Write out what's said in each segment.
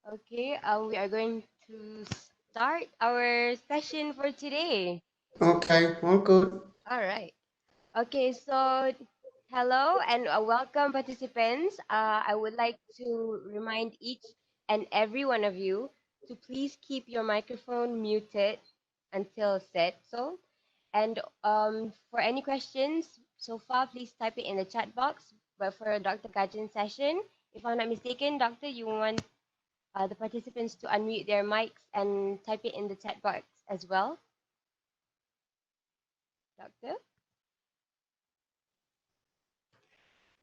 Okay, we are going to start our session for today. Okay, all good. All right. Okay, so hello and welcome participants. I would like to remind each and every one of you to please keep your microphone muted until said so. And for any questions so far, please type it in the chat box. But for Dr. Kajin's session, if I'm not mistaken, Doctor, you want the participants to unmute their mics and type it in the chat box as well, Doctor?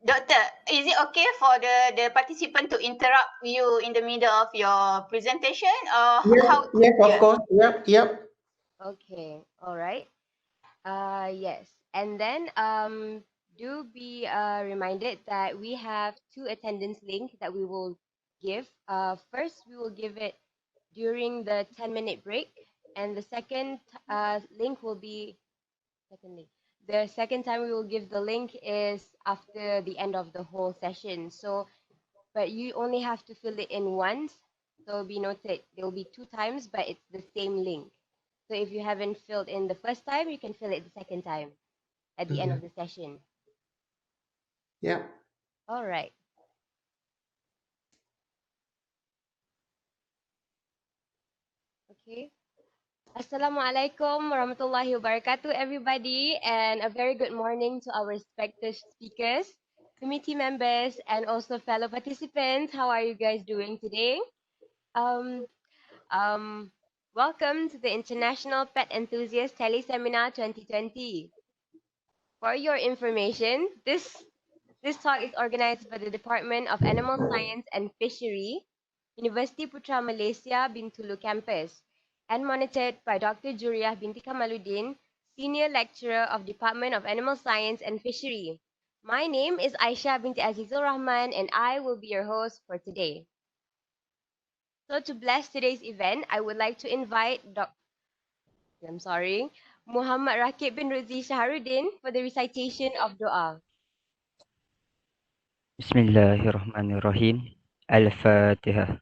Doctor, is it okay for the participant to interrupt you in the middle of your presentation or how? Yep, of Yeah. course. Yep. Okay, all right. Yes, and then do be reminded that we have two attendance link that we will give. First, we will give it during the 10-minute break, and the second link will be secondly. The second time we will give the link is after the end of the whole session. So but you only have to fill it in once. So be noted, there will be two times, but it's the same link. So if you haven't filled in the first time, you can fill it the second time at the end of the session. Yep. All right. Okay. Assalamualaikum warahmatullahi wabarakatuh, everybody, and a very good morning to our respected speakers, committee members, and also fellow participants. How are you guys doing today? Um, Um, Welcome to the International Pet Enthusiast Teleseminar 2020. For your information, this talk is organized by the Department of Animal Science and Fishery, Universiti Putra Malaysia Bintulu campus, and monitored by Dr. Juriah binti Kamaluddin, Senior Lecturer of Department of Animal Science and Fishery. My name is Aisha binti Azizul Rahman, and I will be your host for today. So to bless today's event, I would like to invite I'm sorry, Muhammad Rakib bin Ruzi Shaharuddin for the recitation of dua. Bismillahirrahmanirrahim. Al-Fatihah.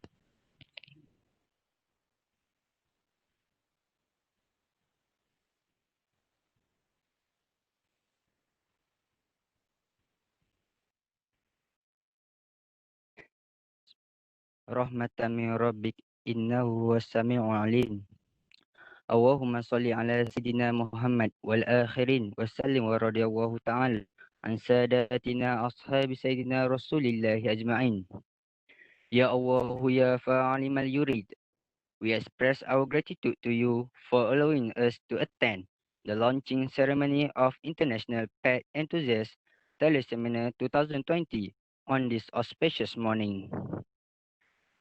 Rahmatan min rabbik innahu was-sami'ul alim. Allahumma salli ala Sayyidina Muhammad wal akhirin wa sallim wa radiyallahu ta'ala an sadatina ashabi Sayyidina Rasulillahi ajma'in. Ya Allah, ya fa'alimal yurid. We express our gratitude to you for allowing us to attend the launching ceremony of International Pet Enthusiast Teleseminar 2020 on this auspicious morning.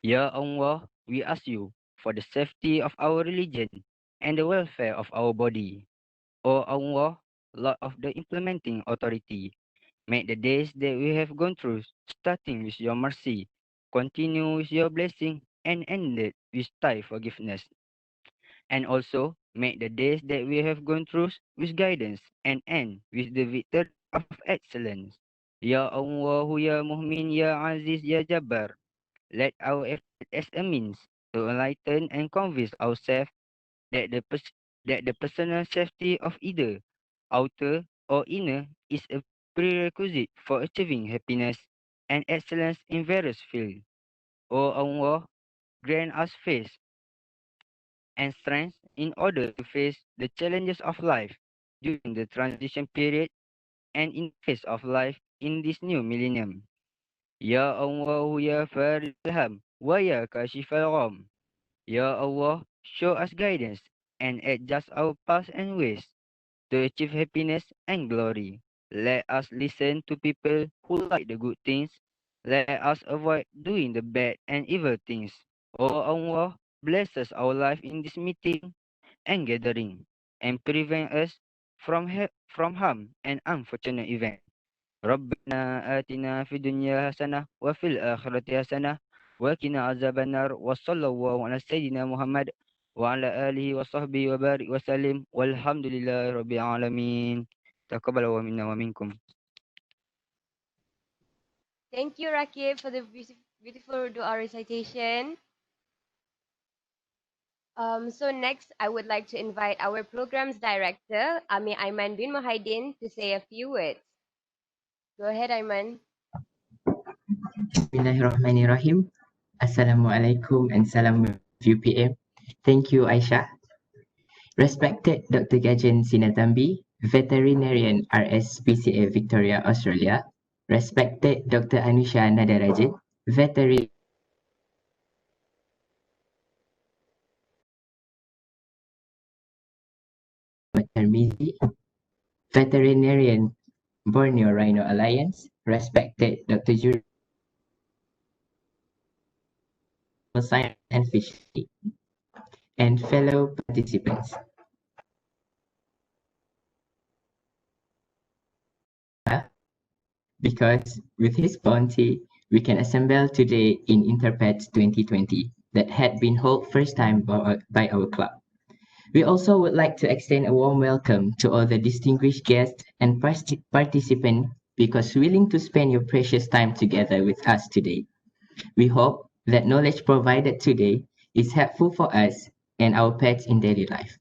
Ya Allah, we ask you for the safety of our religion and the welfare of our body. O Allah, Lord of the implementing authority, make the days that we have gone through, starting with your mercy, continue with your blessing, and ended with thy forgiveness. And also make the days that we have gone through with guidance and end with the victory of excellence. Ya Allah, Ya Muhmin, Ya Aziz, Ya Jabbar, let our effort as a means to enlighten and convince ourselves that the personal safety of either outer or inner is a prerequisite for achieving happiness and excellence in various fields. O Allah, grant us faith and strength in order to face the challenges of life during the transition period and in the phase of life in this new millennium. Ya Allah, Ya Farid Ilham, wa Ya Kashif al-Gham. Ya Allah, show us guidance and adjust our paths and ways to achieve happiness and glory. Let us listen to people who like the good things. Let us avoid doing the bad and evil things. O Allah, bless us our life in this meeting and gathering, and prevent us from harm and unfortunate event. ربنا آتنا في الدنيا حسنة وفي الآخرة حسنة وقنا عذاب النار وصلى الله على سيدنا محمد وعلى آله وصحبه وبارك وسلم والحمد لله رب العالمين تقبل الله منا ومنكم. Thank you, Rakib, for the beautiful dua recitation. So next, I would like to invite our program's director, Ami Aiman bin Muhaidin, to say a few words. Go ahead, Aiman. Bismillahirrahmanirrahim. Assalamualaikum and salam UPM. Thank you, Aisha. Respected Dr. Gajen Sinatambi, veterinarian RSPCA Victoria, Australia. Respected Dr. Anusha Nadarajan, veterinarian Termizi, veterinarian Borneo Rhino Alliance. Respected Dr. Juri, Science and Fishery, and fellow participants. Because with his bounty, we can assemble today in INTERPETS 2020 that had been held first time by our club. We also would like to extend a warm welcome to all the distinguished guests and participants because willing to spend your precious time together with us today. We hope that knowledge provided today is helpful for us and our pets in daily life.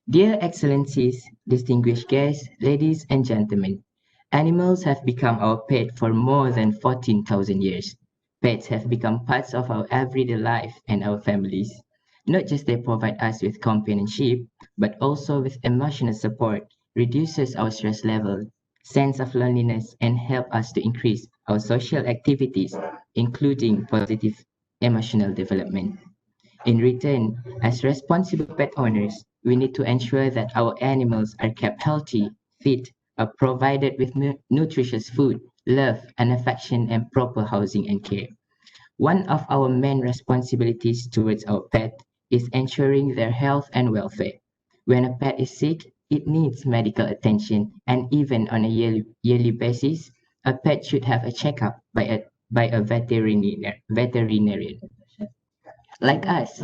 Dear Excellencies, distinguished guests, ladies and gentlemen, animals have become our pet for more than 14,000 years. Pets have become parts of our everyday life and our families. Not just they provide us with companionship, but also with emotional support, reduces our stress level, sense of loneliness, and help us to increase our social activities, including positive emotional development. In return, as responsible pet owners, we need to ensure that our animals are kept healthy, fit, are provided with nutritious food, love and affection, and proper housing and care. One of our main responsibilities towards our pet is ensuring their health and welfare. When a pet is sick, it needs medical attention, and even on a yearly basis, a pet should have a checkup by a veterinarian. Like us,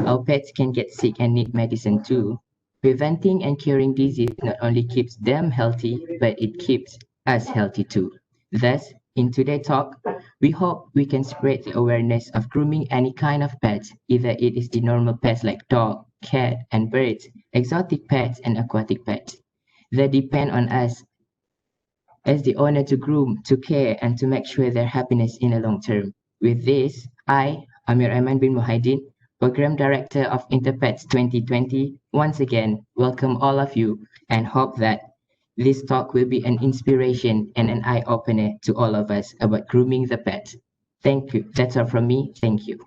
our pets can get sick and need medicine too. Preventing and curing disease not only keeps them healthy, but it keeps us healthy too. Thus, in today's talk, we hope we can spread the awareness of grooming any kind of pets, either it is the normal pets like dog, cat, and birds, exotic pets, and aquatic pets. They depend on us as the owner to groom, to care, and to make sure their happiness in the long term. With this, I, Amir Aiman bin Muhaidin, Program Director of INTERPETS 2020, once again welcome all of you and hope that this talk will be an inspiration and an eye-opener to all of us about grooming the pet. Thank you. That's all from me. Thank you.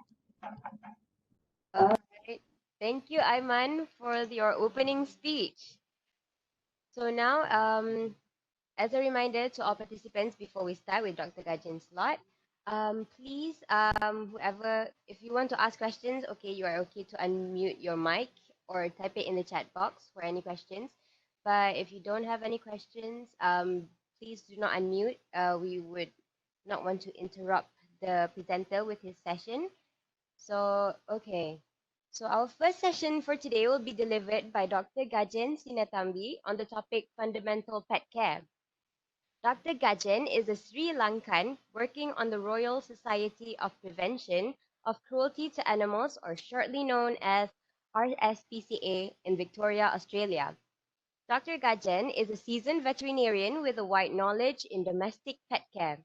All right. Thank you, Aiman, for your opening speech. So now, as a reminder to all participants before we start with Dr. Gajen's slot, please, whoever, if you want to ask questions, okay, you are okay to unmute your mic or type it in the chat box for any questions. But if you don't have any questions, please do not unmute. We would not want to interrupt the presenter with his session. So, okay. So our first session for today will be delivered by Dr. Gajen Sinatambi on the topic Fundamental Pet Care. Dr. Gajen is a Sri Lankan working on the Royal Society of Prevention of Cruelty to Animals, or shortly known as RSPCA, in Victoria, Australia. Dr. Gajen is a seasoned veterinarian with a wide knowledge in domestic pet care.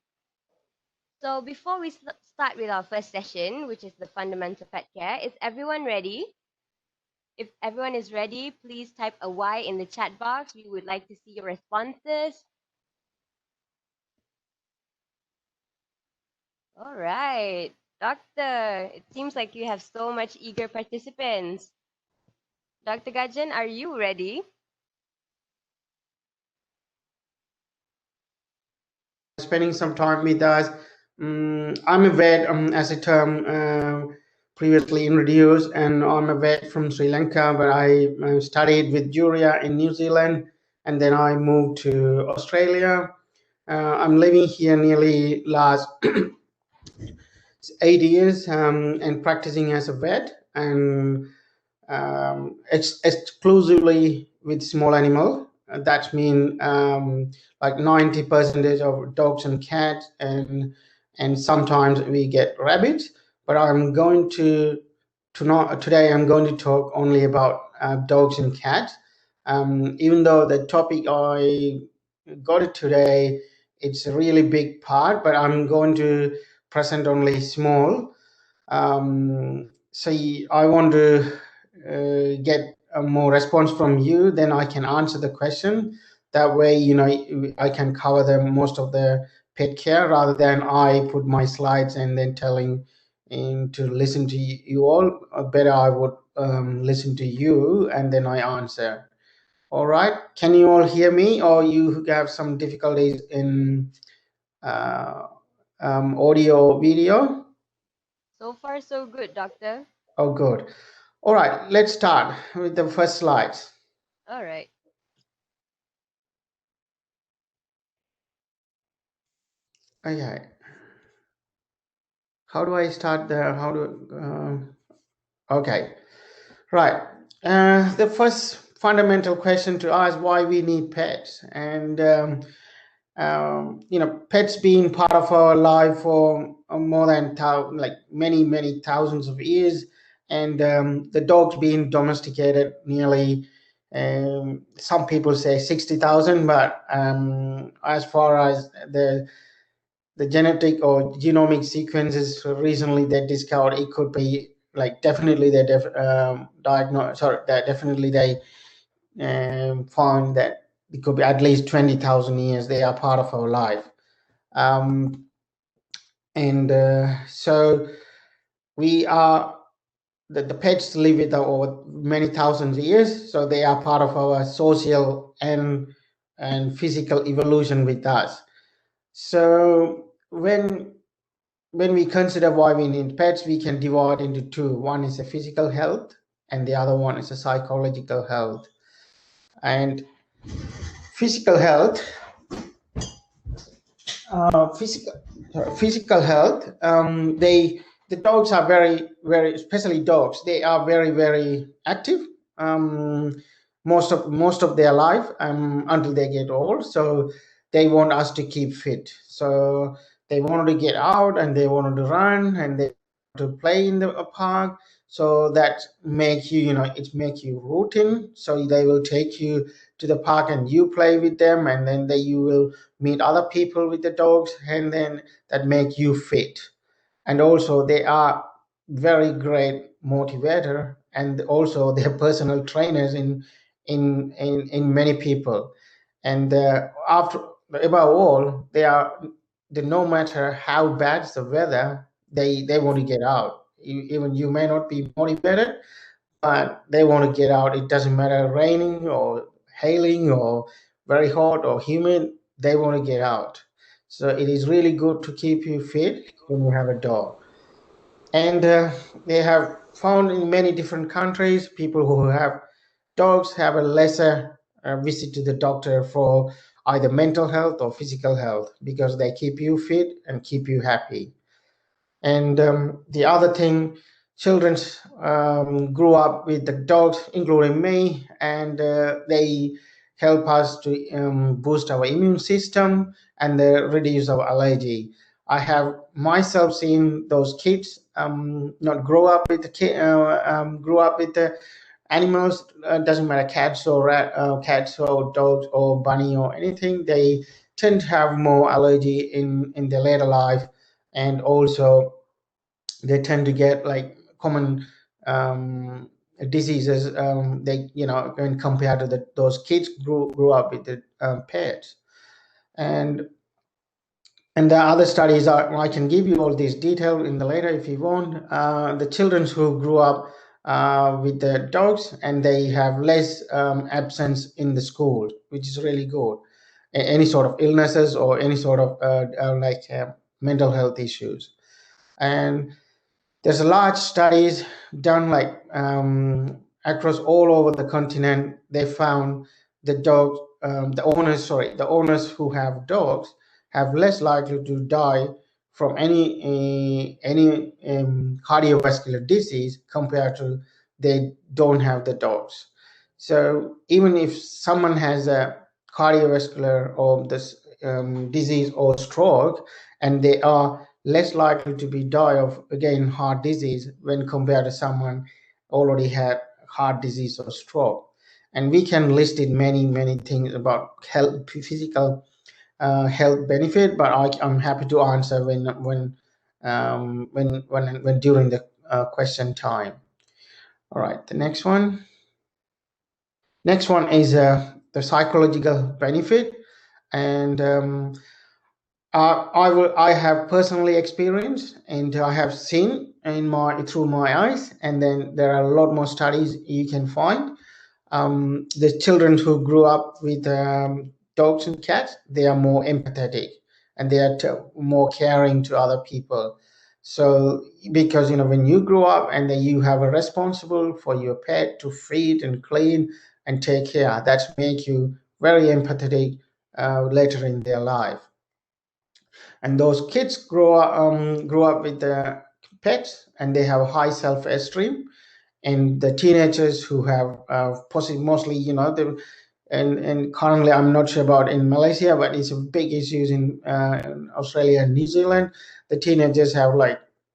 So before we start with our first session, which is the fundamental pet care, is everyone ready? If everyone is ready, please type a Y in the chat box. We would like to see your responses. All right, Doctor, it seems like you have so much eager participants. Dr. Gajen, are you ready? Spending some time with us. I'm a vet, as a term previously introduced, and I'm a vet from Sri Lanka, but I studied with Juria in New Zealand, and then I moved to Australia. I'm living here nearly last 8 years and practicing as a vet, and exclusively with small animal. That means like 90% of dogs and cats, and sometimes we get rabbits. But I'm going to today I'm going to talk only about dogs and cats. Even though the topic I got it today, it's a really big part, but I'm going to present only small. So I want to get a more response from you, then I can answer the question. That way, I can cover most of the pet care rather than I put my slides and then telling to listen to you all. Better I would listen to you and then I answer. All right. Can you all hear me, or you have some difficulties in audio, video? So far, so good, doctor. Oh, good. All right, let's start with the first slides. All right. Okay. How do I start there? How do okay. Right. The first fundamental question to ask why we need pets, and pets being part of our life for more than many thousands of years, and the dogs being domesticated nearly. Some people say 60,000, but as far as the genetic or genomic sequences recently they discovered, it could be like definitely they definitely they found that it could be at least 20,000 years they are part of our life. So we are the pets live with us over many thousands of years, so they are part of our social and physical evolution with us. So when we consider why we need pets, we can divide into two. One is a physical health and the other one is a psychological health. And physical health, the dogs are very, very, especially dogs, they are very, very active most of their life until they get old. So they want us to keep fit. So they wanted to get out and they wanted to run and they to play in the park. So that make you, it make you routine. So they will take you to the park and you play with them, and then you will meet other people with the dogs, and then that make you fit. And also they are very great motivator, and also they're personal trainers in many people. And after above all, no matter how bad the weather, they want to get out. Even you may not be motivated, but they want to get out. It doesn't matter raining or hailing or very hot or humid, they want to get out. So it is really good to keep you fit when you have a dog. And they have found in many different countries, people who have dogs have a lesser visit to the doctor for either mental health or physical health, because they keep you fit and keep you happy. And the other thing, children grew up with the dogs, including me, and they help us to boost our immune system and reduce our allergy. I have myself seen those kids not grow up with the animals. Doesn't matter cats or dogs or bunny or anything. They tend to have more allergy in their later life, and also they tend to get like common diseases. When compared to those kids grew up with the pets. And the other studies I can give you all this detail in the later if you want. The children who grew up with the dogs, and they have less absence in the school, which is really good. Any sort of illnesses or any sort of mental health issues. And there's a large studies done across all over the continent. They found the owners who have dogs have less likely to die from any cardiovascular disease compared to they don't have the dogs. So even if someone has a cardiovascular or this disease or stroke, and they are less likely to be die of, again, heart disease when compared to someone already had heart disease or stroke. And we can list it many things about health, physical health benefit, but I'm happy to answer when during the question time. All right, the next one. Next one is the psychological benefit, and I have personally experienced and I have seen through my eyes, and then there are a lot more studies you can find. The children who grew up with dogs and cats, they are more empathetic and they are more caring to other people. So because when you grow up and then you have a responsible for your pet to feed and clean and take care, that make you very empathetic later in their life. And those kids grow up with the pets and they have a high self-esteem. And the teenagers who have possibly mostly and currently I'm not sure about in Malaysia, but it's a big issue in Australia and New Zealand. The teenagers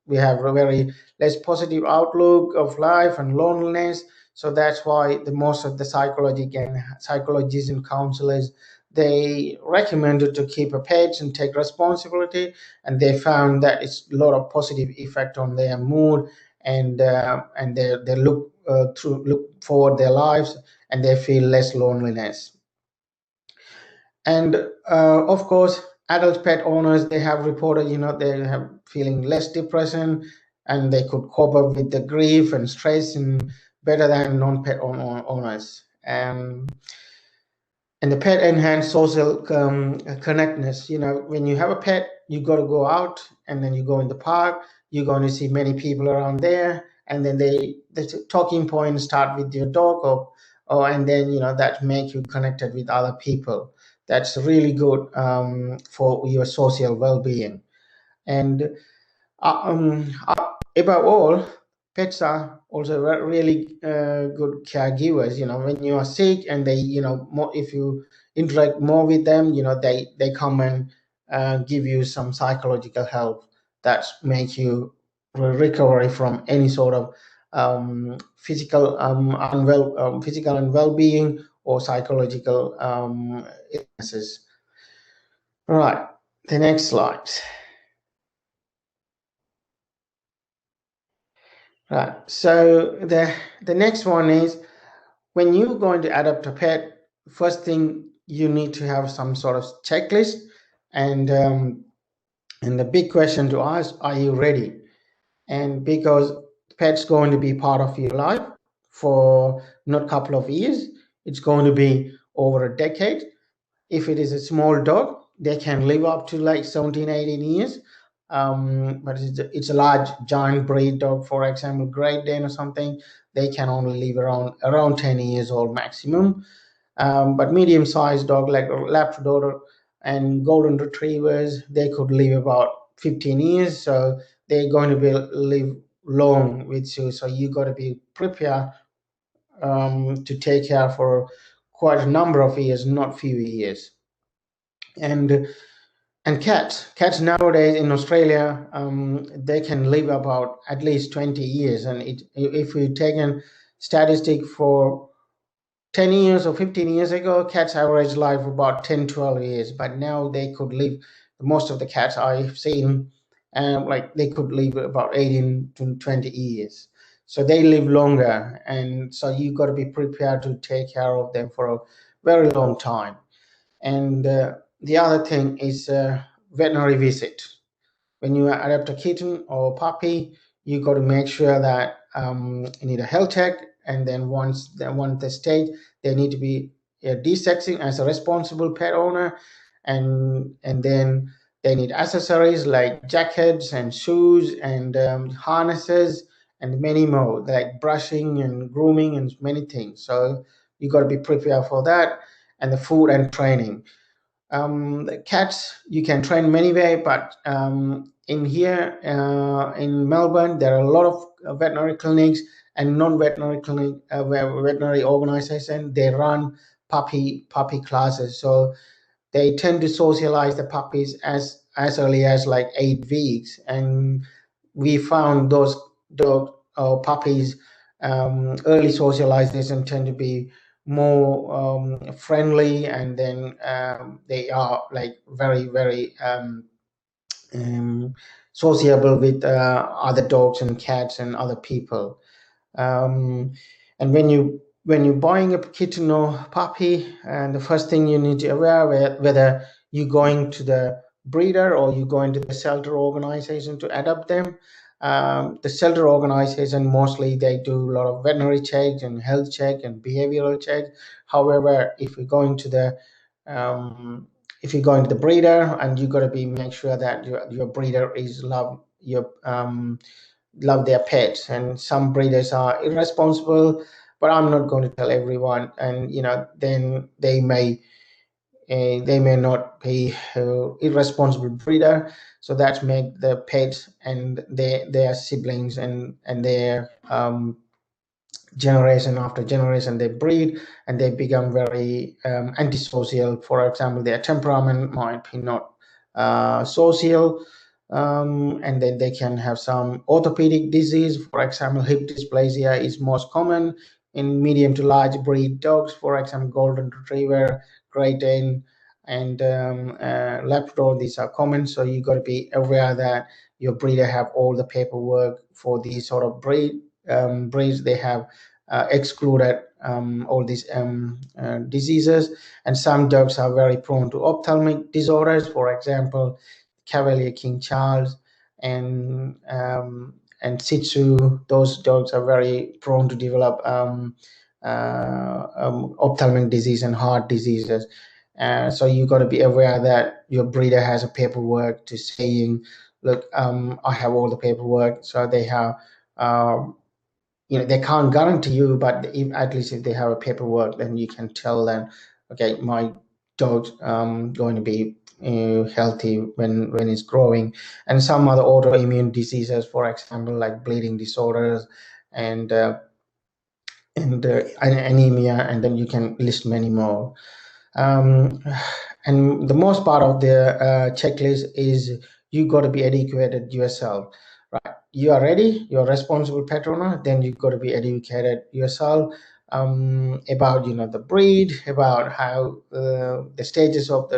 we have a very less positive outlook of life and loneliness. So that's why most of the psychologists and counselors, they recommended to keep a pet and take responsibility, and they found that it's a lot of positive effect on their mood, and they look forward their lives, and they feel less loneliness. And of course, adult pet owners, they have reported they have feeling less depression, and they could cope up with the grief and stress and better than non-pet owners. And the pet enhance social connectedness. When you have a pet, you got to go out, and then you go in the park, you're going to see many people around there, and then the talking points start with your dog, and then that make you connected with other people. That's really good for your social well-being. And above all, pets are also really good caregivers. When you are sick and they if you interact more with them, they come and give you some psychological help that make you recovery from any sort of physical and well-being or psychological illnesses. All right, the next slide. Right. So the next one is, when you're going to adopt a pet, first thing you need to have some sort of checklist, and the big question to ask: are you ready? And because pet's going to be part of your life for not a couple of years, it's going to be over a decade. If it is a small dog, they can live up to like 17, 18 years. But it's a large giant breed dog, for example, Great Dane or something, they can only live around 10 years old maximum. But medium-sized dog like Labrador and Golden Retrievers, they could live about 15 years. So they're going to live long with you. So you got to be prepared to take care for quite a number of years, not few years. And cats nowadays in Australia, they can live about at least 20 years. And if we take a statistic for 10 years or 15 years ago, cats average life about 10, 12 years. But now they could live, most of the cats I've seen, they could live about 18 to 20 years. So they live longer. And so you got to be prepared to take care of them for a very long time. And the other thing is veterinary visit. When you adopt a kitten or puppy, you got to make sure that you need a health check, and then once the stage, they need to be de-sexing as a responsible pet owner, and then they need accessories like jackets and shoes and harnesses and many more, like brushing and grooming and many things. So you got to be prepared for that, and the food and training. The cats you can train many ways, but in here in Melbourne, there are a lot of veterinary clinics and non-veterinary clinic veterinary organization. They run puppy classes, so they tend to socialize the puppies as as early as like 8 weeks, and we found those dog or puppies early socialization tend to be more friendly, and then they are like very sociable with other dogs and cats and other people. And when you're buying a kitten or puppy, and the first thing you need to aware whether you're going to the breeder or you're going to the shelter organization to adopt them. The shelter organization, mostly they do a lot of veterinary checks and health check and behavioral checks. However, if you're going to the breeder, and you got to be make sure that your breeder is love their pets. And some breeders are irresponsible, but I'm not going to tell everyone. And then they may not be irresponsible breeder, so that's make the pets and their siblings and their generation after generation they breed, and they become very antisocial. For example, their temperament might be not social, and then they can have some orthopedic disease. For example, hip dysplasia is most common in medium to large breed dogs. For example, golden retriever, Great Dane, and Labrador. These are common, so you got to be aware that your breeder have all the paperwork for these sort of breeds. They have excluded all these diseases. And some dogs are very prone to ophthalmic disorders. For example, Cavalier King Charles and Shih Tzu. Those dogs are very prone to develop ophthalmic disease and heart diseases. So you got to be aware that your breeder has a paperwork to saying, look, I have all the paperwork. So they have they can't guarantee you, but at least if they have a paperwork, then you can tell them, okay, my dog's going to be healthy when it's growing. And some other autoimmune diseases, for example, like bleeding disorders and anemia, and then you can list many more. And the most part of the checklist is you got to be educated yourself, right? You are ready, you're a responsible pet owner, then you got to be educated yourself about the breed, about how the stages of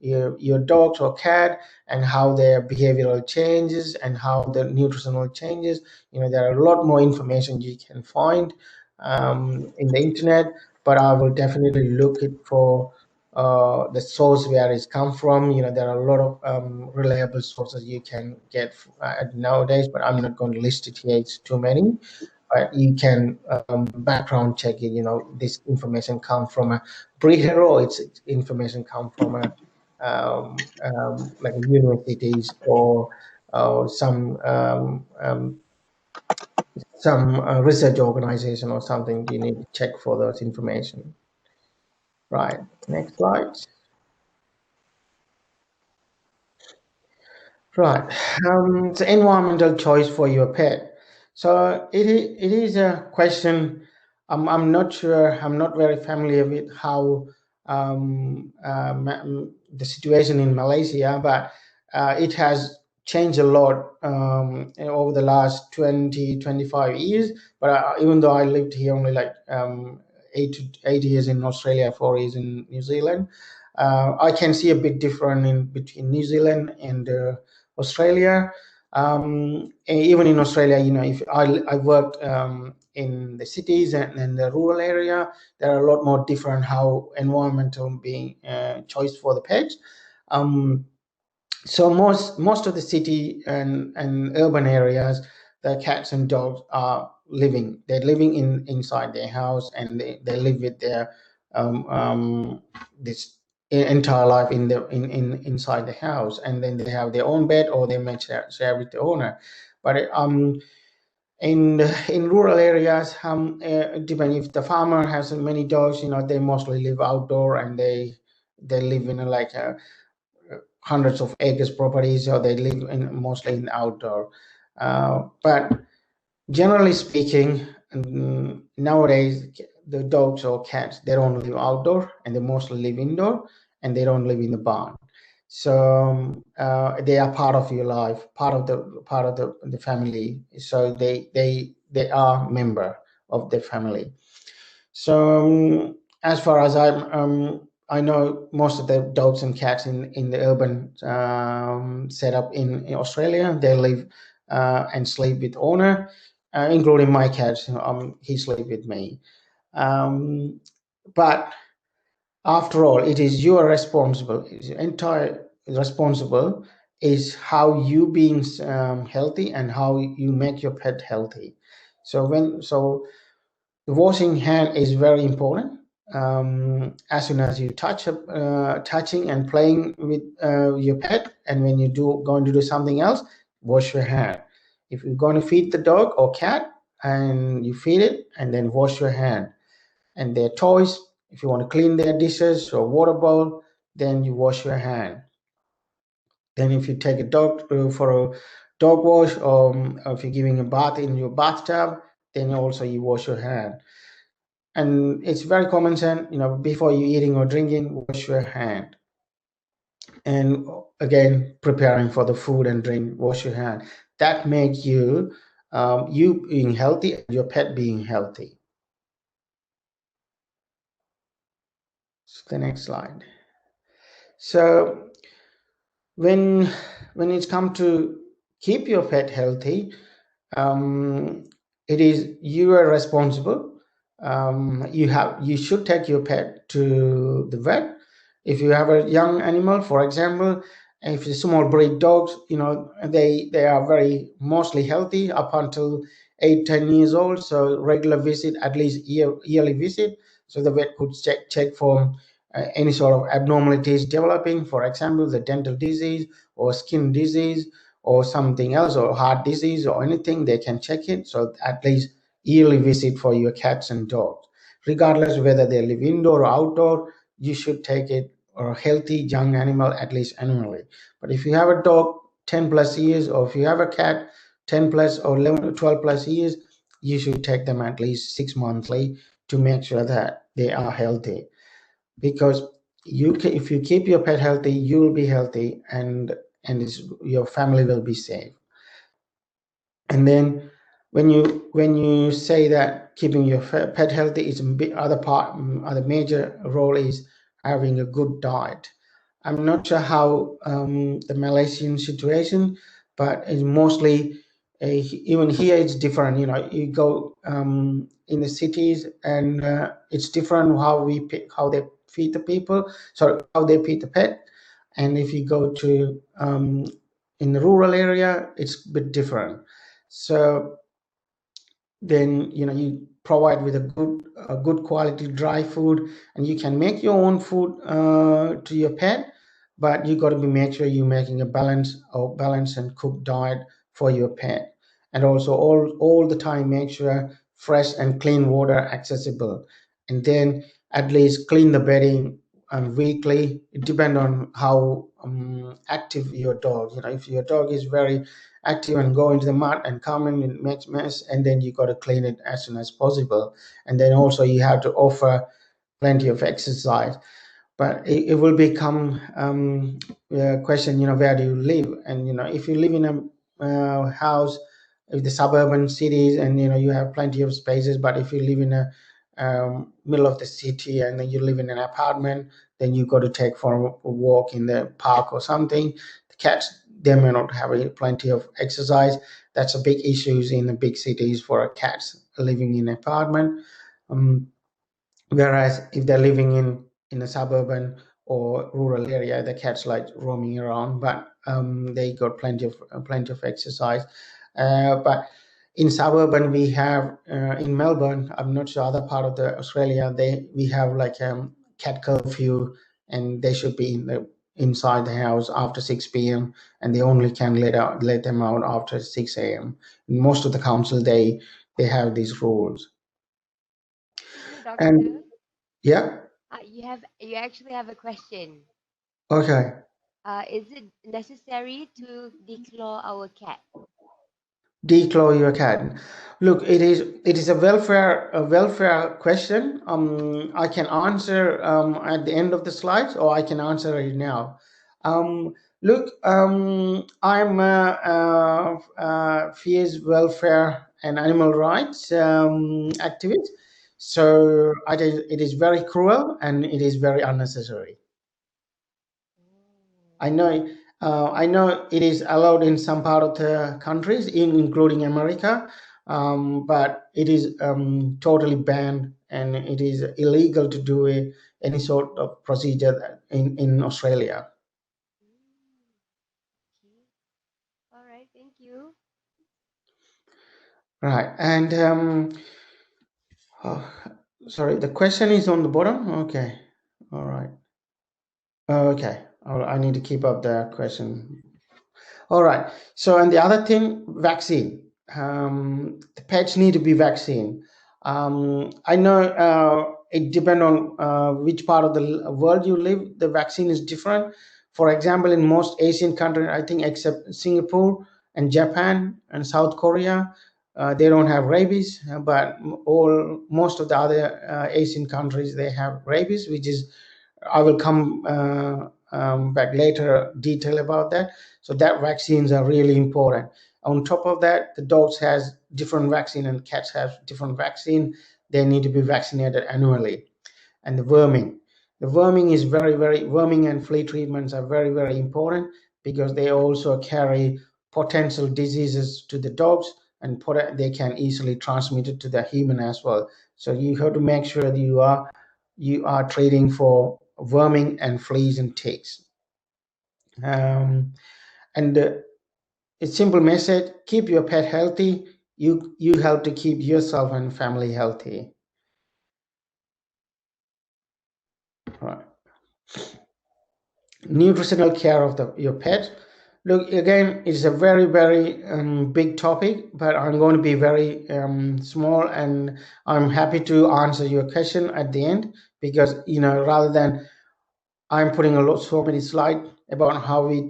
your dogs or cat, and how their behavioral changes and how the nutritional changes. There are a lot more information you can find in the internet, but I will definitely look it for the source where it's come from. There are a lot of reliable sources you can get nowadays, but I'm not going to list it here. It's too many. But you can background check it. This information come from a breeder, or it's information come from like universities or some research organization or something. You need to check for those information. Right, next slide. Right, the environmental choice for your pet. So it is a question. I'm not sure. I'm not very familiar with how the situation in Malaysia, but it has changed a lot over the last 25 years. But even though I lived here only like 8 years in Australia, 4 years in New Zealand, I can see a bit different between New Zealand and Australia. Even in Australia, if I worked in the cities and in the rural area, there are a lot more different how environmental being choice for the pets. So most of the city and urban areas, the cats and dogs are living. They're living inside their house, and they live with their this entire life inside the house, and then they have their own bed, or they may share with the owner. But in rural areas, depending if the farmer has many dogs, they mostly live outdoor, and they live in hundreds of acres properties, or they live mostly in outdoor. But generally speaking, nowadays the dogs or cats, they don't live outdoor, and they mostly live indoor, and they don't live in the barn. So they are part of your life, part of the family. So they are member of the family. So as far as I know, most of the dogs and cats in the urban setup in Australia, they live and sleep with owner, including my cats. He sleep with me. But after all, it is your responsible. It's entire responsible is how you being healthy and how you make your pet healthy. So the washing hand is very important. As soon as you touching and playing with your pet, and when you going to do something else, wash your hand. If you're going to feed the dog or cat, and you feed it, and then wash your hand. And their toys, if you want to clean their dishes or water bowl, then you wash your hand. Then if you take a dog for a dog wash, or if you're giving a bath in your bathtub, then also you wash your hand. And it's very common sense, before you eating or drinking, wash your hand. And again, preparing for the food and drink, wash your hand. That makes you you being healthy and your pet being healthy. So the next slide. So when it's come to keep your pet healthy, it is you are responsible. You should take your pet to the vet. If you have a young animal, for example, if it's small breed dogs, they are very mostly healthy up until 8-10 years old. So regular visit, at least yearly visit, so the vet could check for any sort of abnormalities developing, for example, the dental disease or skin disease or something else, or heart disease or anything. They can check it. So at least yearly visit for your cats and dogs, regardless whether they live indoor or outdoor. You should take it, or a healthy young animal, at least annually. But if you have a dog 10 plus years, or if you have a cat 10 plus or 11 12 plus years, you should take them at least 6 monthly to make sure that they are healthy. Because if you keep your pet healthy, you will be healthy, and your family will be safe. And then when you say that keeping your pet healthy is other major role is having a good diet. I'm not sure how the Malaysian situation, but it's mostly even here it's different. You go in the cities, and it's different how they feed the people. So how they feed the pet, and if you go to in the rural area, it's a bit different. So then you provide with a good quality dry food, and you can make your own food to your pet, but you got to make sure you're making a balanced and cooked diet for your pet. And also all the time make sure fresh and clean water accessible, and then at least clean the bedding weekly. It depends on how active your dog. If your dog is very active and go into the mud and come in and make mess, and then you got to clean it as soon as possible. And then also you have to offer plenty of exercise. But it will become a question, where do you live? And if you live in a house in the suburban cities, and you have plenty of spaces. But if you live in a middle of the city, and then you live in an apartment, then you got to take for a walk in the park or something. The cats, they may not have plenty of exercise. That's a big issue in the big cities for cats living in an apartment. Whereas if they're living in a suburban or rural area, the cats like roaming around, but they got plenty of exercise. But in suburban, we have in Melbourne, I'm not sure other part of the Australia, we have like cat curfew, and they should be inside the house after 6 p.m. and they only can let them out after 6 a.m. In most of the council, they have these rules. Doctor, And yeah, you actually have a question. okay. Is it necessary to declaw our cat? Declaw your cat. Look, it is a welfare question. I can answer at the end of the slides, or I can answer it now. Look, I'm a fierce welfare and animal rights activist. So it is very cruel and it is very unnecessary. I know it is allowed in some part of the countries, including America, but it is totally banned and it is illegal to do any sort of procedure in Australia. Okay. All right. Thank you. Right, and oh, sorry, the question is on the bottom. Okay, all right. Okay, I need to keep up the question. All right. So, and the other thing, vaccine. The pets need to be vaccinated. I know it depends on which part of the world you live. The vaccine is different. For example, in most Asian countries, I think except Singapore and Japan and South Korea, they don't have rabies. But most of the other Asian countries, they have rabies, which is I will come back later detail about that. So that vaccines are really important. On top of that, the dogs has different vaccine and cats have different vaccine. They need to be vaccinated annually. And the worming is worming and flea treatments are very important because they also carry potential diseases to the dogs and they can easily transmit it to the human as well. So you have to make sure that you are treating for worming and fleas and ticks. And a simple message: keep your pet healthy. You help to keep yourself and family healthy. Right. Nutritional care of your pet. Look, again, it's a very big topic, but I'm going to be very small, and I'm happy to answer your question at the end because rather than I'm putting so many slides about how we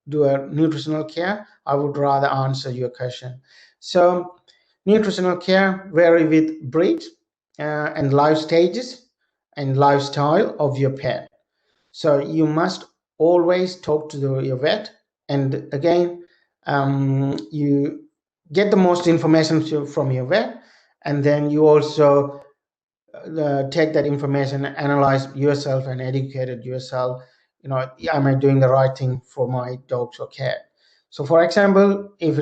do a nutritional care, I would rather answer your question. So nutritional care vary with breed and life stages and lifestyle of your pet. So you must always talk to your vet, and again, you get the most information from your vet, and then you also take that information, analyze yourself, and educate it yourself. Am I doing the right thing for my dogs or cat? So, for example, if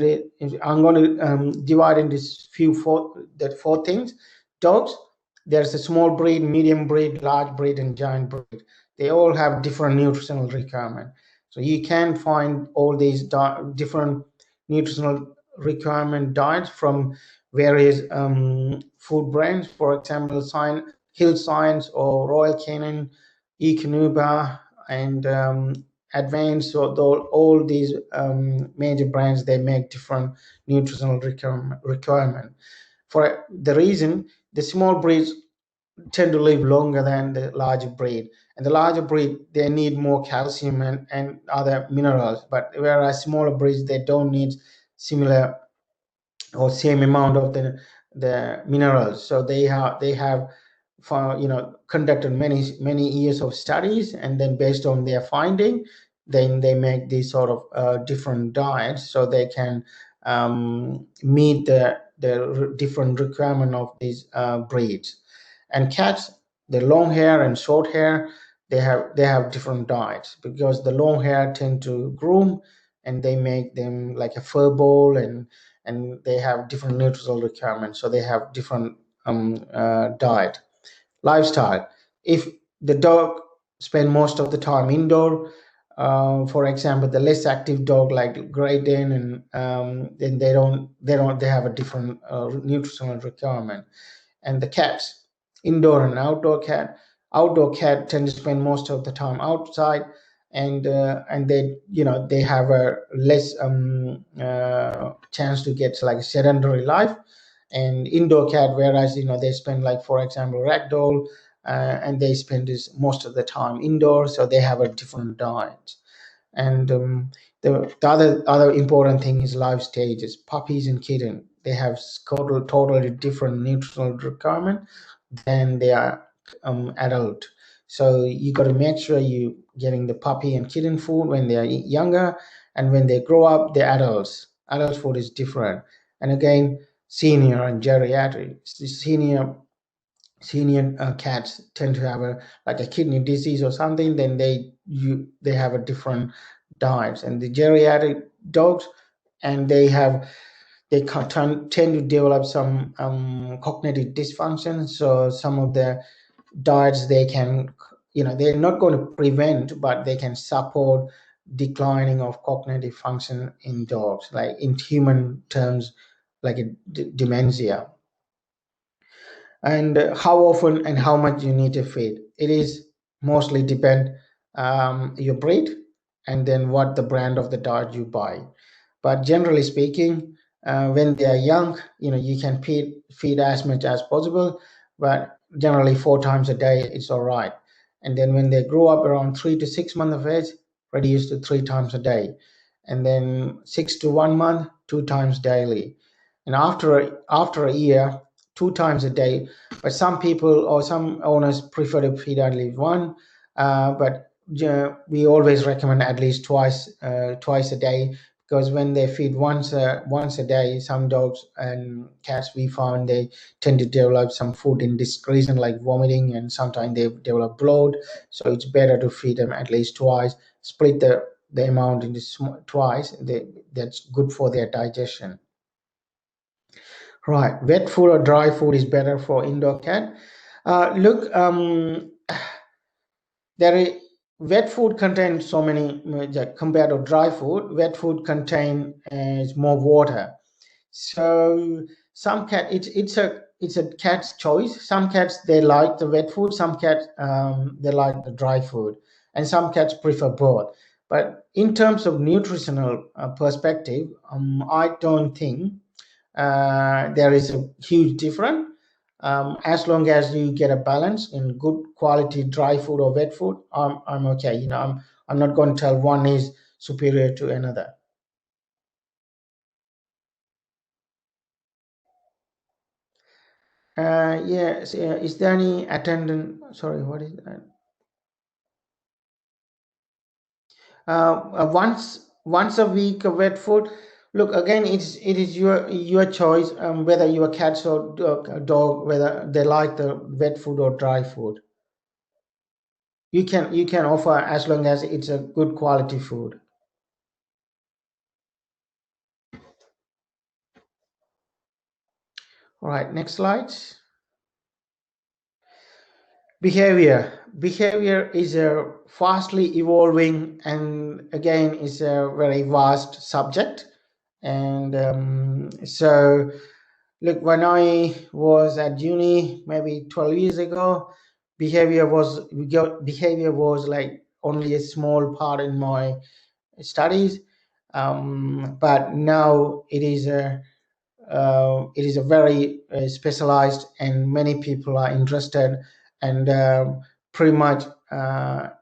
I'm going to divide in this four things. Dogs, there's a small breed, medium breed, large breed, and giant breed. They all have different nutritional requirement. So you can find all these different nutritional requirement diets from various food brands. For example, Hill Science or Royal Canin, Econuba, and Advance. So all these major brands, they make different nutritional requirement. For the reason, the small breeds tend to live longer than the larger breed, and the larger breed, they need more calcium and other minerals, but whereas smaller breeds, they don't need similar or same amount of the minerals. So they have conducted many years of studies, and then based on their finding, then they make these sort of different diets so they can meet the different requirement of these breeds. And cats, the long hair and short hair, they have different diets because the long hair tend to groom, and they make them like a fur ball, and they have different nutritional requirements, so they have different diet. Lifestyle: if the dog spend most of the time indoor, for example, the less active dog like Great Dane, and then they have a different nutritional requirement. And the cats, indoor and outdoor cat tend to spend most of the time outside, and they have a less chance to get like a sedentary life. And indoor cat, whereas they spend, like, for example, ragdoll, and they spend this most of the time indoors, so they have a different diet. And the other important thing is life stages. Puppies and kitten, they have totally different nutritional requirement than they are adult. So you got to make sure you getting the puppy and kitten food when they are younger, and when they grow up, the adults food is different. And again, senior and geriatric. Senior cats tend to have a kidney disease or something, then they have a different diets. And the geriatric dogs, and they tend to develop some cognitive dysfunction. So some of the diets, they can, they're not going to prevent, but they can support declining of cognitive function in dogs, like in human terms, like a dementia. And how often and how much you need to feed, it is mostly depend your breed, and then what the brand of the diet you buy. But generally speaking, when they are young, you can feed as much as possible, but generally 4 times a day it's all right. And then when they grow up around 3 to 6 months of age, reduce to 3 times a day. And then 6 to 1 month, 2 times daily. And after a year, 2 times a day. But some people or some owners prefer to feed only one. But we always recommend at least twice a day, because when they feed once a day, some dogs and cats, we found they tend to develop some food indiscretion like vomiting, and sometimes they develop bloat. So it's better to feed them at least twice, split the amount into twice. That's good for their digestion. Right, wet food or dry food is better for indoor cat. Look, wet food contains so many compared to dry food. Wet food contains more water. So some cat, it's a cat's choice. Some cats, they like the wet food. Some cats they like the dry food, and some cats prefer both. But in terms of nutritional perspective, I don't think there is a huge difference. As long as you get a balance in good quality dry food or wet food, I'm okay. I'm not going to tell one is superior to another. Yes. Is there any attendant? Sorry, what is that? Once a week of wet food. Look, again, it is your choice, whether your cat or dog, whether they like the wet food or dry food. You can offer as long as it's a good quality food. All right, next slide. Behavior is a fastly evolving, and again is a very vast subject. And so look, when I was at uni maybe 12 years ago, behavior was like only a small part in my studies, but now it is a very specialized, and many people are interested, and pretty much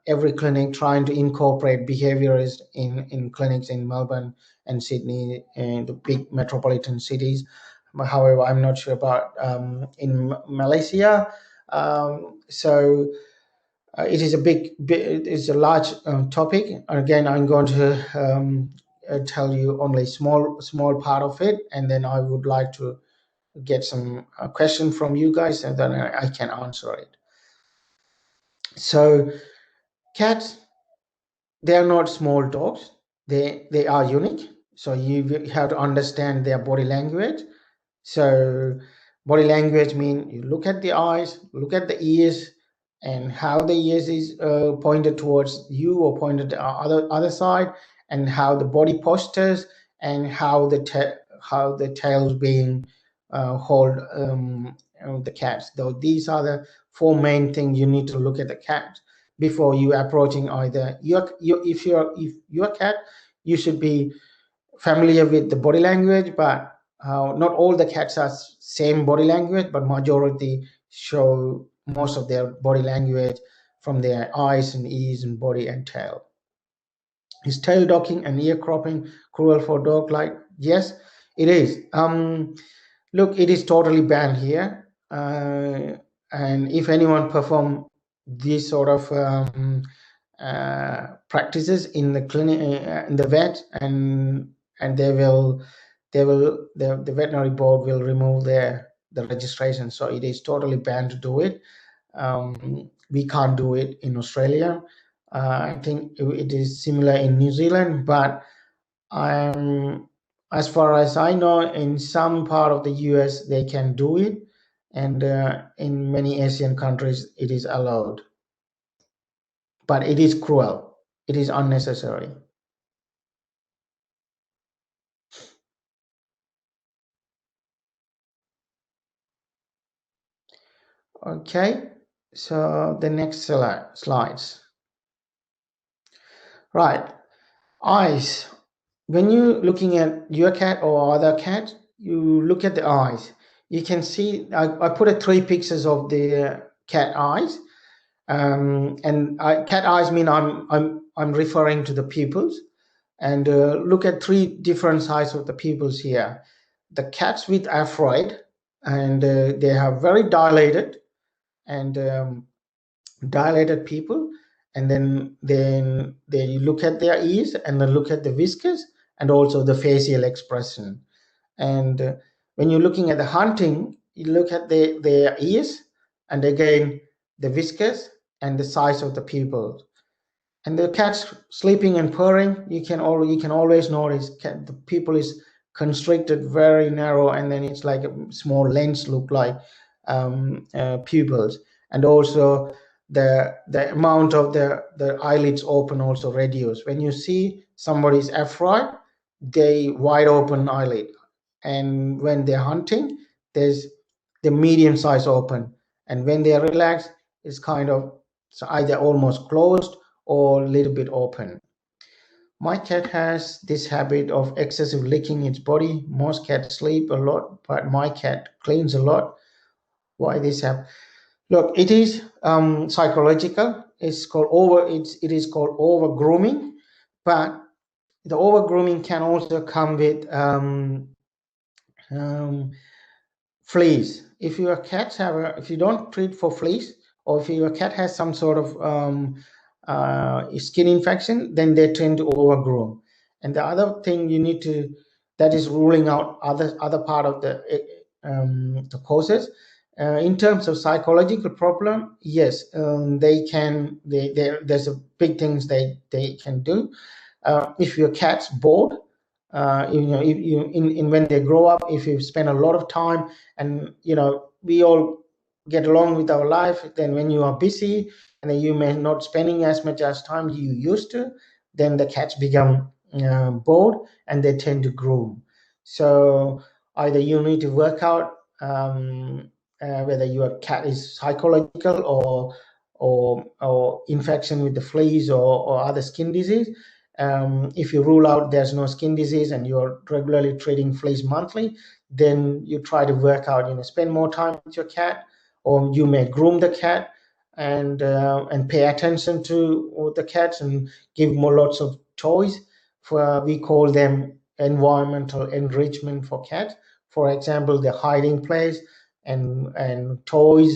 every clinic trying to incorporate behaviorists in clinics in Melbourne and Sydney and the big metropolitan cities. However, I'm not sure about in Malaysia. So it is it's a large topic. Again, I'm going to tell you only small part of it, and then I would like to get some question from you guys, and then I can answer it. So cats, they are not small dogs. They are unique. So you have to understand their body language. So body language mean you look at the eyes, look at the ears, and how the ears is pointed towards you or pointed the other side, and how the body postures, and how the tail's being hold the cats. Though these are the 4 main things you need to look at the cat before you approaching either if your cat, you should be familiar with the body language, but not all the cats are same body language, but majority show most of their body language from their eyes and ears and body and tail. Is tail docking and ear cropping cruel for dog? Like, yes, it is. Look, it is totally banned here, and if anyone perform these sort of practices in the clinic, in the vet, and the veterinary board will remove the registration. So it is totally banned to do it. We can't do it in Australia. I think it is similar in New Zealand, but as far as I know, in some part of the US they can do it, and in many Asian countries it is allowed. But it is cruel. It is unnecessary. Okay, so the next slides. Right, eyes. When you're looking at your cat or other cat, you look at the eyes. You can see I put 3 pictures of the cat eyes, and cat eyes mean I'm referring to the pupils, and look at 3 different sides of the pupils here. The cats with aphroid, and they have very dilated and dilated people, and then they look at their ears and then look at the whiskers and also the facial expression. And when you're looking at the hunting, you look at their ears and again the whiskers and the size of the pupils. And the cat's sleeping and purring, you can always notice the pupil is constricted, very narrow, and then it's like a small lens look like pupils. And also the amount of the eyelids open also reduce. When you see somebody's aphroid, they wide open eyelid, and when they're hunting, there's the medium size open, and when they're relaxed, it's kind of either almost closed or a little bit open. My cat has this habit of excessive licking its body. Most cats sleep a lot, but my cat cleans a lot. Why this happen? Look, it is psychological. It's called it is called over grooming, but the over grooming can also come with fleas. If your cats if you don't treat for fleas, or if your cat has some sort of skin infection, then they tend to overgroom. And the other thing you need to, that is ruling out other part of the causes. In terms of psychological problem, yes, there's a big things they can do. If your cat's bored, if you when they grow up, if you spend a lot of time, and we all get along with our life, then when you are busy and then you may not spending as much as time you used to, then the cats become bored and they tend to groom. So either you need to work out whether your cat is psychological or infection with the fleas or other skin disease. If you rule out there's no skin disease and you're regularly treating fleas monthly, then you try to work out, spend more time with your cat, or you may groom the cat and pay attention to the cats and give more lots of toys. We call them environmental enrichment for cats. For example, the hiding place and toys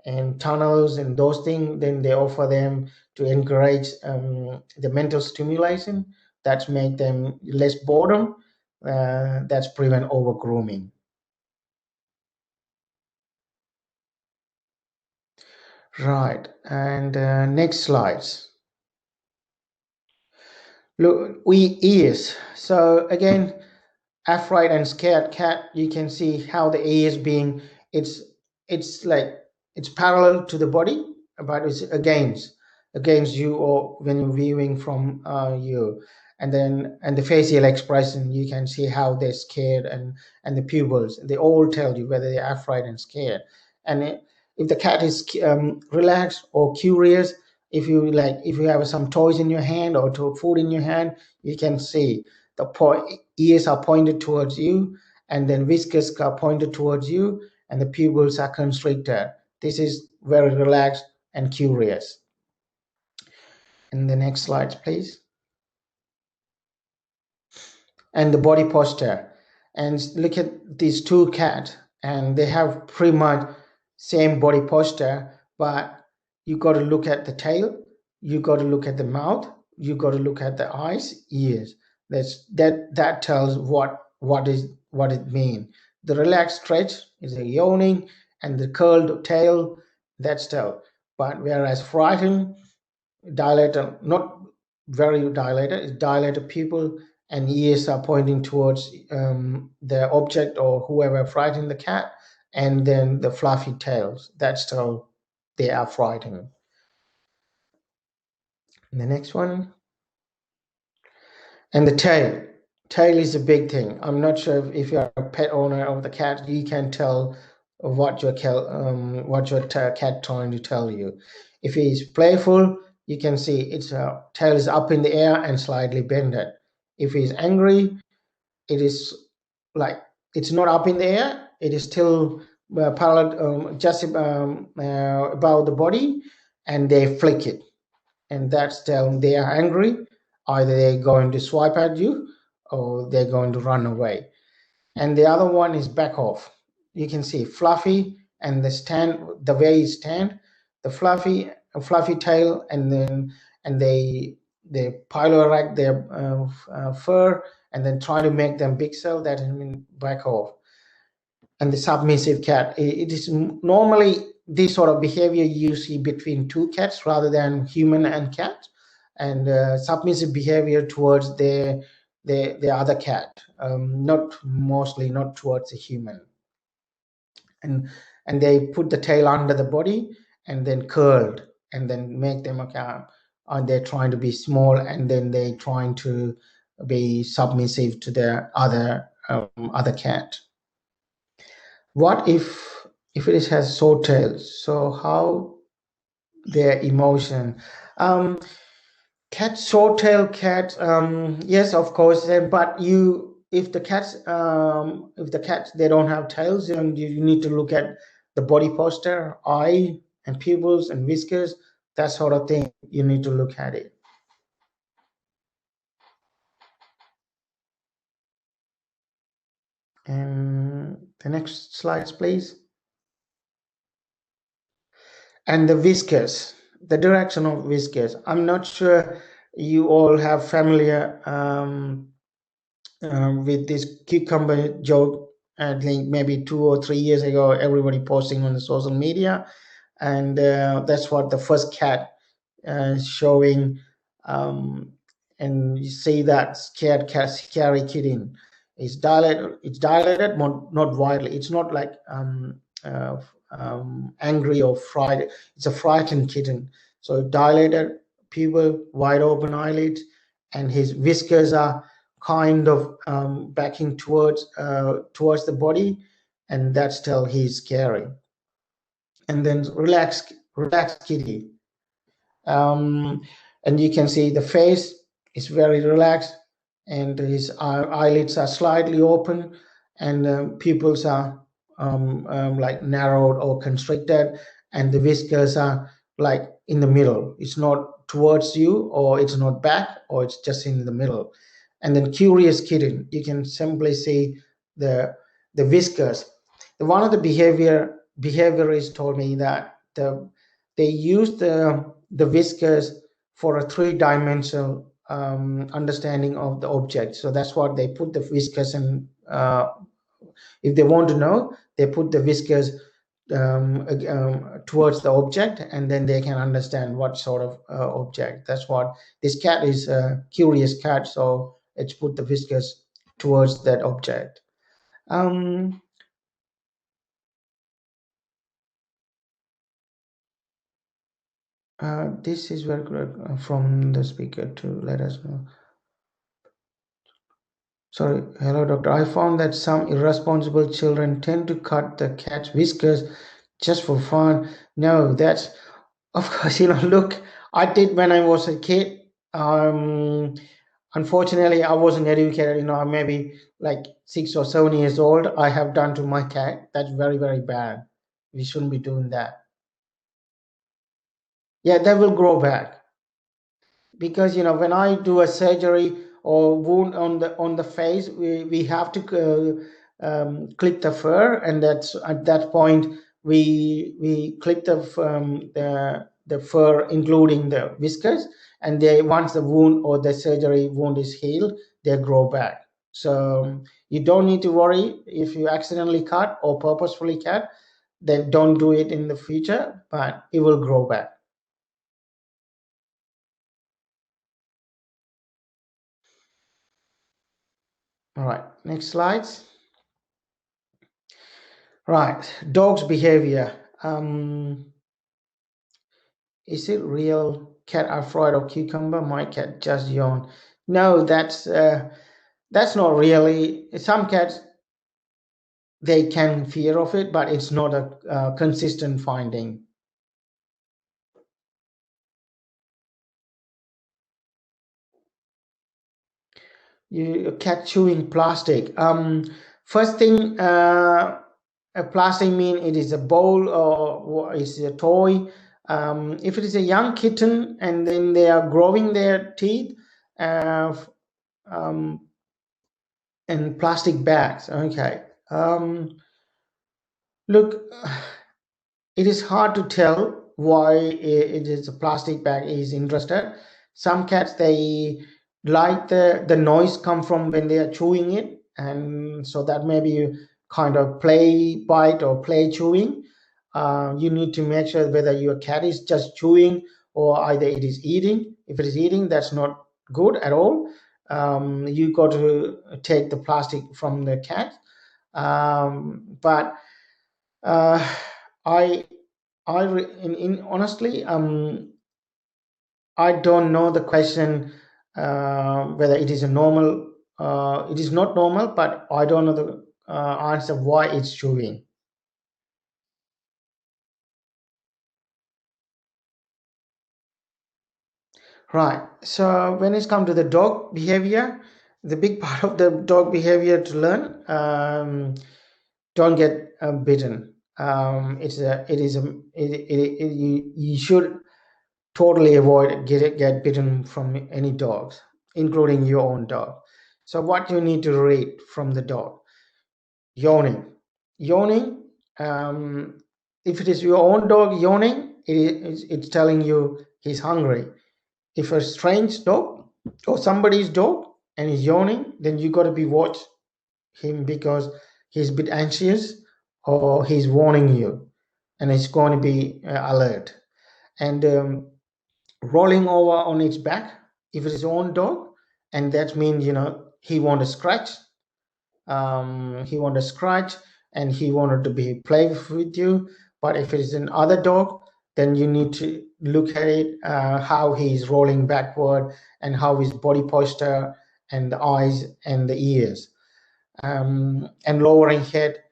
and tunnels and those things. Then they offer them to encourage the mental stimulation. That's make them less boredom. That's prevent over grooming. Right, and next slides. Look, ears. So again, aphroid and scared cat, you can see how the ears being, it's parallel to the body, but it's against you, or when you're viewing from you. And then the facial expression, you can see how they're scared, and the pupils, they all tell you whether they're aphroid and scared. And if the cat is relaxed or curious, if you have some toys in your hand or food in your hand, you can see the ears are pointed towards you, and then whiskers are pointed towards you, and the pupils are constricted. This is very relaxed and curious. And the next slides, please. And the body posture. And look at these 2 cats, and they have pretty much same body posture, but you got to look at the tail, you got to look at the mouth, you got to look at the eyes, ears. That tells what it means. The relaxed stretch is a yawning, and the curled tail, that's tail. But whereas frightened, dilated, not very dilated, dilated pupil, and ears are pointing towards the object or whoever frightened the cat, and then the fluffy tails, that's how they are frightened. And the next one, and the tail. Tail is a big thing. I'm not sure if you're a pet owner of the cat, you can tell what your cat trying to tell you. If he's playful, you can see its tail is up in the air and slightly bended. If he's angry, it is like it's not up in the air. It is still parallel, just above the body, and they flick it, and that's telling they are angry. Either they're going to swipe at you or they're going to run away. And the other one is back off. You can see fluffy and the way he stand, the fluffy tail, and they pile their fur and then try to make them big cell. That means back off. And the submissive cat, it is normally this sort of behavior you see between two cats rather than human and cat, and submissive behavior towards the other cat, not towards a human. And they put the tail under the body and then curled and then make them and they're trying to be small, and then they trying to be submissive to their other cat. What if it has short tails? So how their emotion? Short tail cat. Yes, of course. But if the cats they don't have tails, then you need to look at the body posture, eye and pupils and whiskers, that sort of thing. You need to look at it. And the next slides, please. And the whiskers, the direction of whiskers. I'm not sure you all have familiar with this cucumber joke. I think maybe 2 or 3 years ago, everybody posting on the social media, and that's what the first cat showing, and you see that scary kitten. It's dilated, not widely. It's not like angry or frightened. It's a frightened kitten. So dilated pupil, wide open eyelids, and his whiskers are kind of backing towards the body, and that's till he's scary. And then relaxed kitty, and you can see the face is very relaxed, and his eyelids are slightly open, and pupils are like narrowed or constricted, and the whiskers are like in the middle. It's not towards you, or it's not back, or it's just in the middle. And then curious kitten, you can simply see the whiskers. One of the behaviorists told me that they use the whiskers for a three-dimensional understanding of the object. So that's what they put the whiskers in. If they want to know, they put the whiskers towards the object, and then they can understand what sort of object. That's what this cat is, a curious cat, so it's put the whiskers towards that object. This is very good from the speaker to let us know. Sorry, hello doctor. I found that some irresponsible children tend to cut the cat's whiskers just for fun. No, that's, of course, look, I did when I was a kid. Unfortunately, I wasn't educated, maybe like 6 or 7 years old. I have done to my cat. That's very, very bad. We shouldn't be doing that. Yeah, they will grow back. Because, when I do a surgery or wound on the face, we have to clip the fur, and that's at that point we clip the the fur, including the whiskers, and they once the wound or the surgery wound is healed, they grow back. So you don't need to worry if you accidentally cut or purposefully cut, then don't do it in the future, but it will grow back. All right, next slides. Right, dog's behavior. Is it real? Cat are fried of cucumber? My cat just yawned. No, that's not really. Some cats, they can fear of it, but it's not a consistent finding. A cat chewing plastic. First thing, a plastic mean it is a bowl or is a toy. If it is a young kitten and then they are growing their teeth, and plastic bags. Okay. Look, it is hard to tell why it is a plastic bag is interested. Some cats, they like the noise come from when they are chewing it, and so that may be kind of play bite or play chewing. You need to make sure whether your cat is just chewing or either it is eating. If it is eating, that's not good at all. You got to take the plastic from the cat. But I honestly, I don't know the question whether it is a normal. It is not normal, but I don't know the answer why it's chewing. Right. So when it's come to the dog behavior, the big part of the dog behavior to learn, don't get bitten. You should totally avoid get bitten from any dogs, including your own dog. So what you need to read from the dog: yawning. If it is your own dog yawning, it's telling you he's hungry. If a strange dog or somebody's dog and he's yawning, then you got to be watch him because he's a bit anxious or he's warning you, and it's going to be alert. And rolling over on its back if it's his own dog, and that means he want to scratch. And he wanted to be play with you. But if it is an other dog, then you need to look at it, how he's rolling backward and how his body posture and the eyes and the ears, and lowering head.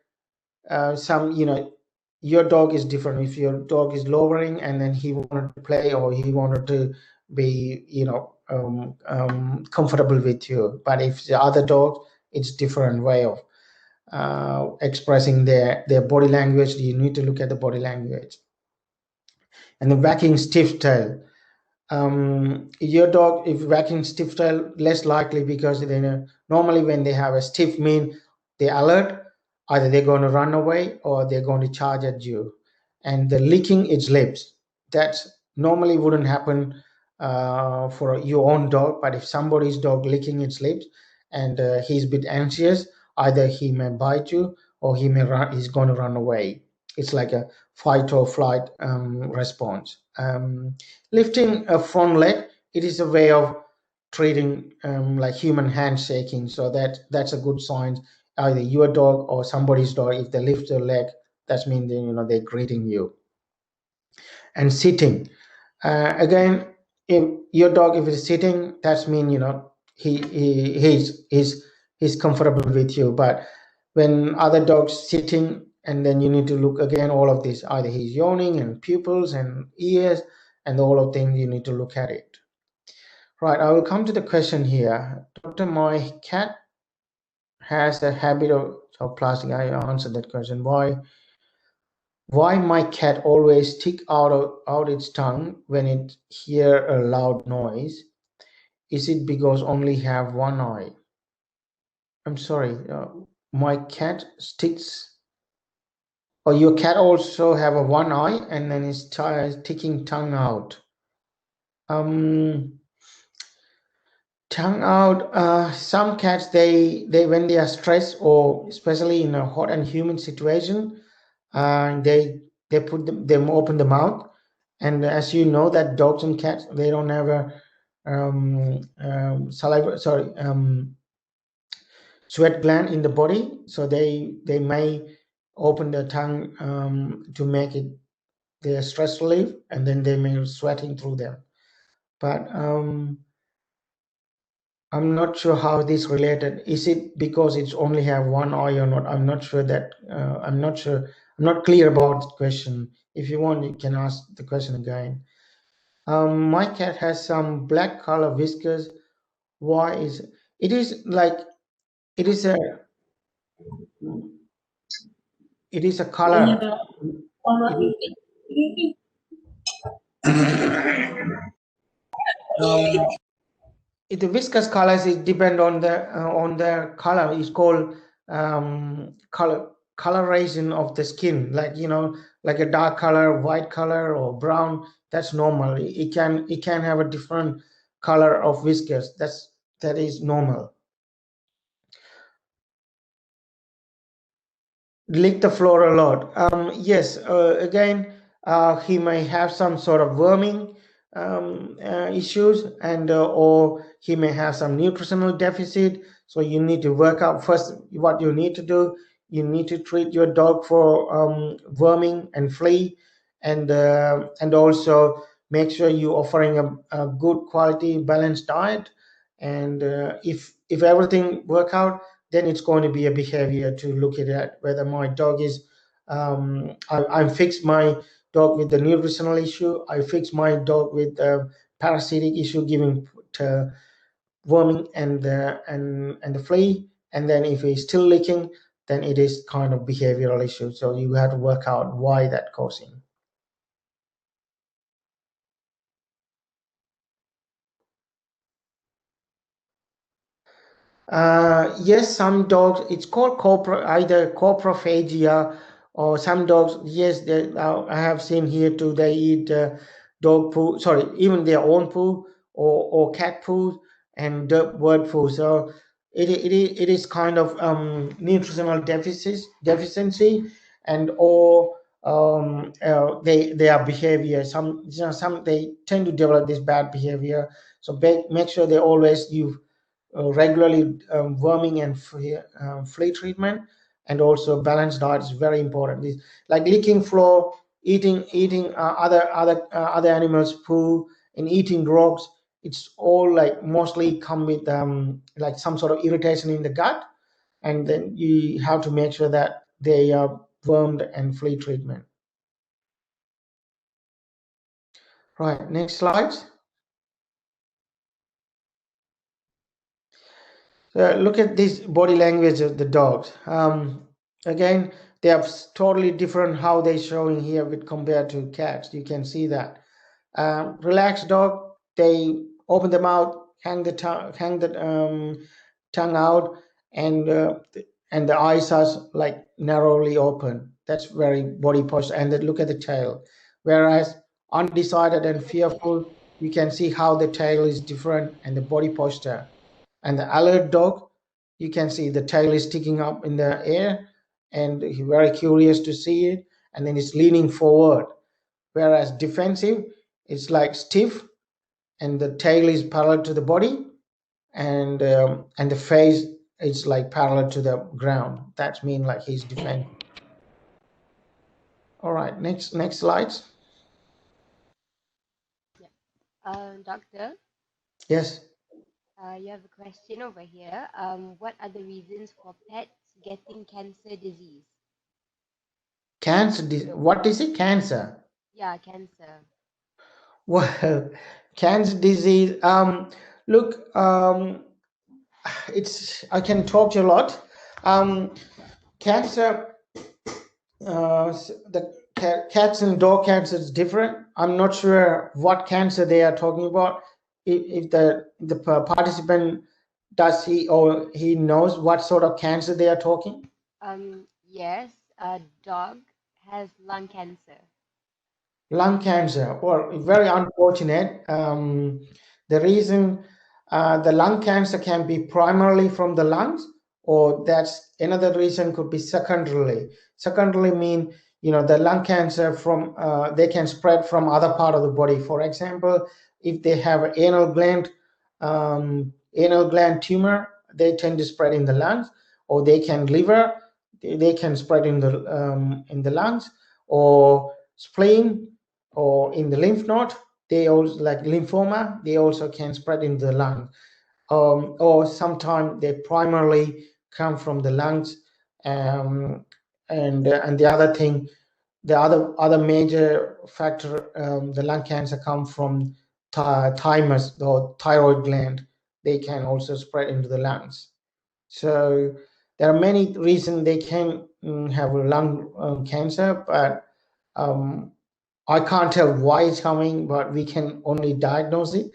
Your dog is different. If your dog is lowering and then he wanted to play or he wanted to be comfortable with you, but if the other dog, it's different way of expressing their body language. You need to look at the body language. And the wagging stiff tail. Your dog, if wagging stiff tail, less likely, because normally when they have a stiff mean they're alert, either they're going to run away or they're going to charge at you. And the licking its lips, that normally wouldn't happen for your own dog, but if somebody's dog licking its lips and he's a bit anxious, either he may bite you or he's going to run away. It's like a fight or flight response. Lifting a front leg, it is a way of treating like human handshaking, so that's a good sign. Either your dog or somebody's dog, if they lift their leg, that means they're greeting you. And sitting, again, if your dog, if it's sitting, that means he's comfortable with you. But when other dogs sitting, and then you need to look again all of this, either he's yawning and pupils and ears and all of things, you need to look at it. Right, I will come to the question here. Doctor, my cat has a habit of plastic. I answered that question. Why my cat always stick out its tongue when it hear a loud noise? Is it because only have one eye? I'm sorry, my cat sticks Or your cat also have a one eye and then is sticking tongue out. Tongue out. Some cats they when they are stressed or especially in a hot and humid situation, they put them open the mouth, and as you know that dogs and cats they don't have a saliva sweat gland in the body, so they may open their tongue to make it their stress relief, and then they may sweating through them. But I'm not sure how this related. Is it because it's only have one eye or not? I'm not sure that. I'm not sure. I'm not clear about the question. If you want, you can ask the question again. My cat has some black color whiskers. Why is it? It is like it is a color. The viscous colors is depend on the color. It's called coloration of the skin, like like a dark color, white color, or brown. That's normal. It can have a different color of viscous. That is normal. Lick the floor a lot. Yes, again, he may have some sort of worming issues, and or he may have some nutritional deficit. So you need to work out first what you need to do. You need to treat your dog for worming and flea, and also make sure you're offering a good quality balanced diet. And if everything work out, then it's going to be a behavior to look at whether my dog is I fix my dog with the nutritional issue. I fix my dog with the parasitic issue, giving worming and the flea. And then if he's still licking, then it is kind of behavioral issue. So you have to work out why that causing. Yes, some dogs, it's called either coprophagia, or some dogs, yes, I have seen here too, they eat dog poo, sorry, even their own poo, or cat poo and bird poo. So it is kind of nutritional deficiency, and or they are behavior. Some they tend to develop this bad behavior. So make sure they always use regularly worming and flea treatment, and also balanced diet is very important. Like licking floor, eating other animals poo, and eating drugs. It's all like mostly come with like some sort of irritation in the gut, and then you have to make sure that they are wormed and flea treatment. Right, next slide. Look at this body language of the dogs. Again, they are totally different how they're showing here with compared to cats. You can see that. Relaxed dog, they open the mouth, hang the tongue out, and the eyes are like narrowly open. That's very body posture. And then look at the tail. Whereas undecided and fearful, you can see how the tail is different and the body posture. And the alert dog, you can see the tail is sticking up in the air, and he's very curious to see it, and then it's leaning forward. Whereas defensive, it's like stiff, and the tail is parallel to the body, and the face is like parallel to the ground. That means like he's defending. All right, next slides. Doctor, Yes. you have a question over here. What are the reasons for pets getting cancer disease? Cancer. What is it? Cancer. Yeah, cancer. Well, cancer disease. Look. I can talk to you a lot. Cancer. The cats and dog cancer is different. I'm not sure what cancer they are talking about. If the participant does he knows what sort of cancer they are talking. Yes, a dog has lung cancer? Lung cancer, well, very unfortunate. The reason the lung cancer can be primarily from the lungs, or that's another reason could be secondarily. Secondarily mean, the lung cancer from they can spread from other part of the body. For example, if they have an anal gland tumor, they tend to spread in the lungs, or they can liver, they can spread in the lungs, or spleen, or in the lymph node, they also, like lymphoma, they also can spread in the lung, or sometimes they primarily come from the lungs. And the other thing, the other major factor, the lung cancer come from thymus or thyroid gland. They can also spread into the lungs. So there are many reasons they can have a lung cancer, but I can't tell why it's coming, but we can only diagnose it.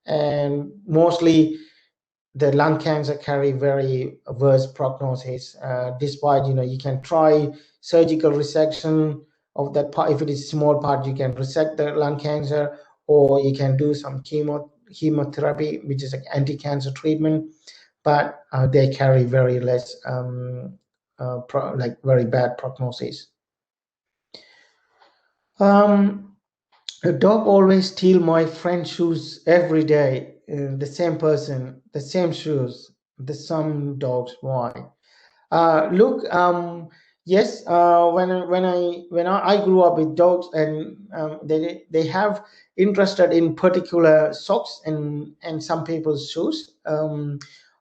And mostly the lung cancer carry very worse prognosis. Despite, you can try surgical resection of that part. If it is small part, you can resect the lung cancer, or you can do some chemotherapy, which is an anti-cancer treatment, but they carry very less, very bad prognosis. A dog always steal my friend's shoes every day. The same person, the same shoes. The some dogs. Why? Look, yes. When I grew up with dogs, and they have interested in particular socks and some people's shoes.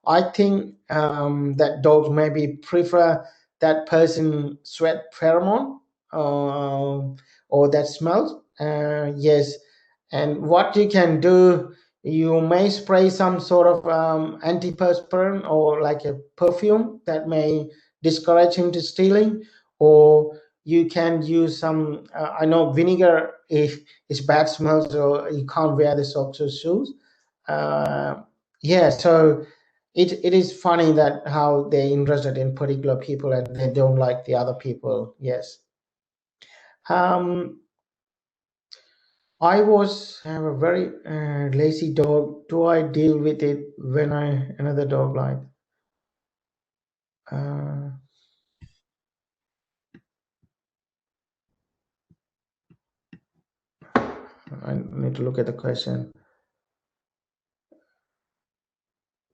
I think that dogs maybe prefer that person sweat pheromone, or that smell. Yes, and what you can do, you may spray some sort of antiperspirant, or like a perfume that may discourage him to stealing, or you can use some, I know vinegar is bad smell, so you can't wear the socks or shoes. Yeah, so it is funny that how they're interested in particular people and they don't like the other people. Yes. I have a very lazy dog. Do I deal with it when another dog like? I need to look at the question.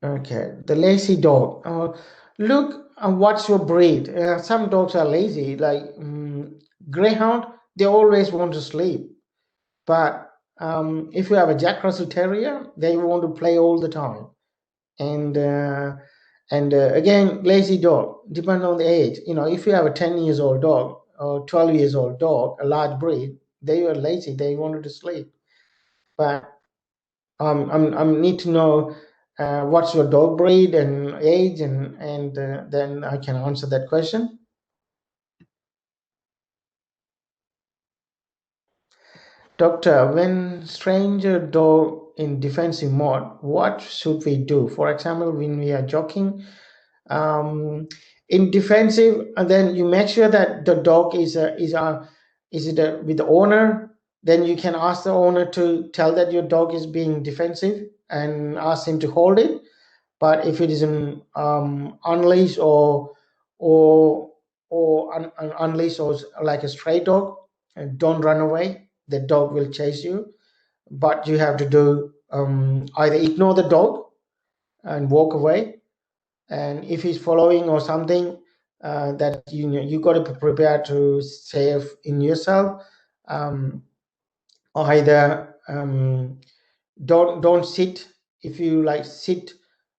Okay, the lazy dog. Look, what's your breed? Some dogs are lazy, like Greyhound. They always want to sleep. But if you have a Jack Russell Terrier, they want to play all the time. And again, lazy dog, depending on the age. If you have a 10 years old dog or 12 years old dog, a large breed, they are lazy. They wanted to sleep. But I need to know what's your dog breed and age, and then I can answer that question. Doctor, when stranger dog in defensive mode, what should we do? For example, when we are jogging, in defensive, and then you make sure that the dog is with the owner. Then you can ask the owner to tell that your dog is being defensive and ask him to hold it. But if it is an unleashed or unleashed, or like a stray dog, don't run away. The dog will chase you, but you have to do either ignore the dog and walk away, and if he's following or something, that you got to prepare to save in yourself. Either don't sit. If you like sit,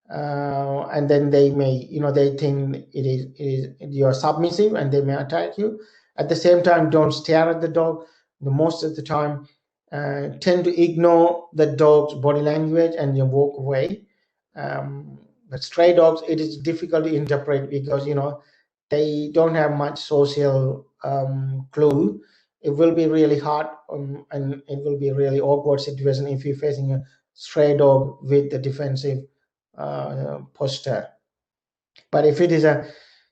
and then they may, they think it is you're submissive and they may attack you. At the same time, don't stare at the dog. The most of the time, tend to ignore the dog's body language and you walk away. But stray dogs, it is difficult to interpret because they don't have much social clue. It will be really hard, and it will be a really awkward situation if you're facing a stray dog with a defensive posture. But if it is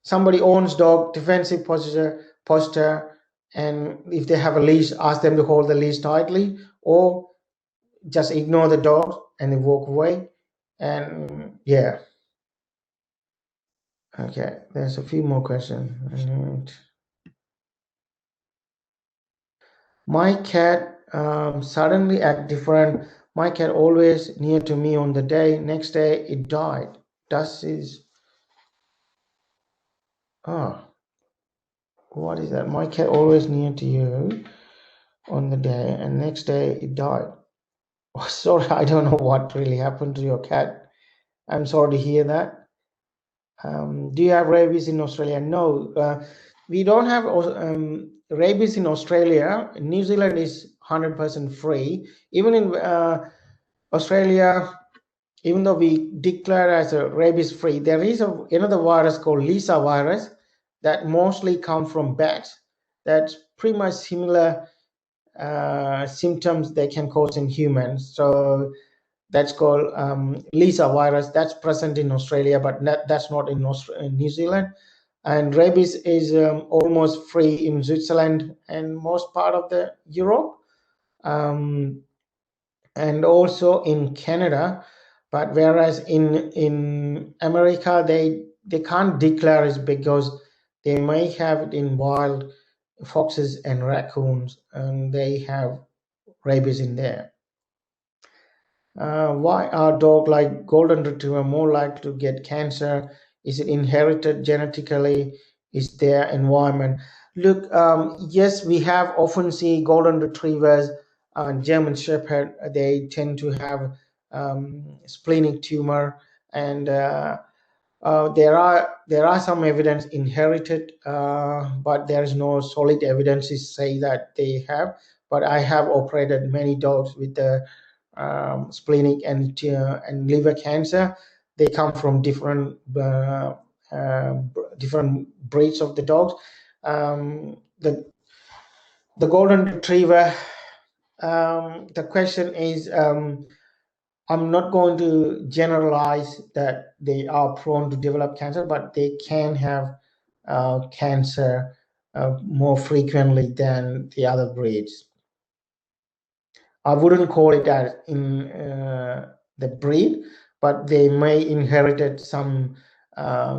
somebody owns dog, defensive posture, and if they have a leash, ask them to hold the leash tightly, or just ignore the dog and they walk away. And yeah, okay, there's a few more questions. My cat suddenly act different. My cat always near to me on the day. Next day it died. Does is what is that? My cat always near to you on the day, and next day it died. Oh, sorry, I don't know what really happened to your cat. I'm sorry to hear that. Do you have rabies in Australia? No, we don't have rabies in Australia. New Zealand is 100% free. Even in Australia, even though we declare as a rabies free, there is another virus called Lisa virus that mostly come from bats. That's pretty much similar symptoms they can cause in humans. So that's called Lisa virus. That's present in Australia, but that's not in New Zealand. And rabies is almost free in Switzerland and most part of the Europe, and also in Canada. But whereas in America, they can't declare it because they may have it in wild foxes and raccoons, and they have rabies in there. Why are dogs like golden retriever more likely to get cancer? Is it inherited genetically? Is their environment? Look, yes, we have often see golden retrievers, German Shepherd. They tend to have splenic tumor, and there are some evidence inherited, but there is no solid evidence to say that they have. But I have operated many dogs with the splenic and liver cancer. They come from different breeds of the dogs. The golden retriever. The question is, I'm not going to generalize that they are prone to develop cancer, but they can have cancer more frequently than the other breeds. I wouldn't call it as in the breed, but they may inherited some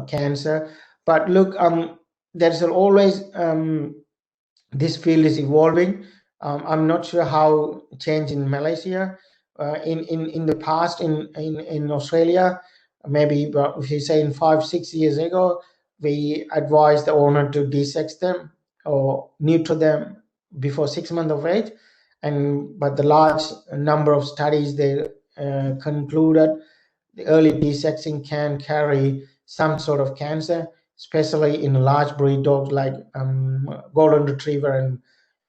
cancer. But look, there's always this field is evolving. I'm not sure how change in Malaysia. In the past, in Australia, maybe if you say in 5-6 years ago, we advised the owner to desex them or neuter them before 6 months of age. But the large number of studies they concluded the early desexing can carry some sort of cancer, especially in large breed dogs like golden retriever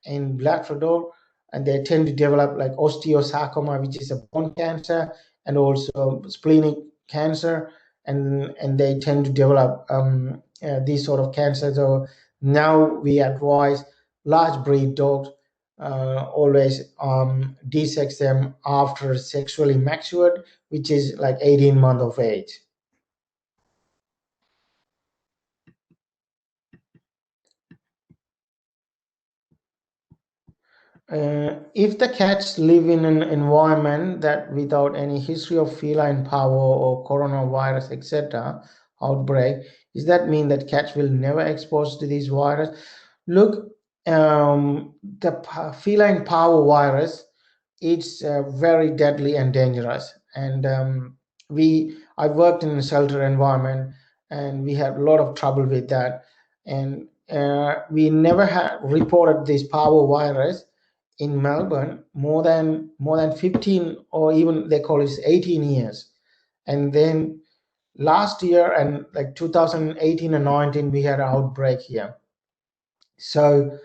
and Labrador, and they tend to develop like osteosarcoma, which is a bone cancer, and also splenic cancer, and they tend to develop these sort of cancers. So now we advise large breed dogs always desex them after sexually matured, which is like 18 months of age. If the cats live in an environment that without any history of feline power or coronavirus, etc., outbreak, does that mean that cats will never expose to this virus? Look, the feline power virus, it's very deadly and dangerous. And I worked in a shelter environment, and we had a lot of trouble with that. And we never had reported this power virus in Melbourne more than 15, or even they call it 18 years. And then last year and like 2018 and 19, we had an outbreak here. So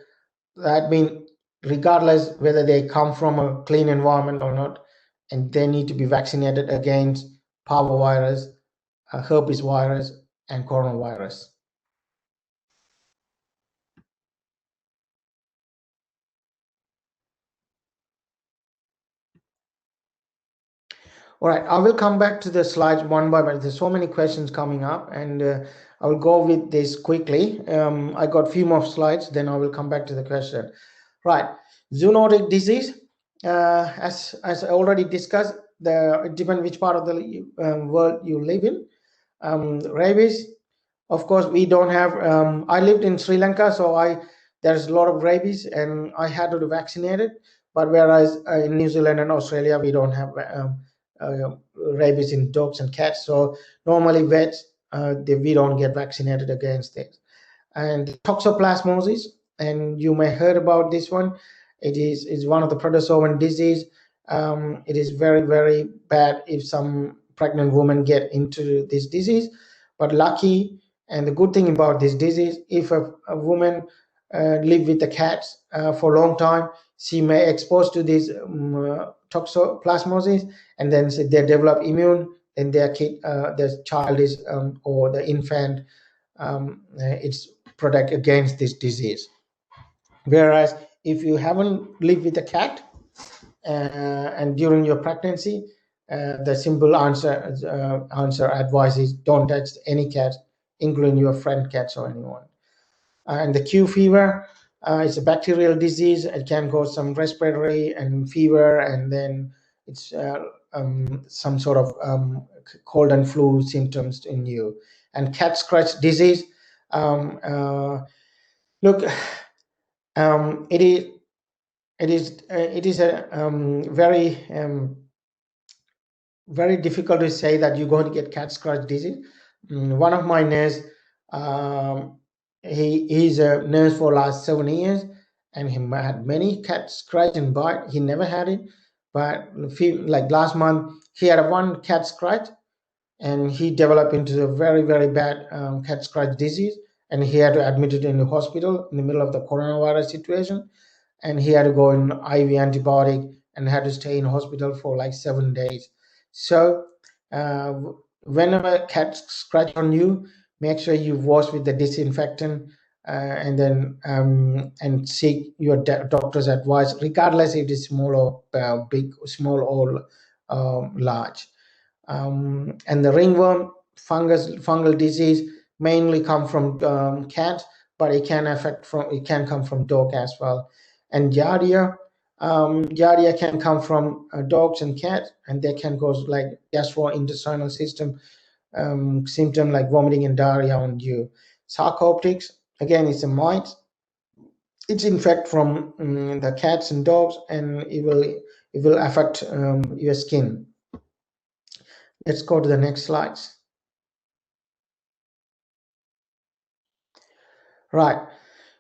that means regardless whether they come from a clean environment or not, and they need to be vaccinated against parvovirus, herpes virus, and coronavirus. All right, I will come back to the slides one by one. There's so many questions coming up, and I will go with this quickly. I got a few more slides, then I will come back to the question. Right, zoonotic disease, as I already discussed, it depends which part of the world you live in. Rabies, of course, we don't have. I lived in Sri Lanka, so there's a lot of rabies, and I had to vaccinate it. But whereas in New Zealand and Australia, we don't have rabies in dogs and cats. So normally vets, we don't get vaccinated against it. And toxoplasmosis, and you may heard about this one. It is one of the protozoan disease. It is very, very bad if some pregnant women get into this disease. But lucky, and the good thing about this disease, if a woman live with the cats for a long time, she may expose to this toxoplasmosis, and then they develop immune, and their child is or the infant, it's protect against this disease. Whereas if you haven't lived with a cat and during your pregnancy, the simple answer advice is don't touch any cat, including your friend cats or anyone. And the Q fever, it's a bacterial disease. It can cause some respiratory and fever, and then it's some sort of cold and flu symptoms in you. And cat scratch disease, look, it is a very difficult to say that you're going to get cat scratch disease. One of my nurse, he's a nurse for last 7 years, and he had many cat scratch and bite. He never had it, but like last month he had one cat scratch, and he developed into a very, very bad cat scratch disease, and he had to admit it in the hospital in the middle of the coronavirus situation, and he had to go in IV antibiotic and had to stay in hospital for like 7 days. So whenever cats scratch on you, make sure you wash with the disinfectant, and then and seek your doctor's advice, regardless if it's small or big, small or large. And the ringworm fungal disease mainly come from cats, but it can come from dog as well. And Giardia can come from dogs and cats, and they can cause like gastrointestinal system symptom like vomiting and diarrhea on you. Sarcoptics, again, it's a mite. It's infect from the cats and dogs, and it will affect your skin. Let's go to the next slides. Right,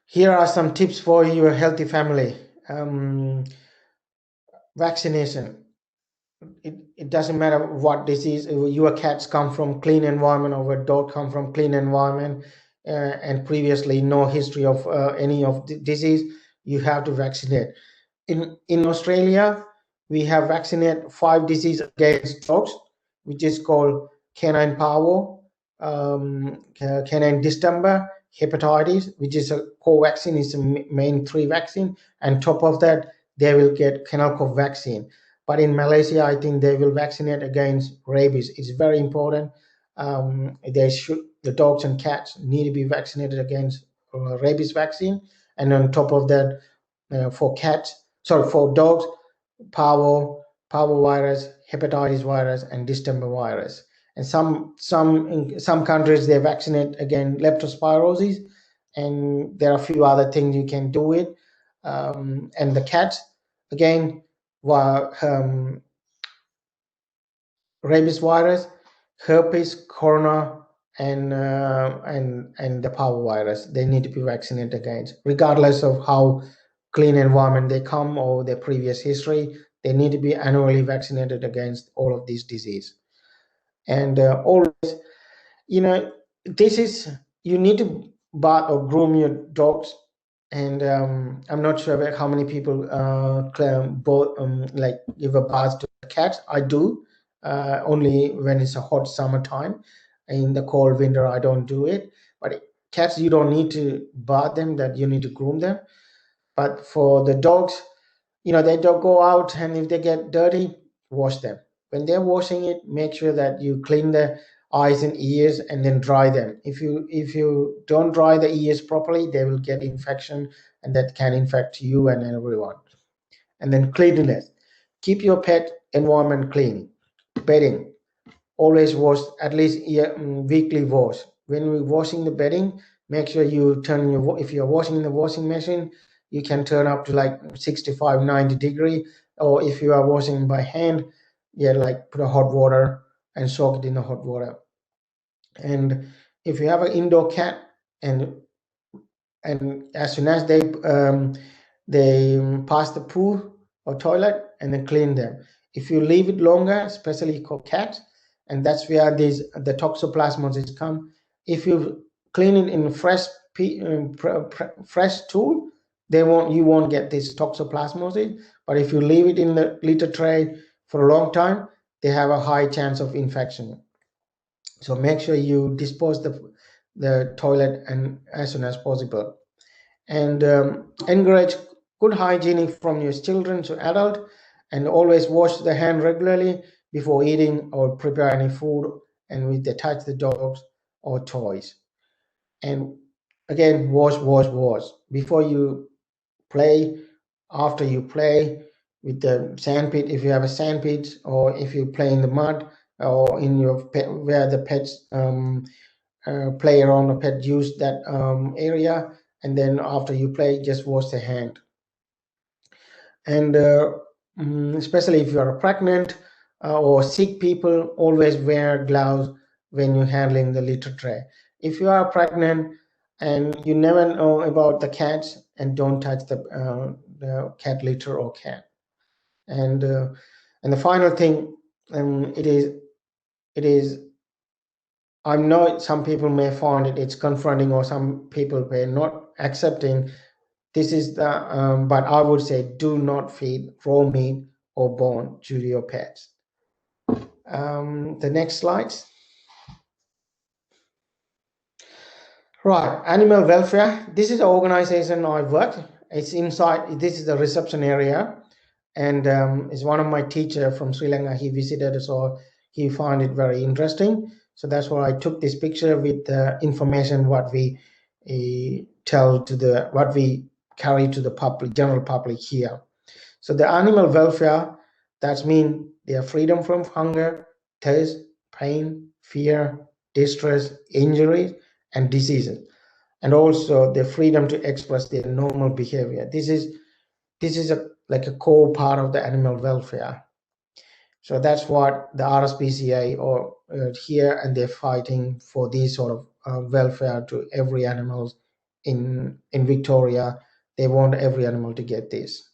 here are some tips for your healthy family. Vaccination. It doesn't matter what disease. Your cats come from clean environment, or a dog come from clean environment, and previously no history of any of the disease, you have to vaccinate. In Australia, we have vaccinated 5 diseases against dogs, which is called canine parvo, canine distemper, hepatitis, which is a co-vaccine, is the main 3 vaccine, and top of that they will get kennel cough vaccine. But in Malaysia, I think they will vaccinate against rabies. It's very important. The dogs and cats need to be vaccinated against rabies vaccine, and on top of that, for dogs, parvovirus, hepatitis virus, and distemper virus. And in some countries they vaccinate against leptospirosis, and there are a few other things you can do it. And the cats, again, rabies virus, herpes, corona, and the parvovirus, they need to be vaccinated against, regardless of how clean environment they come or their previous history. They need to be annually vaccinated against all of these diseases. And always, this is, you need to bath or groom your dogs. And I'm not sure about how many people like give a bath to cats. I do, only when it's a hot summertime. In the cold winter, I don't do it. But cats, you don't need to bath them, that you need to groom them. But for the dogs, they don't go out, and if they get dirty, wash them. When they're washing it, make sure that you clean eyes and ears, and then dry them. If you don't dry the ears properly, they will get infection, and that can infect you and everyone. And then cleanliness. Keep your pet environment clean. Bedding. Always wash, at least weekly wash. When you're washing the bedding, make sure you turn if you're washing in the washing machine, you can turn up to like 65, 90 degree. Or if you are washing by hand, yeah, like put a hot water and soak it in the hot water. And if you have an indoor cat, and as soon as they pass the poo or toilet, and then clean them. If you leave it longer, especially for cats, and that's where the toxoplasmosis come. If you clean it in fresh tool, you won't get this toxoplasmosis. But if you leave it in the litter tray for a long time, they have a high chance of infection. So make sure you dispose the toilet and as soon as possible. And encourage good hygiene from your children to adult, and always wash the hand regularly before eating or prepare any food, and with they touch the dogs or toys. And again, wash before you play, after you play with the sandpit, if you have a sandpit, or if you play in the mud, or in your pet, where the pets play around, the pet use that area, and then after you play, just wash the hand. And especially if you are pregnant or sick people, always wear gloves when you're handling the litter tray. If you are pregnant and you never know about the cats, and don't touch the cat litter or cat. And the final thing, it is I know some people may find it's confronting, or some people may not accepting. This is the but I would say, do not feed raw meat or bone to your pets. The next slides. Right, animal welfare. This is the organization I work. It's inside. This is the reception area, and it's one of my teacher from Sri Lanka. He visited, so he found it very interesting. So that's why I took this picture with the information what we what we carry to the public, general public here. So the animal welfare, that means their freedom from hunger, thirst, pain, fear, distress, injury, and diseases, and also the freedom to express their normal behavior. This is like a core part of the animal welfare. So that's what the RSPCA or here, and they're fighting for these sort of welfare to every animal in Victoria. They want every animal to get this.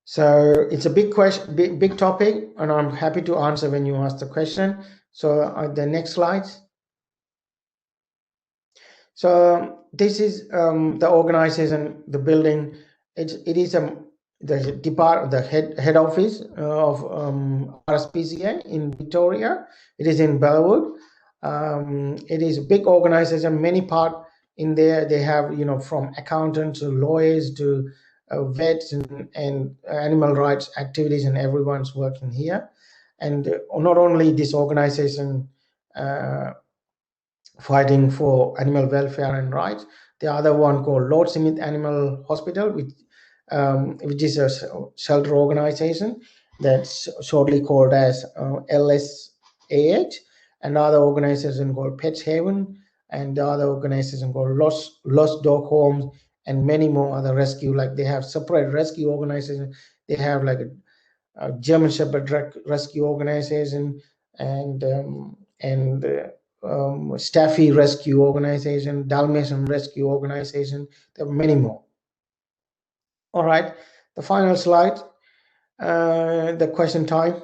So it's a big question, big topic, and I'm happy to answer when you ask the question. So the next slide. So this is the organization, the building. It is the head office of RSPCA in Victoria. It is in Bellwood. It is a big organization, many part in there. They have, from accountants to lawyers to vets and animal rights activities, and everyone's working here. And not only this organization fighting for animal welfare and rights, the other one called Lord Smith Animal Hospital, which is a shelter organization that's shortly called as LSAH, another organization called Pets Haven, and the other organization called Lost Dog Homes, and many more other rescue. Like they have separate rescue organizations. They have like a German Shepherd rescue organization, and Staffy rescue organization, Dalmatian rescue organization. There are many more. All right, the final slide, the question time.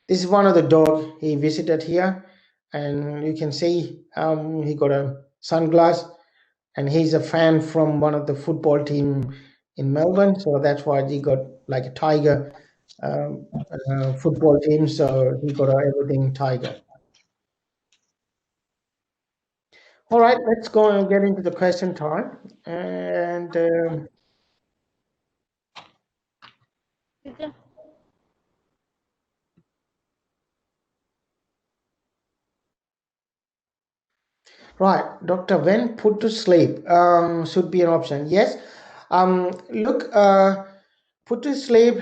This is one of the dog he visited here, and you can see he got a sunglass, and he's a fan from one of the football team in Melbourne, so that's why he got like a tiger football team, so he got everything tiger. All right, let's go and get into the question time. And Right, doctor, when put to sleep should be an option. Yes. Look, put to sleep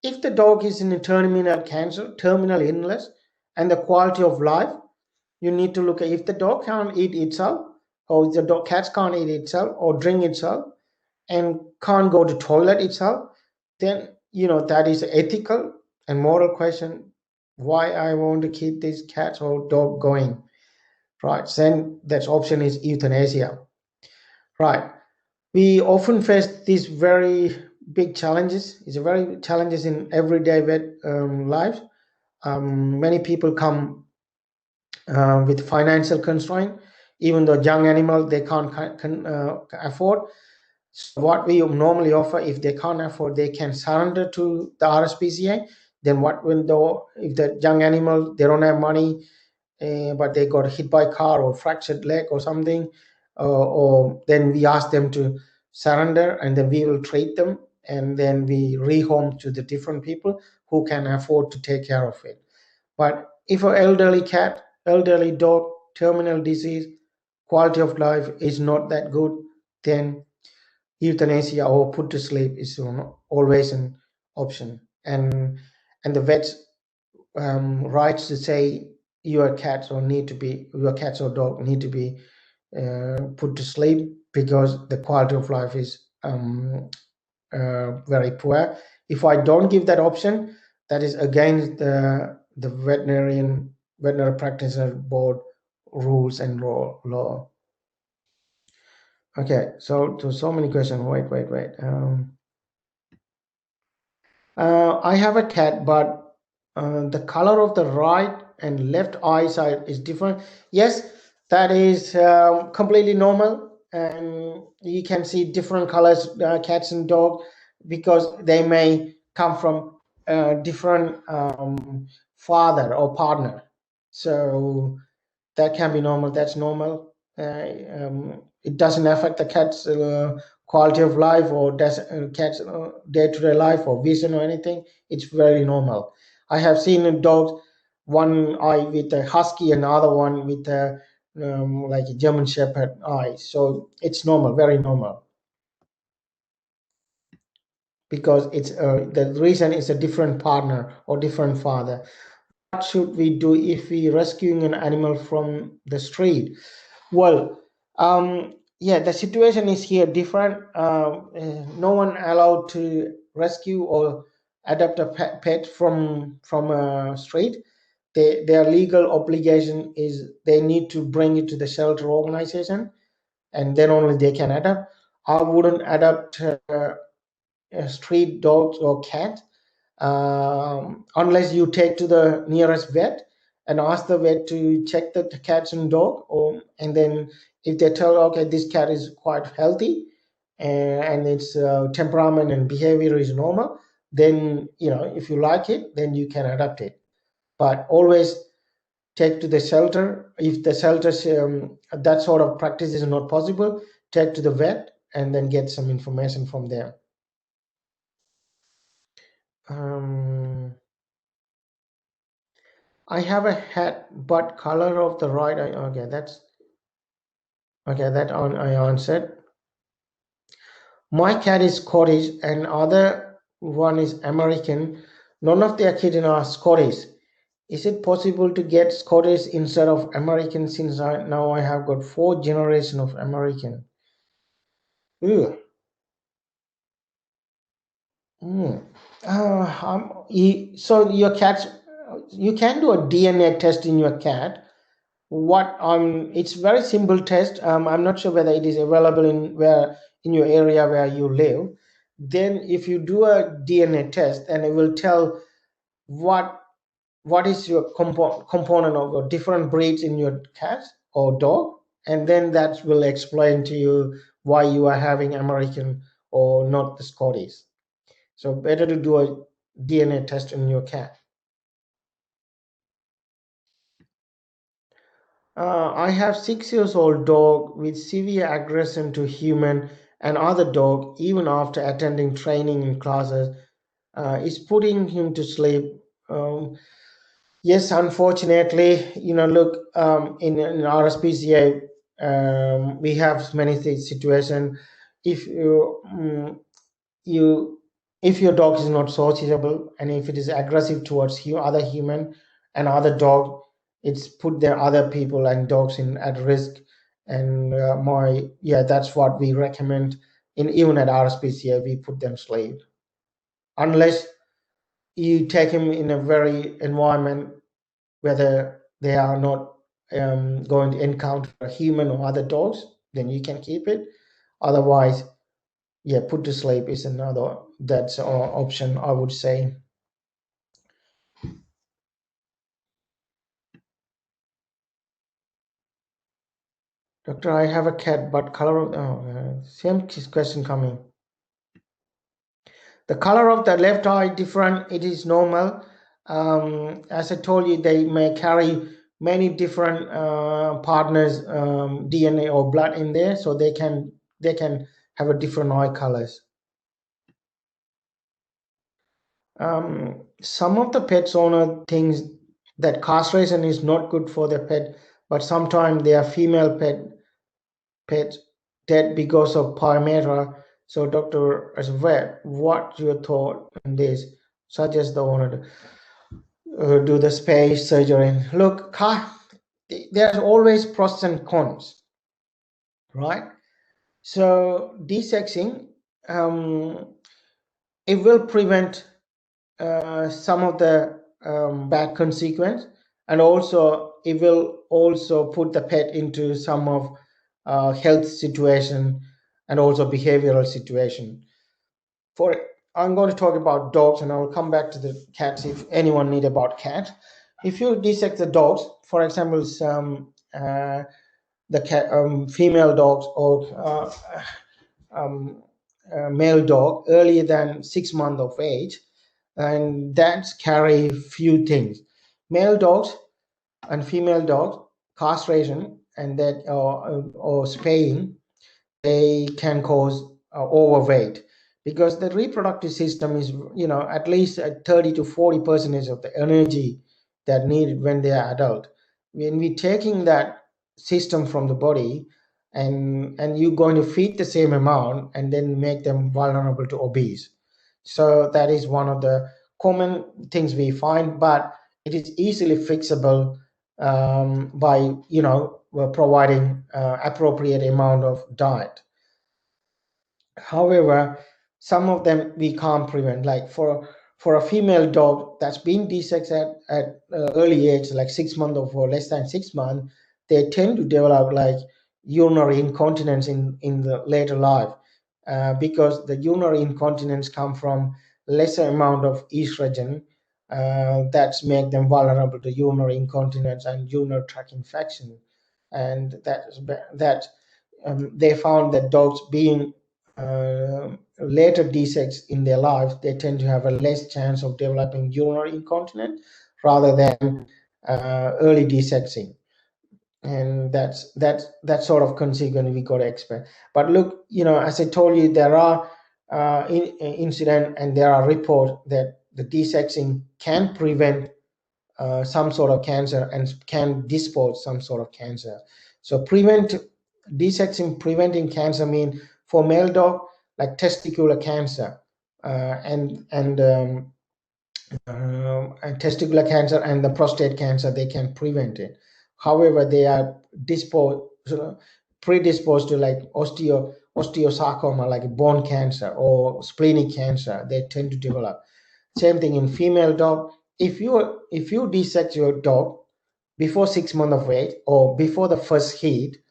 if the dog is in a terminal cancer, terminal illness, and the quality of life. You need to look at if the dog can't eat itself, or the dog cats can't eat itself or drink itself, and can't go to toilet itself. Then that is ethical and moral question. Why I want to keep this cat or dog going? Right, then that option is euthanasia. Right, we often face these very big challenges. It's a very challenges in everyday vet life. Many people come with financial constraint, even though young animal they can't afford. So what we normally offer, if they can't afford, they can surrender to the RSPCA. Then what will if the young animal they don't have money, but they got hit by a car or fractured leg or something, or then we ask them to surrender, and then we will treat them, and then we rehome to the different people who can afford to take care of it. But if an elderly cat, elderly dog, terminal disease, quality of life is not that good, then euthanasia or put to sleep is always an option. And the vet's rights to say your cats or dog need to be put to sleep because the quality of life is very poor. If I don't give that option, that is against the veterinary practitioner board rules and law. Okay, so many questions. Wait. I have a cat, but the color of the right and left eye side is different. Yes, that is completely normal, and you can see different colors, cats and dog, because they may come from different father or partner. So that can be normal. That's normal. It doesn't affect the cat's quality of life or cat's day-to-day life or vision or anything. It's very normal. I have seen dogs, one eye with a husky and the other one with a like a German Shepherd eye. So it's normal, very normal. Because it's the reason is a different partner or different father. What should we do if we rescuing an animal from the street? Well, yeah, the situation is here different. No one allowed to rescue or adopt a pet from a street. Their legal obligation is they need to bring it to the shelter organization, and then only they can adopt. I wouldn't adopt street dogs or cats unless you take to the nearest vet and ask the vet to check the cats and dog, and then if they tell okay this cat is quite healthy and its temperament and behavior is normal, then if you like it, then you can adopt it. But always take to the shelter. If the shelter that sort of practice is not possible, take to the vet and then get some information from them. I have a hat, but color of the right eye. Okay, that I answered. My cat is Scottish and other one is American. None of their kids are Scottish. Is it possible to get Scottish instead of American, since now I have got 4 generations of American? Ugh. So your cats, you can do a DNA test in your cat. It's very simple test. I'm not sure whether it is available in your area where you live. Then if you do a DNA test, and it will tell what is your component of your different breeds in your cat or dog, and then that will explain to you why you are having American or not the Scottish. So better to do a DNA test in your cat. I have 6-year-old dog with severe aggression to human and other dog even after attending training in classes. Is putting him to sleep. Yes, unfortunately, look, in RSPCA, we have many situations. If you if your dog is not sociable, and if it is aggressive towards other human and other dog, it's put their other people and dogs in at risk. And that's what we recommend. In even at RSPCA, we put them slave unless you take him in a very environment whether they are not going to encounter a human or other dogs, then you can keep it. Otherwise, put to sleep is another that's option, I would say. Doctor, I have a cat, but color of same question coming. The color of the left eye different. It is normal. As I told you, they may carry many different partners DNA or blood in there, so they can have a different eye colors. Some of the pets owner thinks that castration is not good for the pet, but sometimes they are female pets dead because of pyometra. So, Dr. Aswet, what your thought on this? Suggest the owner do the space surgery. Look, there's always pros and cons, right? So, desexing, it will prevent some of the bad consequence, and also it will also put the pet into some of health situation and also behavioral situation. I'm going to talk about dogs, and I will come back to the cats if anyone need about cat. If you dissect the dogs, for example, some the cat, female dogs or male dog earlier than 6 months of age, and that carry few things. Male dogs and female dogs, castration and that or spaying, they can cause overweight, because the reproductive system is at least 30 to 40% of the energy that needed when they are adult. When we taking that system from the body, and you're going to feed the same amount and then make them vulnerable to obese. So that is one of the common things we find, but it is easily fixable by providing appropriate amount of diet. However, some of them we can't prevent. Like for a female dog that's been desexed at early age, like 6 months or less than 6 months, they tend to develop like urinary incontinence in the later life, because the urinary incontinence come from lesser amount of estrogen that's make them vulnerable to urinary incontinence and urinary tract infection. And they found that dogs being later desexed in their lives, they tend to have a less chance of developing urinary incontinence rather than early desexing. And that's sort of consequence we got to expect. But look, as I told you, there are incident and there are reports that the desexing can prevent some sort of cancer and can dispose some sort of cancer. So desexing preventing cancer mean for male dog like testicular cancer and testicular cancer and the prostate cancer, they can prevent it. However, they are predisposed to like osteosarcoma, like bone cancer or splenic cancer, they tend to develop. Same thing in female dog. If you desect your dog before 6 months of age or before the first heat,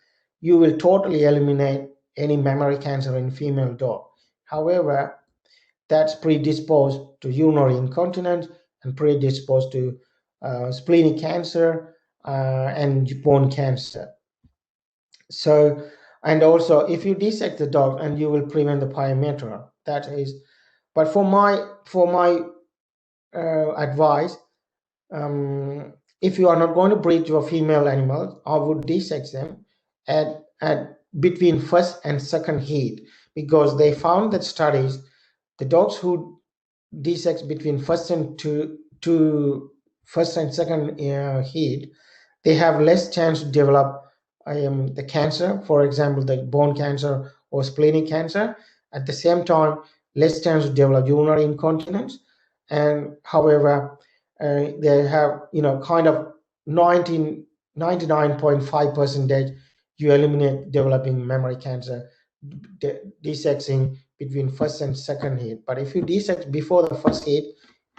you will totally eliminate any mammary cancer in female dog. However, that's predisposed to urinary incontinence and predisposed to splenic cancer and bone cancer. So, and also if you dissect the dog, and you will prevent the pyometra. That is, but for my advice, if you are not going to breed your female animals, I would desex them at between first and second heat, because they found that studies, the dogs who desex between first and second heat, they have less chance to develop the cancer, for example, the bone cancer or splenic cancer. At the same time, less chance to develop urinary incontinence. And however, they have, kind of 99.5 percentage you eliminate developing memory cancer, desexing between first and second hit. But if you desex before the first hit,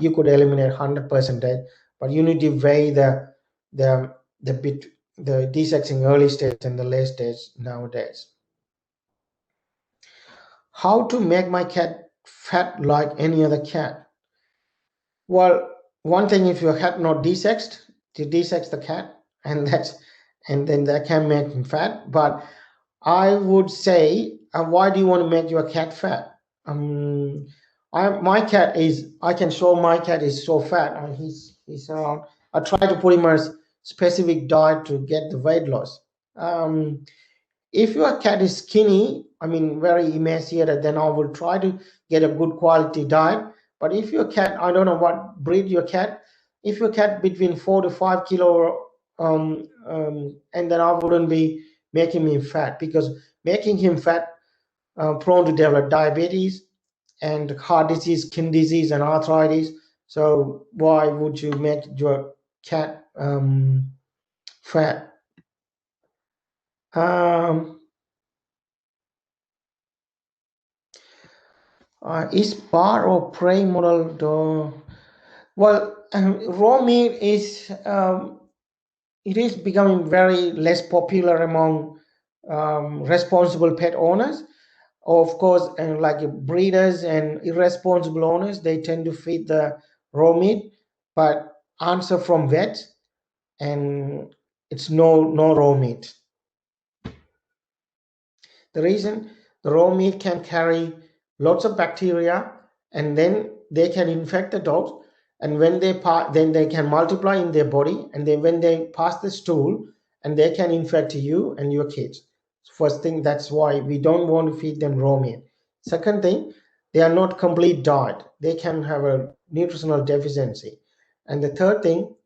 you could eliminate 100%. But you need to weigh the desexing early stage and the late stage nowadays. How to make my cat fat like any other cat? Well, one thing, if your cat not desexed, to desex the cat, and then that can make him fat. But I would say, why do you want to make your cat fat? I can show my cat is so fat. He's around. I try to put him on a specific diet to get the weight loss. If your cat is skinny, very emaciated, then I will try to get a good quality diet. But if your cat, I don't know what breed your cat, if your cat between 4 to 5 kilo, and then I wouldn't be making him fat, because making him fat, prone to develop diabetes and heart disease, skin disease, and arthritis. So why would you make your cat fat? Is bar or prey model though? Well, raw meat is it is becoming very less popular among responsible pet owners. Of course, like breeders and irresponsible owners, they tend to feed the raw meat, but answer from vets, and it's no raw meat. The reason, the raw meat can carry lots of bacteria, and then they can infect the dogs, and when then they can multiply in their body, and then when they pass the stool, and they can infect you and your kids. First thing, that's why we don't want to feed them raw meat. Second thing, they are not complete diet. They can have a nutritional deficiency. And the third thing,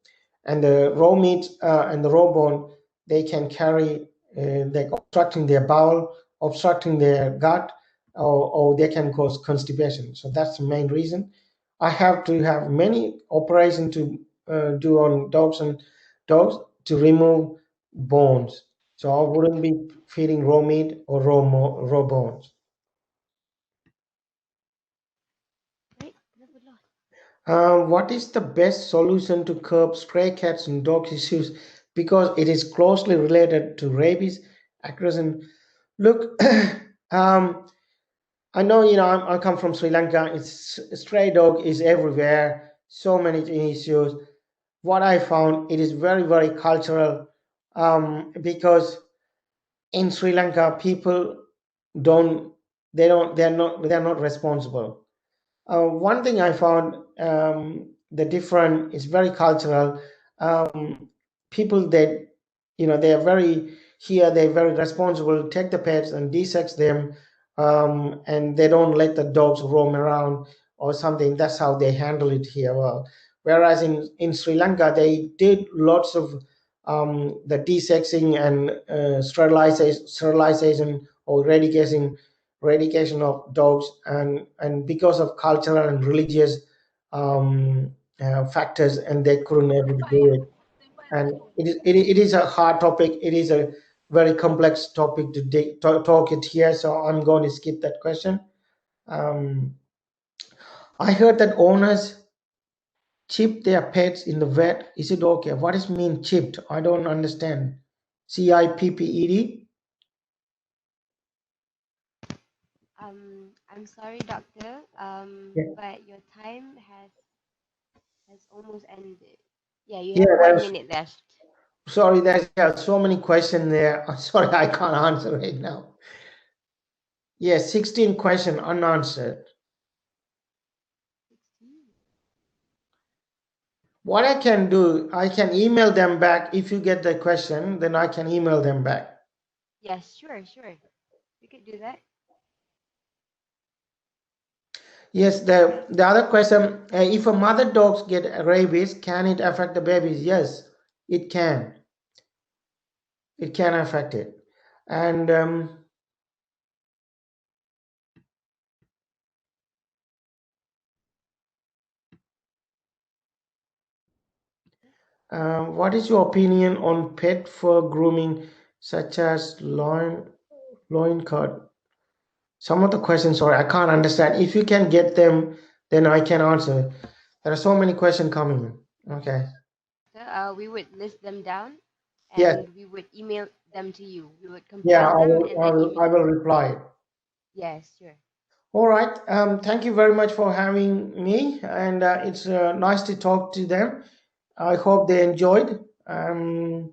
and the raw meat and the raw bone, they can carry, like obstructing their bowel, obstructing their gut, or they can cause constipation. So that's the main reason. I have to have many operations to do on dogs to remove bones. So I wouldn't be feeding raw meat or raw bones. What is the best solution to curb stray cats and dog issues? Because it is closely related to rabies, aggression. Look, I know, I come from Sri Lanka. It's stray dog is everywhere. So many issues. What I found, it is very, very cultural, because in Sri Lanka, people they're not responsible. One thing I found, the different is very cultural. People that, they are they're very responsible, take the pets and desex them, and they don't let the dogs roam around or something. That's how they handle it here. Well, whereas in Sri Lanka, they did lots of the desexing and sterilization or eradication of dogs, and because of cultural and religious factors, and they couldn't able to do it. And it is a hard topic. It is a very complex topic to talk it here, so I'm going to skip that question. I heard that owners chip their pets in the vet. Is it okay? What does mean chipped? I don't understand. CIPPED? I'm sorry, doctor. Yeah. But your time has almost ended. Yeah, you Yeah, have 1 minute left. sorry, there's so many questions there. I'm sorry, I can't answer right now. Yes, 16 questions unanswered. What I can do, I can email them back. If you get the question, then I can email them back. Yes, sure. You could do that. Yes, the other question, if a mother dogs get rabies, can it affect the babies? Yes, it can. it can affect it. And what is your opinion on pet fur grooming, such as loin cut? Some of the questions, sorry, I can't understand. If you can get them, then I can answer. There are so many questions coming in. Okay. We would list them down Yes. and we would email them to you. We would Yeah, compile I them will. and then email. I will reply. Yes, sure. All right. Thank you very much for having me, and it's nice to talk to them. I hope they enjoyed, and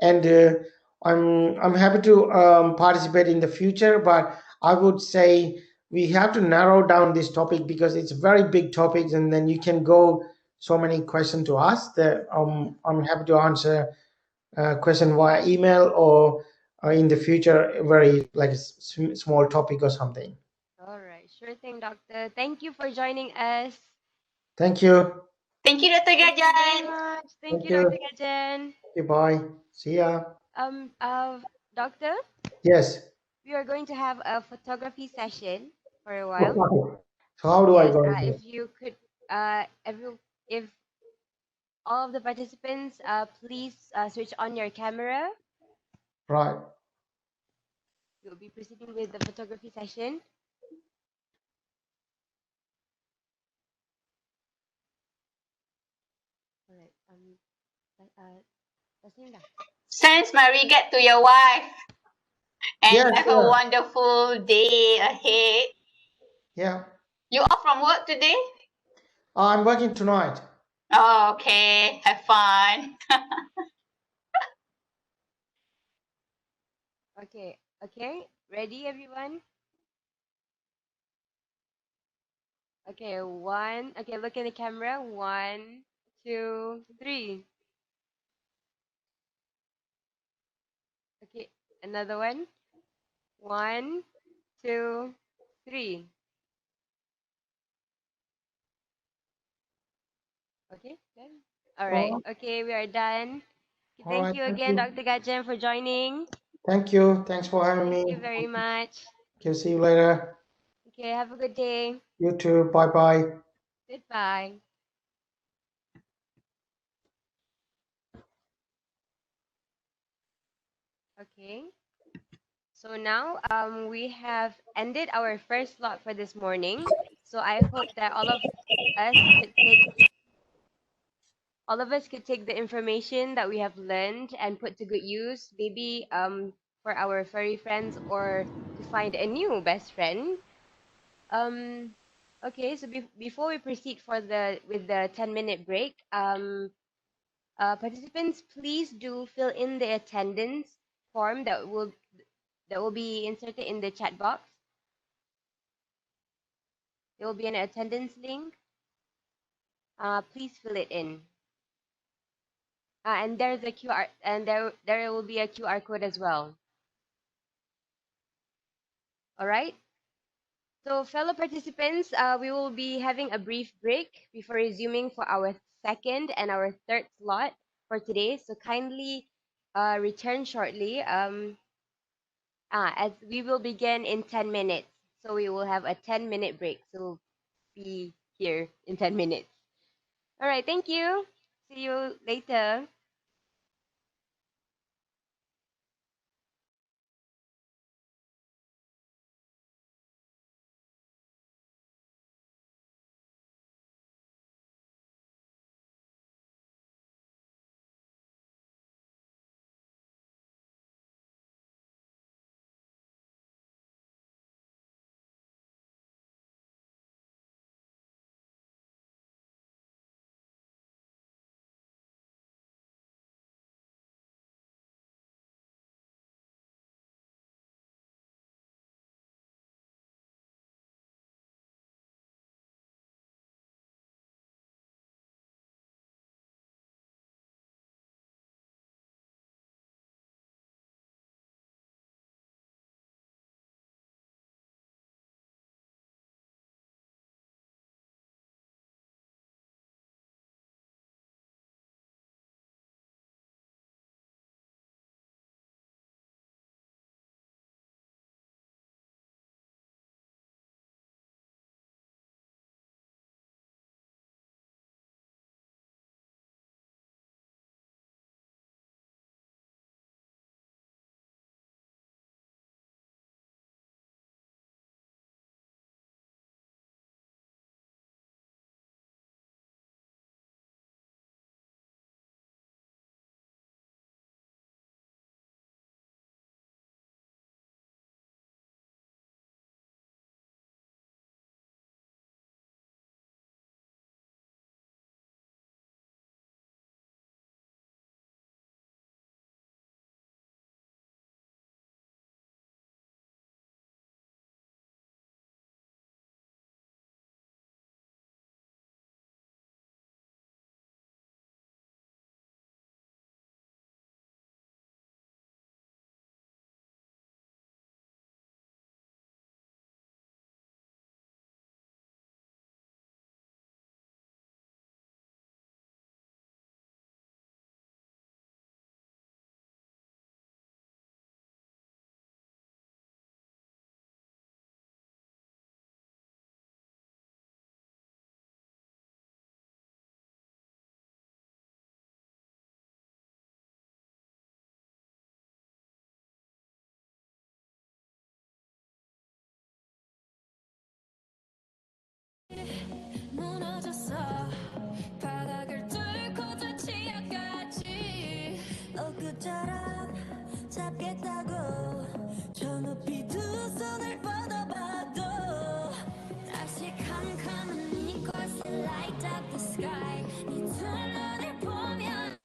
I'm happy to participate in the future. But I would say we have to narrow down this topic because it's a very big topic, and then you can go so many questions to ask. That I'm happy to answer question via email or in the future, very like a small topic or something. All right. Sure thing, doctor. Thank you for joining us. Thank you. Thank you, Dr. Thank you very Gajan. much. Thank Thank you, you. Dr. Gajan. Goodbye. See ya. Um, uh, Doctor, Yes. we are going to have a photography session for a while. Okay. So how do I Yes, go into it? if you could, if all of the participants, please switch on your camera. Right. We'll be proceeding with the photography session. All right. Tasninda. Sends my regard to your wife and Yes. have a Yeah. wonderful day ahead. Yeah. You off from work today? I'm working tonight. Oh, okay. Have fun. Okay. Okay. Ready, everyone? Okay. One. Okay. Look in the camera. 1, 2, 3. Okay. Another one. 1, 2, 3. Okay. Done. All right. Oh, Okay. We are done. Okay, all thank right. you Thank again, you. Dr. Gajen, for joining. Thank you. Thanks for having Thank me. you very much. Okay. See you later. Okay. Have a good day. You too. Bye bye. Goodbye. Okay. So now we have ended our first slot for this morning. So I hope that us could take all of us could take the information that we have learned and put to good use, maybe for our furry friends or to find a new best friend. Um okay, so before we proceed for the with the 10-minute break, participants, please do fill in the attendance form that will be inserted in the chat box. There will be an attendance link. Please fill it in. And there's a QR, and there will be a QR code as well. All right. So, fellow participants, we will be having a brief break before resuming for our second and our third slot for today. So, kindly return shortly. As we will begin in 10 minutes. So, we will have a 10-minute break. So, be here in 10 minutes. All right. Thank you. See you later. 무너졌어 바닥을 뚫고 저 치아까지 엊그처럼 잡겠다고 저 높이 두 손을 뻗어봐도 다시 캄캄한 이곳에 light up the sky 네 두 눈을 보면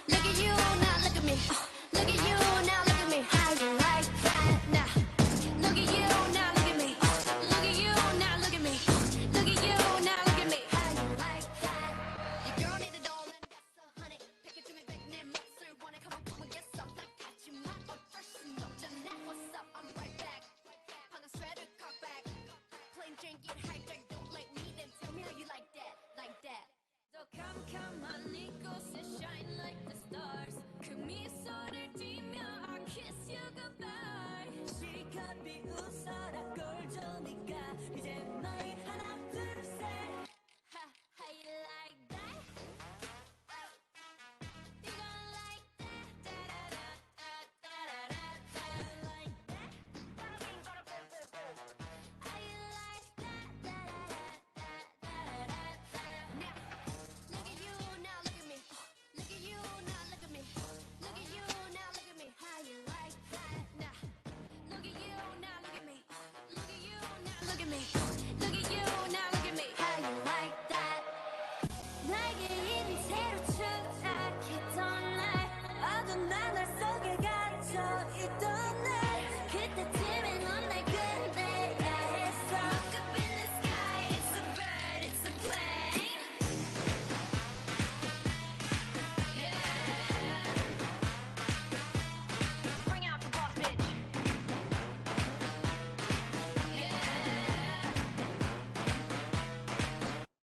Look at you now, look at me. Look at you now, look at me. How you like that now? Look at you now, look at me. Look at you now, look at me. Look at you now, look at me. How you like that? Your girl need a doll and that's a honey. Pick it to me, big name, monster. Wanna come and get some? Like got you my first and up to that. What's up? I'm right back. 방금 sweater cut back. Plain Jane get hijacked. Don't like me, then tell me how you like that, like that. 더 캄캄한 이곳에 shine like the stars 그 미소를 띠며 I kiss you goodbye 실컷 비웃어라 꼴조니까 이제 너희 하나 둘셋 How you like that? You gon' like that Da-da-da-da-da-da-da Like that? How you like that? Da-da-da-da-da-da-da Now look at you now, look at me. Look at you now, look at me. Look at you now, look at me. How you like that now? Look at you now, look at me. Look at you now, look at me. Look at you now, look at me. How you like that? 나에게 이미 새로 추락했던 날 어두운 나날 속에 갇혀 있던 날 그때쯤에 넌 날 끝내야 했어 Look up in the sky, it's a bird, it's a plane Bring out the boss, bitch.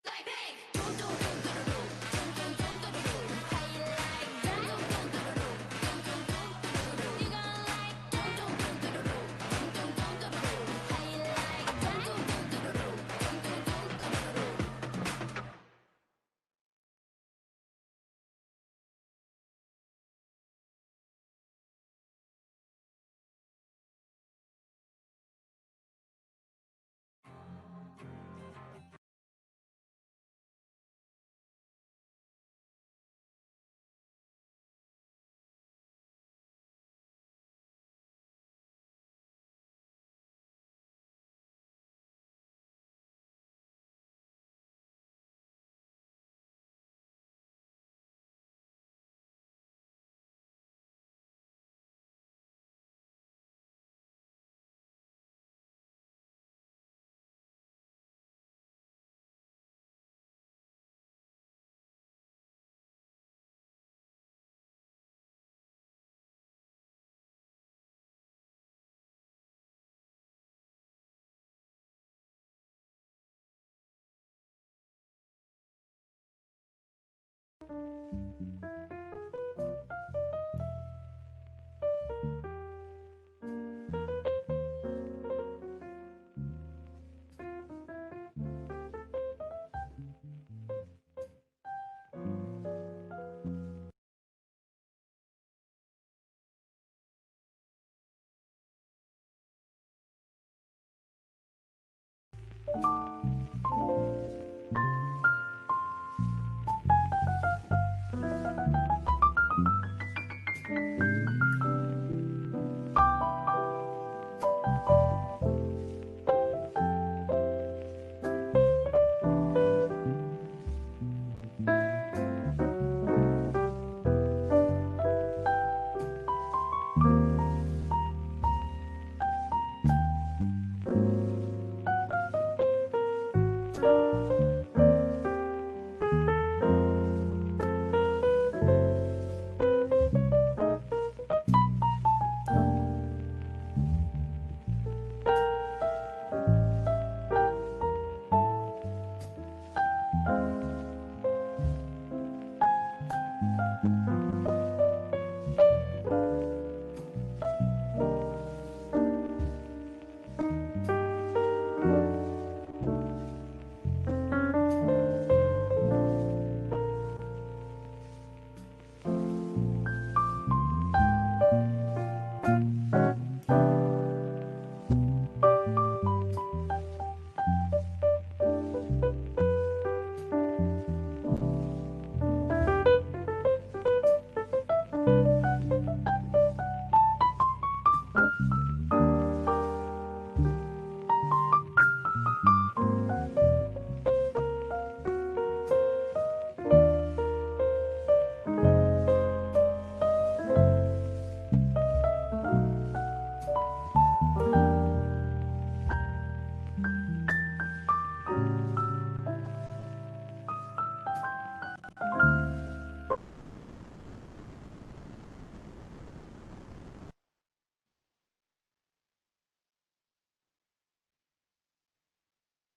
Like bang. Dum dum dum dum dum dum dum dum dum. How you like that? Dum dum dum dum dum dum dum dum. You gonna like dum dum dum dum dum dum dum dum dum. How you like that? Dum dum dum dum dum dum dum dum.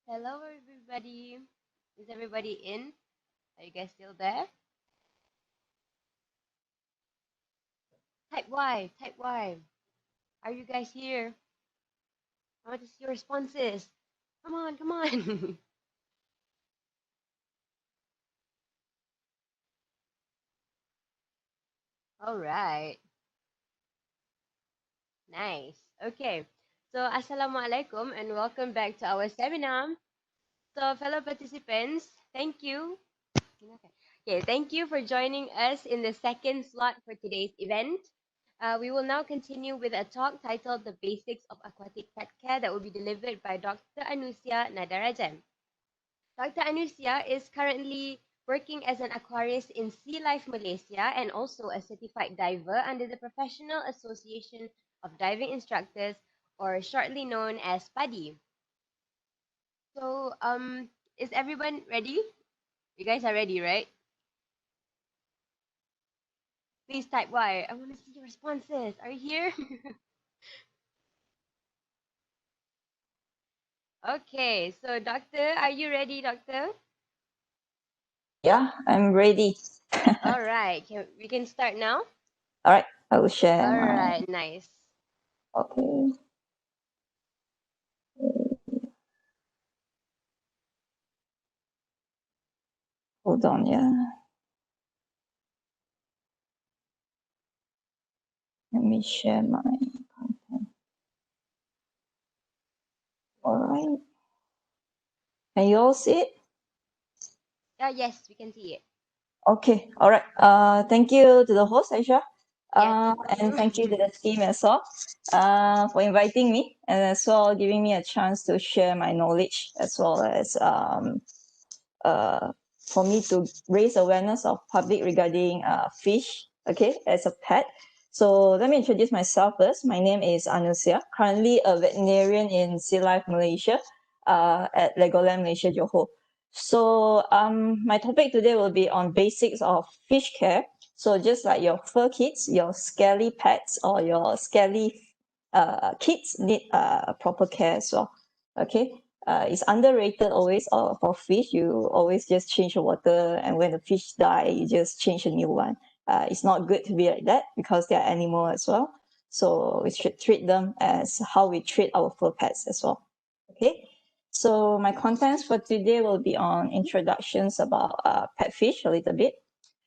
Hello, everybody. Is everybody in? Are you guys still there? Type Y, type Y. Are you guys here? I want to see your responses. Come on, come on. All right. Nice. Okay. So, Assalamualaikum and welcome back to our seminar. So, fellow participants, thank you. Okay, thank you for joining us in the second slot for today's event. We will now continue with a talk titled The Basics of Aquatic Pet Care that will be delivered by Dr. Anusia Nadarajan. Dr. Anusia is currently working as an aquarist in Sea Life Malaysia and also a certified diver under the Professional Association of Diving Instructors, or shortly known as PADI. So, is everyone ready? You guys are ready, right? Please type Y. I want to see your responses. Are you here? Okay, so doctor, are you ready, doctor? Yeah, I'm ready. All right, we can start now? All right, I will share All my. right, nice. Okay. Hold on, yeah. Let me share my content. All right. Can you all see it? Yes, we can see it. Okay. All right. Thank you to the host, Aisha. Yeah, And thank you to the team as well for inviting me and as well giving me a chance to share my knowledge as well as for me to raise awareness of public regarding fish, okay, as a pet. So let me introduce myself first. My name is Anusia, currently a veterinarian in Sea Life Malaysia at Legoland Malaysia, Johor. So my topic today will be on basics of fish care. So just like your fur kids, your scaly pets or your scaly kids need proper care as well, okay? It's underrated always for fish. You always just change the water, and when the fish die, you just change a new one. It's not good to be like that because they're animal as well. So we should treat them as how we treat our fur pets as well. Okay. So my contents for today will be on introductions about pet fish a little bit,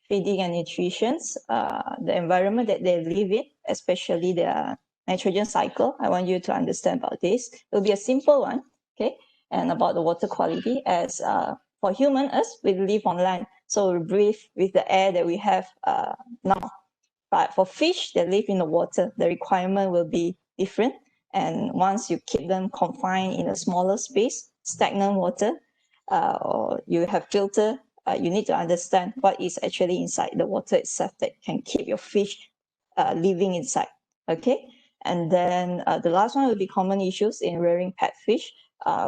feeding and nutrition, the environment that they live in, especially their nitrogen cycle. I want you to understand about this. It'll be a simple one. Okay. and about the water quality. As for us, we live on land, so we breathe with the air that we have now. But for fish that live in the water, the requirement will be different. And once you keep them confined in a smaller space, stagnant water, or you have filter, you need to understand what is actually inside the water itself that can keep your fish living inside. Okay, and then the last one will be common issues in rearing pet fish,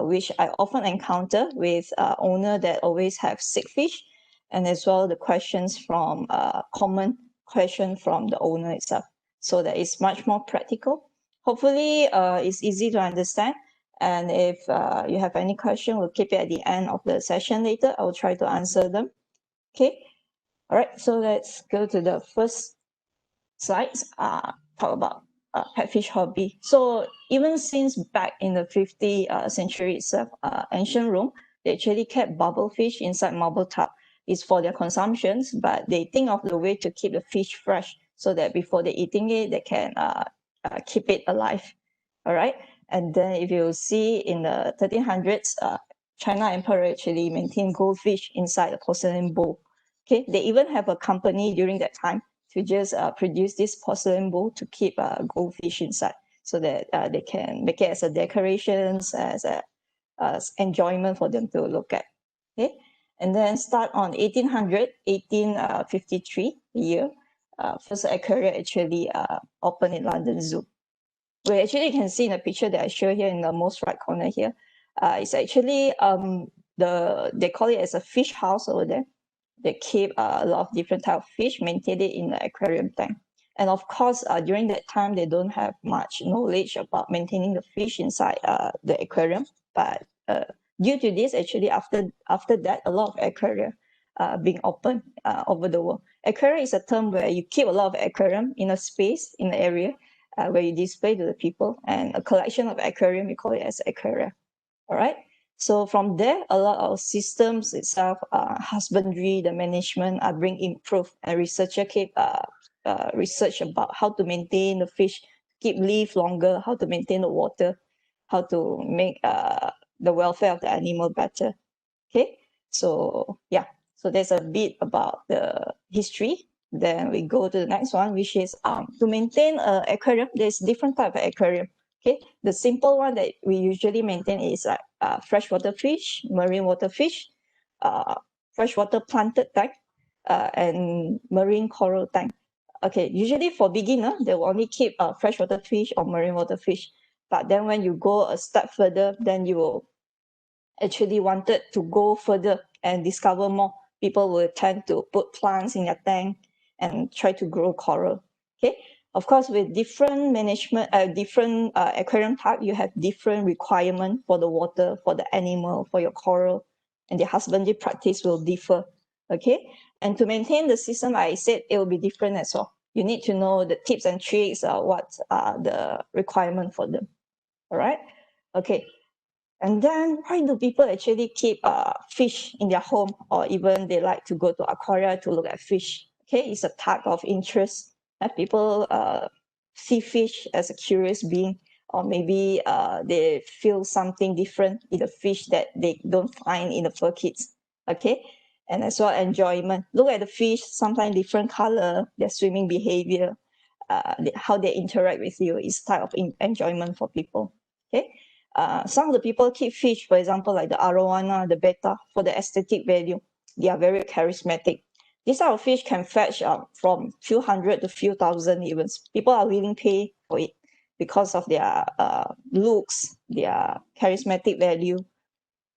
which I often encounter with owner that always have sick fish, and as well the questions from common question from the owner itself. So that is much more practical. Hopefully, it's easy to understand. And if you have any question, we'll keep it at the end of the session later. I will try to answer them. Okay. All right. So let's go to the first slides. Talk about pet fish hobby. So even since back in the 50th century itself, ancient Rome, they actually kept bubble fish inside marble tub. It's for their consumptions, but they think of the way to keep the fish fresh so that before they eating it, they can keep it alive. All right. And then if you see in the 1300s, China Emperor actually maintained goldfish inside a porcelain bowl. Okay. They even have a company during that time to just produce this porcelain bowl to keep goldfish inside so that they can make it as a decorations, as a enjoyment for them to look at. Okay. And then start on 1853 year, first aquarium actually opened in London Zoo. We actually can see in the picture that I show here in the most right corner here. It's actually they call it as a fish house over there. They keep a lot of different type of fish, maintain it in the aquarium tank. And of course, during that time, they don't have much knowledge about maintaining the fish inside the aquarium. But due to this, actually, after that, a lot of aquarium being opened over the world. Aquarium is a term where you keep a lot of aquarium in a space, in the area, where you display to the people. And a collection of aquarium, we call it as aquaria. All right. So from there, a lot of systems itself, husbandry, the management are being improved, and researcher keep research about how to maintain the fish, keep live longer, how to maintain the water, how to make the welfare of the animal better. Okay, so yeah, so there's a bit about the history. Then we go to the next one, which is to maintain an aquarium. There's different type of aquarium. Okay, the simple one that we usually maintain is like freshwater fish, marine water fish, freshwater planted tank, and marine coral tank. Okay, usually for beginner, they will only keep freshwater fish or marine water fish. But then when you go a step further, then you will actually wanted to go further and discover more. People will tend to put plants in their tank and try to grow coral. Okay. Of course, with different management, different aquarium type, you have different requirement for the water, for the animal, for your coral, and the husbandry practice will differ. Okay. And to maintain the system, I said it will be different as well. You need to know the tips and tricks, what are the requirement for them. All right. Okay. And then why do people actually keep fish in their home, or even they like to go to aquaria to look at fish? Okay, it's a type of interest. People see fish as a curious being, or maybe they feel something different in the fish that they don't find in the fur kits. Okay, and as well enjoyment. Look at the fish, sometimes different color, their swimming behavior, how they interact with you is type of enjoyment for people. Okay. Some of the people keep fish, for example, like the arowana, the betta, for the aesthetic value. They are very charismatic. This type of fish can fetch from few hundred to few thousand even. People are willing to pay for it because of their looks, their charismatic value.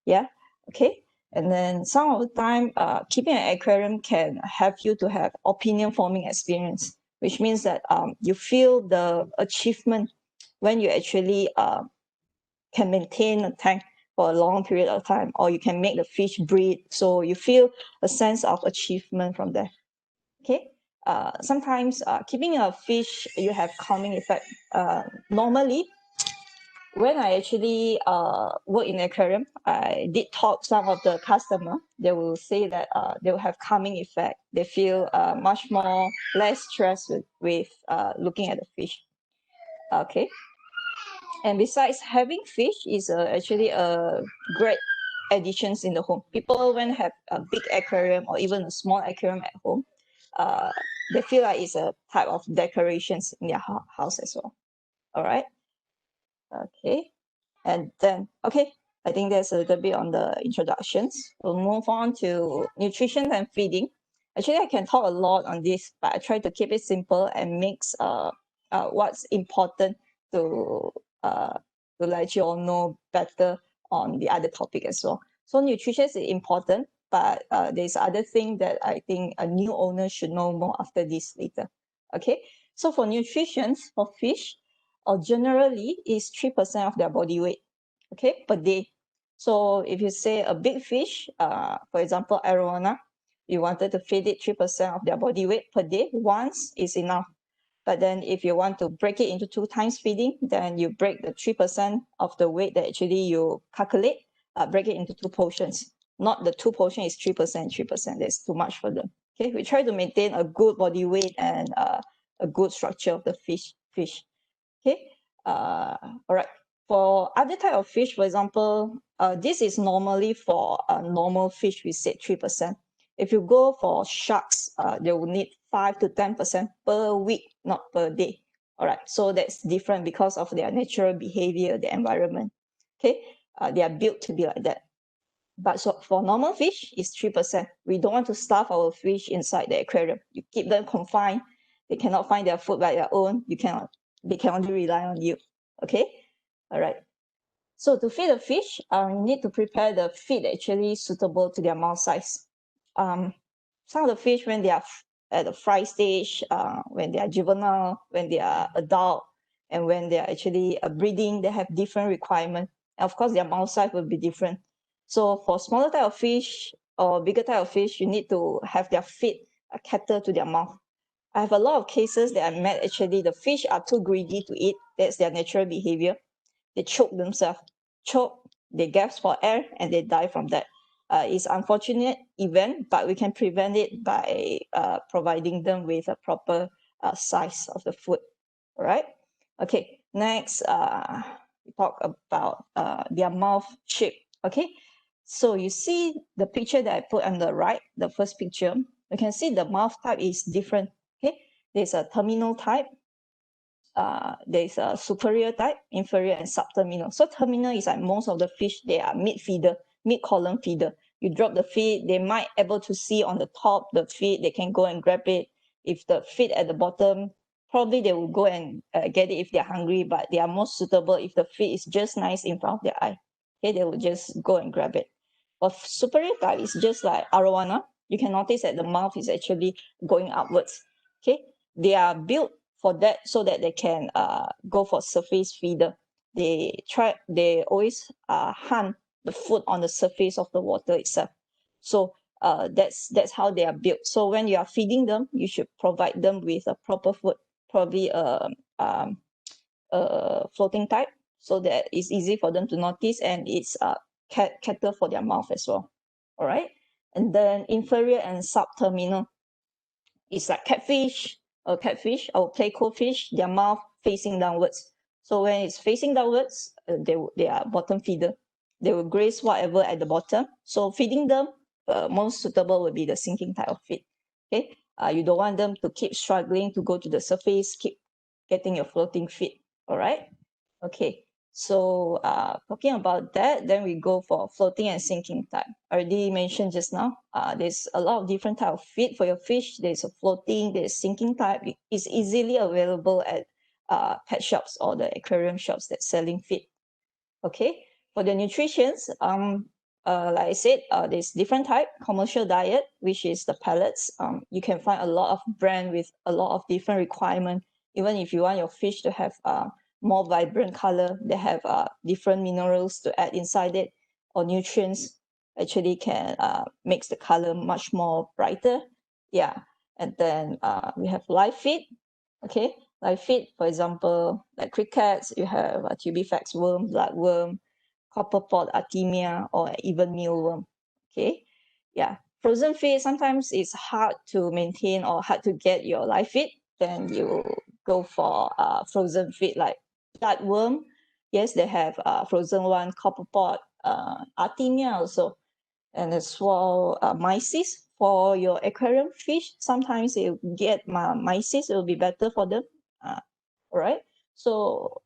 Yeah, okay. And then some of the time, keeping an aquarium can have you to have opinion forming experience, which means that you feel the achievement when you actually can maintain a tank for a long period of time, or you can make the fish breed. So you feel a sense of achievement from there. Okay. Sometimes keeping a fish, you have calming effect. Normally, when I actually work in aquarium, I did talk some of the customer. They will say that they will have calming effect. They feel much more less stressed with looking at the fish. Okay. And besides, having fish is actually a great additions in the home. People when have a big aquarium or even a small aquarium at home, they feel like it's a type of decorations in their house as well. All right. Okay. And then, okay, I think that's a little bit on the introductions. We'll move on to nutrition and feeding. Actually, I can talk a lot on this, but I try to keep it simple and mix what's important to let you all know better on the other topic as well. So nutrition is important, but there's other thing that I think a new owner should know more after this later. Okay, so for nutrition for fish, generally is 3% of their body weight, okay, per day. So if you say a big fish, for example, arowana, you wanted to feed it 3% of their body weight per day, once is enough. But then if you want to break it into 2 times feeding, then you break the 3% of the weight that actually you calculate, break it into 2 portions. Not the 2 portion is 3%, 3%, that's too much for them. Okay, we try to maintain a good body weight and a good structure of the fish. Okay, all right. For other type of fish, for example, this is normally for a normal fish, we said 3%. If you go for sharks, they will need 5 to 10% per week, not per day. All right, so that's different because of their natural behavior, the environment. Okay, they are built to be like that. But so for normal fish, it's 3%. We don't want to starve our fish inside the aquarium. You keep them confined. They cannot find their food by their own. They can only rely on you. Okay, all right. So to feed the fish, you need to prepare the feed actually suitable to their mouth size. Some of the fish, when they are at the fry stage, when they are juvenile, when they are adult, and when they are actually breeding, they have different requirements. And of course, their mouth size will be different. So for smaller type of fish or bigger type of fish, you need to have their feet cater to their mouth. I have a lot of cases that I met actually the fish are too greedy to eat. That's their natural behavior. They choke themselves, they gasp for air, and they die from that. It's unfortunate event, but we can prevent it by providing them with a proper size of the food. All right. Okay. Next, we talk about their mouth shape. Okay. So you see the picture that I put on the right, the first picture. You can see the mouth type is different. Okay. There's a terminal type. There's a superior type, inferior, and subterminal. So terminal is like most of the fish, they are mid-feeder, mid-column feeder. You drop the feed, they might able to see on the top the feed, they can go and grab it. If the feed at the bottom, probably they will go and get it if they're hungry, but they are most suitable if the feed is just nice in front of their eye. Okay, they will just go and grab it. But superior type is just like arowana. You can notice that the mouth is actually going upwards. Okay, they are built for that so that they can go for surface feeder. They always hunt the food on the surface of the water itself. So that's how they are built. So when you are feeding them, you should provide them with a proper food, probably a floating type, so that it's easy for them to notice, and it's cater for their mouth as well. All right, and then inferior and subterminal. It's like catfish or pleco fish, their mouth facing downwards. So when it's facing downwards, they are bottom feeder. They will graze whatever at the bottom. So feeding them, most suitable would be the sinking type of feed. Okay, you don't want them to keep struggling to go to the surface, keep getting your floating feed. All right. Okay. So talking about that, then we go for floating and sinking type. I already mentioned just now, there's a lot of different type of feed for your fish. There's a floating, there's sinking type. It's easily available at pet shops or the aquarium shops that's selling feed. Okay, for the nutritions, like I said, there's different type. Commercial diet, which is the pellets. You can find a lot of brand with a lot of different requirement. Even if you want your fish to have more vibrant color, they have different minerals to add inside it, or nutrients actually can makes the color much more brighter. Yeah, and then we have live feed. Okay, live feed, for example, like crickets, you have a tubifax worm, bloodworm, copperpot artemia, or even mealworm. Okay, yeah, frozen feed sometimes it's hard to maintain or hard to get your live feed, then you go for frozen feed like bloodworm, Yes, they have frozen one, copper pot, artemia also, and as well mysis. For your aquarium fish, sometimes you get mysis, it will be better for them. All right. So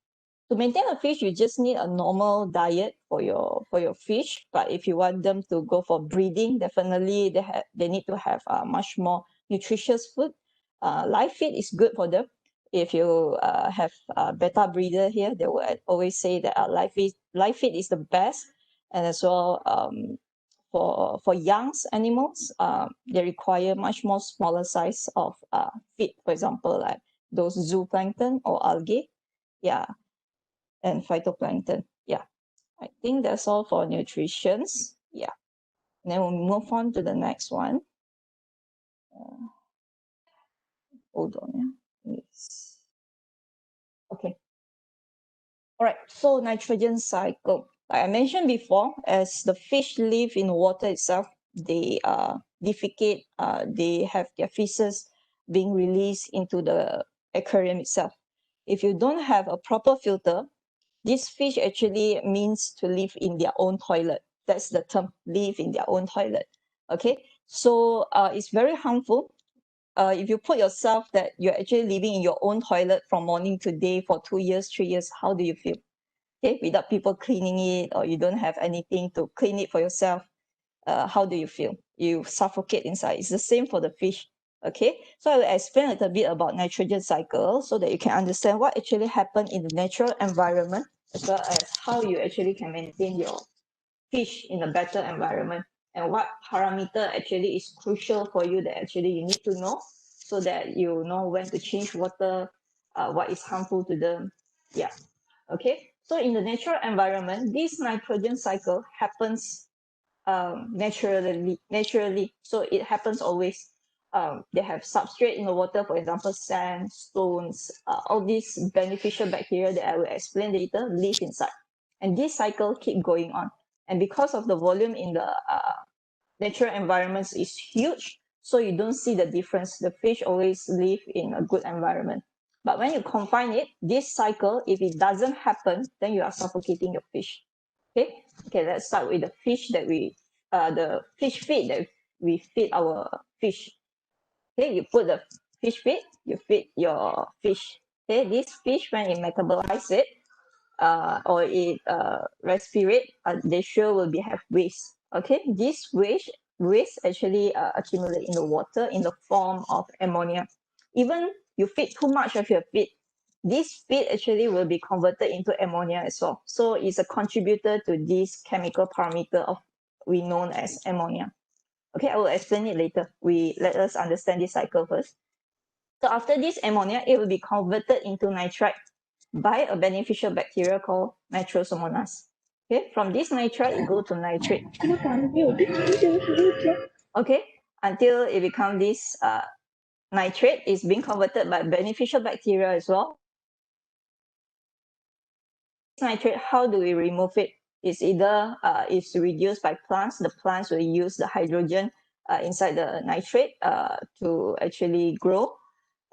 to maintain a fish, you just need a normal diet for your fish. But if you want them to go for breeding, definitely they need to have much more nutritious food. Live feed is good for them. If you have a beta breeder here, they will always say that live feed is the best. And as well, for young animals, they require much more smaller size of feed. For example, like those zooplankton or algae, yeah, and phytoplankton. Yeah, I think that's all for nutritions. Yeah, and then we'll move on to the next one. Hold on, yeah. Yes. Okay. All right, so nitrogen cycle. Like I mentioned before, as the fish live in water itself, they defecate, they have their feces being released into the aquarium itself. If you don't have a proper filter, this fish actually means to live in their own toilet. That's the term, live in their own toilet. Okay, so it's very harmful. If you put yourself that you're actually living in your own toilet from morning to day for 2 years, 3 years, how do you feel? Okay, without people cleaning it, or you don't have anything to clean it for yourself, how do you feel? You suffocate inside. It's the same for the fish. Okay, so I will explain a little bit about nitrogen cycle so that you can understand what actually happened in the natural environment, as well as how you actually can maintain your fish in a better environment, and what parameter actually is crucial for you that actually you need to know, so that you know when to change water, what is harmful to them. Yeah. Okay, so in the natural environment, this nitrogen cycle happens naturally. So it happens always. They have substrate in the water, for example, sand, stones, all these beneficial bacteria that I will explain later live inside. And this cycle keep going on. And because of the volume in the natural environments is huge, so you don't see the difference. The fish always live in a good environment. But when you confine it, this cycle, if it doesn't happen, then you are suffocating your fish. Okay, let's start with the fish that the fish feed that we feed our fish. Okay, you put the fish feed, you feed your fish. Okay, this fish, when it metabolize it, or it respirate, they sure will have waste. Okay, this waste actually accumulate in the water in the form of ammonia. Even you feed too much of your feed, this feed actually will be converted into ammonia as well. So it's a contributor to this chemical parameter of we known as ammonia. Okay, I will explain it later. Let us understand this cycle first. So after this ammonia, it will be converted into nitrite by a beneficial bacteria called Nitrosomonas. Okay, from this nitrite, it go to nitrate. Okay, until it becomes this nitrate is being converted by beneficial bacteria as well. Nitrate, how do we remove it? It's either it's reduced by plants. The plants will use the hydrogen inside the nitrate to actually grow,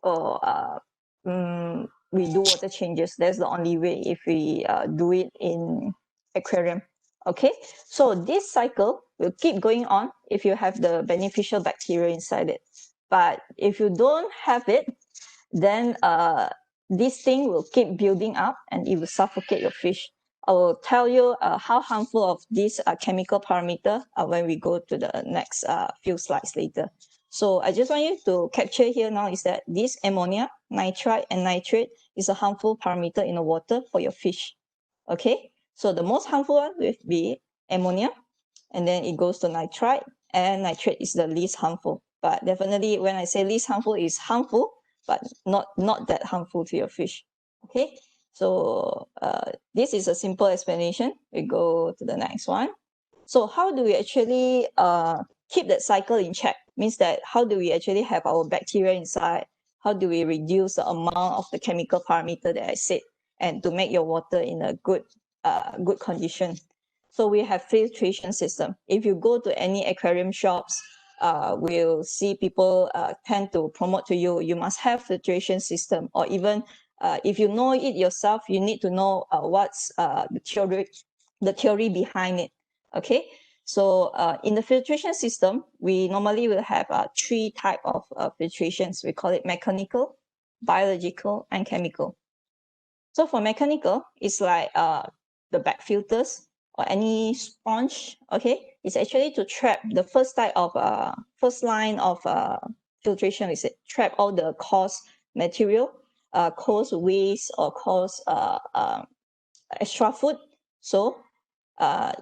or we do water changes. That's the only way if we do it in aquarium. Okay, so this cycle will keep going on if you have the beneficial bacteria inside it. But if you don't have it, then this thing will keep building up and it will suffocate your fish. I will tell you how harmful of this chemical parameter when we go to the next few slides later. So I just want you to capture here now is that this ammonia, nitrite, and nitrate is a harmful parameter in the water for your fish. Okay, so the most harmful one will be ammonia, and then it goes to nitrite, and nitrate is the least harmful. But definitely when I say least harmful, it's harmful, but not that harmful to your fish. Okay, so this is a simple explanation. We go to the next one. So how do we actually keep that cycle in check? Means that how do we actually have our bacteria inside? How do we reduce the amount of the chemical parameter that I said, and to make your water in a good condition? So we have filtration system. If you go to any aquarium shops, we'll see people tend to promote to you, you must have filtration system, or even if you know it yourself, you need to know what's the theory behind it. Okay, so in the filtration system, we normally will have 3 type of filtrations. We call it mechanical, biological, and chemical. So for mechanical, it's like the bag filters or any sponge. Okay, it's actually to trap the first line of filtration. Is it trap all the coarse material, coarse waste, or coarse extra food. So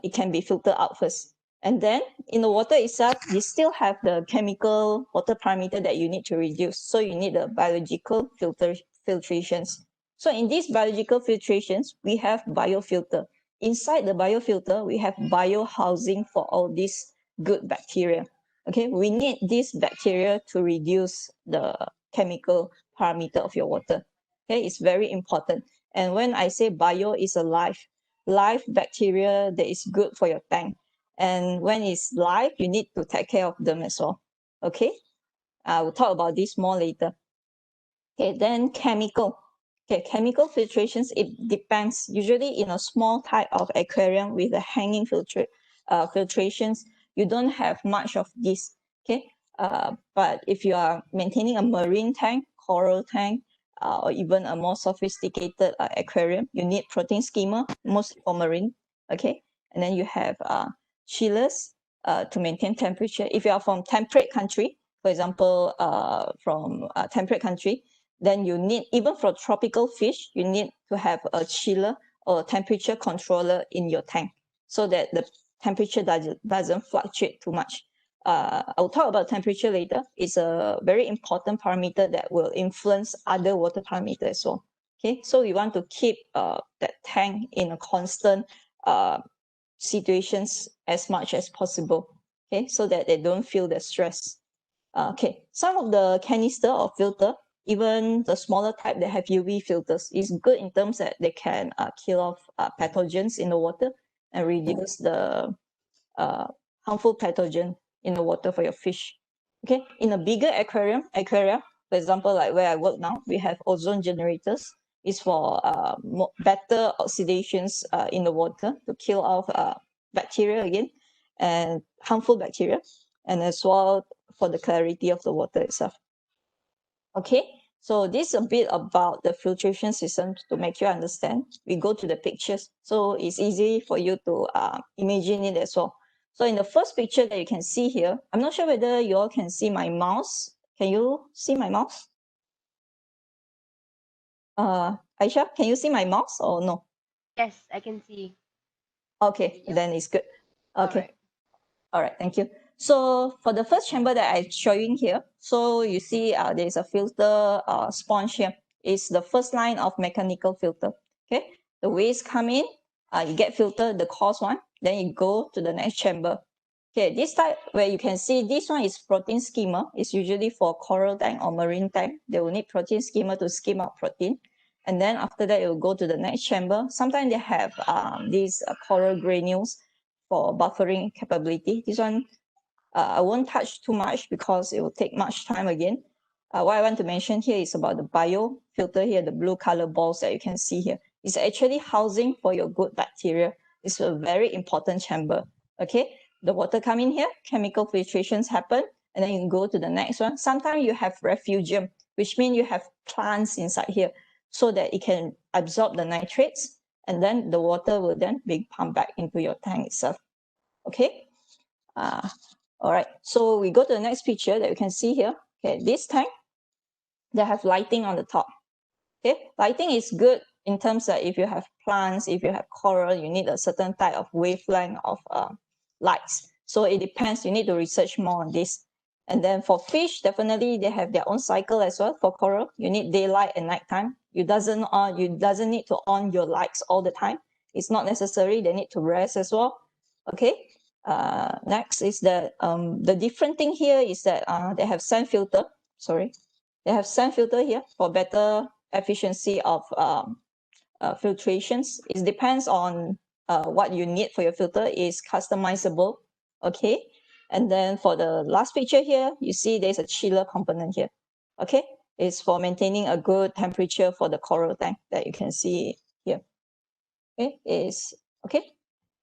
it can be filtered out first. And then in the water itself, you still have the chemical water parameter that you need to reduce. So you need the biological filtrations. So in these biological filtrations, we have biofilter. Inside the biofilter, we have biohousing for all these good bacteria. Okay, we need this bacteria to reduce the chemical parameter of your water. Okay, it's very important. And when I say bio is a live bacteria that is good for your tank. And when it's live, you need to take care of them as well. Okay, we'll talk about this more later. Okay, then chemical. Okay, chemical filtrations, it depends. Usually in a small type of aquarium with a hanging filtrations, you don't have much of this. Okay, but if you are maintaining a marine tank, coral tank, or even a more sophisticated aquarium, you need protein skimmer, mostly for marine. Okay, and then you have chillers to maintain temperature. If you are from temperate country, for example, from a temperate country, then you need, even for tropical fish, you need to have a chiller or temperature controller in your tank so that the temperature doesn't fluctuate too much. I'll talk about temperature later. It's a very important parameter that will influence other water parameters as well. Okay, so we want to keep that tank in a constant situations as much as possible. Okay, so that they don't feel the stress. Okay, some of the canister or filter, even the smaller type that have UV filters, is good in terms that they can kill off pathogens in the water and reduce the harmful pathogen in the water for your fish. Okay, in a bigger aquaria, for example, like where I work now, we have ozone generators. It's for better oxidations in the water to kill off bacteria again and harmful bacteria, and as well for the clarity of the water itself. Okay, so this is a bit about the filtration system to make you understand. We go to the pictures, so it's easy for you to imagine it as well. So in the first picture that you can see here, I'm not sure whether you all can see my mouse. Can you see my mouse? Aisha, can you see my mouse or no? Yes, I can see. Okay, then it's good. Okay. Alright. All right, thank you. So for the first chamber that I'm showing here, so you see there's a filter sponge here. It's the first line of mechanical filter. Okay, the waste come in, you get filtered, the coarse one, then you go to the next chamber. Okay, this type where you can see this one is protein skimmer. It's usually for coral tank or marine tank. They will need protein skimmer to skim out protein. And then after that, it will go to the next chamber. Sometimes they have these coral granules for buffering capability. This one, I won't touch too much because it will take much time again. What I want to mention here is about the biofilter here, the blue color balls that you can see here. It's actually housing for your good bacteria. It's a very important chamber. Okay, the water come in here, chemical filtrations happen, and then you can go to the next one. Sometimes you have refugium, which means you have plants inside here so that it can absorb the nitrates, and then the water will then be pumped back into your tank itself. Okay. All right. So we go to the next picture that you can see here. Okay, this tank, they have lighting on the top. Okay, lighting is good in terms that if you have plants, if you have coral, you need a certain type of wavelength of lights. So it depends. You need to research more on this. And then for fish, definitely they have their own cycle as well. For coral, you need daylight and nighttime. You doesn't need to on your lights all the time. It's not necessary. They need to rest as well. Okay. Next is that the different thing here is that they have sand filter. Sorry, they have sand filter here for better efficiency of filtrations. It depends on what you need for your filter. Is customizable. Okay. And then for the last picture here, you see there's a chiller component here. Okay, It's for maintaining a good temperature for the coral tank that you can see here. Okay, is okay.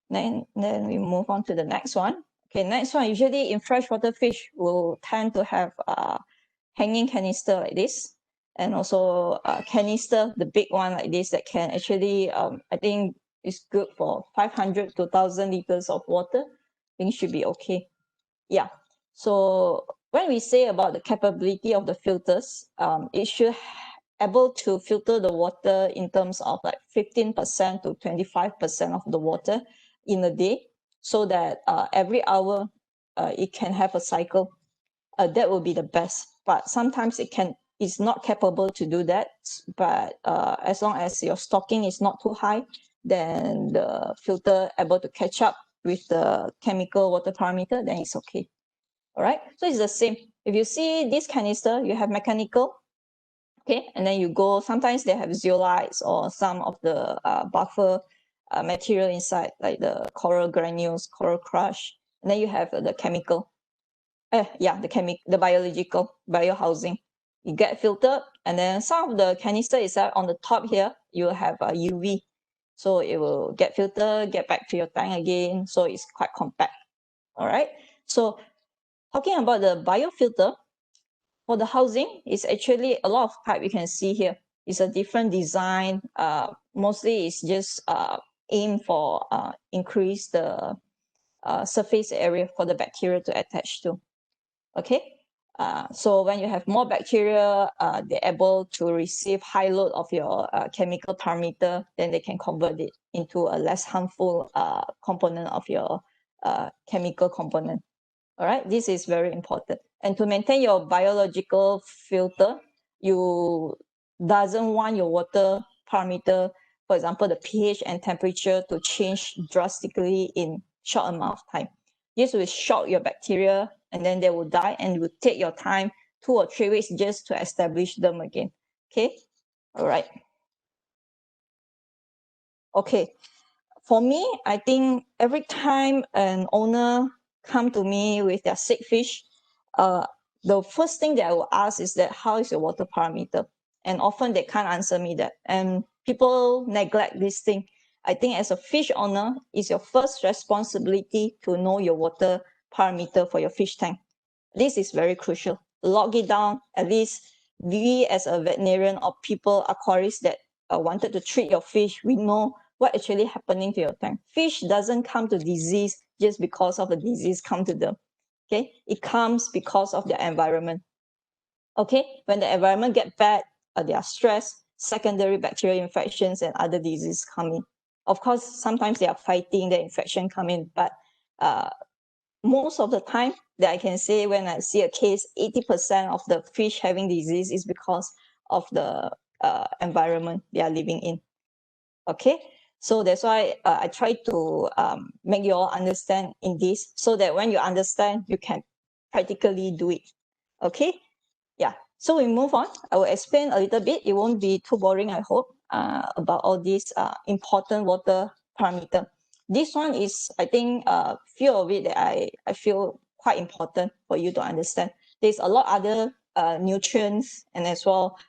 Then we move on to the next one. Okay, next one, usually in freshwater fish will tend to have hanging canister like this, and also a canister, the big one like this, that can actually, I think is good for 500 to 1,000 liters of water. I think should be okay. Yeah. So when we say about the capability of the filters, it should able to filter the water in terms of like 15% to 25% of the water in a day, so that every hour it can have a cycle. That will be the best. But sometimes it's not capable to do that. But as long as your stocking is not too high, then the filter able to catch up with the chemical water parameter, then it's okay. All right, so it's the same. If you see this canister, you have mechanical, okay, and then you go, sometimes they have zeolites or some of the buffer material inside, like the coral granules, coral crush, and then you have the chemical. The biological biohousing. You get filtered, and then some of the canister is on the top here, you have a UV. So it will get filtered, get back to your tank again. So it's quite compact. All right. So talking about the biofilter, for the housing, it's actually a lot of type you can see here. It's a different design. Mostly it's just aimed for increase the surface area for the bacteria to attach to. Okay, so when you have more bacteria, they're able to receive high load of your chemical parameter, then they can convert it into a less harmful component of your chemical component. All right, this is very important. And to maintain your biological filter, you doesn't want your water parameter, for example, the pH and temperature, to change drastically in short amount of time. This will shock your bacteria, and then they will die, and it will take your time 2 or 3 weeks just to establish them again. Okay, all right. Okay, for me, I think every time an owner come to me with their sick fish, the first thing that I will ask is that, how is your water parameter? And often they can't answer me that. And people neglect this thing. I think as a fish owner, it's your first responsibility to know your water parameter for your fish tank. This is very crucial. Log it down. At least we as a veterinarian or people, aquarists that wanted to treat your fish, we know what actually happening to your tank. Fish doesn't come to disease just because of the disease come to them. Okay, it comes because of the environment. Okay, when the environment get bad, they are stressed, secondary bacterial infections and other diseases come in. Of course, sometimes they are fighting the infection come in, but most of the time that I can say, when I see a case, 80% of the fish having disease is because of the environment they are living in. Okay, so that's why I try to make you all understand in this, so that when you understand, you can practically do it. Okay, yeah. So we move on. I will explain a little bit. It won't be too boring, I hope, about all these important water parameter. This one is, I think, few of it that I feel quite important for you to understand. There's a lot other nutrients and as well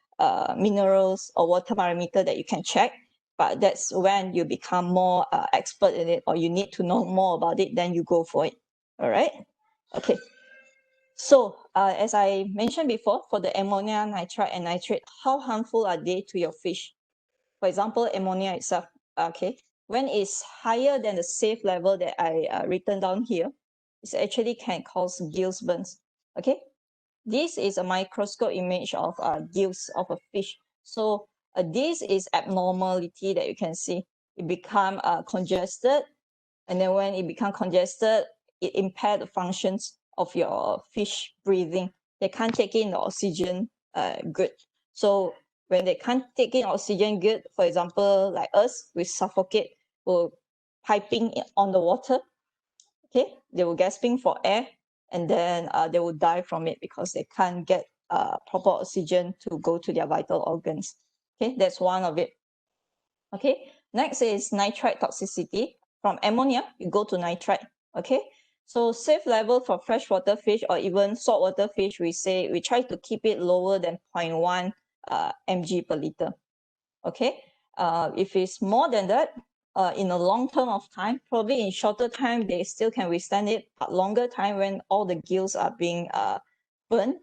minerals or water parameter that you can check, but that's when you become more expert in it, or you need to know more about it, then you go for it. All right. Okay. So as I mentioned before, for the ammonia, nitrite, and nitrate, how harmful are they to your fish? For example, ammonia itself, okay, when it's higher than the safe level that I written down here, it actually can cause gills burns. Okay, this is a microscope image of gills of a fish. So this is abnormality that you can see. It become congested, and then when it become congested, it impair the functions of your fish breathing. They can't take in the oxygen good. So when they can't take in oxygen good, for example, like us, we suffocate, we're piping on the water. Okay, they were gasping for air, and then they will die from it because they can't get proper oxygen to go to their vital organs. Okay, that's one of it. Okay, next is nitrite toxicity. From ammonia, you go to nitrite. Okay, So safe level for freshwater fish or even saltwater fish, we try to keep it lower than 0.1 mg per liter. Okay, if it's more than that, in a long term of time, probably in shorter time, they still can withstand it, but longer time when all the gills are being burned,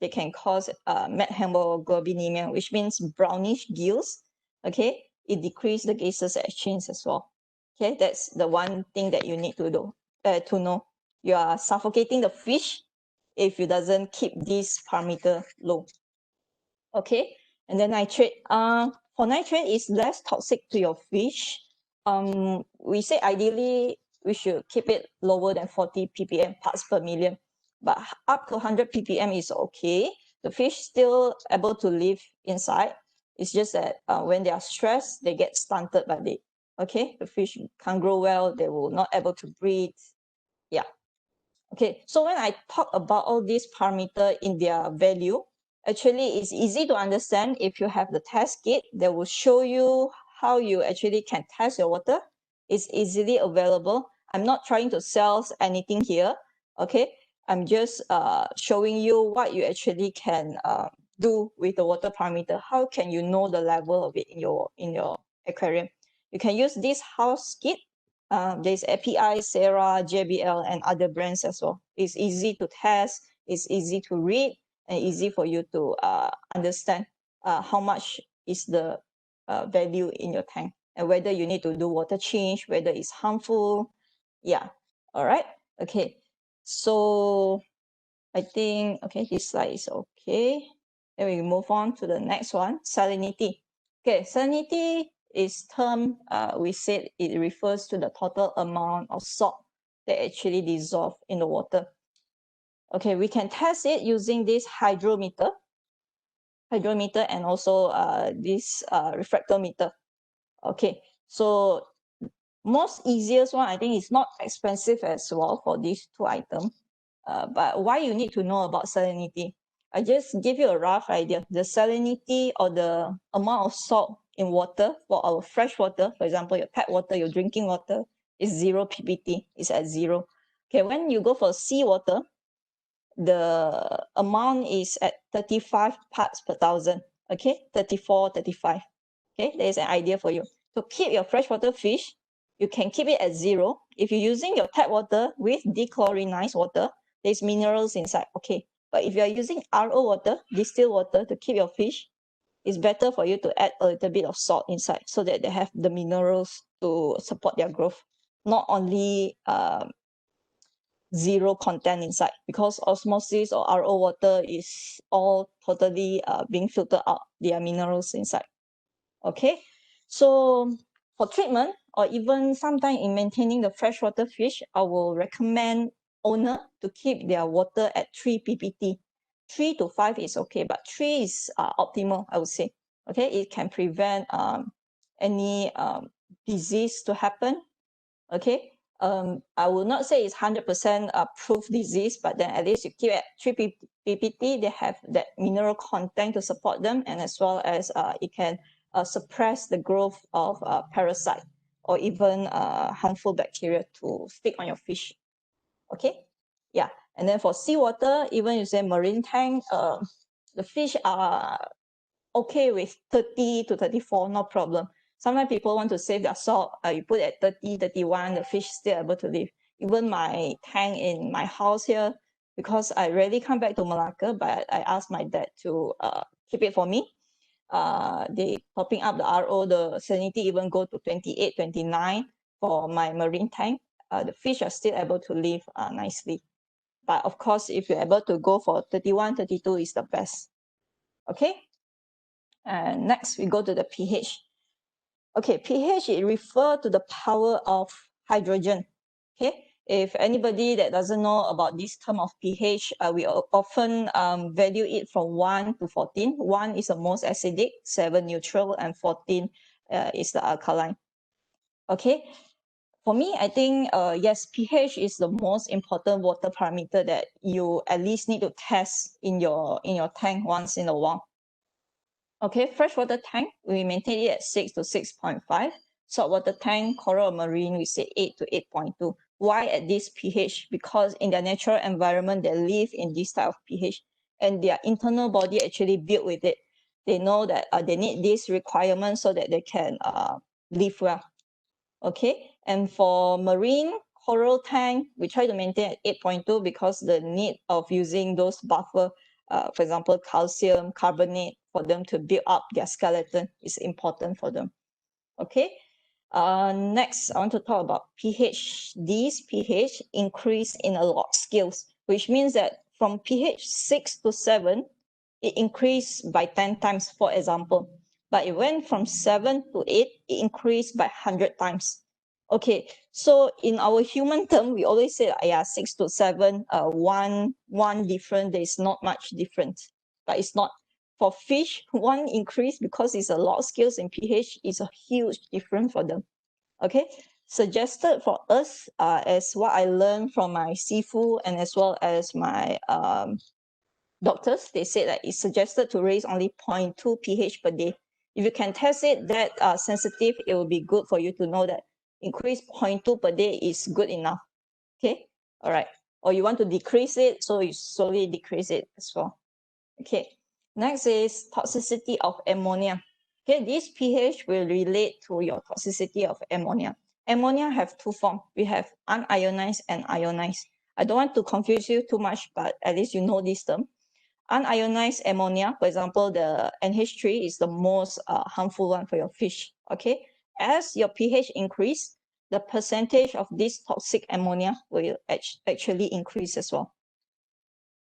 they can cause methemoglobinemia, which means brownish gills. Okay, it decreases the gases exchange as well. Okay, that's the one thing that you need to do, to know. You are suffocating the fish if you doesn't keep this parameter low. Okay, and then nitrate. For nitrate is less toxic to your fish. We say ideally we should keep it lower than 40 ppm parts per million, but up to 100 ppm is okay. The fish still able to live inside. It's just that when they are stressed, they get stunted by it. Okay, the fish can't grow well. They will not able to breathe. Yeah. Okay, so when I talk about all these parameters in their value, actually it's easy to understand. If you have the test kit, they will show you how you actually can test your water. It's easily available. I'm not trying to sell anything here. Okay, I'm just showing you what you actually can do with the water parameter. How can you know the level of it in your aquarium? You can use this house kit. There's API, Sarah, JBL, and other brands as well. It's easy to test, it's easy to read, and easy for you to understand how much is the value in your tank and whether you need to do water change, whether it's harmful. Yeah, all right, okay. So I think, okay, this slide is okay. Then we move on to the next one, salinity. Okay, salinity is term, we said it refers to the total amount of salt that actually dissolve in the water. Okay, we can test it using this hydrometer and also this refractometer. Okay, so most easiest one, I think it's not expensive as well for these two items. But why you need to know about salinity? I just give you a rough idea. The salinity or the amount of salt in water for our fresh water, for example, your tap water, your drinking water, is 0 ppt. It's at 0. Okay, when you go for seawater, the amount is at 35 parts per thousand. Okay, 34, 35. Okay, there's an idea for you. To keep your freshwater fish, you can keep it at 0. If you're using your tap water with dechlorinized water, there's minerals inside. Okay, but if you are using RO water, distilled water, to keep your fish, it's better for you to add a little bit of salt inside so that they have the minerals to support their growth. Not only 0 content inside, because osmosis or RO water is all totally being filtered out. There are minerals inside. Okay, so for treatment or even sometime in maintaining the freshwater fish, I will recommend owner to keep their water at 3 ppt. 3 to 5 is okay, but 3 is optimal, I would say. Okay, it can prevent any disease to happen. Okay, I will not say it's 100% proof disease, but then at least you keep at 3 ppt. They have that mineral content to support them, and as well as it can suppress the growth of parasite or even harmful bacteria to stick on your fish. Okay, yeah. And then for seawater, even you say marine tank, the fish are okay with 30 to 34, no problem. Sometimes people want to save their salt. You put at 30, 31, the fish still able to live. Even my tank in my house here, because I rarely come back to Malacca, but I asked my dad to keep it for me. They topping up the RO, the salinity even go to 28, 29 for my marine tank. The fish are still able to live nicely. But of course, if you're able to go for 31, 32 is the best. Okay. And next we go to the pH. Okay, pH, it refers to the power of hydrogen. Okay, if anybody that doesn't know about this term of pH, we often value it from 1 to 14. 1 is the most acidic, 7 neutral, and 14 is the alkaline. Okay, for me, I think yes, pH is the most important water parameter that you at least need to test in your tank once in a while. Okay, freshwater tank, we maintain it at 6 to 6.5. Saltwater tank, coral or marine, we say 8 to 8.2. Why at this pH? Because in their natural environment, they live in this type of pH, and their internal body actually built with it. They know that they need this requirement so that they can live well. Okay, and for marine coral tank, we try to maintain at 8.2 because the need of using those buffer, for example, calcium carbonate, for them to build up their skeleton is important for them. Okay, next I want to talk about pH. These pH increase in a log scales, which means that from pH 6 to 7, it increased by 10 times, for example. But it went from 7 to 8, it increased by 100 times. Okay, so in our human term, we always say, yeah, 6 to 7, one different, there is not much different, but it's not. For fish, one increase because it's a log scales in pH is a huge difference for them. Okay, suggested for us as what I learned from my seafood and as well as my doctors, they said that it's suggested to raise only 0.2 pH per day. If you can test it that sensitive, it will be good for you to know that increase 0.2 per day is good enough. Okay, all right. Or you want to decrease it, so you slowly decrease it as well. Okay, next is toxicity of ammonia. Okay, this pH will relate to your toxicity of ammonia. Ammonia have two forms. We have unionized and ionized. I don't want to confuse you too much, but at least you know this term. Unionized ammonia, for example, the NH3 is the most harmful one for your fish. Okay, as your pH increase, the percentage of this toxic ammonia will actually increase as well.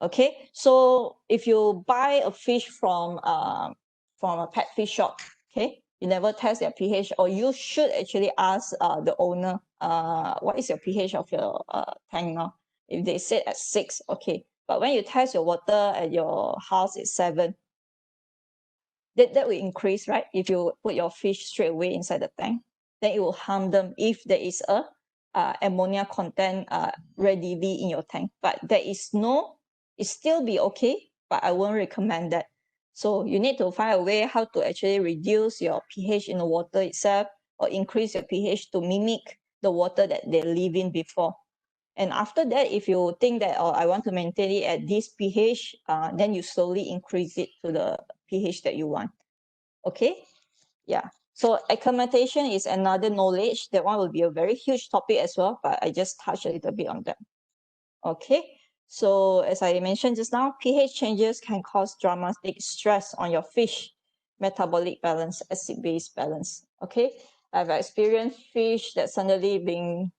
Okay, so if you buy a fish from a pet fish shop, okay, you never test their pH, or you should actually ask the owner, what is your pH of your tank now? If they said at 6, okay, but when you test your water at your house, it's 7. That will increase, right? If you put your fish straight away inside the tank, then it will harm them if there is a ammonia content readily in your tank. But there is no, it still be okay, but I won't recommend that. So you need to find a way how to actually reduce your pH in the water itself, or increase your pH to mimic the water that they live in before. And after that, if you think that, oh, I want to maintain it at this pH, then you slowly increase it to the pH that you want. Okay, yeah. So acclimatation is another knowledge. That one will be a very huge topic as well, but I just touched a little bit on that. Okay, so as I mentioned just now, pH changes can cause dramatic stress on your fish metabolic balance, acid-base balance. Okay, I've experienced fish that suddenly being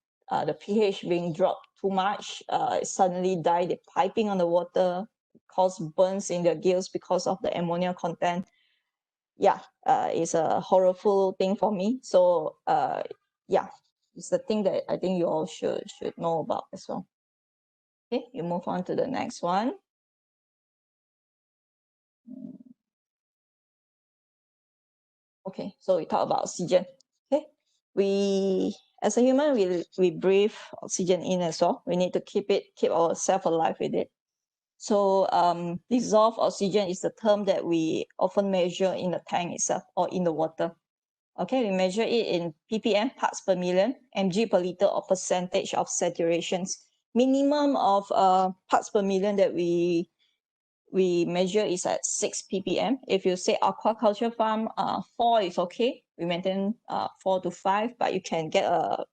the pH being dropped too much, suddenly die, they're piping on the water, cause burns in their gills because of the ammonia content. Yeah, it's a horrible thing for me. So yeah, it's the thing that I think you all should know about as well. Okay, you move on to the next one. Okay, so we talk about oxygen. Okay, we as a human, we breathe oxygen in as well. We need to keep ourselves alive with it. So dissolved oxygen is the term that we often measure in the tank itself or in the water. Okay, we measure it in ppm, parts per million, mg per liter, or percentage of saturations. Minimum of parts per million that we measure is at 6 ppm. If you say aquaculture farm, 4 is okay. We maintain 4 to 5, but you can get a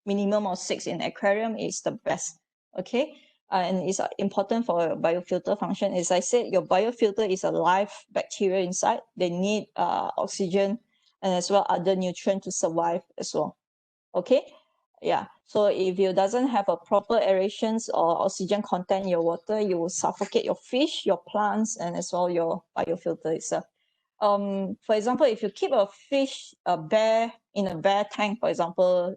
minimum of 6 in aquarium is the best. Okay, and it's important for biofilter function. As I said, your biofilter is a live bacteria inside. They need oxygen and as well other nutrients to survive as well. Okay, yeah. So if you doesn't have a proper aerations or oxygen content in your water, you will suffocate your fish, your plants, and as well your biofilter itself. For example, if you keep a fish in a bare tank, for example,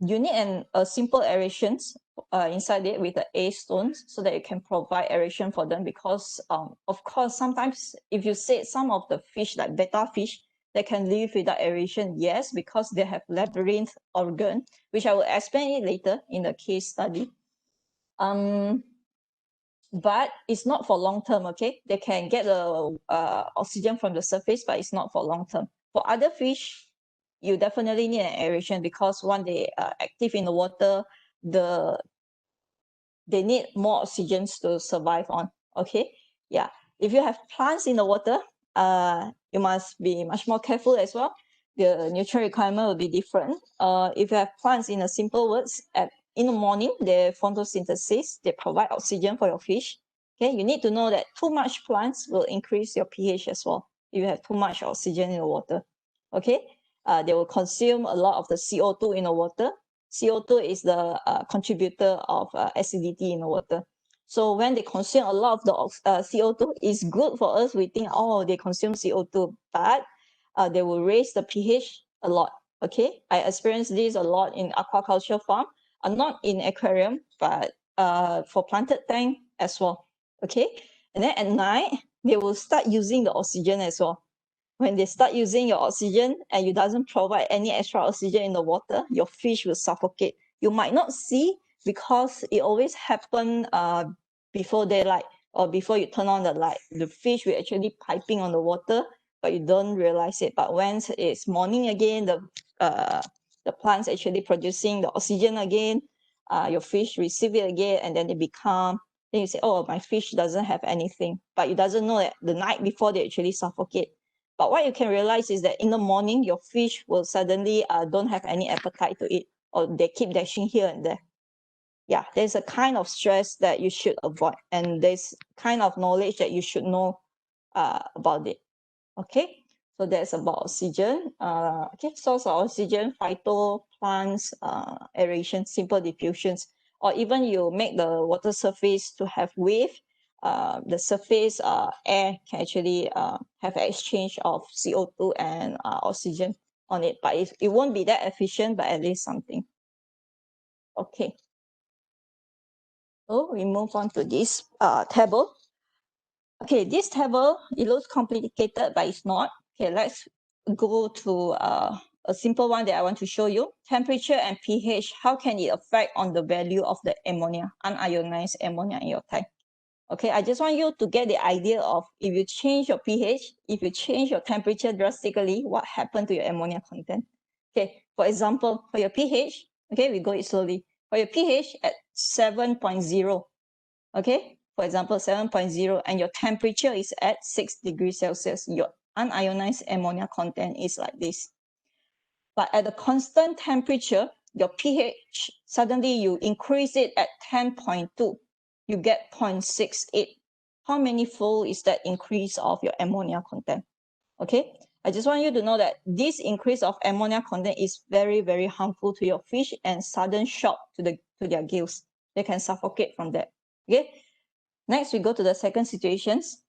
you need a simple aerations inside it with the A stones so that you can provide aeration for them, because of course sometimes if you say some of the fish like betta fish, they can live without aeration, yes, because they have labyrinth organ, which I will explain it later in the case study. But it's not for long term. Okay, they can get the oxygen from the surface, but it's not for long term. For other fish, you definitely need an aeration because when they are active in the water, they need more oxygen to survive on. Okay, yeah. If you have plants in the water, you must be much more careful as well. The nutrient requirement will be different. If you have plants, in a simple words, in the morning, they photosynthesis, they provide oxygen for your fish. Okay, you need to know that too much plants will increase your pH as well. If you have too much oxygen in the water, okay, they will consume a lot of the CO2 in the water. CO2 is the contributor of acidity in the water. So when they consume a lot of the CO2, it's good for us. We think, oh, they consume CO2, but they will raise the pH a lot. Okay, I experienced this a lot in aquaculture farm, not in aquarium, but for planted tank as well. Okay, and then at night they will start using the oxygen as well. When they start using your oxygen and you doesn't provide any extra oxygen in the water, your fish will suffocate. You might not see because it always happen before daylight or before you turn on the light. The fish will actually piping on the water, but you don't realize it. But once it's morning again, the plants actually producing the oxygen again, your fish receive it again, and then they become, then you say, oh, my fish doesn't have anything. But you doesn't know that the night before they actually suffocate. But what you can realize is that in the morning, your fish will suddenly don't have any appetite to eat, or they keep dashing here and there. Yeah, there's a kind of stress that you should avoid, and there's kind of knowledge that you should know about it. Okay, so that's about oxygen. Okay, source of oxygen, phyto, plants, aeration, simple diffusions, or even you make the water surface to have wave. The surface air can actually have exchange of CO2 and oxygen on it, but it won't be that efficient, but at least something. Okay. So we move on to this table. Okay, this table, it looks complicated, but it's not. Okay, let's go to a simple one that I want to show you. Temperature and pH, how can it affect on the value of the ammonia, unionized ammonia in your tank? Okay, I just want you to get the idea of if you change your pH, if you change your temperature drastically, what happened to your ammonia content? Okay, for example, for your pH, okay, we go it slowly. For your pH at 7.0, okay, for example, 7.0, and your temperature is at 6 degrees Celsius, your unionized ammonia content is like this. But at a constant temperature, your pH, suddenly you increase it at 10.2, you get 0.68. How many fold is that increase of your ammonia content? Okay, I just want you to know that this increase of ammonia content is very, very harmful to your fish and sudden shock to their gills. They can suffocate from that. Okay, next we go to the second situations.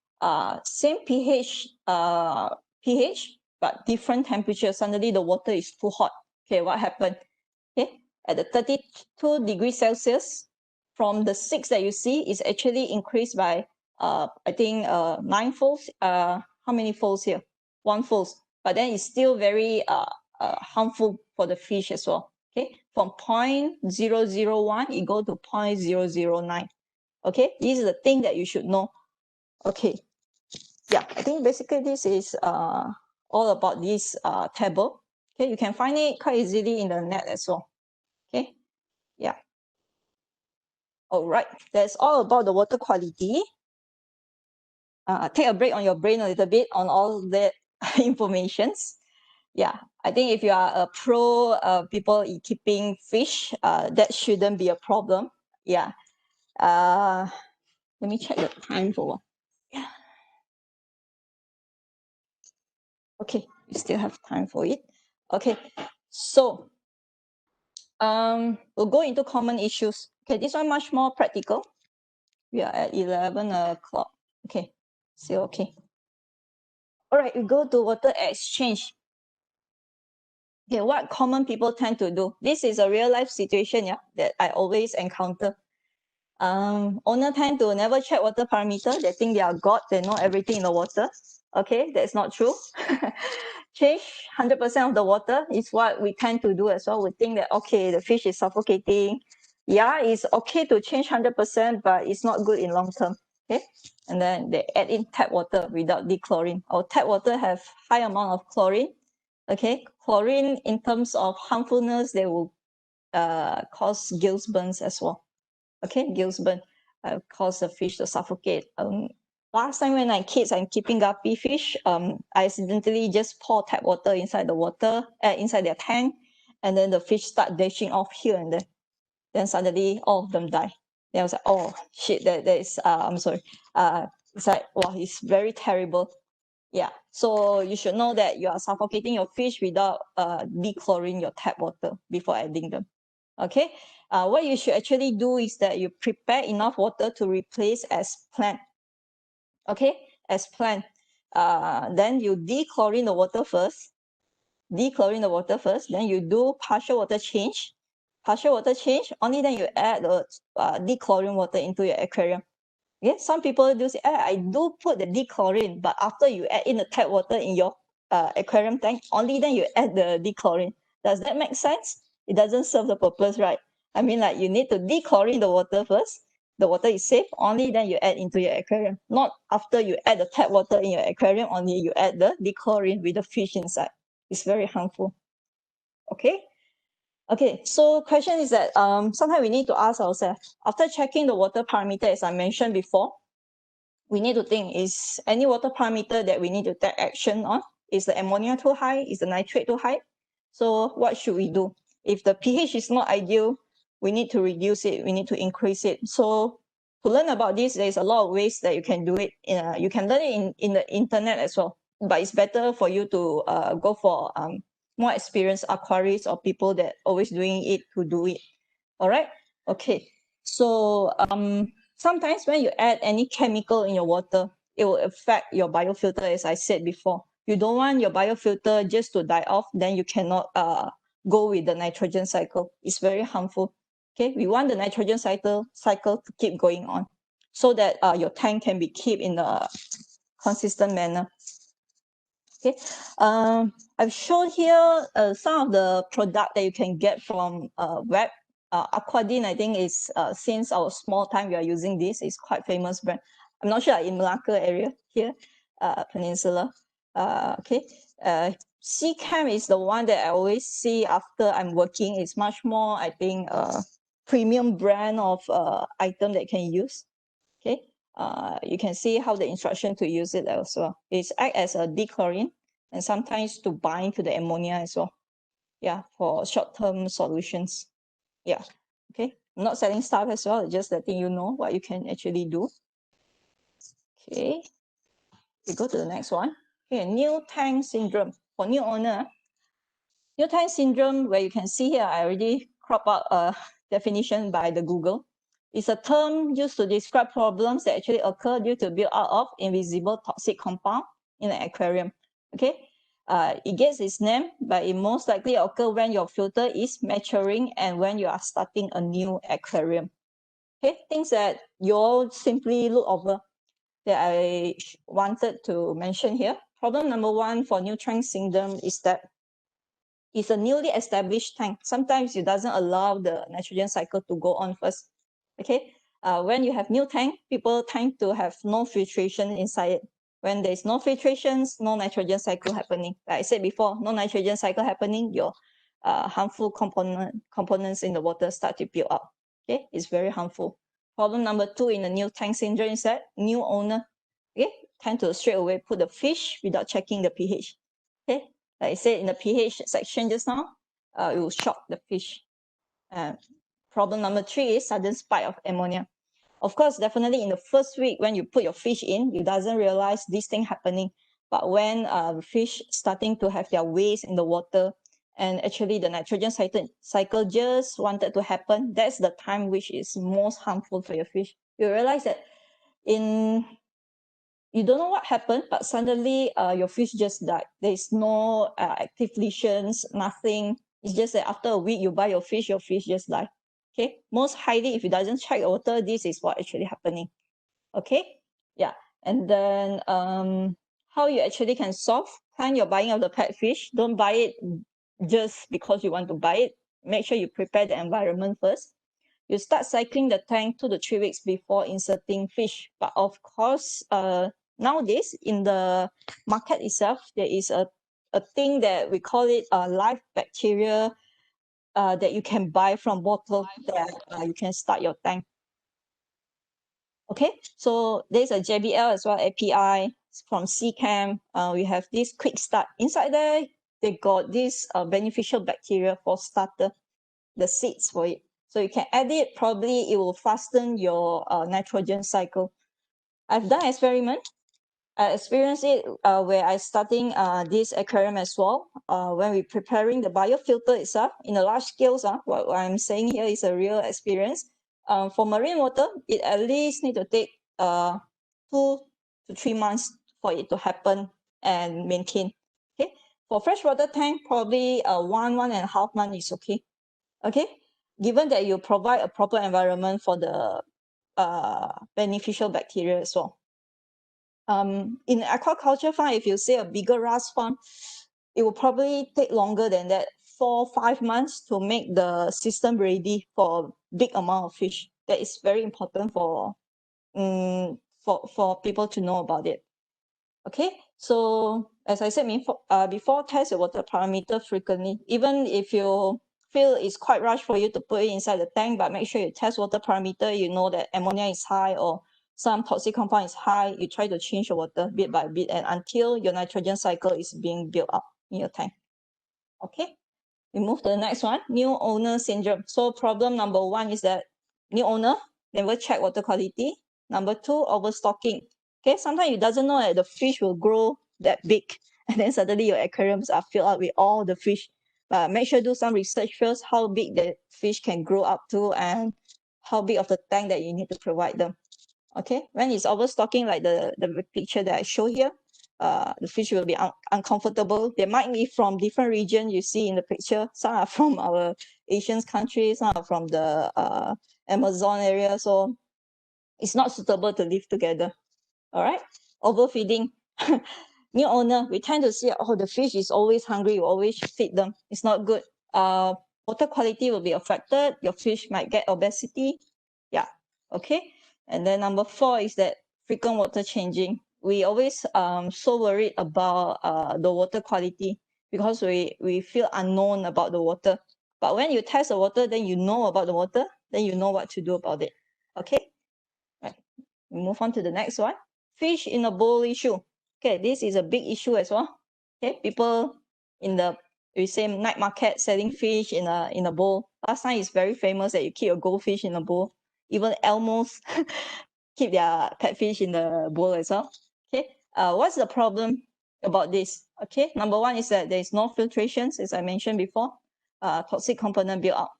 Same pH, but different temperature. Suddenly the water is too hot. Okay, what happened? Okay, at the 32 degrees Celsius, from the 6 that you see is actually increased by I think 9 folds. How many folds here? 1 fold. But then it's still very harmful for the fish as well. Okay, from 0.001 it go to 0.009. Okay, this is the thing that you should know. Okay, yeah, I think basically this is all about this table. Okay, you can find it quite easily in the net as well. Okay, yeah. All right, that's all about the water quality. Take a break on your brain a little bit on all that informations. Yeah, I think if you are a pro people in keeping fish, that shouldn't be a problem. Yeah. Let me check the time for one. Yeah. Okay, we still have time for it. Okay, so we'll go into common issues. Okay, this one much more practical. We are at 11 o'clock. Okay, still okay. All right, we go to water exchange. Okay, what common people tend to do? This is a real life situation, yeah, that I always encounter. Owner tend to never check water parameter. They think they are God, they know everything in the water. Okay, that's not true. Change 100% of the water is what we tend to do as well. We think that, okay, the fish is suffocating. Yeah, it's okay to change 100%, but it's not good in long term. Okay, and then they add in tap water without dechlorine. Our tap water have high amount of chlorine. Okay, chlorine in terms of harmfulness, they will cause gills burns as well. Okay, gills burn cause the fish to suffocate. Last time when I'm keeping guppy fish, I accidentally just pour tap water inside the water, inside their tank, and then the fish start dashing off here and there. Then suddenly all of them die. Then I was like, oh shit, that is I'm sorry. It's like, wow, it's very terrible. Yeah, so you should know that you are suffocating your fish without dechloring your tap water before adding them. Okay, what you should actually do is that you prepare enough water to replace as planned. Okay, as planned. Then you dechlorine the water first. Then you do partial water change. Only then you add the dechlorine water into your aquarium. Okay, some people do say, I do put the dechlorine, but after you add in the tap water in your aquarium tank, only then you add the dechlorine. Does that make sense? It doesn't serve the purpose, right? I mean, like, you need to dechlorine the water first. The water is safe, only then you add into your aquarium. Not after you add the tap water in your aquarium, only you add the dechlorine with the fish inside. It's very harmful. Okay? Okay, so question is that sometimes we need to ask ourselves, after checking the water parameter, as I mentioned before, we need to think, is any water parameter that we need to take action on? Is the ammonia too high? Is the nitrate too high? So what should we do? If the pH is not ideal, we need to reduce it, we need to increase it. So to learn about this, there's a lot of ways that you can do it. You can learn it in the internet as well, but it's better for you to go for more experienced aquarists or people that always doing it to do it. All right, okay. So sometimes when you add any chemical in your water, it will affect your biofilter, as I said before. You don't want your biofilter just to die off, then you cannot go with the nitrogen cycle. It's very harmful. Okay, we want the nitrogen cycle to keep going on so that your tank can be kept in a consistent manner. Okay, I've shown here some of the product that you can get from web. Aquadin, I think, is since our small time we are using this. It's quite famous brand. I'm not sure in Malacca area here, Peninsula. Okay, Seacam is the one that I always see after I'm working. It's much more, I think, premium brand of item that you can use. Okay, you can see how the instruction to use it as well. It's act as a dechlorine and sometimes to bind to the ammonia as well. Yeah, for short-term solutions. Yeah, okay. I'm not selling stuff as well, just letting you know what you can actually do. Okay, we go to the next one. Okay, new tank syndrome for new owner. New tank syndrome, where you can see here, I already crop out a definition by the Google. It's a term used to describe problems that actually occur due to build-up of invisible toxic compound in an aquarium. Okay, it gets its name, but it most likely occur when your filter is maturing and when you are starting a new aquarium. Okay, things that you all simply look over that I wanted to mention here. Problem number one for new tank syndrome is that it's a newly established tank. Sometimes it doesn't allow the nitrogen cycle to go on first. Okay, when you have new tank, people tend to have no filtration inside it. When there's no filtrations, no nitrogen cycle happening. Like I said before, no nitrogen cycle happening, your harmful components in the water start to build up. Okay, it's very harmful. Problem number two in the new tank syndrome is that new owner, okay, tend to straight away put the fish without checking the pH. Okay, like I said in the pH section just now, it will shock the fish. Problem number three is sudden spike of ammonia. Of course, definitely in the first week when you put your fish in, you doesn't realize this thing happening. But when the fish starting to have their waste in the water, and actually the nitrogen cycle just wanted to happen, that's the time which is most harmful for your fish. You realize that you don't know what happened, but suddenly your fish just died. There's no active lesions, nothing. It's just that after a week, you buy your fish just died. Okay, most highly, if it doesn't check the water, this is what actually happening. Okay, yeah. And then how you actually can solve when you're buying of the pet fish. Don't buy it just because you want to buy it. Make sure you prepare the environment first. You start cycling the tank 2 to 3 weeks before inserting fish. But of course, nowadays in the market itself, there is a a thing that we call it live bacteria that you can buy from bottle that you can start your tank. Okay, so there's a JBL as well, API from CCAM. We have this quick start. Inside there, they got this beneficial bacteria for starter, the seeds for it. So you can add it, probably it will fasten your nitrogen cycle. I've done experiment. I experienced it where I starting this aquarium as well. When we preparing the biofilter itself in a large scales, what I'm saying here is a real experience. For marine water, it at least need to take 2 to 3 months for it to happen and maintain. Okay, for freshwater tank, probably 1.5 months is okay. Okay, given that you provide a proper environment for the beneficial bacteria as well. In aquaculture farm, if you say a bigger RAS farm, it will probably take longer than that, 4-5 months to make the system ready for big amount of fish. That is very important for people to know about it. Okay, so as I said before, test your water parameter frequently. Even if you feel it's quite rushed for you to put it inside the tank, but make sure you test water parameter. You know that ammonia is high or some toxic compound is high. You try to change your water bit by bit and until your nitrogen cycle is being built up in your tank. Okay, we move to the next one, new owner syndrome. So problem number 1 is that new owner never check water quality. Number 2, overstocking. Okay, sometimes you doesn't know that the fish will grow that big and then suddenly your aquariums are filled up with all the fish. But make sure do some research first, how big the fish can grow up to and how big of the tank that you need to provide them. Okay, when it's overstocking, like the picture that I show here, the fish will be uncomfortable. They might be from different regions you see in the picture. Some are from our Asian countries, some are from the Amazon area. So it's not suitable to live together. All right, overfeeding. New owner, we tend to see, oh, the fish is always hungry, you always feed them. It's not good. Water quality will be affected. Your fish might get obesity. Yeah, okay. And then number 4 is that frequent water changing. We always so worried about the water quality because we feel unknown about the water. But when you test the water, then you know about the water, then you know what to do about it. Okay, right. We move on to the next one. Fish in a bowl issue. Okay, this is a big issue as well. Okay, people in the night market selling fish in a bowl. Last time it's very famous that you keep a goldfish in a bowl. Even Elmos keep their pet fish in the bowl as well. Okay, what's the problem about this? Okay, number 1 is that there is no filtrations, as I mentioned before. Toxic component built up.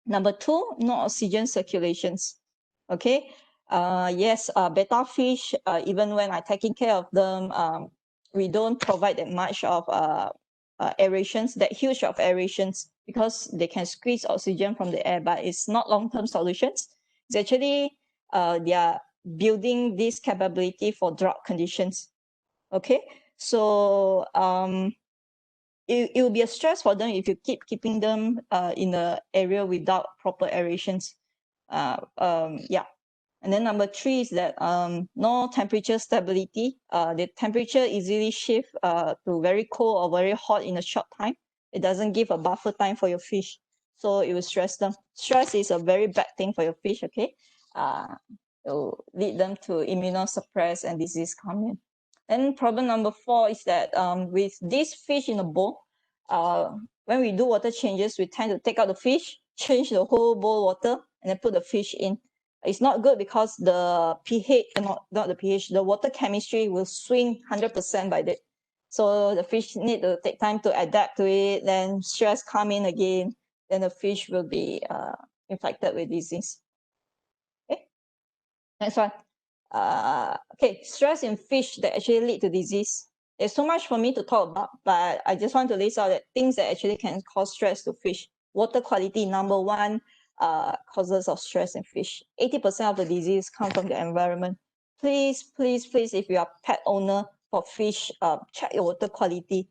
Number 2, no oxygen circulations. Okay, yes, betta fish, even when I'm taking care of them, we don't provide that much of aerations, that huge of aerations, because they can squeeze oxygen from the air, but it's not long-term solutions. It's actually they are building this capability for drought conditions. Okay, so it will be a stress for them if you keep keeping them in the area without proper aerations. Yeah. And then number 3 is that no temperature stability. The temperature easily shift to very cold or very hot in a short time. It doesn't give a buffer time for your fish, so it will stress them. Stress is a very bad thing for your fish. Okay, it will lead them to immunosuppress and disease coming. And problem number 4 is that with this fish in a bowl, when we do water changes, we tend to take out the fish, change the whole bowl water, and then put the fish in. It's not good because the pH, not the pH, the water chemistry will swing 100% by that. So the fish need to take time to adapt to it, then stress come in again, then the fish will be infected with disease. Okay, next one. Okay, stress in fish that actually lead to disease. There's so much for me to talk about, but I just want to list out that things that actually can cause stress to fish. Water quality, number 1 causes of stress in fish. 80% of the disease come from the environment. Please, please, please, if you are pet owner for fish, check your water quality.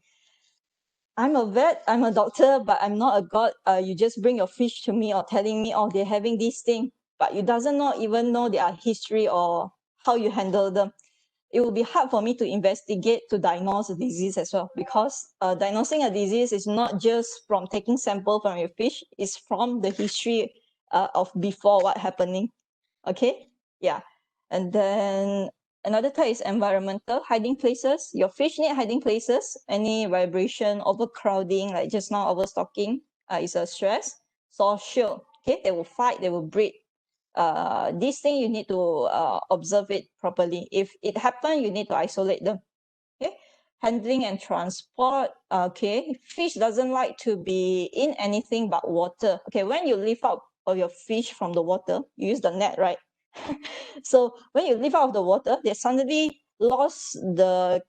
I'm a vet, I'm a doctor, but I'm not a god. You just bring your fish to me or telling me, oh, they're having this thing, but you doesn't even know their history or how you handle them. it will be hard for me to investigate to diagnose a disease as well, because diagnosing a disease is not just from taking sample from your fish, it's from the history of before what happening. Okay, yeah. And then another type is environmental, hiding places. Your fish need hiding places. Any vibration, overcrowding, like just now overstocking, is a stress. Social, okay, they will fight, they will breed. This thing you need to observe it properly. If it happen, you need to isolate them. Okay, handling and transport. Okay, fish doesn't like to be in anything but water. Okay, when you lift out of your fish from the water, you use the net, right? So when you lift out of the water, they suddenly lost the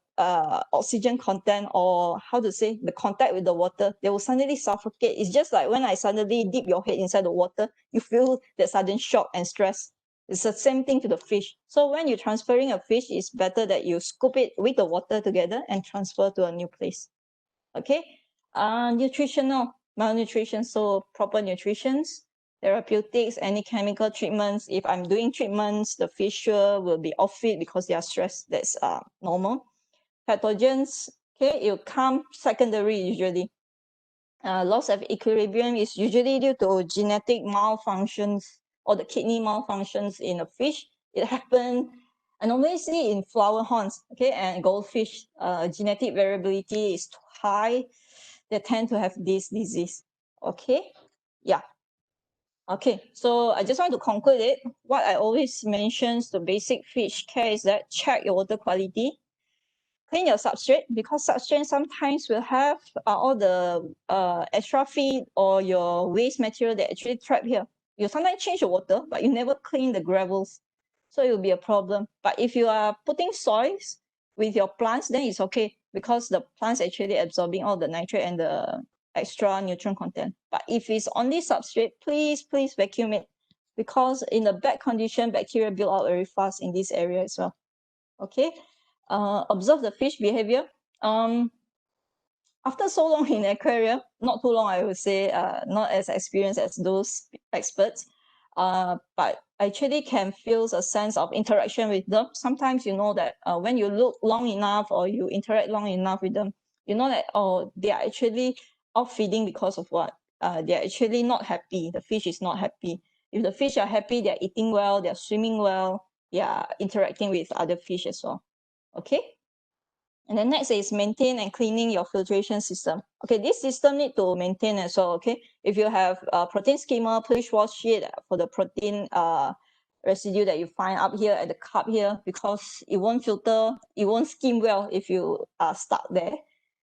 oxygen content, or how to say, the contact with the water. They will suddenly suffocate. It's just like when I suddenly dip your head inside the water, you feel that sudden shock and stress. It's the same thing to the fish. So when you're transferring a fish, it's better that you scoop it with the water together and transfer to a new place. Okay, nutritional, malnutrition, so proper nutritions, therapeutics, any chemical treatments. If I'm doing treatments, the fish sure will be off it because they are stressed. That's normal. Pathogens, okay, it will come secondary usually. Loss of equilibrium is usually due to genetic malfunctions or the kidney malfunctions in a fish. It happens, I normally see in flower horns, okay, and goldfish. Genetic variability is too high. They tend to have this disease. Okay, yeah. Okay, so I just want to conclude it. What I always mention, the basic fish care is that check your water quality. Clean your substrate, because substrate sometimes will have all the extra feed or your waste material that actually trap here. You sometimes change the water, but you never clean the gravels, so it will be a problem. But if you are putting soils with your plants, then it's okay, because the plants actually absorbing all the nitrate and the extra nutrient content. But if it's only substrate, please vacuum it, because in the bad condition, bacteria build out very fast in this area as well. Okay. Observe the fish behavior. After so long in aquarium, not too long, I would say, not as experienced as those experts, but actually can feel a sense of interaction with them. Sometimes you know that when you look long enough or you interact long enough with them, you know that, oh, they are actually off feeding because of what? They're actually not happy. The fish is not happy. If the fish are happy, they're eating well, they're swimming well, they are interacting with other fish as well. Okay, and then next is maintain and cleaning your filtration system. Okay, this system need to maintain as well. Okay, if you have a protein skimmer, please wash it for the protein residue that you find up here at the cup here, because it won't filter, it won't skim well if you are stuck there.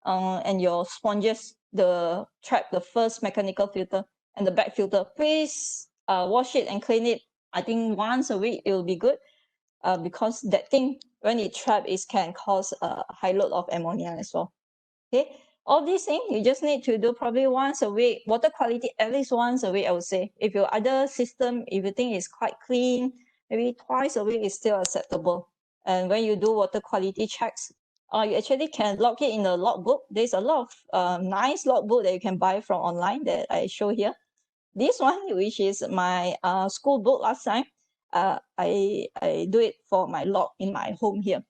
And your sponges, the trap, the first mechanical filter and the back filter, please wash it and clean it. I think once a week it will be good. Because that thing, when it trapped, it can cause a high load of ammonia as well. Okay, all these things you just need to do probably once a week. Water quality at least once a week, I would say. If your other system, if you think it's quite clean, maybe twice a week is still acceptable. And when you do water quality checks, you actually can log it in the logbook. There's a lot of nice logbook that you can buy from online that I show here. This one, which is my school book last time, I do it for my log in my home here.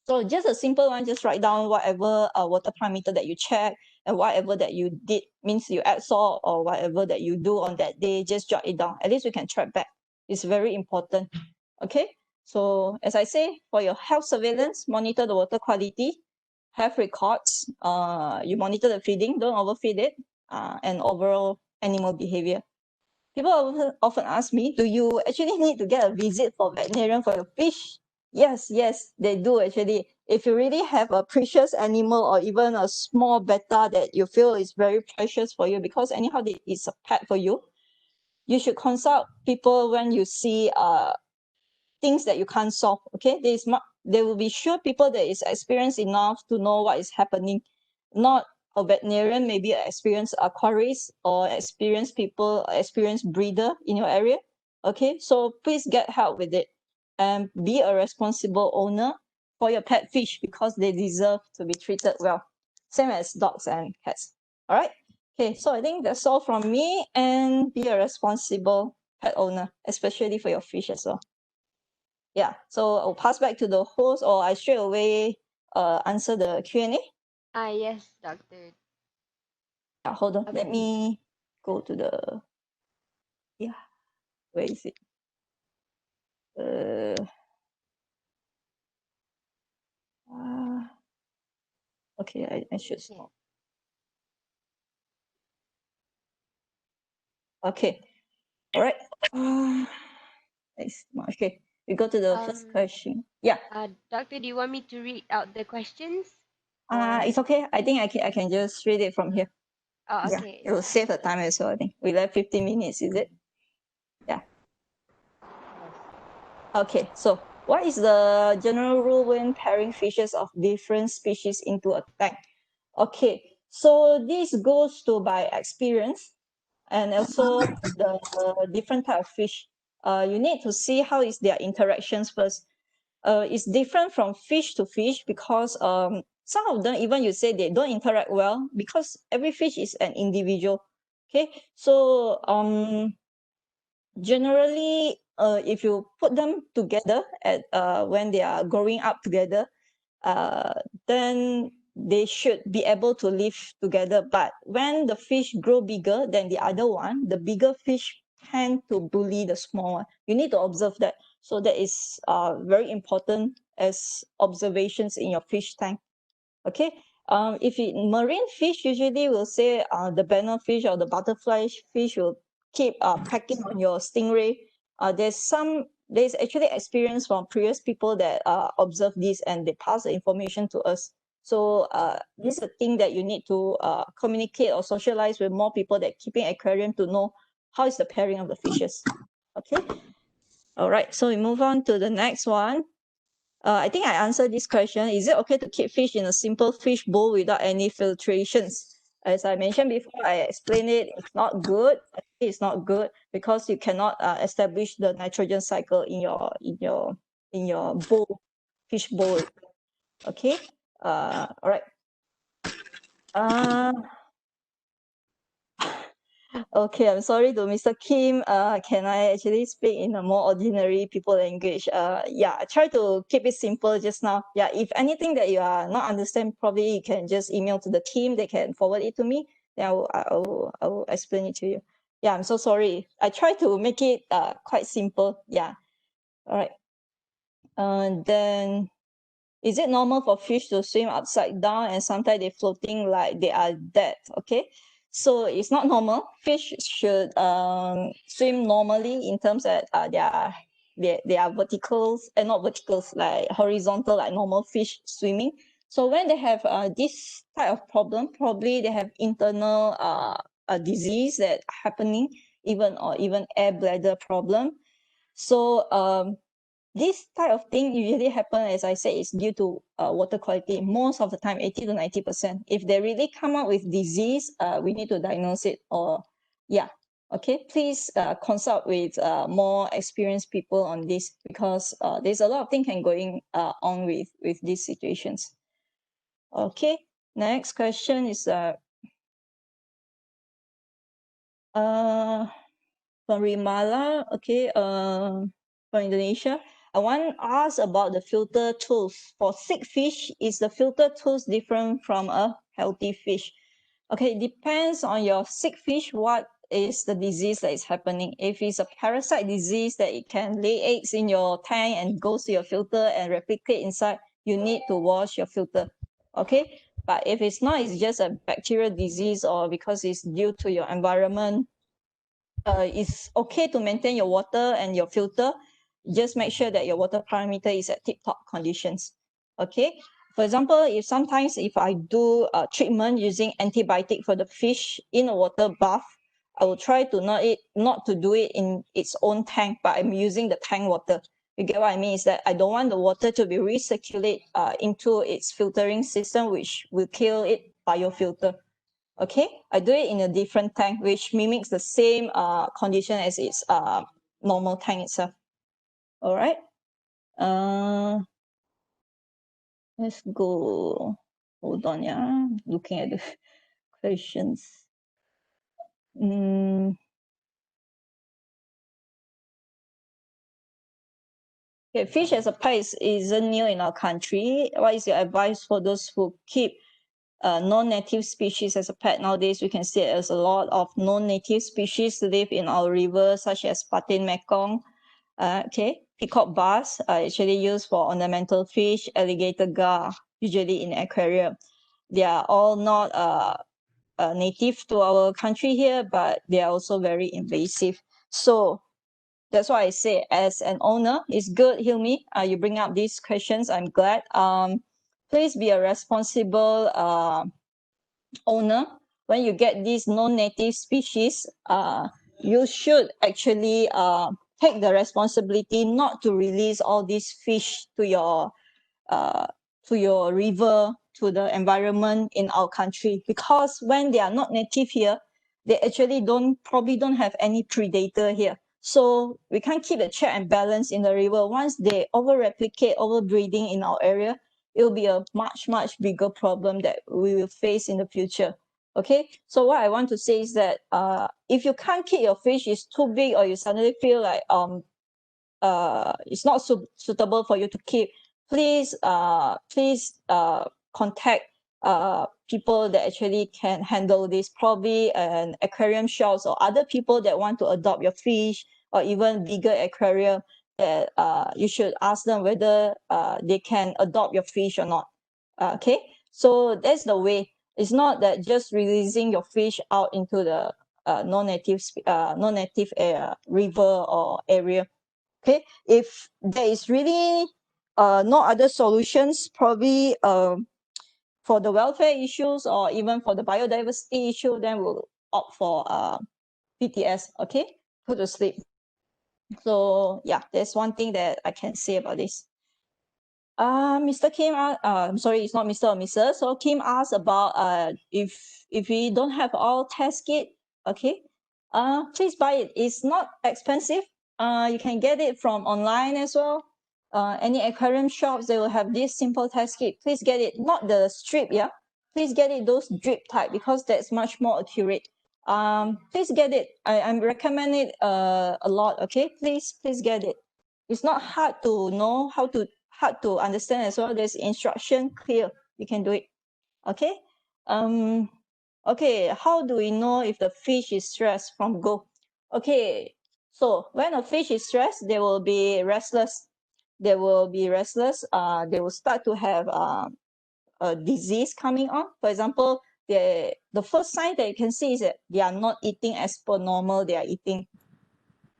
So just a simple one, just write down whatever water parameter that you check and whatever that you did, means you add salt or whatever that you do on that day, just jot it down. At least we can track back. It's very important. Okay, so as I say, for your health surveillance, monitor the water quality, have records, you monitor the feeding, don't overfeed it, and overall animal behavior. People often ask me, do you actually need to get a visit for veterinarian for your fish? Yes, they do actually. If you really have a precious animal or even a small betta that you feel is very precious for you, because anyhow it's a pet for you, you should consult people when you see things that you can't solve. Okay, there will be sure people that is experienced enough to know what is happening, not a veterinarian, maybe an experienced aquarist or experienced people, experienced breeder in your area. Okay, so please get help with it and be a responsible owner for your pet fish, because they deserve to be treated well, same as dogs and cats. All right, okay, so I think that's all from me, and be a responsible pet owner, especially for your fish as well. Yeah, so I'll pass back to the host, or I straight away answer the Q&A. Yes, doctor. Yeah, hold on. Let Okay. me go to the, yeah, where is it? Okay, I should stop. Okay, all right. Okay, we go to the first question. Yeah. Doctor, do you want me to read out the questions? It's okay. I think I can just read it from here. Oh, Yeah, okay. it will save the time as well. I think we left 15 minutes. Is it? Yeah. Okay. So, what is the general rule when pairing fishes of different species into a tank? Okay. So this goes to by experience, and also the different type of fish. You need to see how is their interactions first. It's different from fish to fish because some of them, even you say they don't interact well, because every fish is an individual. Okay, so generally if you put them together at when they are growing up together, then they should be able to live together. But when the fish grow bigger than the other one, the bigger fish tend to bully the small one. You need to observe that. So that is very important as observations in your fish tank. Okay. If marine fish, usually will say the banner fish or the butterfly fish will keep pecking on your stingray. There's actually experience from previous people that observe this, and they pass the information to us. So this is a thing that you need to communicate or socialize with more people that keeping aquarium to know how is the pairing of the fishes. Okay. All right. So we move on to the next one. I think I answered this question. Is it okay to keep fish in a simple fish bowl without any filtrations? As I mentioned before, I explained it. It's not good. It's not good because you cannot establish the nitrogen cycle in your bowl, fish bowl. Okay. All right. Okay, I'm sorry to Mr. Kim. Can I actually speak in a more ordinary people language? Yeah, I try to keep it simple just now. Yeah, if anything that you are not understand, probably you can just email to the team. They can forward it to me. Then I will explain it to you. Yeah, I'm so sorry. I try to make it quite simple. Yeah. All right. Then is it normal for fish to swim upside down and sometimes they're floating like they are dead? Okay, so it's not normal. Fish should swim normally in terms that they are verticals and not verticals, like horizontal, like normal fish swimming. So when they have this type of problem, probably they have internal a disease that happening, even air bladder problem. So this type of thing usually happen, as I said, is due to water quality. Most of the time, 80 to 90%. If they really come up with disease, we need to diagnose it. Or yeah, okay. Please consult with more experienced people on this, because there's a lot of things can going on with these situations. Okay. Next question is from Rimala. Okay. From Indonesia. I want to ask about the filter tools. For sick fish, is the filter tools different from a healthy fish? Okay, it depends on your sick fish, what is the disease that is happening. If it's a parasite disease that it can lay eggs in your tank and goes to your filter and replicate inside, you need to wash your filter. Okay, but if it's not, it's just a bacterial disease or because it's due to your environment, it's okay to maintain your water and your filter. Just make sure that your water parameter is at tip-top conditions. Okay. For example, if I do a treatment using antibiotic for the fish in a water bath, I will try to not to do it in its own tank, but I'm using the tank water. You get what I mean? Is that I don't want the water to be recirculate into its filtering system, which will kill it biofilter. Okay, I do it in a different tank, which mimics the same condition as its normal tank itself. All right. Let's go. Hold on, yeah. Looking at the questions. Okay, fish as a pet isn't new in our country. What is your advice for those who keep non-native species as a pet? Nowadays, we can see there's a lot of non-native species live in our rivers, such as Patin Mekong. Okay, peacock bass are actually used for ornamental fish, alligator gar, usually in aquarium. They are all not native to our country here, but they are also very invasive. So that's why I say, as an owner, it's good, Hilmi, you bring up these questions. I'm glad. Please be a responsible owner. When you get these non-native species, you should actually take the responsibility not to release all these fish to your river, to the environment in our country, because when they are not native here, they actually probably don't have any predator here. So we can't keep the check and balance in the river. Once they over-replicate, overbreeding in our area, it will be a much, much bigger problem that we will face in the future. Okay, so what I want to say is that if you can't keep your fish, is too big, or you suddenly feel like it's not suitable for you to keep, please contact people that actually can handle this, probably an aquarium shops or other people that want to adopt your fish, or even bigger aquarium, that you should ask them whether they can adopt your fish or not. Okay, so that's the way. It's not that just releasing your fish out into the non-native river or area. Okay, if there is really no other solutions, probably for the welfare issues or even for the biodiversity issue, then we'll opt for PTS. Okay, go to sleep. So yeah, there's one thing that I can say about this. Mr. Kim, I'm sorry, it's not Mr. or Mrs. So Kim asked about if we don't have all test kit, okay, please buy it. It's not expensive. You can get it from online as well. Any aquarium shops, they will have this simple test kit. Please get it, not the strip, yeah. Please get it those drip type, because that's much more accurate. Please get it. I recommend it a lot. Okay, please get it. It's not hard to know hard to understand as well. There's instruction clear. You can do it. Okay. Okay. How do we know if the fish is stressed from go? Okay. So when a fish is stressed, they will be restless. They will be restless. They will start to have a disease coming on. For example, the first sign that you can see is that they are not eating as per normal they are eating.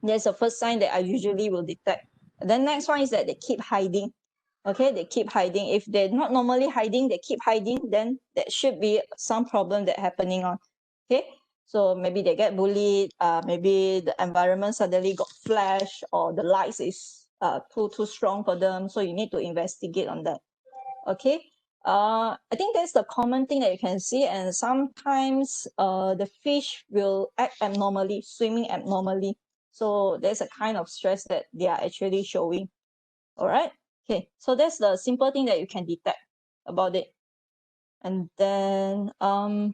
That's the first sign that I usually will detect. The next one is that they keep hiding. Okay, they keep hiding. If they're not normally hiding, they keep hiding, then there should be some problem that happening on. Okay, so maybe they get bullied, maybe the environment suddenly got flash, or the lights is too strong for them. So you need to investigate on that. Okay, I think that's the common thing that you can see. And sometimes the fish will act abnormally, swimming abnormally. So there's a kind of stress that they are actually showing. All right. Okay, so that's the simple thing that you can detect about it. And then okay,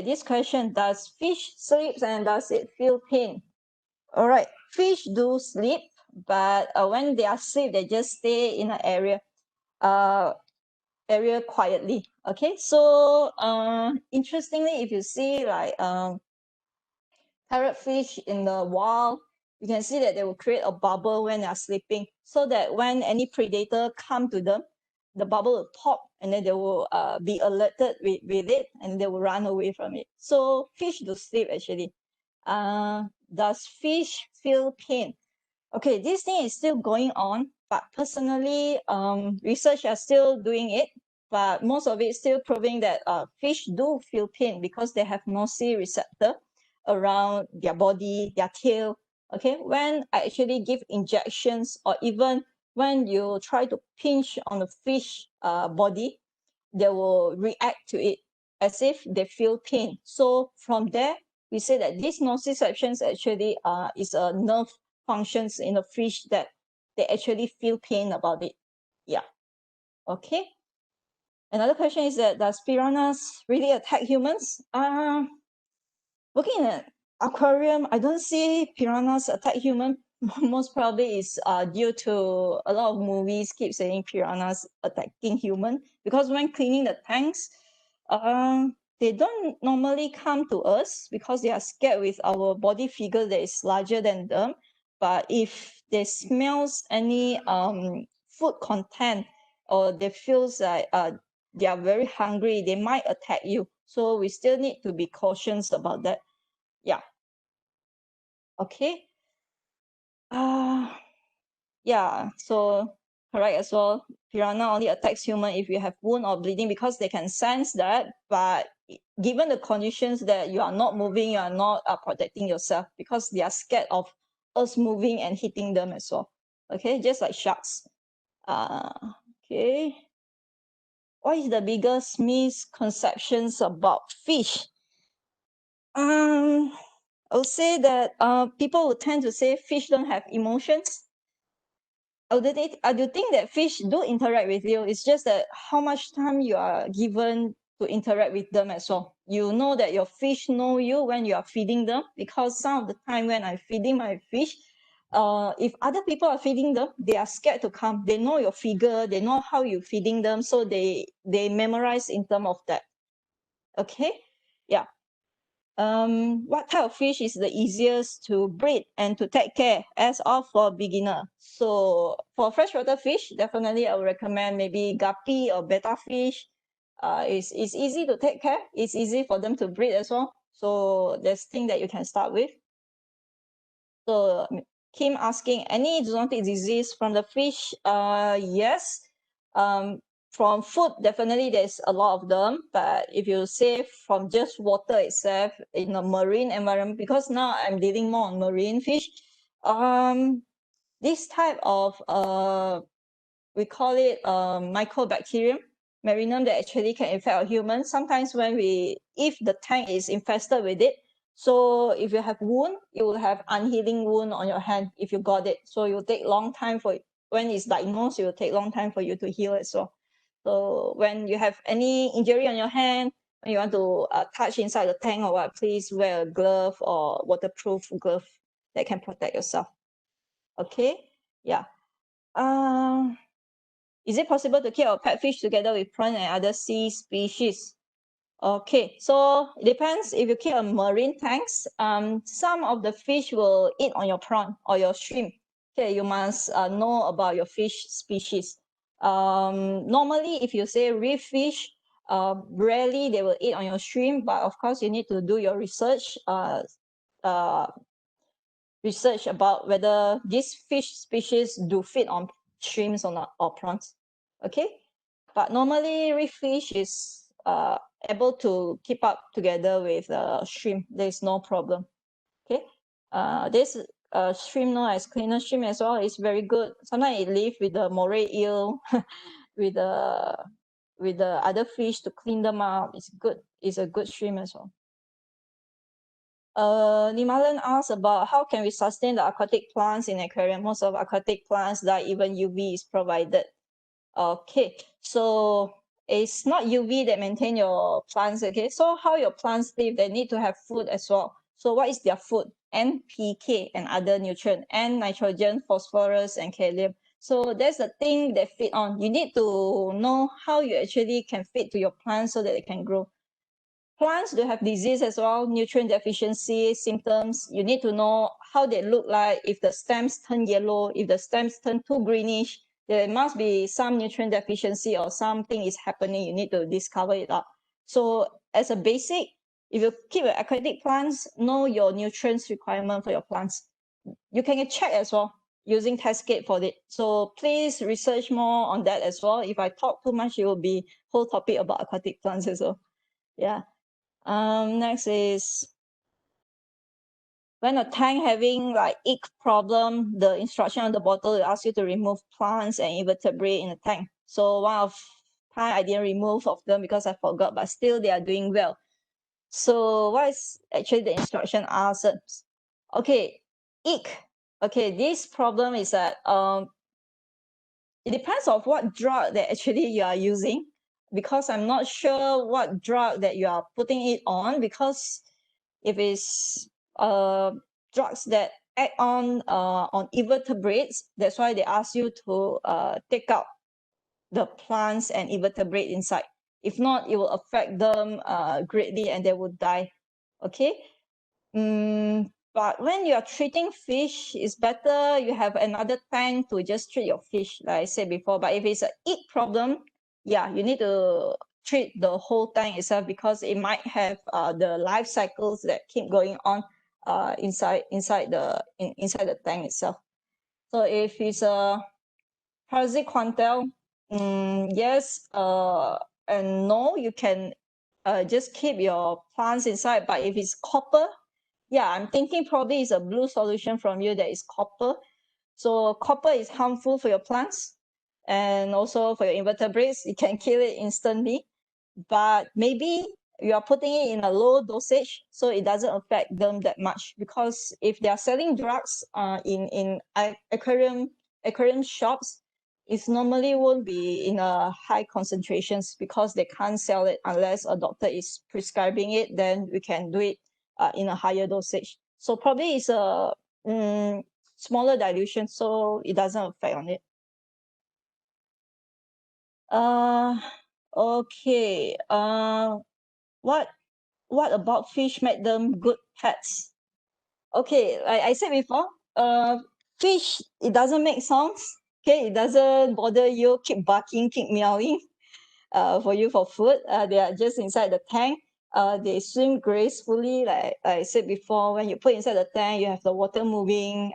this question: does fish sleep and does it feel pain? All right, fish do sleep, but when they are asleep, they just stay in an area quietly. Okay, so interestingly, if you see like parrotfish in the wild, you can see that they will create a bubble when they are sleeping, so that when any predator come to them, the bubble will pop, and then they will be alerted with it, and they will run away from it. So fish do sleep actually. Does fish feel pain? Okay, this thing is still going on, but personally, research are still doing it, but most of it still proving that fish do feel pain because they have nociceptor around their body, their tail. Okay, when I actually give injections, or even when you try to pinch on the fish body, they will react to it as if they feel pain. So from there, we say that this nociceptions actually is a nerve functions in the fish that they actually feel pain about it. Yeah. Okay. Another question is that does piranhas really attack humans? Looking at aquarium, I don't see piranhas attack human. most probably is due to a lot of movies keep saying piranhas attacking human, because when cleaning the tanks, they don't normally come to us because they are scared with our body figure that is larger than them. But if they smells any food content, or they feels like they are very hungry, they might attack you. So we still need to be cautious about that. Yeah. Okay. Yeah, so correct as well. Piranha only attacks human if you have wound or bleeding, because they can sense that. But given the conditions that you are not moving, you are not protecting yourself, because they are scared of us moving and hitting them as well. Okay, just like sharks. Okay. What is the biggest misconceptions about fish? I would say that people would tend to say fish don't have emotions. I do think that fish do interact with you. It's just that how much time you are given to interact with them as well. You know that your fish know you when you are feeding them, because some of the time when I'm feeding my fish, if other people are feeding them, they are scared to come. They know your figure, they know how you're feeding them, so they memorize in terms of that. Okay, yeah. What type of fish is the easiest to breed and to take care as of for beginner? So for freshwater fish, definitely I would recommend maybe guppy or betta fish. It's easy to take care. It's easy for them to breed as well. So there's things that you can start with. So Kim asking, any zoonotic disease from the fish? Yes. From food, definitely there's a lot of them. But if you say from just water itself in a marine environment, because now I'm dealing more on marine fish, this type of we call it mycobacterium marinum that actually can infect a human. Sometimes if the tank is infested with it, so if you have wound, you will have unhealing wound on your hand if you got it. So it will take long time when it's diagnosed, it will take long time for you to heal as well. So when you have any injury on your hand, when you want to touch inside the tank or what, please wear a glove or waterproof glove that can protect yourself. Okay, yeah. Is it possible to keep our pet fish together with prawn and other sea species? Okay, so it depends. If you keep a marine tanks, some of the fish will eat on your prawn or your shrimp. Okay, you must know about your fish species. Normally, if you say reef fish, rarely they will eat on your shrimp, but of course you need to do your research. Research about whether these fish species do feed on shrimps or not, or prawns. Okay, but normally reef fish is able to keep up together with shrimp. There is no problem. Okay, this shrimp known as cleaner shrimp as well is very good. Sometimes it live with the moray eel, with the other fish to clean them out. It's good. It's a good shrimp as well. Nimalan asks about how can we sustain the aquatic plants in aquarium. Most of aquatic plants die, even UV is provided. Okay, so it's not UV that maintain your plants. Okay, so how your plants live, they need to have food as well. So what is their food? NPK and other nutrient, and nitrogen, phosphorus, and kalium. So that's the thing they feed on. You need to know how you actually can feed to your plants so that they can grow. Plants do have disease as well, nutrient deficiency symptoms. You need to know how they look like. If the stems turn yellow, if the stems turn too greenish, there must be some nutrient deficiency or something is happening. You need to discover it up. So as a basic, if you keep your aquatic plants, know your nutrients requirement for your plants. You can check as well using test kit for it. So please research more on that as well. If I talk too much, it will be whole topic about aquatic plants as well. Yeah. Next is when a tank having like ick problem, the instruction on the bottle will ask you to remove plants and invertebrate in the tank. So one of time I didn't remove of them because I forgot, but still they are doing well. So what is actually the instruction asks? Okay, ick. Okay, this problem is that it depends on what drug that actually you are using, because I'm not sure what drug that you are putting it on, because if it's drugs that add on invertebrates. That's why they ask you to take out the plants and invertebrate inside. If not, it will affect them greatly and they will die. Okay. But when you are treating fish, it's better you have another tank to just treat your fish, like I said before. But if it's a eat problem, yeah, you need to treat the whole tank itself because it might have the life cycles that keep going on inside the tank itself. So if it's a parasite quantel, yes and no, you can just keep your plants inside. But if it's copper, yeah, I'm thinking probably it's a blue solution from you that is copper. So copper is harmful for your plants and also for your invertebrates. You can kill it instantly, but maybe you are putting it in a low dosage so it doesn't affect them that much. Because if they are selling drugs in aquarium shops, it normally won't be in a high concentrations because they can't sell it unless a doctor is prescribing it. Then we can do it in a higher dosage. So probably it's a smaller dilution, so it doesn't affect on it. Okay. What about fish make them good pets? Okay, like I said before, fish, it doesn't make sounds. Okay, it doesn't bother you, keep barking, keep meowing for you for food. They are just inside the tank. They swim gracefully, like I said before. When you put inside the tank, you have the water moving.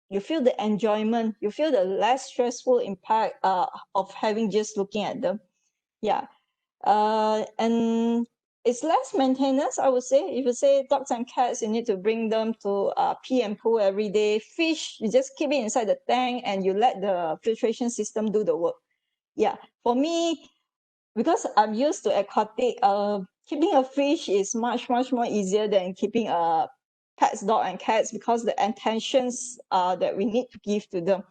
You feel the enjoyment. You feel the less stressful impact of having just looking at them. Yeah. And it's less maintenance, I would say. If you say dogs and cats, you need to bring them to pee and poo every day. Fish, you just keep it inside the tank and you let the filtration system do the work. Yeah, for me, because I'm used to aquatic, keeping a fish is much more easier than keeping a pets, dog and cats, because the attentions that we need to give to them.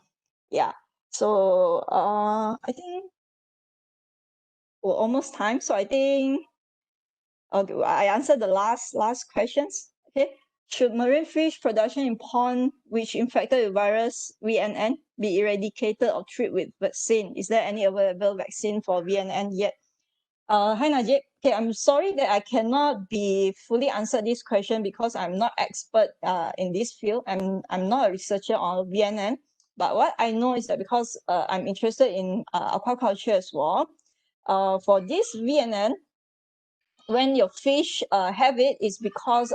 Yeah. So I think we're almost time. So I think okay, I answered the last questions. Okay. Should marine fish production in pond which infected with virus VNN be eradicated or treated with vaccine? Is there any available vaccine for VNN yet? Hi Najib. Okay, I'm sorry that I cannot be fully answer this question because I'm not expert in this field. I'm not a researcher on VNN. But what I know is that because I'm interested in aquaculture as well, for this VNN, when your fish have it, is because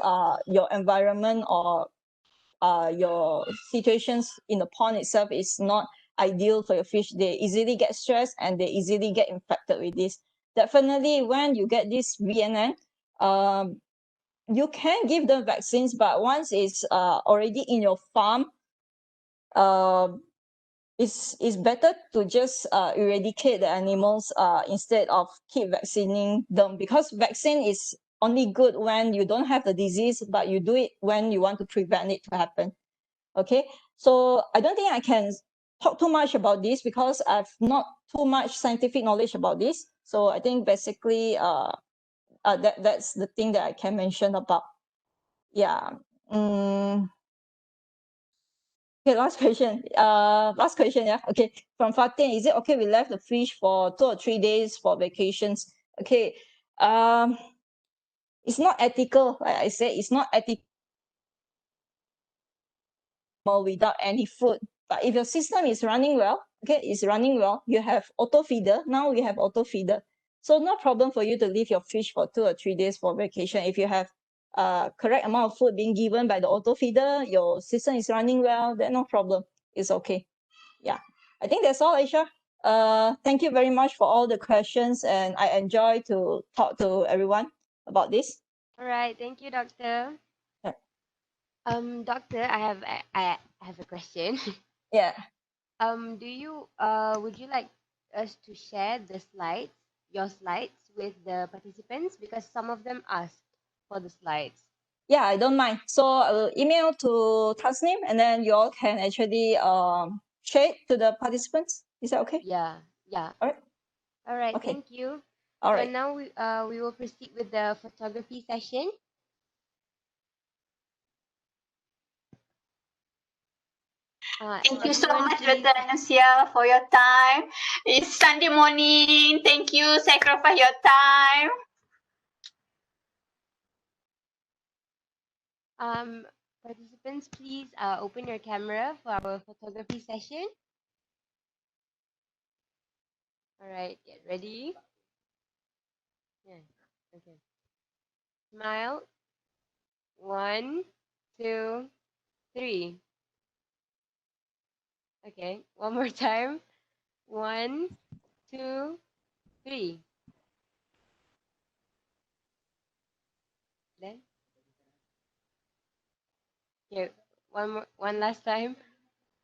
your environment or your situations in the pond itself is not ideal for your fish. They easily get stressed and they easily get infected with this. Definitely, when you get this VNN, you can give them vaccines, but once it's already in your farm, it's better to just eradicate the animals instead of keep vaccinating them, because vaccine is only good when you don't have the disease, but you do it when you want to prevent it to happen. Okay, so I don't think I can talk too much about this because I've not too much scientific knowledge about this. So I think basically that's the thing that I can mention about. Yeah. Okay, last question. Yeah. Okay, from Fatin, is it okay we left the fish for 2 or 3 days for vacations? Okay. It's not ethical. Like I said, it's not ethical without any food. But if your system is running well, okay, it's running well, you have auto feeder. Now we have auto feeder. So no problem for you to leave your fish for 2 or 3 days for vacation. If you have correct amount of food being given by the auto feeder, your system is running well, then no problem. It's okay. Yeah, I think that's all, Aisha. Thank you very much for all the questions, and I enjoy to talk to everyone about this. All right, thank you, doctor. Yeah. Doctor, I have a question. Yeah. Would you like us to share the slides, your slides, with the participants, because some of them asked for the slides? Yeah, I don't mind. So I will email to Tasnim, and then you all can actually share it to the participants. Is that okay? Yeah, yeah. All right. All right, Okay. thank you. All So right. now we will proceed with the photography session. Thank you so everyone, much, please. Dr. Anusia, for your time. It's Sunday morning. Thank you. Sacrifice your time. Participants, please open your camera for our photography session. All right, get ready. Yeah, okay. Smile. 1, 2, 3. Okay, one more time. 1, 2, 3. Then, okay, one last time.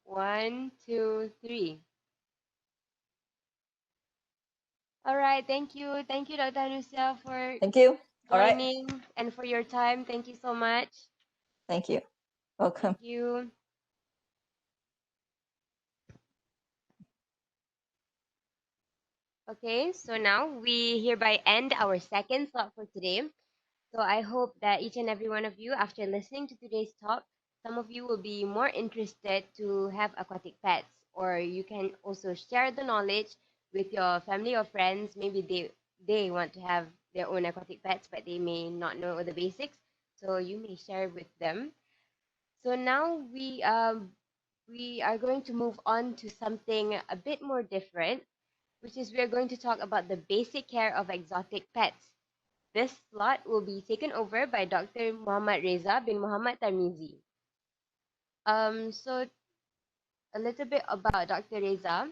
1, 2, 3. All right, thank you. Thank you, Dr. Anusia, for Thank you. All right. joining and for your time. Thank you so much. Thank you. Welcome. Thank you. Okay, so now we hereby end our second slot for today. So I hope that each and every one of you, after listening to today's talk, some of you will be more interested to have aquatic pets, or you can also share the knowledge with your family or friends. Maybe they want to have their own aquatic pets, but they may not know the basics. So you may share with them. So now we are going to move on to something a bit more different, which is we are going to talk about the basic care of exotic pets. This slot will be taken over by Dr. Muhammad Reza bin Muhammad Tarmizi. So a little bit about Dr. Reza.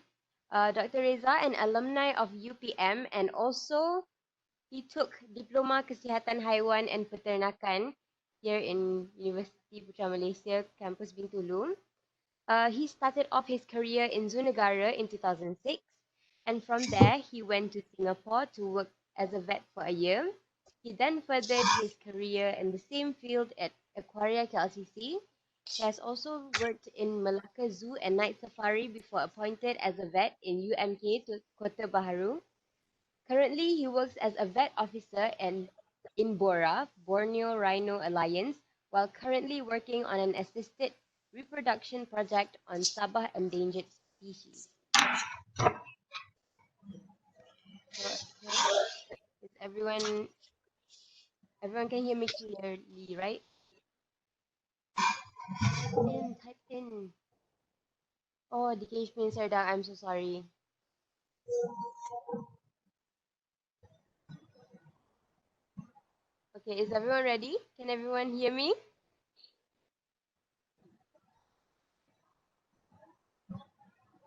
Dr. Reza, an alumni of UPM, and also he took Diploma Kesihatan Haiwan and Peternakan here in Universiti Putra Malaysia, Campus Bintulu. He started off his career in Zunegara in 2006, and from there he went to Singapore to work as a vet for a year. He then furthered his career in the same field at Aquaria KLCC. He has also worked in Malacca Zoo and Night Safari before appointed as a vet in UMK to Kota Baharu. Currently, he works as a vet officer in Bora, Borneo Rhino Alliance, while currently working on an assisted reproduction project on Sabah endangered species. So, okay, is everyone can hear me clearly, right? Type in. Oh, the cage pins are down. I'm so sorry. Okay, is everyone ready? Can everyone hear me?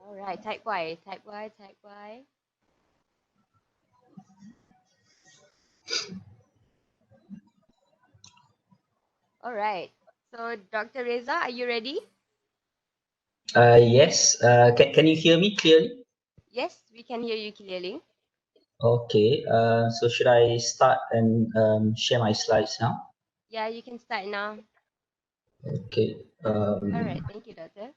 All right, type Y, type Y, type Y. All right. So, Dr. Reza, are you ready? Yes. Can you hear me clearly? Yes, we can hear you clearly. Okay. So should I start and share my slides now? Yeah, you can start now. Okay. All right. Thank you, Doctor.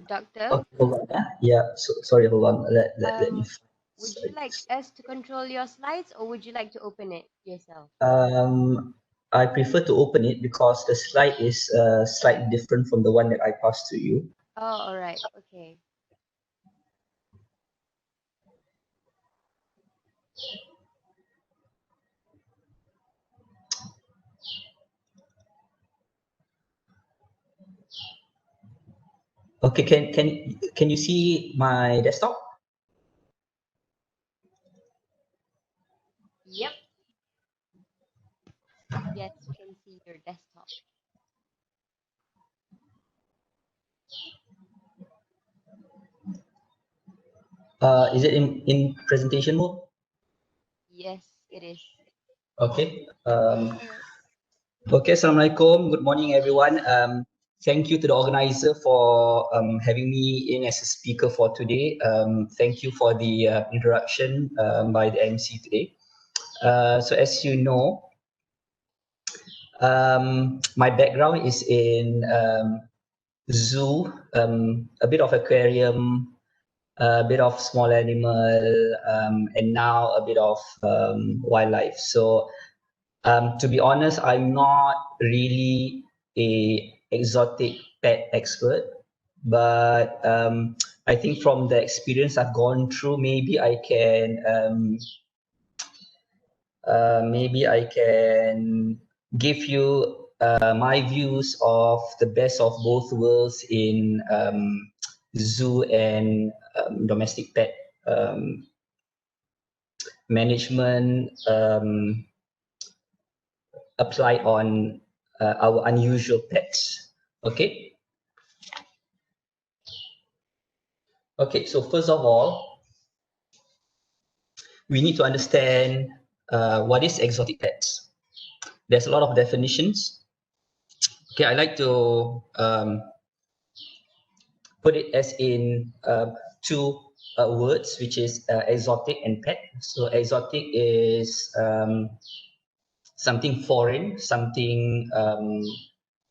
Doctor, Hold on. Yeah. So sorry. Hold on. Let me. would you like us to control your slides, or would you like to open it yourself? I prefer to open it because the slide is slightly different from the one that I passed to you. Oh, all right. Okay. Okay. Can you see my desktop? Yep. Yes, we can see your desktop. Is it in presentation mode? Yes, it is. Okay. All right. Okay, Assalamualaikum. Good morning, everyone. Thank you to the organizer for having me in as a speaker for today. Thank you for the introduction by the MC today. So as you know, my background is in zoo, a bit of aquarium, a bit of small animal, and now a bit of wildlife. So to be honest, I'm not really a exotic pet expert, but I think from the experience I've gone through, maybe I can give you my views of the best of both worlds in zoo and domestic pet management apply on our unusual pets. Okay. Okay, so first of all, we need to understand what is exotic pets. There's a lot of definitions. Okay, I like to put it as in two words, which is exotic and pet. So exotic is something foreign, something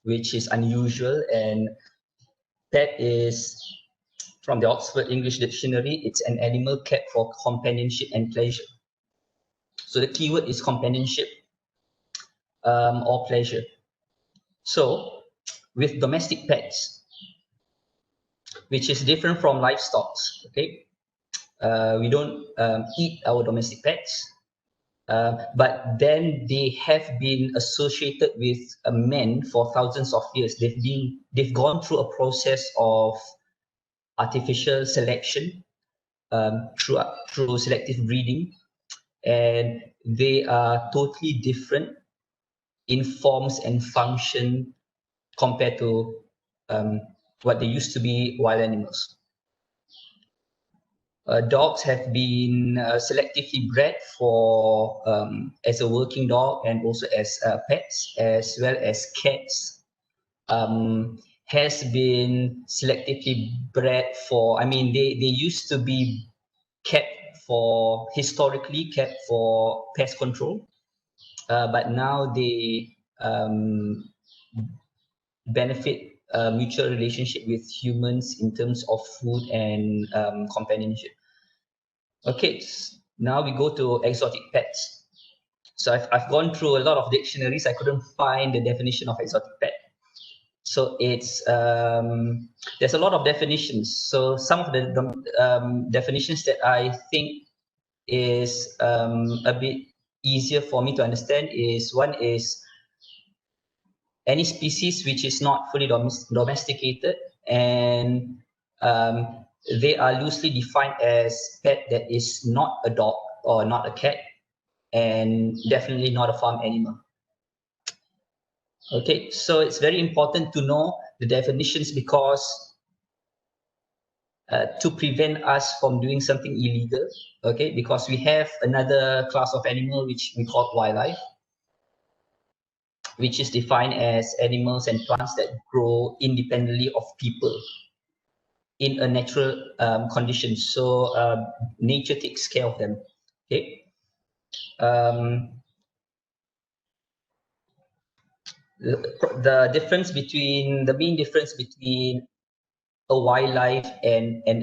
which is unusual, and pet is, from the Oxford English Dictionary, it's an animal kept for companionship and pleasure. So the keyword is companionship or pleasure. So with domestic pets, which is different from livestock, okay? We don't eat our domestic pets, but then they have been associated with men for thousands of years. They've gone through a process of artificial selection through selective breeding, and they are totally different in forms and function compared to what they used to be wild animals. Dogs have been selectively bred for as a working dog and also as pets, as well as cats has been selectively bred for, I mean, they used to be historically kept for pest control, but now they benefit mutual relationship with humans in terms of food and companionship. Okay, now we go to exotic pets. So I've gone through a lot of dictionaries. I couldn't find the definition of exotic pet. So it's there's a lot of definitions. So some of the definitions that I think is a bit easier for me to understand is, one is any species which is not fully domesticated, and they are loosely defined as pet that is not a dog or not a cat, and definitely not a farm animal. Okay, so it's very important to know the definitions, because to prevent us from doing something illegal, okay, because we have another class of animal which we call wildlife, which is defined as animals and plants that grow independently of people in a natural condition. So nature takes care of them. Okay. The main difference between a wildlife and an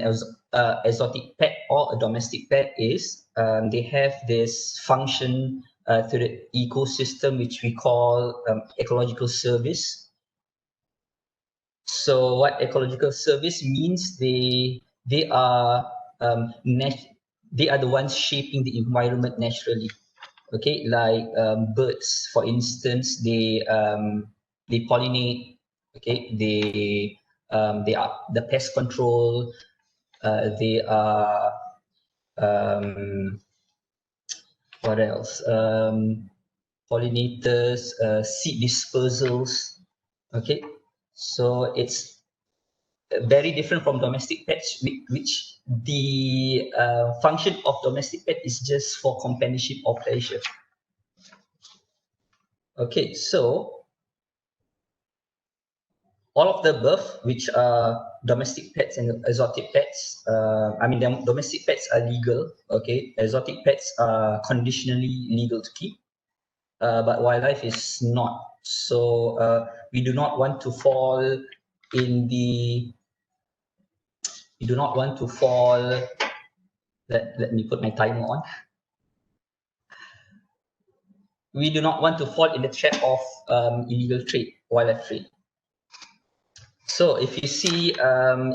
exotic pet or a domestic pet is they have this function through the ecosystem, which we call ecological service. So what ecological service means, they are the ones shaping the environment naturally. Okay, like birds, for instance, they pollinate. Okay, they are the pest control. They are what else? Pollinators, seed dispersals. Okay, so it's very different from domestic pets, which the function of domestic pet is just for companionship or pleasure. Okay, so all of the above, which are domestic pets and exotic pets, I mean, domestic pets are legal, okay? Exotic pets are conditionally legal to keep, but wildlife is not. So we do not want to fall in the, we do not want to fall, let me put my timer on. We do not want to fall in the trap of illegal trade, wildlife trade. So if you see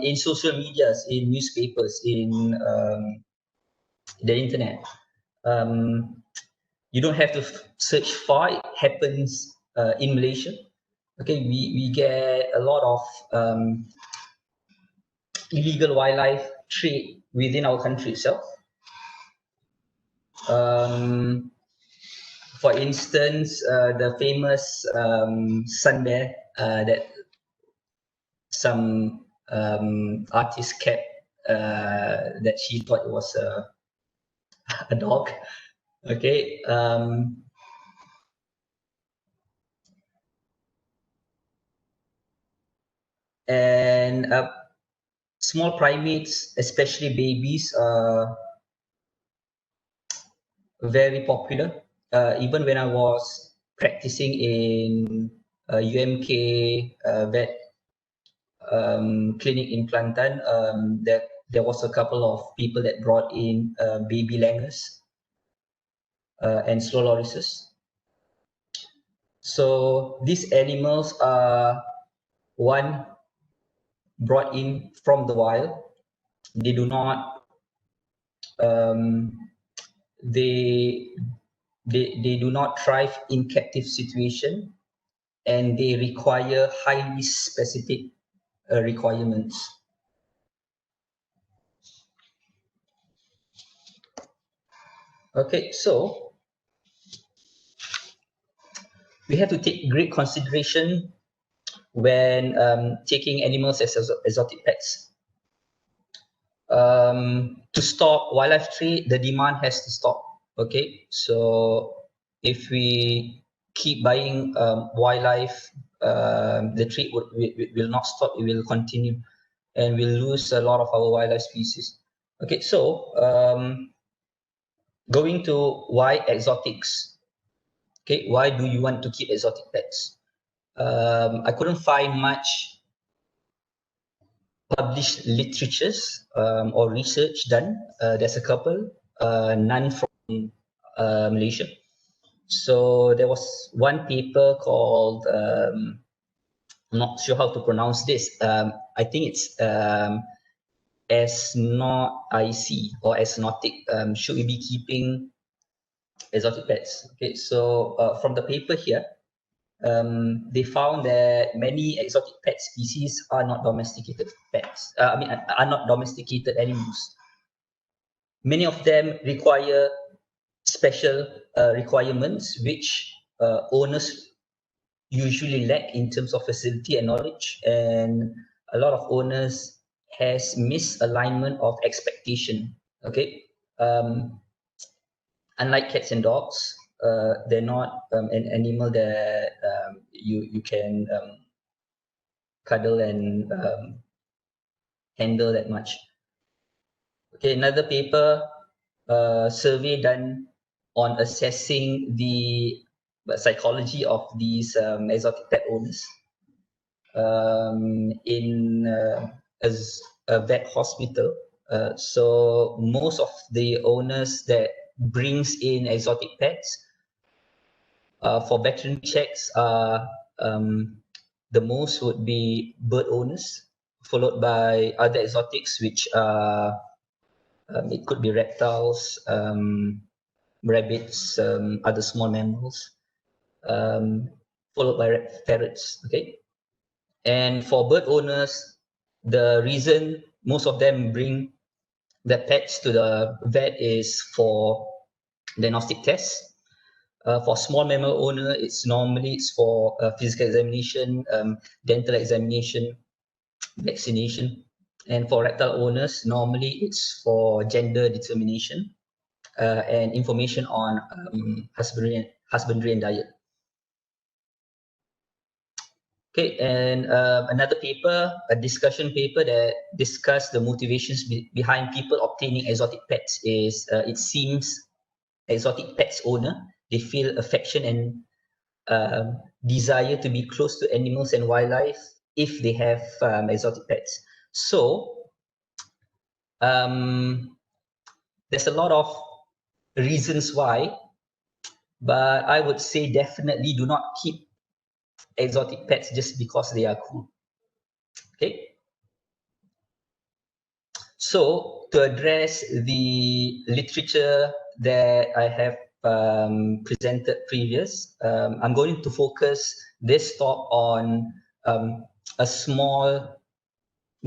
in social medias, in newspapers, in the internet, you don't have to search far. It happens in Malaysia. Okay, we get a lot of illegal wildlife trade within our country itself. For instance, the famous sun bear that some artist kept, that she thought it was a dog. Okay. And small primates, especially babies, are very popular. Even when I was practicing in UMK vet clinic in Kelantan, there was a couple of people that brought in baby langurs and slow lorises. So these animals are brought in from the wild. They do not they do not thrive in captive situation, and they require highly specific requirements. Okay, so we have to take great consideration when taking animals as exotic pets. To stop wildlife trade, the demand has to stop. Okay, so if we keep buying wildlife, the trade will not stop. It will continue, and we'll lose a lot of our wildlife species. Okay, so going to why exotics. Okay, why do you want to keep exotic pets? I couldn't find much published literatures or research done. There's a couple, none from Malaysia. So there was one paper called, I'm not sure how to pronounce this. I think it's ESNOTIC or ESNOTIC. Should we be keeping exotic pets? Okay, so from the paper here, they found that many exotic pet species are not domesticated pets. Are not domesticated animals. Many of them require special requirements which owners usually lack in terms of facility and knowledge, and a lot of owners has misalignment of expectation. Okay, unlike cats and dogs, they're not an animal that you can cuddle and handle that much. Okay, another paper, survey done on assessing the psychology of these exotic pet owners in as a vet hospital. So most of the owners that brings in exotic pets for veterinary checks are the most would be bird owners, followed by other exotics, which are it could be reptiles, rabbits, other small mammals, followed by ferrets. Okay, and for bird owners, the reason most of them bring their pets to the vet is for diagnostic tests. For small mammal owner, it's for physical examination, dental examination, vaccination. And for reptile owners, normally it's for gender determination and information on husbandry and diet. Okay, and another paper, a discussion paper that discussed the motivations behind people obtaining exotic pets is it seems exotic pets owner, they feel affection and desire to be close to animals and wildlife if they have exotic pets. So there's a lot of reasons why, but I would say definitely do not keep exotic pets just because they are cool. Okay. So to address the literature that I have presented previous, I'm going to focus this talk on a small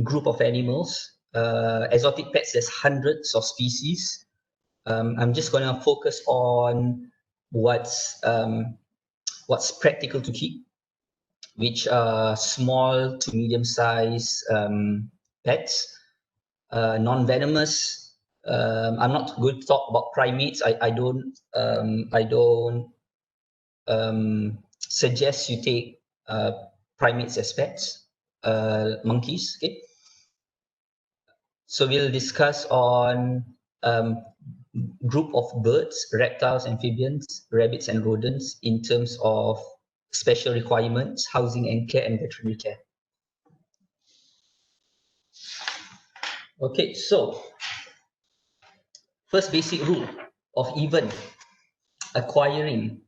group of animals. Exotic pets, there's hundreds of species. I'm just going to focus on what's practical to keep, which are small to medium-sized pets, non-venomous. I'm not going to talk about primates. I don't suggest you take primates as pets, monkeys. Okay. So we'll discuss on group of birds, reptiles, amphibians, rabbits, and rodents in terms of special requirements, housing and care, and veterinary care. Okay, so first basic rule of even acquiring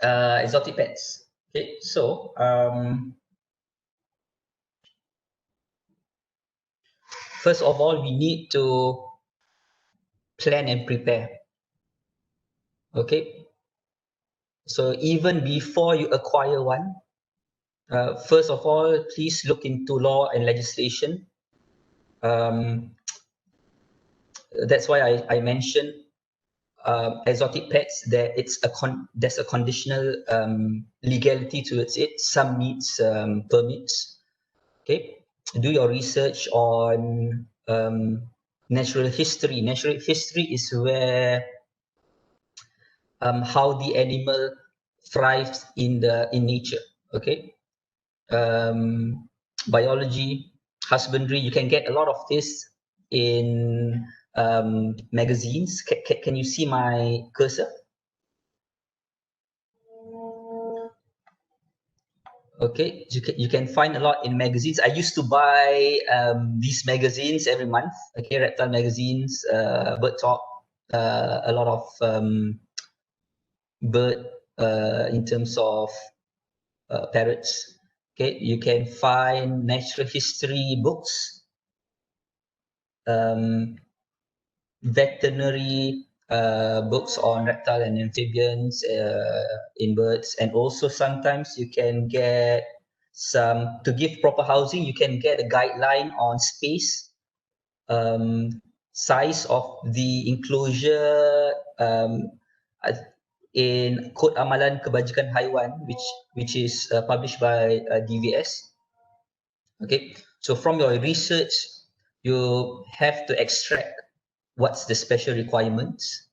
exotic pets. Okay, so first of all, we need to plan and prepare. Okay, so even before you acquire one, first of all, please look into law and legislation. That's why I mentioned exotic pets. There's a conditional legality to it. Some needs permits. Okay, do your research on natural history. Natural history is where how the animal thrives in nature. Okay, biology, husbandry. You can get a lot of this in magazines. Can you see my cursor? Okay, you can find a lot in magazines. I used to buy these magazines every month. Okay, reptile magazines, bird talk, a lot of bird in terms of parrots. Okay, you can find natural history books, veterinary books on reptile and amphibians in birds, and also sometimes you can get some, to give proper housing, you can get a guideline on space, size of the enclosure in Kod Amalan Kebajikan Haiwan, which is published by DVS. Okay, so from your research, you have to extract what's the special requirements,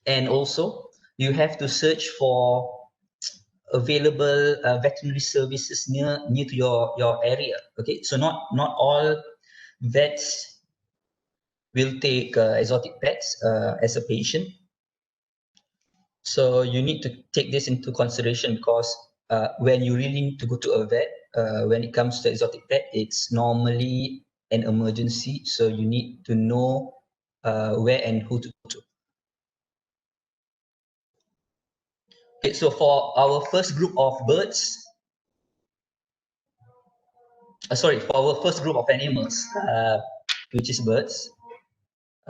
and also you have to search for available veterinary services near to your area. Okay, so not all vets will take exotic pets as a patient. So you need to take this into consideration, because when you really need to go to a vet, when it comes to exotic pet, it's normally an emergency. So you need to know where and who to go to. Okay, so for our first group of birds, for our first group of animals, which is birds.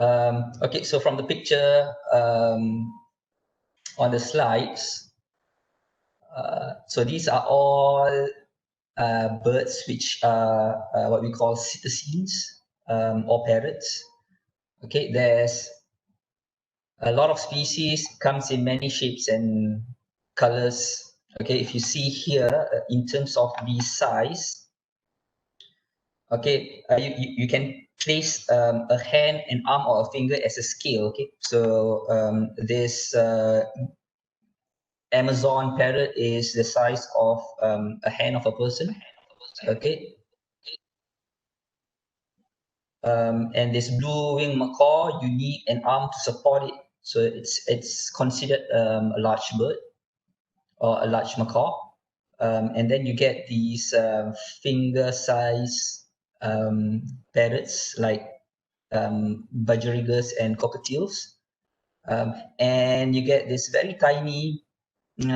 Okay, so from the picture on the slides, so these are all birds which are what we call cetaceans or parrots. Okay, there's a lot of species, comes in many shapes and colors. Okay, if you see here in terms of the size, okay, you can place a hand, an arm, or a finger as a scale. Okay, so this Amazon parrot is the size of a hand of a person. Okay, and this blue-winged macaw, you need an arm to support it, so it's considered a large bird or a large macaw. And then you get these finger-sized parrots like budgerigas and cockatiels. And you get this very tiny, you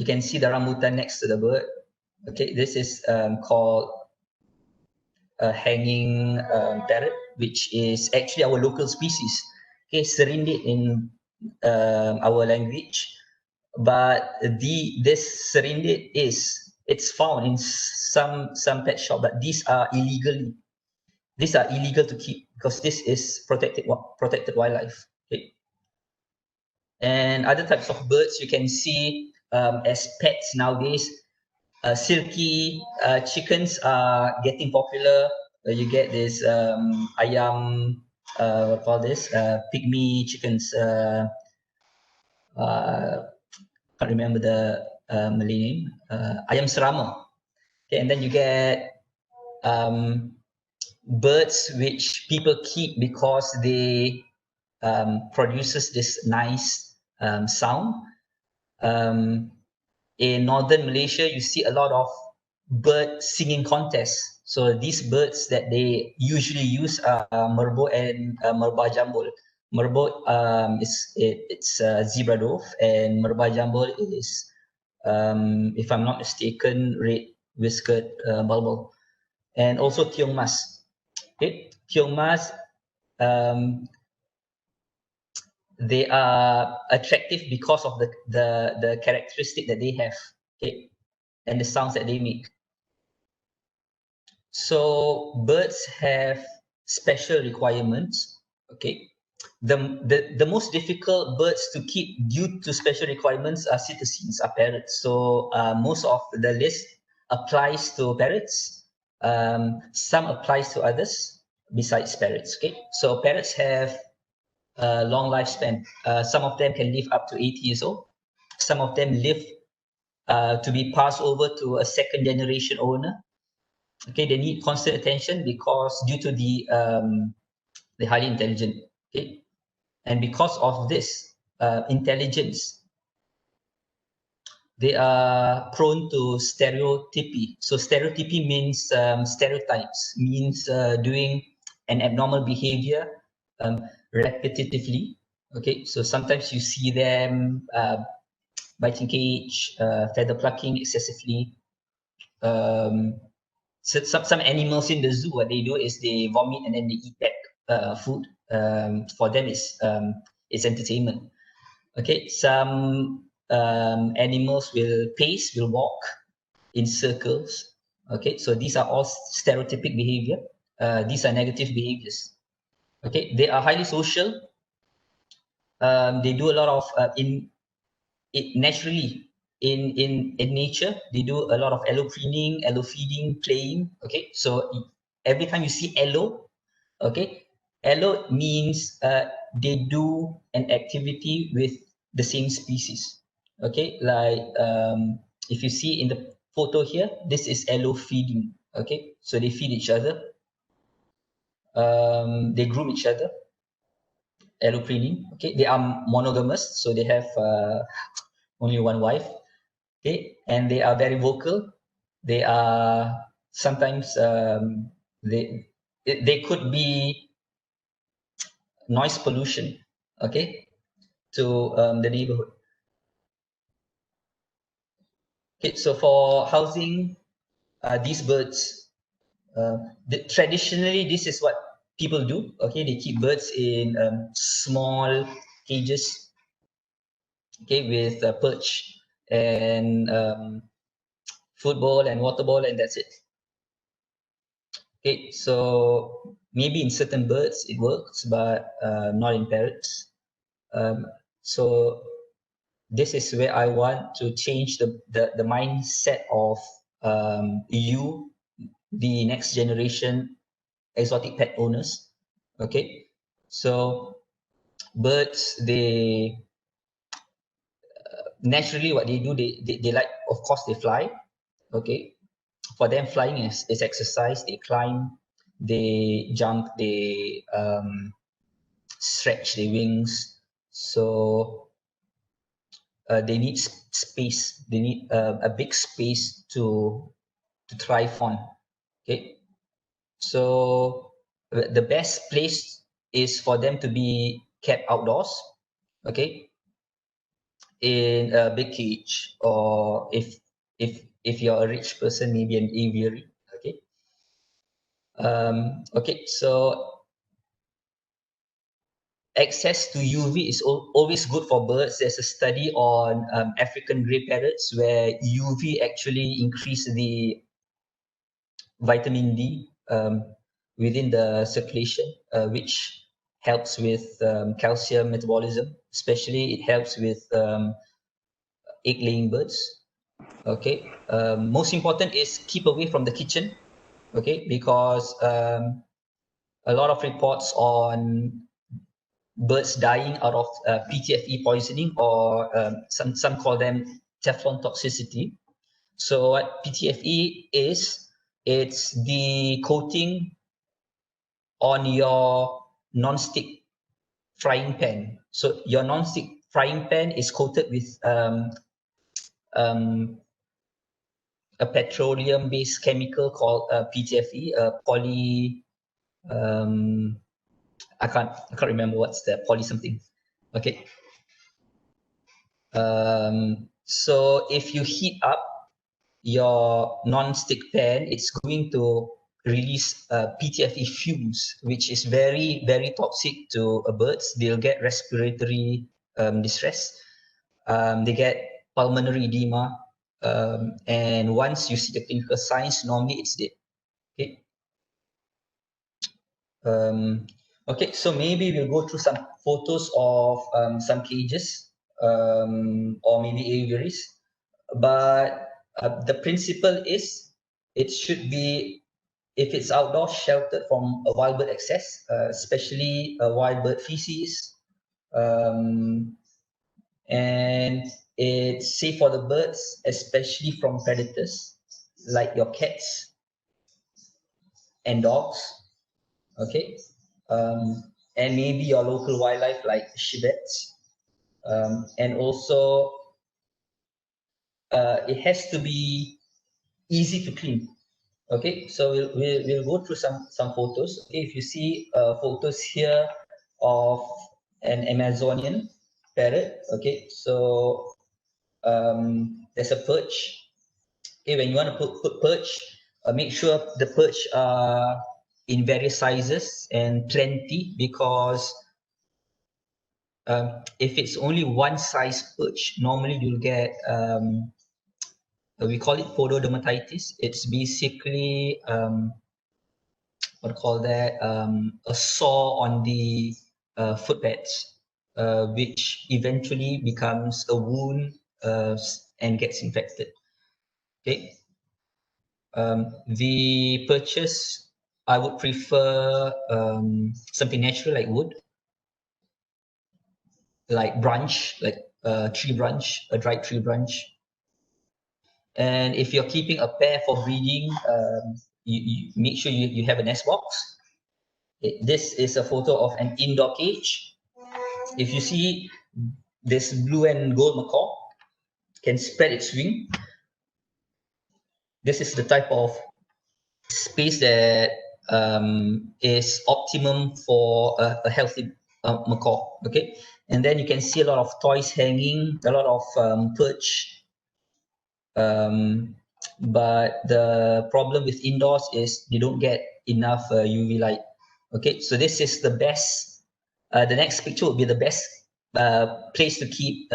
can see the rambutan next to the bird. Okay, this is called a hanging parrot, which is actually our local species. Okay, serindit in our language, but this serindit it's found in some pet shop, but these are illegal to keep because this is protected wildlife. Okay, and other types of birds you can see as pets nowadays. Silky chickens are getting popular. You get this ayam, what call this? Pygmy chickens. Can't remember the Malay name. Ayam serama. Okay, and then you get birds which people keep because they produces this nice sound. In northern Malaysia, you see a lot of bird singing contests. So these birds that they usually use are merbok and merbah jambul. Merbok it's zebra dove, and merbah jambul is, if I'm not mistaken, red whiskered bulbul, and also tiong mas. Okay, tiong mas, they are attractive because of the characteristic that they have, okay, and the sounds that they make. So birds have special requirements. Okay, the most difficult birds to keep due to special requirements are cetaceans, are parrots. So most of the list applies to parrots. Some applies to others besides parrots. Okay, so parrots have a long lifespan. Some of them can live up to 80 years old. Some of them live to be passed over to a second generation owner. Okay, they need constant attention because due to they're highly intelligent. Okay, and because of this intelligence, they are prone to stereotypy. So stereotypy means stereotypes, means doing an abnormal behavior repetitively. Okay, so sometimes you see them biting cage, feather plucking excessively. So some animals in the zoo, what they do is they vomit and then they eat back food. For them, it's entertainment. Okay, some animals will pace, will walk in circles. Okay, so these are all stereotypic behavior. These are negative behaviors. Okay, they are highly social. They do a lot of naturally in nature. They do a lot of allo preening, allo feeding, playing. Okay, so every time you see allo, okay, allo means they do an activity with the same species. Okay, like if you see in the photo here, this is allo feeding. Okay, so they feed each other. They groom each other. Allo preening. Okay, they are monogamous, so they have only one wife. Okay, and they are very vocal. They are sometimes they could be noise pollution. Okay, to the neighborhood. Okay, so for housing these birds, traditionally this is what people do. Okay, they keep birds in small cages. Okay, with perch and football and water ball, and that's it. Okay, so maybe in certain birds it works, but not in parrots. So this is where I want to change the mindset of you, the next generation exotic pet owners. Okay, so birds, they naturally what they do, they like, of course, they fly. Okay, for them flying is exercise. They climb, they jump, they stretch their wings. So they need space. They need a big space to thrive on. Okay, so the best place is for them to be kept outdoors. Okay, in a big cage, or if you're a rich person, maybe an aviary. Okay. Okay, so access to UV is always good for birds. There's a study on African grey parrots where UV actually increase the vitamin D within the circulation, which helps with calcium metabolism. Especially, it helps with egg-laying birds. Okay. Most important is keep away from the kitchen. Okay, because a lot of reports on birds dying out of PTFE poisoning, or some call them Teflon toxicity. So what PTFE is, it's the coating on your non-stick frying pan. So your non-stick frying pan is coated with a petroleum-based chemical called PTFE, I can't remember what's the poly something. Okay. So if you heat up your non-stick pan, it's going to release PTFE fumes, which is very, very toxic to birds. They'll get respiratory distress. They get pulmonary edema. And once you see the clinical signs, normally it's dead. Okay. Okay, so maybe we'll go through some photos of some cages or maybe aviaries. But the principle is it should be, if it's outdoors, sheltered from a wild bird access, especially wild bird feces. And it's safe for the birds, especially from predators like your cats and dogs. Okay, and maybe your local wildlife like civets, and also it has to be easy to clean. Okay, so we'll go through some photos. Okay, if you see photos here of an Amazonian parrot. Okay, so there's a perch. Okay, when you want to put perch, make sure the perch are in various sizes and plenty, because if it's only one size perch, normally you'll get we call it pododermatitis. It's basically what do you call that, a sore on the footpads, which eventually becomes a wound and gets infected. Okay. The perches, I would prefer something natural like wood, like branch, like tree branch, a dried tree branch. And if you're keeping a pair for breeding, you make sure you have a nest box. This is a photo of an indoor cage. If you see this blue and gold macaw can spread its wing, this is the type of space that is optimum for a healthy macaw. Okay, and then you can see a lot of toys hanging, a lot of perch. But the problem with indoors is you don't get enough UV light. Okay, so this is the best. The next picture will be the best place to keep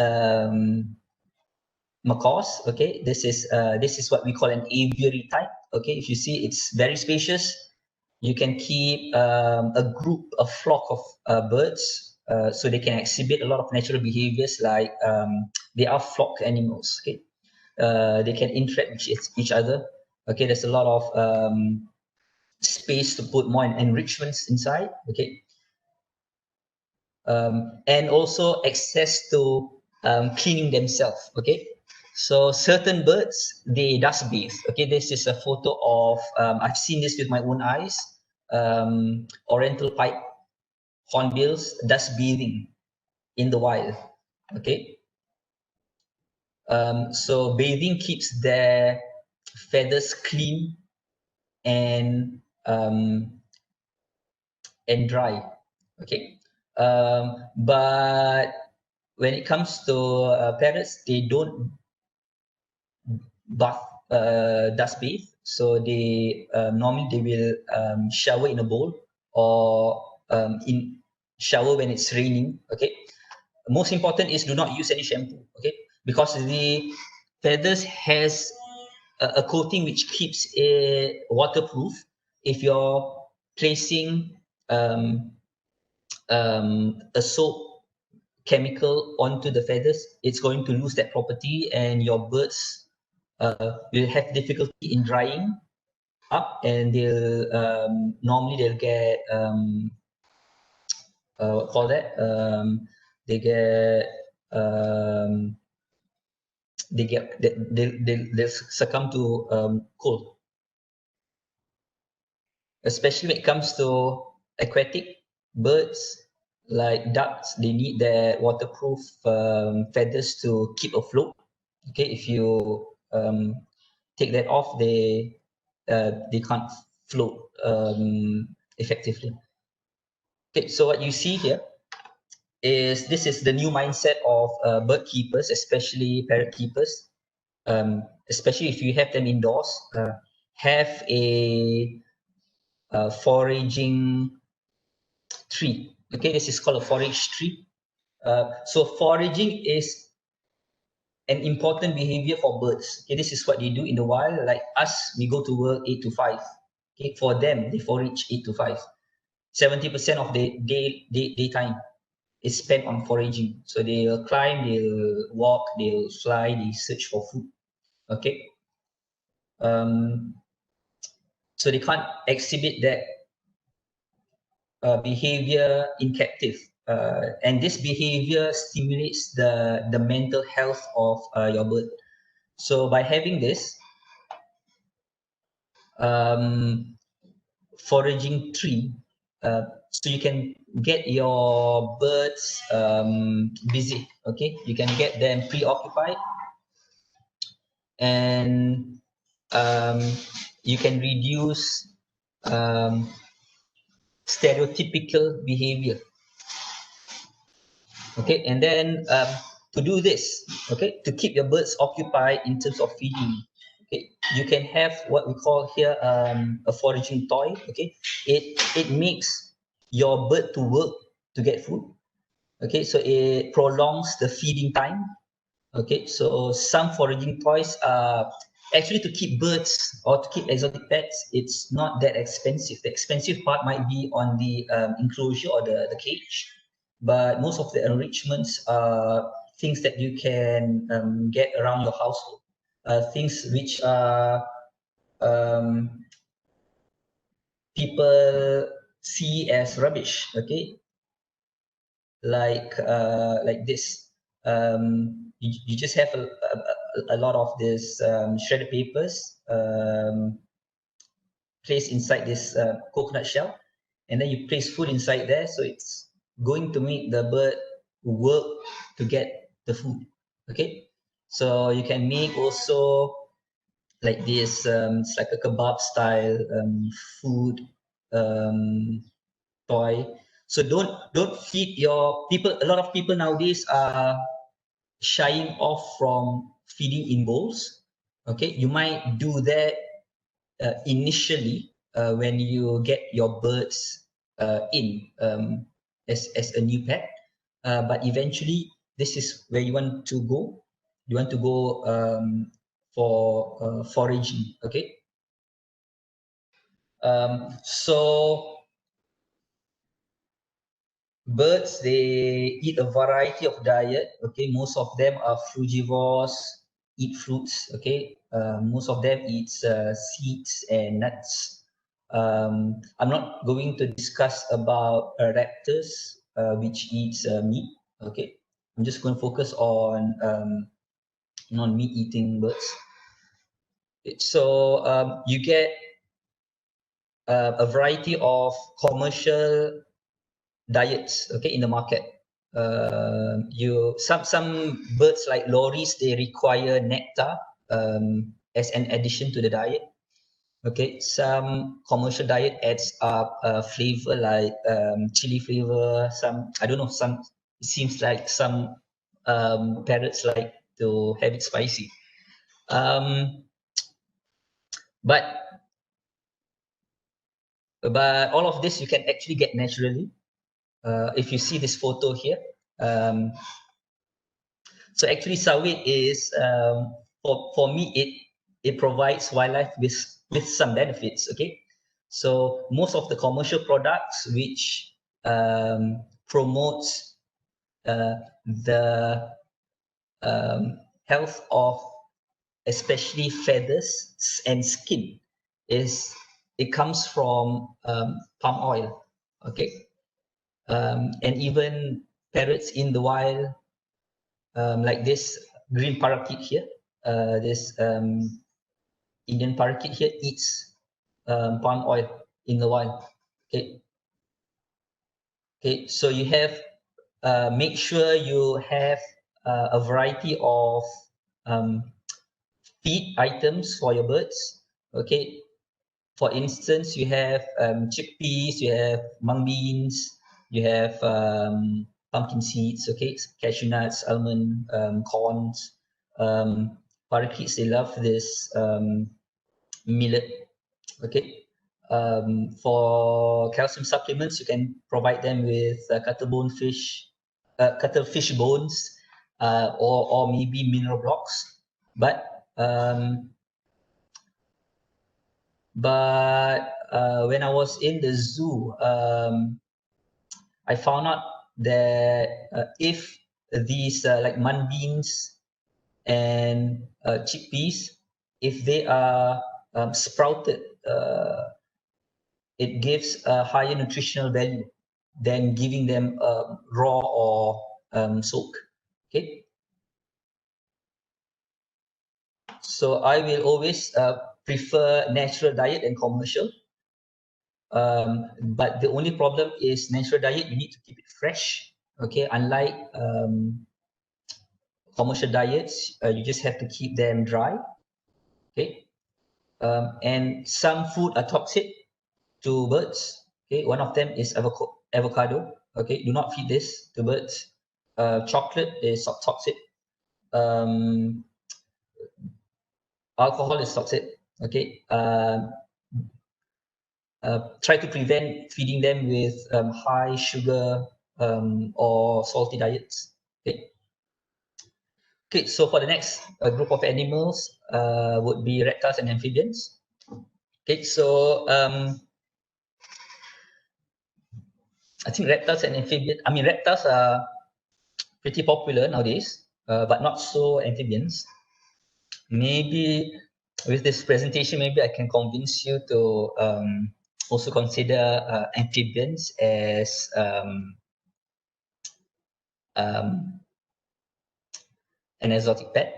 macaws. Okay, this is what we call an aviary type. Okay, if you see, it's very spacious. You can keep a group, a flock of birds, so they can exhibit a lot of natural behaviors, like they are flock animals. Okay, they can interact with each other. Okay, there's a lot of space to put more enrichments inside. Okay, and also access to cleaning themselves. Okay, so certain birds, they dust bathe. Okay, this is a photo of I've seen this with my own eyes. Oriental pipe hornbills dust bathing in the wild. Okay, So bathing keeps their feathers clean and dry. Okay, but when it comes to parrots, they don't bath, dust bathe. So they normally they will shower in a bowl or in shower when it's raining. Okay, most important is do not use any shampoo. Okay, because the feathers has a coating which keeps it waterproof. If you're placing a soap chemical onto the feathers, it's going to lose that property, and your birds will have difficulty in drying up, and they'll normally they'll get what call that they get they succumb to cold, especially when it comes to aquatic birds like ducks. They need their waterproof feathers to keep afloat. Okay, if you take that off, they can't float effectively. Okay, so what you see here is this is the new mindset of bird keepers, especially parrot keepers. Especially if you have them indoors, have a foraging tree. Okay, this is called a forage tree. So foraging is an important behavior for birds. Okay, this is what they do in the wild. Like us, we go to work 8 to 5. Okay, for them, they forage 8 to 5. 70% of the daytime is spent on foraging. So they'll climb, they'll walk, they'll fly, they search for food. Okay. So they can't exhibit that behavior in captive. And this behavior stimulates the mental health of your bird. So by having this foraging tree, so you can get your birds busy. Okay, you can get them preoccupied, and you can reduce stereotypical behavior. Okay, and then to do this, okay, to keep your birds occupied in terms of feeding, okay, you can have what we call here a foraging toy. Okay, it makes your bird to work to get food. Okay, so it prolongs the feeding time. Okay, so some foraging toys are actually to keep birds or to keep exotic pets. It's not that expensive. The expensive part might be on the enclosure or the cage, but most of the enrichments are things that you can get around your household. Things which are people see as rubbish. Okay, like this. You just have a lot of this shredded papers placed inside this coconut shell, and then you place food inside there, so it's going to make the bird work to get the food. Okay, so you can make also like this it's like a kebab style food toy. So don't feed your people. A lot of people nowadays are shying off from feeding in bowls. Okay, you might do that initially when you get your birds in as a new pet, but eventually this is where you want to go. You want to go for foraging. Okay, so birds, they eat a variety of diet. Okay, most of them are frugivores, eat fruits. Okay, most of them eat seeds and nuts. I'm not going to discuss about raptors, which eats meat. Okay, I'm just going to focus on non-meat eating birds. So you get a variety of commercial diets, okay, in the market. some birds like lories, they require nectar as an addition to the diet. Okay, some commercial diet adds up flavor like chili flavor. Some, I don't know, some, it seems like some parrots like to have it spicy. But all of this you can actually get naturally. If you see this photo here, so actually sawit is for me it provides wildlife with some benefits. Okay, so most of the commercial products which promotes the health of especially feathers and skin it comes from palm oil. Okay, and even parrots in the wild, like this green parakeet here, this Indian parakeet here eats palm oil in the wild. Okay, okay, so you have make sure you have a variety of feed items for your birds. Okay, for instance, you have chickpeas, you have mung beans, you have pumpkin seeds, okay, cashew nuts, almond, corns. Parakeets, they love this millet. Okay, for calcium supplements, you can provide them with cuttlefish bones, or maybe mineral blocks. But when I was in the zoo, I found out that if these like mung beans and chickpeas, if they are sprouted, it gives a higher nutritional value than giving them raw or soak. Okay, so I will always prefer natural diet and commercial. But the only problem is natural diet, you need to keep it fresh. Okay, unlike commercial diets, you just have to keep them dry. Okay, and some food are toxic to birds. Okay, one of them is avocado. Okay, do not feed this to birds. Chocolate is toxic. Alcohol is toxic. Okay, try to prevent feeding them with high sugar or salty diets. Okay. Okay, so for the next group of animals would be reptiles and amphibians. Okay, so I think reptiles and amphibians, I mean, reptiles are pretty popular nowadays, but not so amphibians. Maybe with this presentation, maybe I can convince you to also consider amphibians as an exotic pet.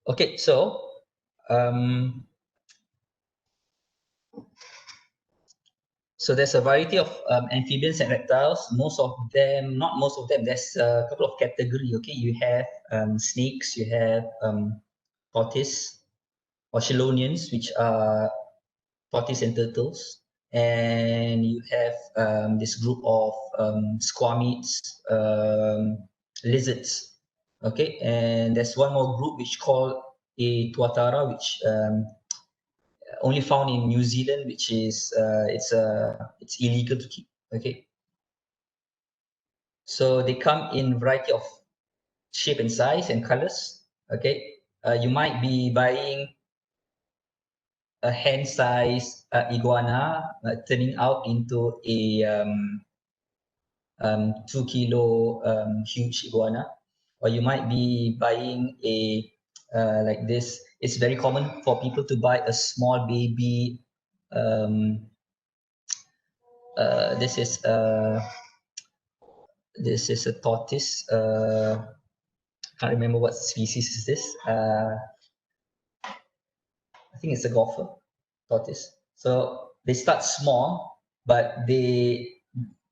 Okay, so so there's a variety of amphibians and reptiles. Most of them, not most of them, there's a couple of categories. Okay, you have snakes, you have tortoise or chelonians, which are tortoise and turtles, and you have this group of squamates, lizards. Okay, and there's one more group which called a tuatara, which only found in New Zealand, which is it's illegal to keep. Okay, so they come in variety of shape and size and colors. Okay, you might be buying a hand-sized iguana turning out into a 2 kilo huge iguana, or you might be buying a like this. It's very common for people to buy a small baby. This is a tortoise. Can't remember what species is this. I think it's a gopher tortoise. So they start small, but they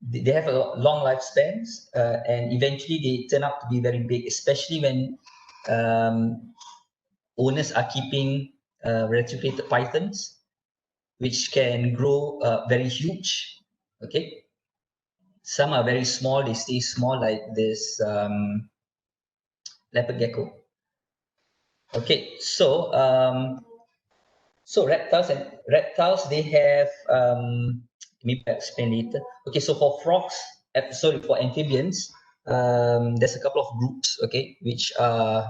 they have a long lifespans, and eventually they turn out to be very big, especially when owners are keeping reticulated pythons, which can grow very huge. Okay, some are very small; they stay small, like this leopard gecko. Okay, so reptiles they have maybe I'll explain later. Okay, so for frogs, sorry, for amphibians, there's a couple of groups, okay, which are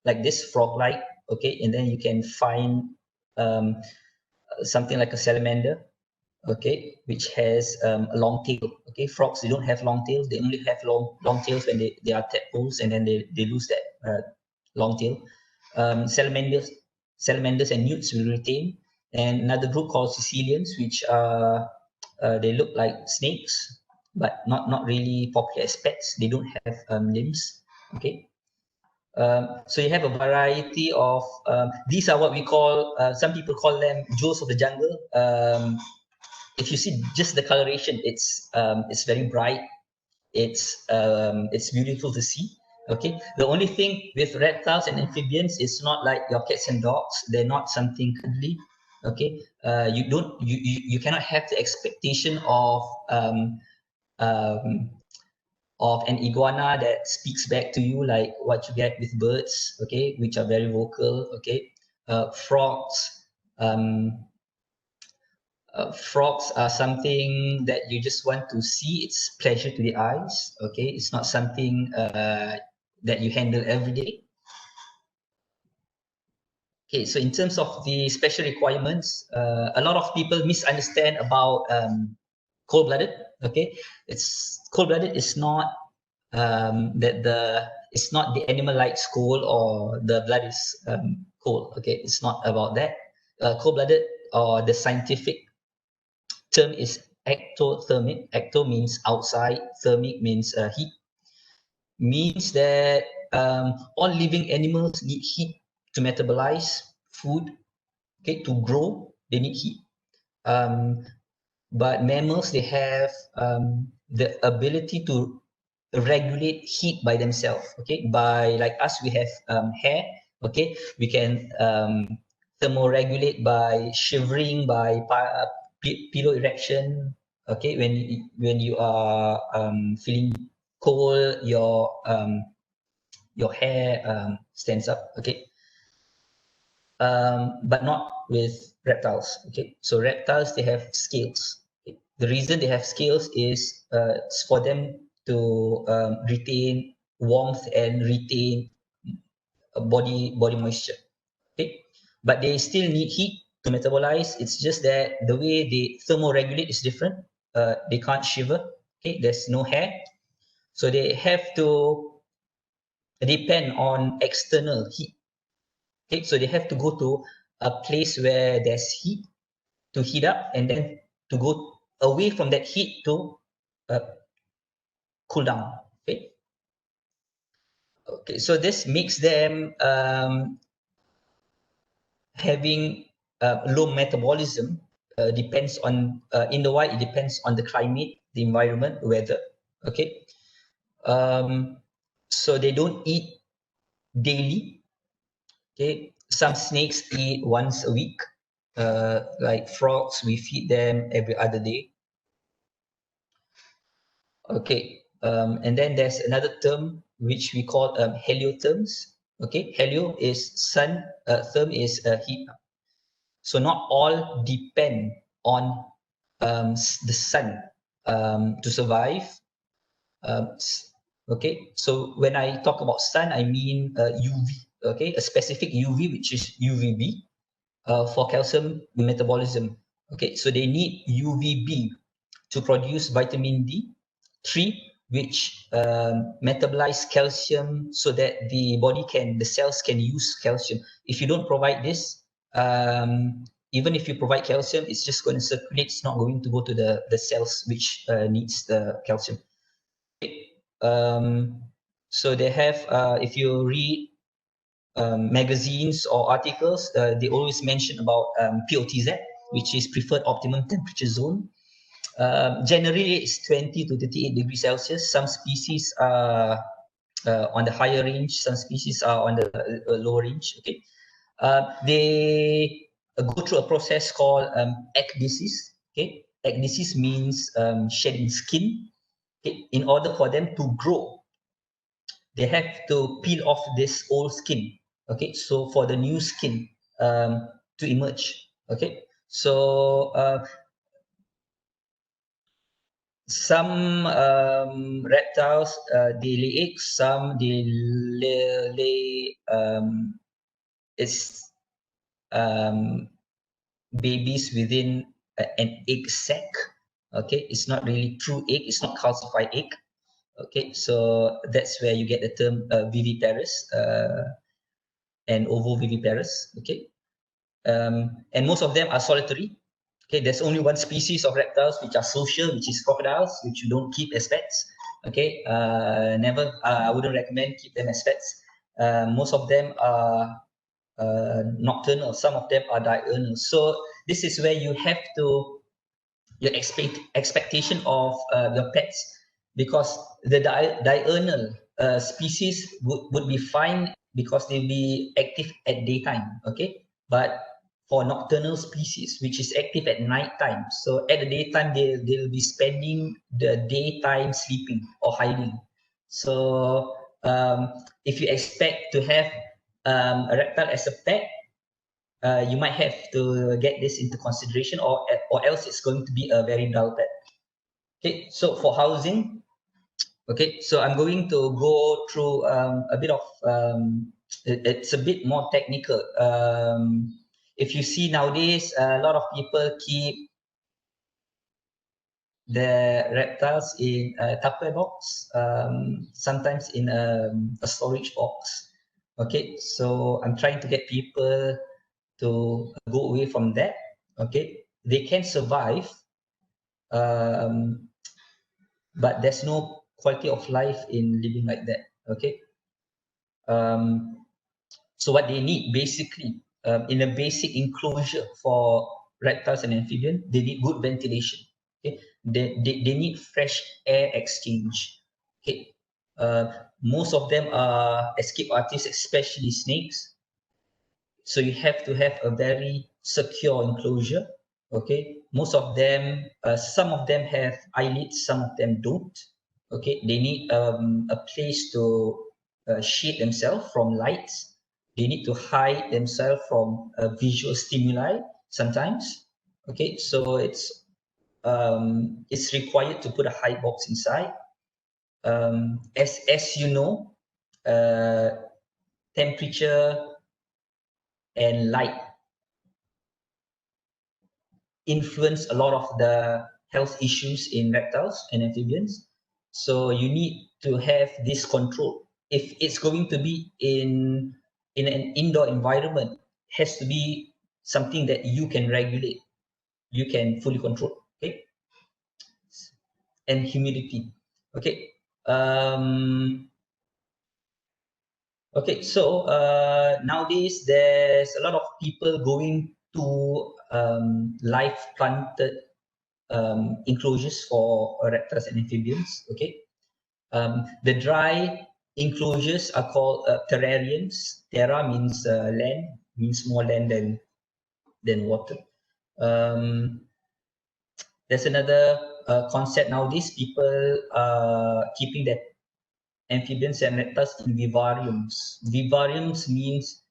like this frog-like, okay, and then you can find something like a salamander, okay, which has a long tail. Okay, frogs, they don't have long tails; they only have long tails when they are tadpoles, and then they lose that long tail. Salamanders and newts will retain, and another group called Sicilians, which are they look like snakes, but not really popular as pets. They don't have limbs. Okay. So you have a variety of these are what we call some people call them jewels of the jungle. If you see just the coloration, it's very bright. It's beautiful to see. Okay, the only thing with reptiles and amphibians, it's not like your cats and dogs. They're not something cuddly. Okay, you cannot have the expectation of an iguana that speaks back to you like what you get with birds. Okay, which are very vocal. Okay, frogs. Frogs are something that you just want to see. It's pleasure to the eyes. Okay, it's not something that you handle every day. Okay, so in terms of the special requirements, a lot of people misunderstand about cold-blooded. Okay, it's cold-blooded is not it's not the animal likes cold or the blood is cold. Okay, it's not about that. Cold-blooded, or the scientific term, is ectothermic. Ecto means outside, thermic means heat. Means that all living animals need heat to metabolize food. Okay, to grow, they need heat. But mammals, they have the ability to regulate heat by themselves. Okay, by like us, we have hair. Okay, we can thermoregulate by shivering, by pillow erection. Okay, when you are feeling cold, your hair stands up. Okay, but not with reptiles. Okay, so reptiles, they have scales. Okay? The reason they have scales is it's for them to retain warmth and retain body moisture. Okay, but they still need heat to metabolize. It's just that the way they thermoregulate is different. They can't shiver. Okay, there's no hair, so they have to depend on external heat. Okay, so they have to go to a place where there's heat to heat up, and then to go away from that heat to cool down. Okay. Okay, so this makes them having low metabolism. Depends on in the wild, it depends on the climate, the environment, weather. Okay. So they don't eat daily. Okay, some snakes eat once a week. Like frogs, we feed them every other day. Okay, and then there's another term which we call heliotherms. Okay, helio is sun, therm is heat. So not all depend on the sun to survive. Okay, so when I talk about sun, I mean UV. Okay, a specific UV, which is UVB, for calcium metabolism. Okay, so they need UVB to produce vitamin D3, which metabolize calcium so that the cells can use calcium. If you don't provide this, even if you provide calcium, it's just going to circulate. It's not going to go to the cells which needs the calcium. Okay. So they have, if you read magazines or articles, they always mention about POTZ, which is preferred optimum temperature zone. Generally, it's 20 to 38 degrees Celsius. Some species are on the higher range, some species are on the lower range. Okay, they go through a process called ecdysis. Okay, ecdysis means shedding skin. Okay, in order for them to grow, they have to peel off this old skin. Okay, so for the new skin to emerge. Okay, so some reptiles they lay eggs, some they lay its babies within an egg sac. Okay, it's not really true egg, it's not calcified egg. Okay, so that's where you get the term viviparous and ovoviviparous. Okay, and most of them are solitary. Okay, there's only one species of reptiles which are social, which is crocodiles, which you don't keep as pets. Okay, never. I wouldn't recommend keep them as pets. Most of them are nocturnal. Some of them are diurnal. So this is where you have to your expectation of your pets, because the diurnal species would be fine because they'll be active at daytime. Okay, but for nocturnal species which is active at night time, so at the daytime they'll be spending the daytime sleeping or hiding. So if you expect to have a reptile as a pet, you might have to get this into consideration, or else it's going to be a very dull pet. Okay, so for housing, okay, so I'm going to go through a bit of it's a bit more technical. If you see nowadays, a lot of people keep the reptiles in a Tupperware box, sometimes in a storage box. Okay, so I'm trying to get people to go away from that. Okay, they can survive, but there's no quality of life in living like that. Okay, so what they need basically in a basic enclosure for reptiles and amphibians, they need good ventilation. Okay, they need fresh air exchange. Okay, most of them are escape artists, especially snakes. So you have to have a very secure enclosure. Okay, most of them, some of them have eyelids, some of them don't. Okay, they need a place to shade themselves from lights. They need to hide themselves from visual stimuli sometimes. Okay, so it's required to put a hide box inside. As you know, temperature and light influence a lot of the health issues in reptiles and amphibians. So you need to have this control. If it's going to be in an indoor environment, it has to be something that you can regulate, you can fully control. Okay, and humidity. Okay. Okay, so nowadays there's a lot of people going to live planted enclosures for reptiles and amphibians. Okay, the dry enclosures are called terrariums. Terra means land, means more land than water. There's another concept nowadays. People are keeping that amphibians and reptiles in vivariums. Vivariums means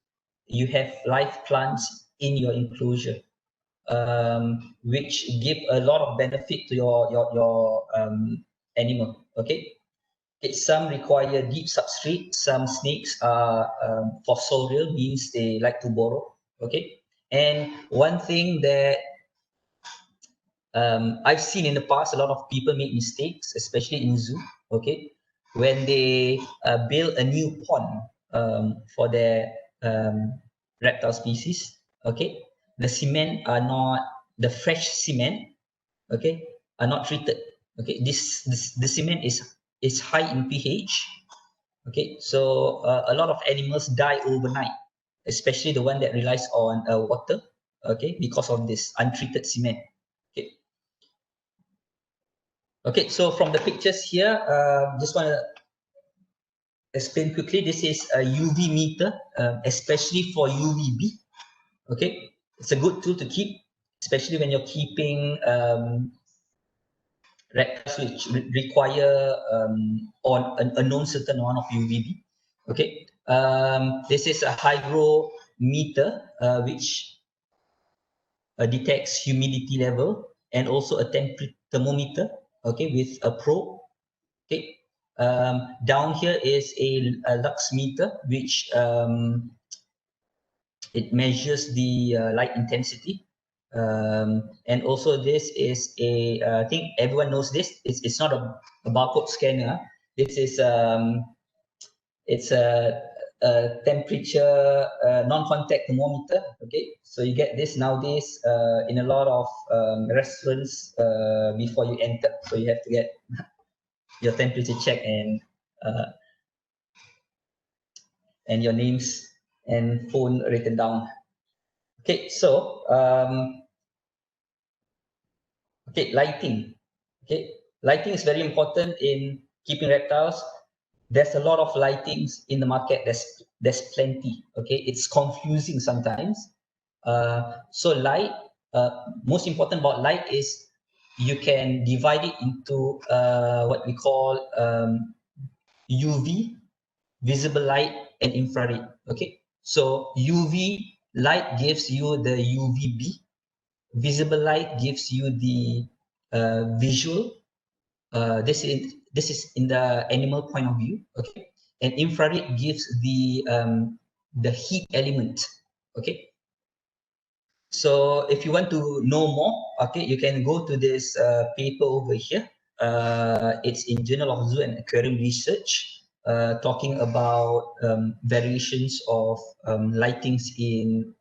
you have live plants in your enclosure, which give a lot of benefit to your animal. Okay, some require deep substrate. Some snakes are fossorial, means they like to burrow. Okay, and one thing that I've seen in the past, a lot of people make mistakes, especially in zoo. Okay, when they build a new pond for their reptile species. Okay, the cement are not the fresh cement. Okay, are not treated. Okay, the cement is high in pH. Okay, so a lot of animals die overnight, especially the one that relies on water. Okay, because of this untreated cement. Okay. Okay, so from the pictures here, just want to explain quickly. This is a UV meter, especially for UVB. Okay, it's a good tool to keep, especially when you're keeping reptiles which require on a known certain amount of UVB. Okay, this is a hygrometer which detects humidity level, and also a thermometer. Okay, with a probe. Okay, down here is a lux meter, which it measures the light intensity. And also this is I think everyone knows this. It's not a barcode scanner. This is it's a temperature non-contact thermometer. Okay, so you get this nowadays in a lot of restaurants before you enter. So you have to get your temperature check and your names and phone written down. Okay, so okay, lighting. Okay, lighting is very important in keeping reptiles. There's a lot of lightings in the market. There's plenty. Okay, it's confusing sometimes. So light, most important about light is you can divide it into what we call UV, visible light, and infrared. Okay, so UV light gives you the UVB. Visible light gives you the visual. This is in the animal point of view. Okay, and infrared gives the heat element. Okay, so if you want to know more, okay, you can go to this paper over here. It's in Journal of Zoo and Aquarium Research, talking about variations of lightings in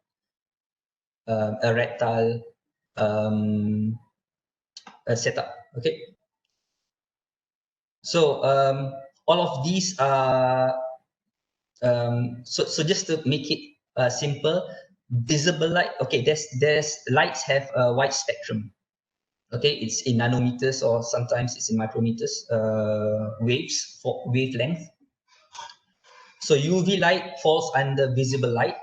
a reptile setup. Okay, so all of these are so just to make it simple, visible light. Okay, there's lights have a wide spectrum. Okay, it's in nanometers or sometimes it's in micrometers waves for wavelength. So UV light falls under visible light.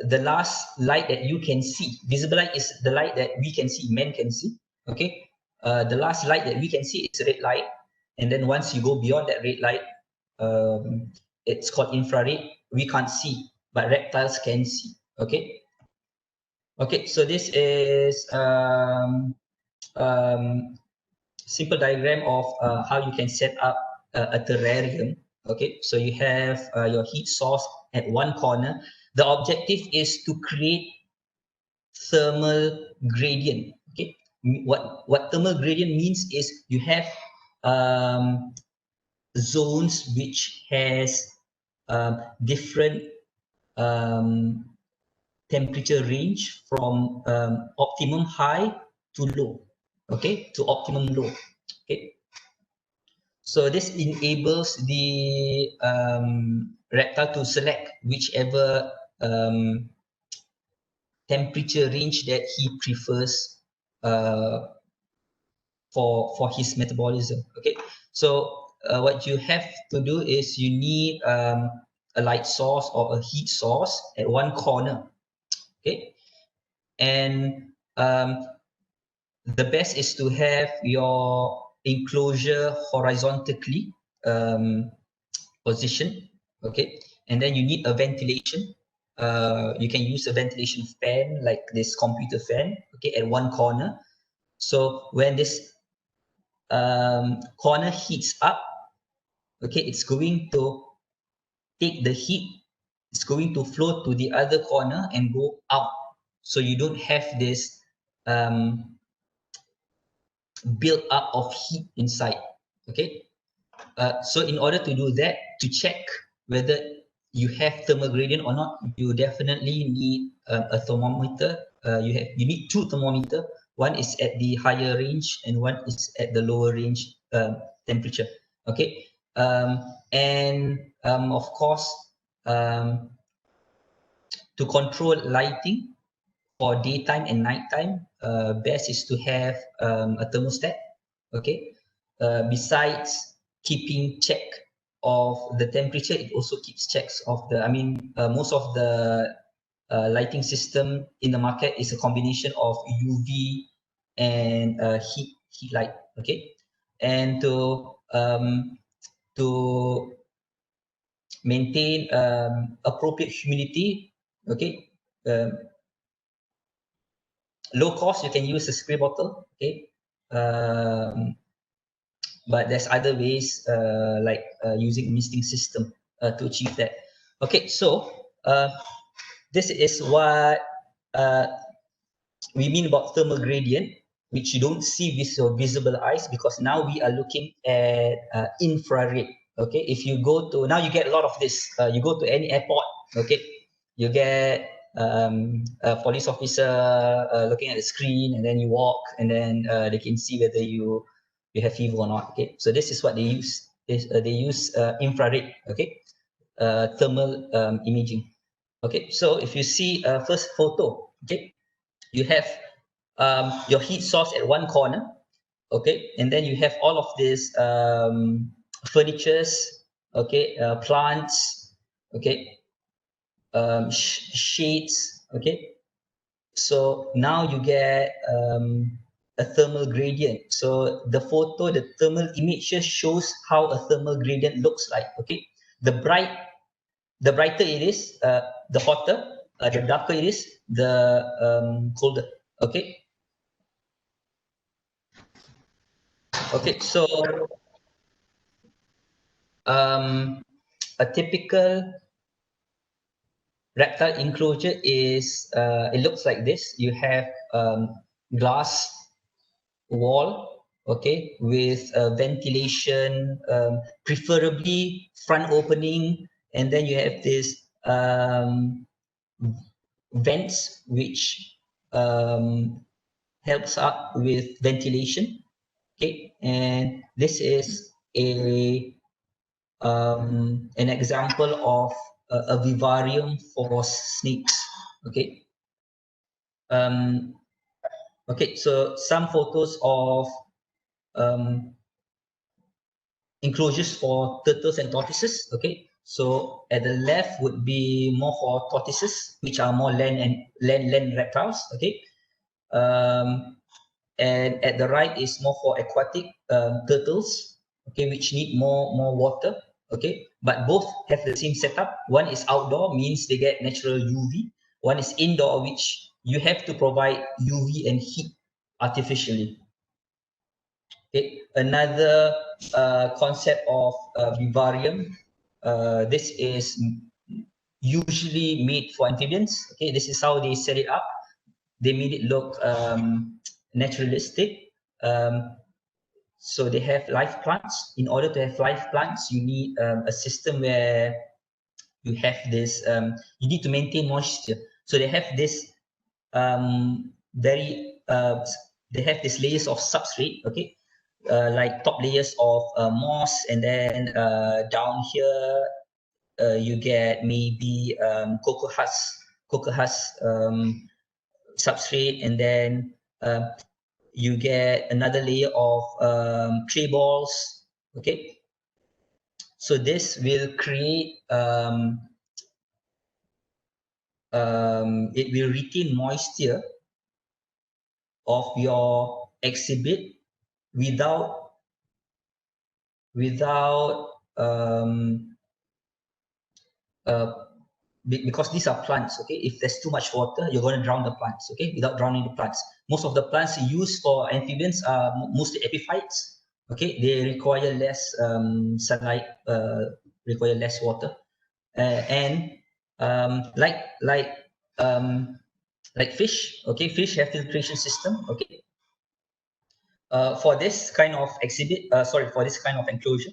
The last light that you can see, visible light is the light that we can see, men can see. Okay, the last light that we can see is red light, and then once you go beyond that red light, it's called infrared. We can't see, but reptiles can see. Okay, okay, so this is simple diagram of how you can set up a terrarium. Okay, so you have your heat source at one corner. The objective is to create thermal gradient. Okay, what thermal gradient means is you have zones which has different temperature range from optimum high to low. Okay, to optimum low. Okay, so this enables the reptile to select whichever temperature range that he prefers for his metabolism. Okay, so what you have to do is you need a light source or a heat source at one corner. Okay, and the best is to have your enclosure horizontally positioned. Okay, and then you need a ventilation. You can use a ventilation fan like this computer fan. Okay, at one corner. So when this corner heats up, okay, it's going to take the heat. It's going to flow to the other corner and go out. So you don't have this build up of heat inside. Okay, so in order to do that, to check whether you have thermal gradient or not, you definitely need a thermometer. You need two thermometers. One is at the higher range and one is at the lower range temperature. Okay, and of course, to control lighting for daytime and nighttime, best is to have a thermostat. Okay, besides keeping check of the temperature, it also keeps checks of the. I mean, most of the lighting system in the market is a combination of UV and heat light. Okay, and to maintain appropriate humidity. Okay, low cost, you can use a spray bottle. Okay, but there's other ways like using a misting system to achieve that. Okay, so this is what we mean about thermal gradient, which you don't see with your visible eyes, because now we are looking at infrared. Okay, if you go to, now you get a lot of this. You go to any airport, okay, you get a police officer looking at the screen, and then you walk, and then they can see whether you have fever or not. Okay, so this is what they use. They use infrared. Okay, thermal imaging. Okay, so if you see first photo, okay, you have your heat source at one corner, okay, and then you have all of these furnitures, okay, plants, okay, shades, okay. So now you get a thermal gradient. So the photo, the thermal image just shows how a thermal gradient looks like. Okay, the brighter it is, the hotter. The darker it is, the colder. Okay. Okay, so a typical reptile enclosure is it looks like this. You have glass wall, okay, with ventilation, preferably front opening, and then you have this vents which helps up with ventilation. Okay, and this is an example of a vivarium for snakes. Okay. Okay, so some photos of enclosures for turtles and tortoises. Okay, so at the left would be more for tortoises, which are more land reptiles. Okay, and at the right is more for aquatic turtles, okay, which need more water. Okay, but both have the same setup. One is outdoor, means they get natural UV. One is indoor, which you have to provide UV and heat artificially. Okay, another concept of vivarium. This is usually made for amphibians. Okay, this is how they set it up. They made it look naturalistic. So they have live plants. In order to have live plants, you need a system where you have this, you need to maintain moisture. So they have this they have these layers of substrate, okay, like top layers of moss, and then down here you get maybe cocoa husk substrate, and then you get another layer of clay balls. Okay, so this will create it will retain moisture of your exhibit without because these are plants. Okay, if there's too much water, you're going to drown the plants. Okay, without drowning the plants. Most of the plants used for amphibians are mostly epiphytes. Okay, they require less sunlight, require less water, and like fish. Okay, fish have filtration system. Okay, for this kind of exhibit, for this kind of enclosure,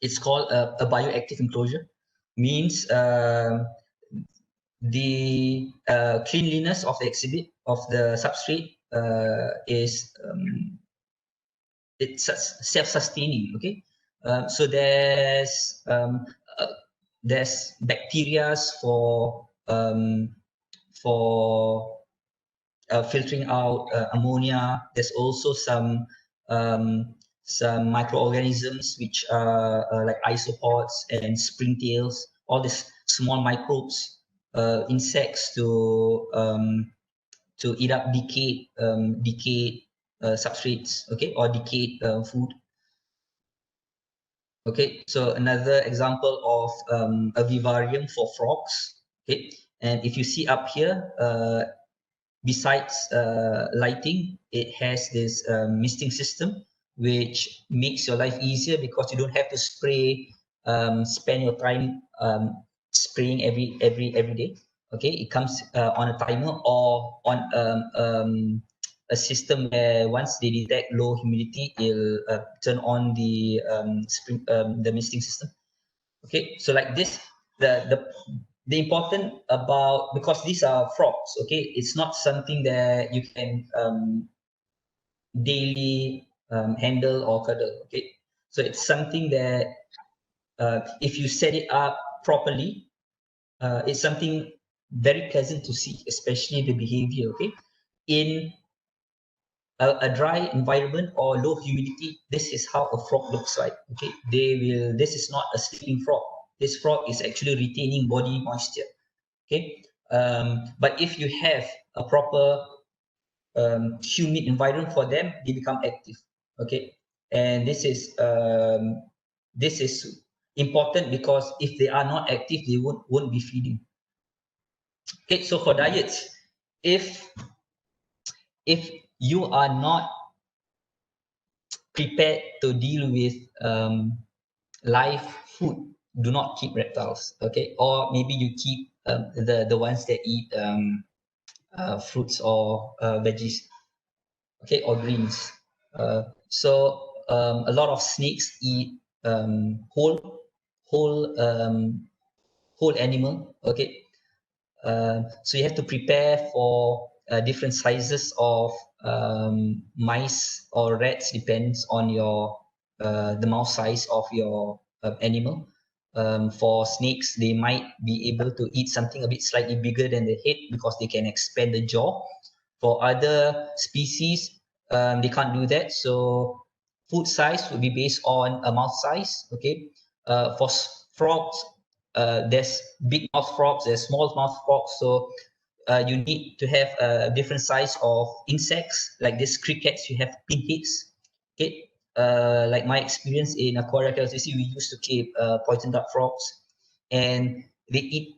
it's called a bioactive enclosure. Means the cleanliness of the exhibit of the substrate is it's self-sustaining. Okay, so there's bacteria for filtering out ammonia. There's also some some microorganisms which are like isopods and springtails, all these small microbes, insects to eat up decayed substrates, okay, or decayed food. Okay, so another example of a vivarium for frogs. Okay, and if you see up here, besides lighting, it has this misting system which makes your life easier because you don't have to spend your time spraying every day. Okay, it comes on a timer or on a system where once they detect low humidity, it'll turn on the misting system. Okay, so like this, the important about, because these are frogs, okay, it's not something that you can daily handle or cuddle. Okay, so it's something that if you set it up properly, it's something very pleasant to see, especially the behavior. Okay, in a dry environment or low humidity, this is how a frog looks like. Okay, this is not a sleeping frog. This frog is actually retaining body moisture. Okay, but if you have a proper humid environment for them, they become active. Okay, and this is important because if they are not active, they won't be feeding. Okay, so for diets, if you are not prepared to deal with live food, do not keep reptiles. Okay, or maybe you keep the ones that eat fruits or veggies, okay, or greens. So a lot of snakes eat whole animal. Okay, so you have to prepare for different sizes of mice or rats, depends on your the mouse size of your animal. For snakes, they might be able to eat something a bit slightly bigger than the head because they can expand the jaw. For other species, they can't do that. So food size will be based on a mouth size. Okay, for frogs, there's big mouth frogs, there's small mouth frogs. So you need to have a different size of insects. Like these crickets, you have pinheads. Okay, like my experience in Aquaria KLCC, we used to keep poison dart frogs, and they eat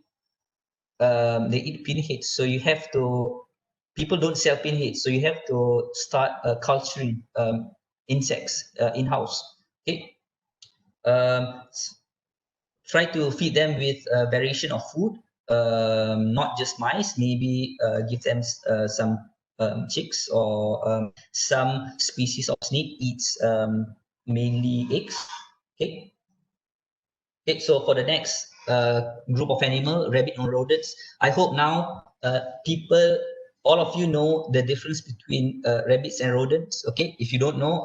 pinheads. So you have to, people don't sell pinheads, so you have to start culturing insects in-house. Okay, try to feed them with a variation of food, not just mice. Maybe give them some chicks, or some species of snake eats mainly eggs. Okay. Okay, so for the next group of animal, rabbit and rodents, I hope now people, all of you know the difference between rabbits and rodents. Okay, if you don't know,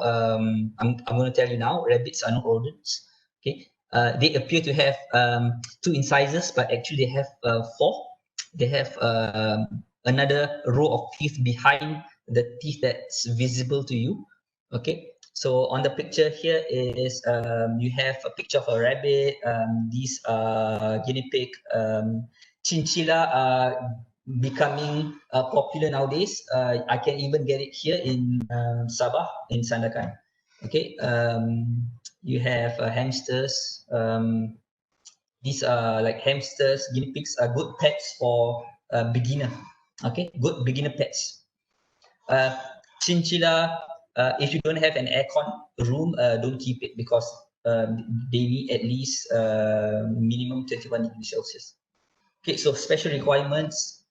I'm going to tell you now. Rabbits are not rodents. Okay, they appear to have two incisors, but actually they have four. They have another row of teeth behind the teeth that's visible to you. Okay, so on the picture here is you have a picture of a rabbit. These are guinea pig. Chinchilla are becoming popular nowadays. I can even get it here in Sabah, in Sandakan. Okay, you have hamsters. These are like hamsters. Guinea pigs are good pets for beginner. Okay, good beginner pets. Chinchilla, if you don't have an aircon room, don't keep it, because they need at least minimum 21 degrees Celsius. Okay, so special requirements.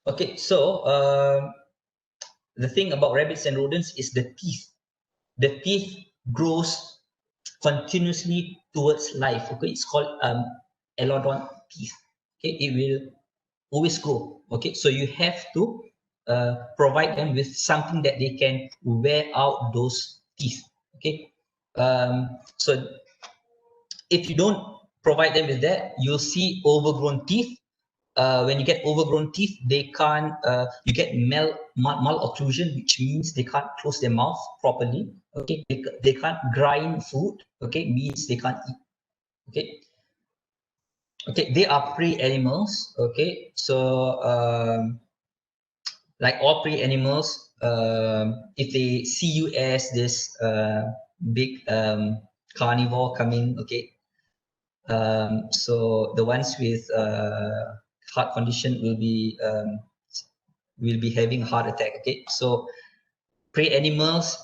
Okay, so the thing about rabbits and rodents is the teeth. The teeth grows continuously towards life. Okay, it's called elodont teeth. Okay, it will always grow. Okay, so you have to provide them with something that they can wear out those teeth. Okay, so if you don't provide them with that, you'll see overgrown teeth. when you get overgrown teeth, they can't, you get malocclusion, which means they can't close their mouth properly. Okay, they can't grind food. Okay, means they can't eat. Okay, okay, they are prey animals. Okay, so like all prey animals, if they see you as this big carnivore coming, okay, so the ones with heart condition will be having heart attack. Okay, so prey animals,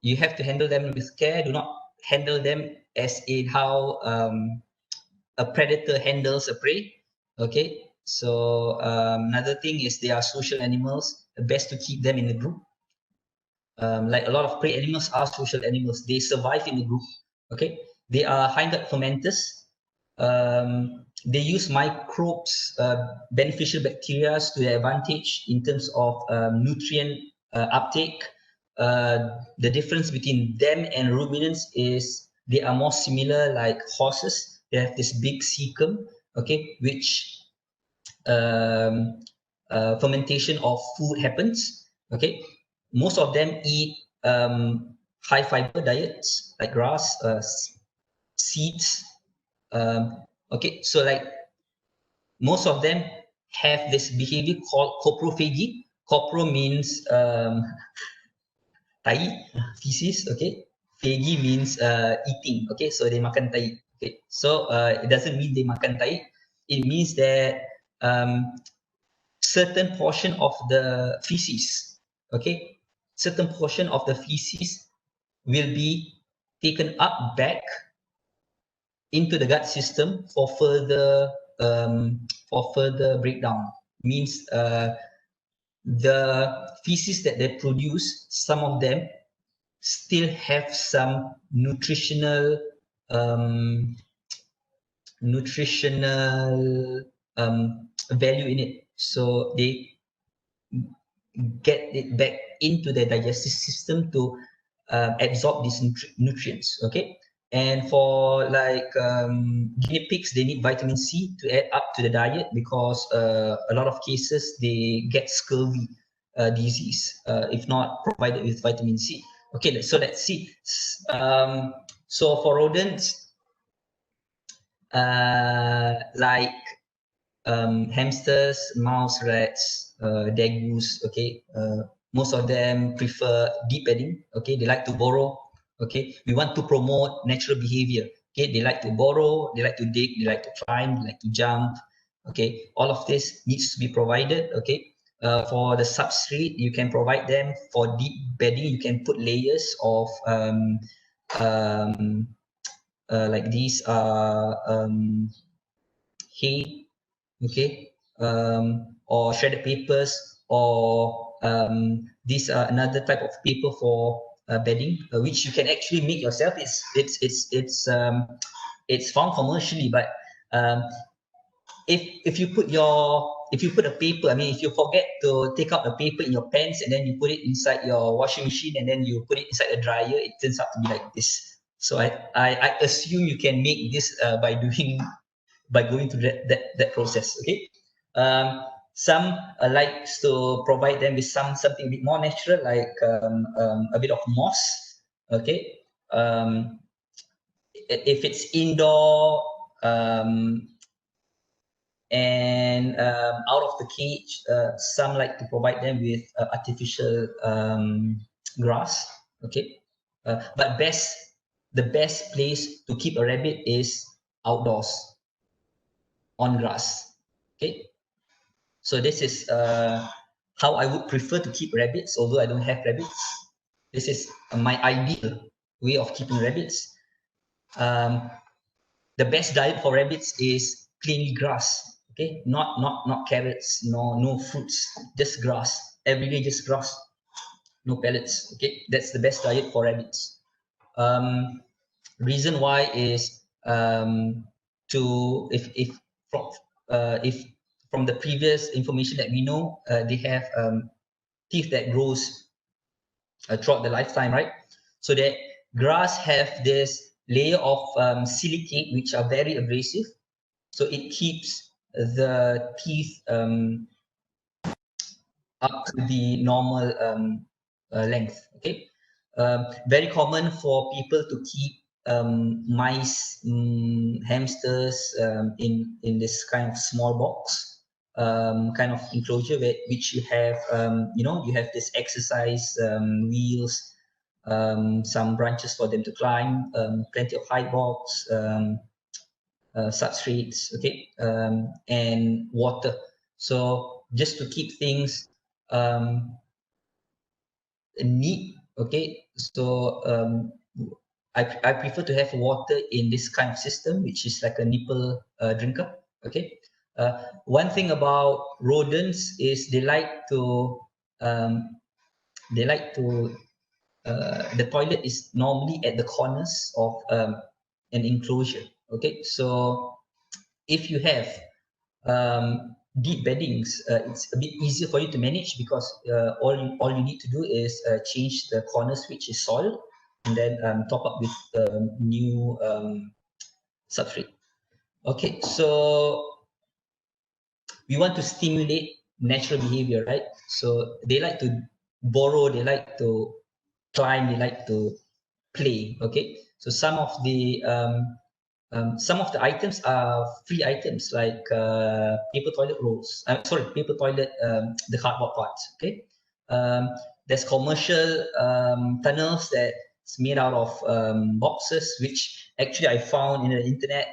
you have to handle them with care. Do not handle them as in how a predator handles a prey. Okay, so another thing is they are social animals. Best to keep them in a group. Like a lot of prey animals are social animals. They survive in a group. Okay, they are hind-gut fermenters. They use microbes, beneficial bacteria to their advantage in terms of nutrient uptake. The difference between them and ruminants is they are more similar like horses. They have this big cecum, okay, which fermentation of food happens. Okay, most of them eat high fiber diets like grass, seeds. Okay, so like most of them have this behavior called coprophagy. Copro means tai, feces. Okay, phagy means eating. Okay, so they makan tai. Okay, so it doesn't mean they makan tai. It means that certain portion of the feces, okay, certain portion of the feces will be taken up back into the gut system for further breakdown. Means the feces that they produce, some of them still have some nutritional value in it, so they get it back into the digestive system to absorb these nutrients. Okay, and for like guinea pigs, they need vitamin C to add up to the diet because a lot of cases they get scurvy disease if not provided with vitamin C. Okay, so let's see. So for rodents, like hamsters, mouse, rats, dagoos, okay, most of them prefer deep bedding. Okay, they like to burrow. Okay, we want to promote natural behavior. Okay, they like to burrow, they like to dig, they like to climb, they like to jump. Okay, all of this needs to be provided. Okay, for the substrate, you can provide them. For deep bedding, you can put layers of like these hay, okay, or shredded papers, or these are another type of paper for bedding, which you can actually make yourself. It's found commercially, but if you put a paper, I mean, if you forget to take out the paper in your pants and then you put it inside your washing machine and then you put it inside a dryer, it turns out to be like this. So I assume you can make this by going through that process. Okay, some likes to provide them with something a bit more natural, like a bit of moss. Okay, if it's indoor and out of the cage, some like to provide them with artificial grass. Okay, but the best place to keep a rabbit is outdoors on grass. Okay, so this is how I would prefer to keep rabbits, although I don't have rabbits. This is my ideal way of keeping rabbits. The best diet for rabbits is plainly grass. Okay, not carrots, no fruits, just grass. Every day, just grass, no pellets. Okay, that's the best diet for rabbits. Reason why is if from the previous information that we know, they have teeth that grows throughout the lifetime, right? So that grass have this layer of silicate which are very abrasive, so it keeps the teeth up to the normal length. Okay, very common for people to keep mice, hamsters in this kind of small box, kind of enclosure which you have, you have this exercise wheels, some branches for them to climb, plenty of high box, substrates, okay, and water. So just to keep things neat, okay. So I prefer to have water in this kind of system, which is like a nipple drinker, okay. One thing about rodents is they like to the toilet is normally at the corners of an enclosure, okay. So if you have deep beddings, it's a bit easier for you to manage, because all you need to do is change the corners, which is soil, and then top up with new substrate. Okay, so we want to stimulate natural behavior, right? So they like to borrow, they like to climb, they like to play. Okay, so some of the items are free items, like paper toilet rolls. Paper toilet, the cardboard parts. Okay, there's commercial tunnels that's made out of boxes, which actually I found in the internet.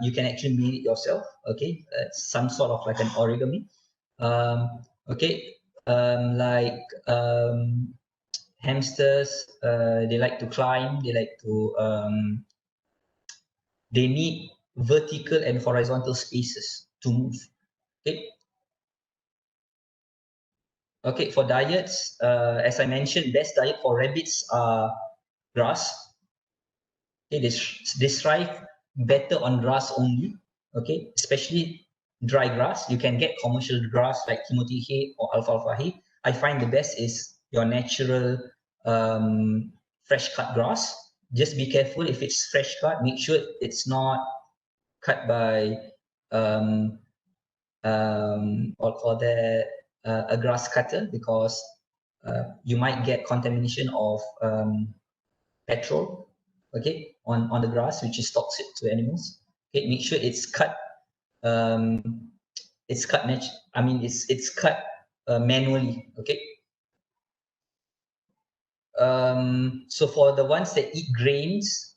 You can actually make it yourself. Okay, it's some sort of like an origami. Okay, like hamsters, they like to climb, they like to they need vertical and horizontal spaces to move. Okay. Okay, for diets, as I mentioned, best diet for rabbits are grass. Okay, they thrive better on grass only. Okay, especially dry grass. You can get commercial grass like Timothy hay or alfalfa hay. I find the best is your natural fresh cut grass. Just be careful if it's fresh cut. Make sure it's not cut by or call that a grass cutter, because you might get contamination of petrol, okay, on the grass, which is toxic to animals. Okay, make sure it's cut. It's cut it's cut manually. Okay. So for the ones that eat grains,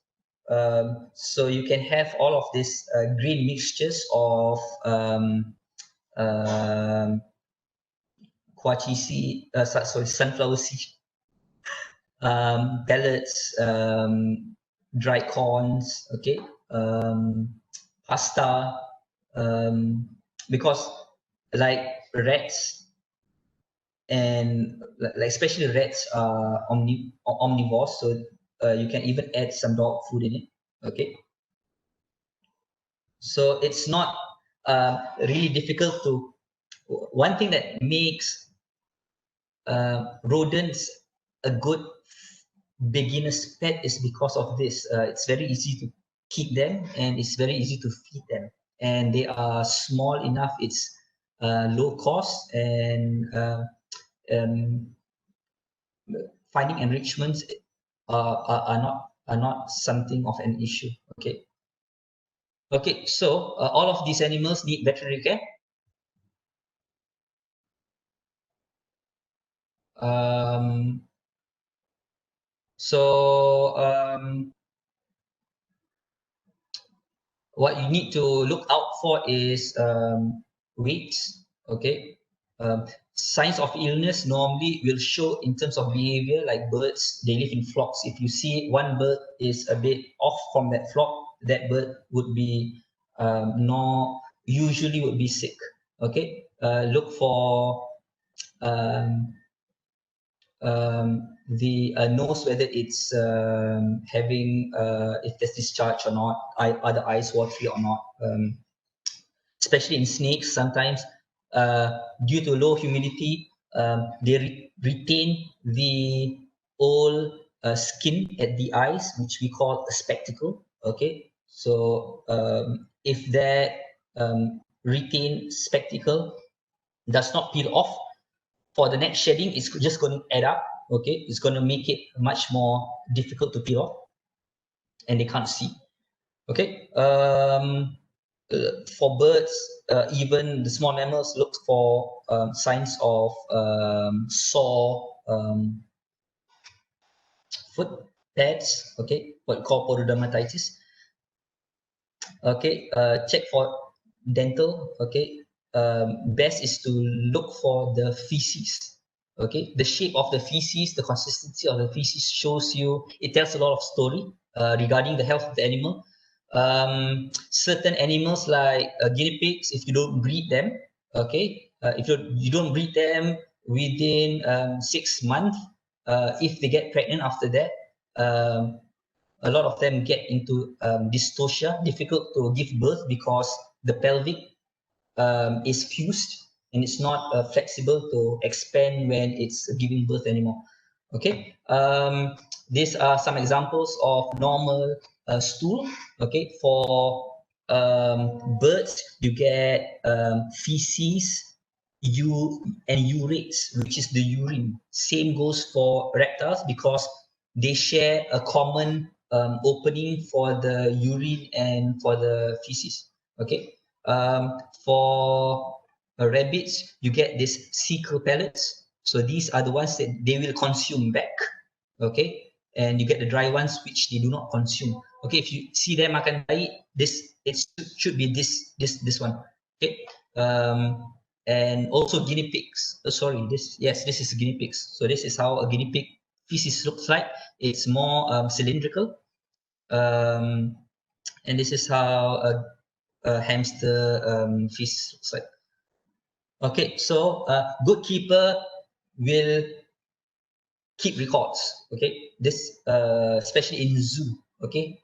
so you can have all of these grain mixtures of quachi seed, sunflower seed, pellets, dried corns, okay, pasta, because like rats and like especially rats are omnivores, so you can even add some dog food in it, okay. So it's not really difficult to. One thing that makes rodents a good beginner's pet is because of this. It's very easy to keep them, and it's very easy to feed them, and they are small enough. It's low cost, and finding enrichments are not something of an issue. Okay. Okay, so all of these animals need veterinary care. What you need to look out for is weights. Okay, signs of illness normally will show in terms of behavior, like birds. They live in flocks. If you see one bird is a bit off from that flock, that bird would be usually would be sick. Okay, look for the nose, whether it's having if there's discharge or not, are the eyes watery or not, especially in snakes. Sometimes due to low humidity, they retain the old skin at the eyes, which we call a spectacle. Okay, so if that retain spectacle, does not peel off, for the next shedding, it's just going to add up. Okay, it's going to make it much more difficult to peel off, and they can't see. Okay, for birds, even the small mammals look for signs of sore foot pads. Okay, what we call pododermatitis. Okay, check for dental. Okay, best is to look for the feces. Okay, the shape of the feces, the consistency of the feces shows you, it tells a lot of story regarding the health of the animal. Certain animals like guinea pigs, if you don't breed them, okay, if you don't breed them within 6 months, if they get pregnant after that, a lot of them get into dystocia, difficult to give birth because the pelvic is fused and it's not flexible to expand when it's giving birth anymore. Okay, these are some examples of normal stool. Okay, for birds, you get feces, and urates, which is the urine. Same goes for reptiles because they share a common opening for the urine and for the feces. Okay, for rabbits, you get these cecal pellets. So these are the ones that they will consume back. Okay, and you get the dry ones which they do not consume. Okay, if you see them makan tai, it should be this one. Okay, and also guinea pigs. Sorry, this is guinea pigs. So this is how a guinea pig feces looks like. It's more cylindrical, and this is how a hamster feces looks like. Okay, so good keeper will keep records. Okay, this especially in zoo. Okay,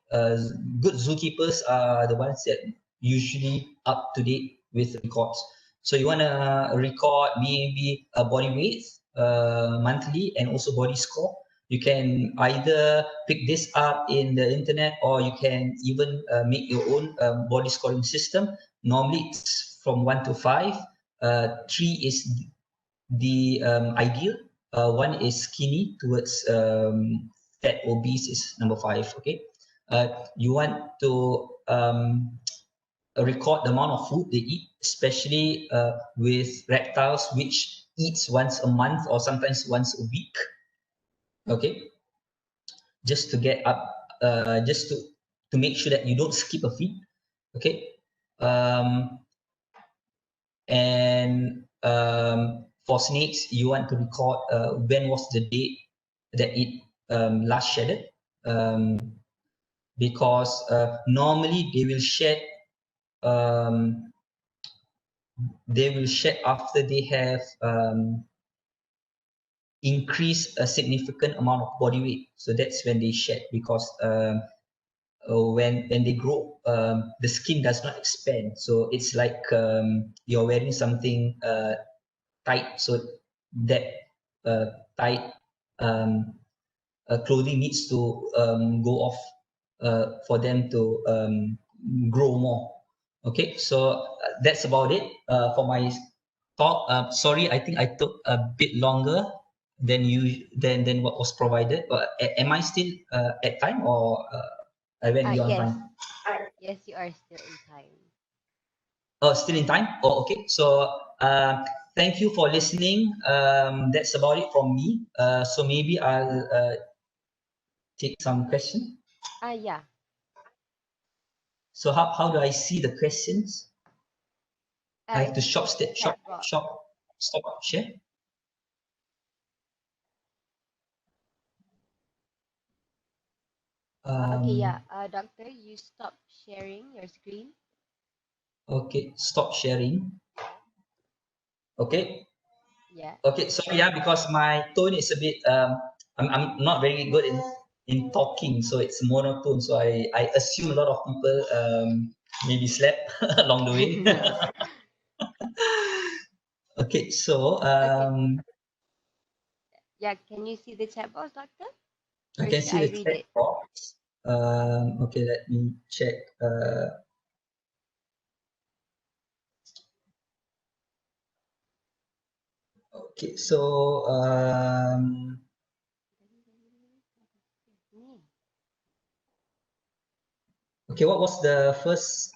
good zookeepers are the ones that usually up to date with records. So you want to record maybe a body weight monthly and also body score. You can either pick this up in the internet, or you can even make your own body scoring system. Normally it's from 1 to 5. 3 is the ideal. 1 is skinny towards fat, obese is number 5. Okay, you want to record the amount of food they eat, especially with reptiles which eats once a month or sometimes once a week. Okay, just to get up, just to make sure that you don't skip a feed. Okay, and for snakes, you want to record when was the date that it last shedded, because normally they will shed after they have increased a significant amount of body weight. So that's when they shed, because when they grow, the skin does not expand. So it's like you're wearing something tight. So that tight clothing needs to go off for them to grow more. Okay, so that's about it for my talk. Sorry, I think I took a bit longer than what was provided. But am I still at time, or I went beyond Yes. time? Yes, you are still in time. Oh, still in time? Oh, okay. So thank you for listening. That's about it from me. So maybe I'll take some questions. Yeah. So how do I see the questions? I have to It's chat box. stop share. Okay, yeah. Doctor, you stop sharing your screen. Okay, stop sharing. Okay. Yeah. Okay, sorry, yeah, because my tone is a bit I'm not very good in talking, so it's monotone. So I assume a lot of people maybe slept along the way. No. Okay, so Yeah, can you see the chat box, Doctor? I Or can should see I the read chat it? box. Okay, let me check. Okay, so okay, what was the first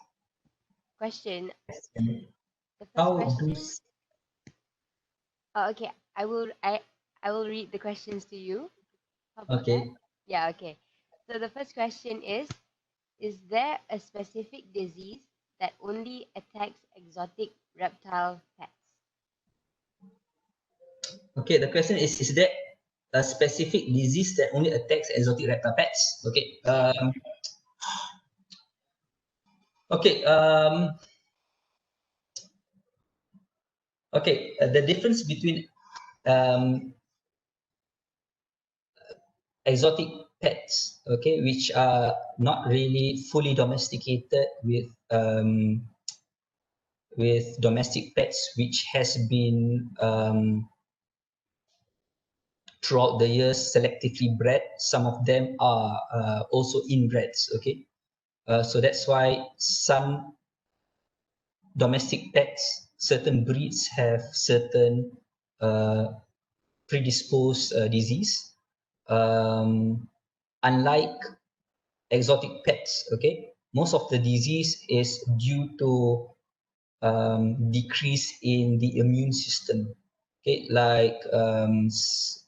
Question. question? The first How do question. Okay, I will read the questions to you. How about that? okay. Yeah, okay. So the first question is there a specific disease that only attacks exotic reptile pets? Okay, the question is there a specific disease that only attacks exotic reptile pets? Okay. Okay. Okay. The difference between um, exotic pets, okay, which are not really fully domesticated with domestic pets, which has been throughout the years selectively bred. Some of them are also inbreds. Okay, so that's why some domestic pets, certain breeds have certain predisposed disease. Unlike exotic pets, okay, most of the disease is due to decrease in the immune system. Okay, like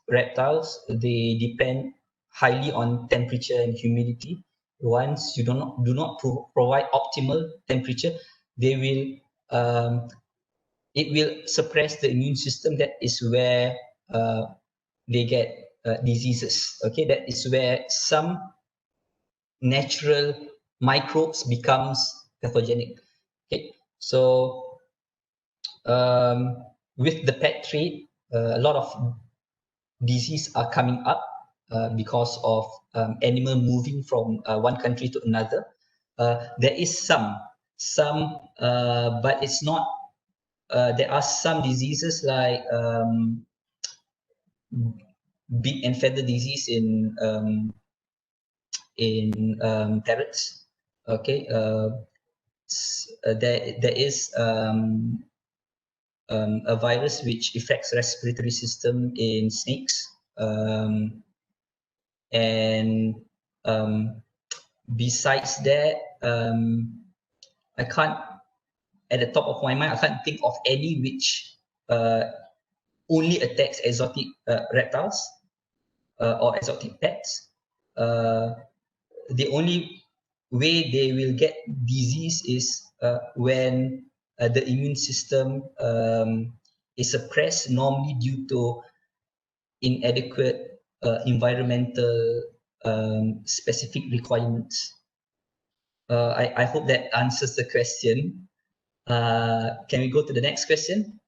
reptiles, they depend highly on temperature and humidity. Once you do not provide optimal temperature, they will it will suppress the immune system. That is where they get diseases. Okay, that is where some natural microbes becomes pathogenic. Okay, so with the pet trade, a lot of disease are coming up because of animal moving from one country to another. There is but it's not. There are some diseases like beak and feather disease in parrots. Okay, there is a virus which affects respiratory system in snakes, and besides that, I can't at the top of my mind I can't think of any which only attacks exotic reptiles or exotic pets. The only way they will get disease is when the immune system is suppressed, normally due to inadequate environmental specific requirements. I hope that answers the question. Can we go to the next question?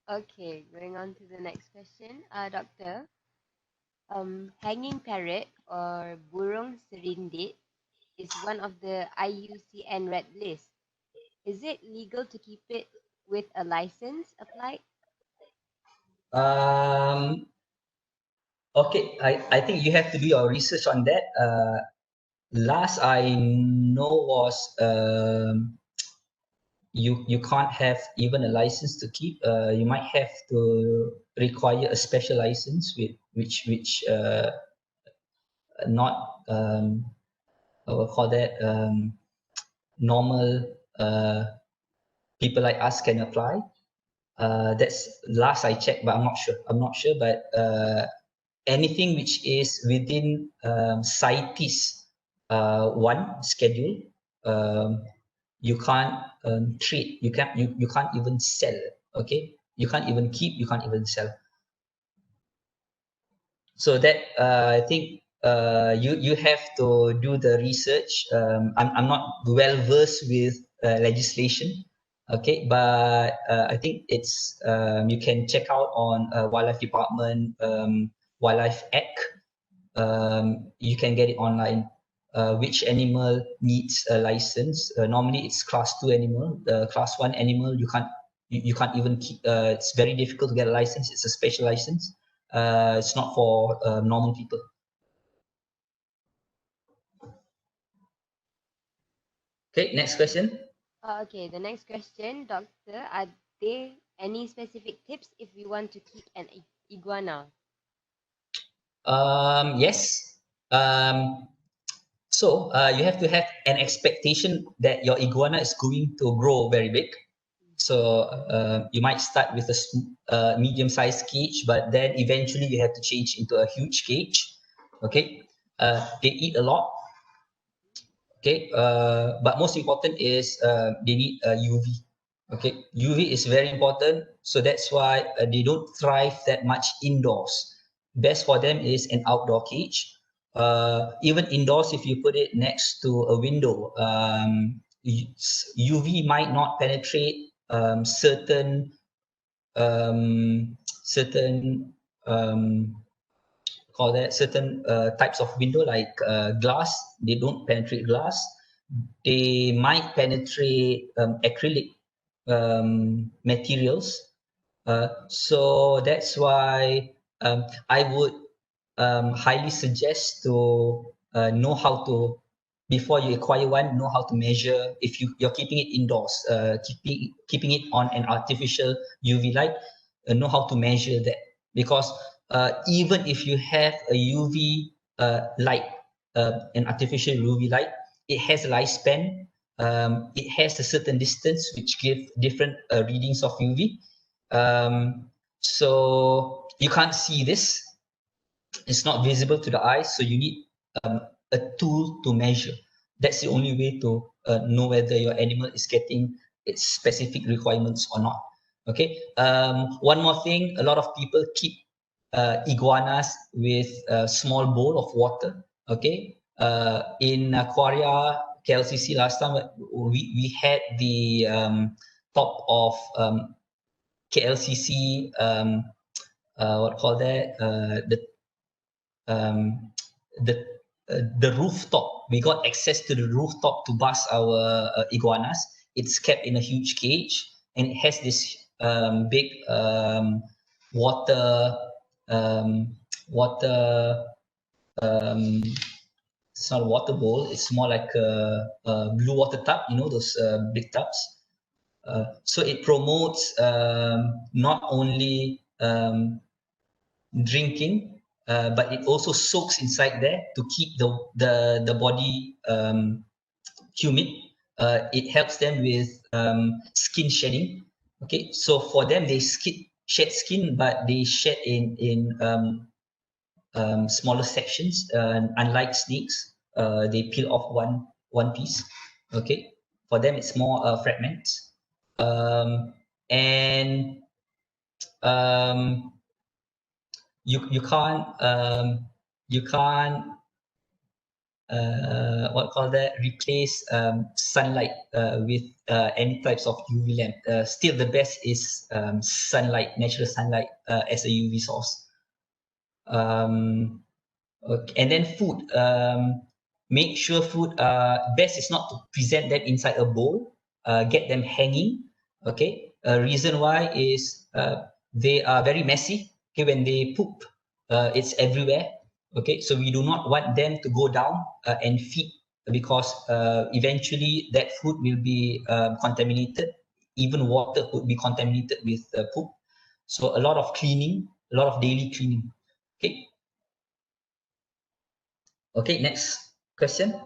Okay, going on to the next question. Doctor, hanging parrot or burung serindit is one of the IUCN red list. Is it legal to keep it with a license applied? Okay, I think you have to do your research on that. Last I know was you can't have even a license to keep. You might have to require a special license with which not I will call that normal people like us can apply. That's last I checked, but I'm not sure. But anything which is within CITES one schedule, you can't treat. You can't even sell. Okay, you can't even keep. You can't even sell. So that I think you have to do the research. I'm not well versed with legislation, okay, but I think it's you can check out on Wildlife Department Wildlife Act. You can get it online. Which animal needs a license? Normally, it's class 2 animal. Class 1 animal, you can't even keep. It's very difficult to get a license. It's a special license. It's not for normal people. Okay, next question. Okay, the next question, Doctor, are they Any specific tips if we want to keep an iguana? Yes. So you have to have an expectation that your iguana is going to grow very big. So you might start with a medium-sized cage, but then eventually you have to change into a huge cage. Okay. They eat a lot. Okay. But most important is they need UV. Okay. UV is very important. So that's why they don't thrive that much indoors. Best for them is an outdoor cage. Even indoors, if you put it next to a window, UV might not penetrate certain call that certain types of window like glass. They don't penetrate glass. They might penetrate acrylic materials. So that's why I would highly suggest to know how to, before you acquire one, know how to measure. If you're keeping it indoors, keeping it on an artificial UV light, know how to measure that, because even if you have a UV light, an artificial UV light, it has a lifespan. It has a certain distance which give different readings of UV. So you can't see this. It's not visible to the eye, so you need a tool to measure. That's the only way to know whether your animal is getting its specific requirements or not. Okay. One more thing, a lot of people keep iguanas with a small bowl of water. Okay. In Korea, KLCC last time, we had the top of KLCC, what call that? The rooftop. We got access to the rooftop to bus our iguanas. It's kept in a huge cage, and it has this big water. It's not a water bowl. It's more like a blue water tub. You know those big tubs. So it promotes not only drinking, but it also soaks inside there to keep the body humid. It helps them with skin shedding. Okay, so for them they shed skin, but they shed in smaller sections. Unlike snakes, they peel off one piece. Okay, for them it's more fragments. And you can't what call that, replace sunlight with any types of UV lamp. Still the best is sunlight, natural sunlight as a UV source. Okay. And then food, make sure food, best is not to present them inside a bowl, get them hanging. Okay, reason why is they are very messy. Okay, when they poop, it's everywhere. Okay, so we do not want them to go down and feed, because eventually that food will be contaminated. Even water could be contaminated with poop. So a lot of cleaning, a lot of daily cleaning. Okay. Okay, next question.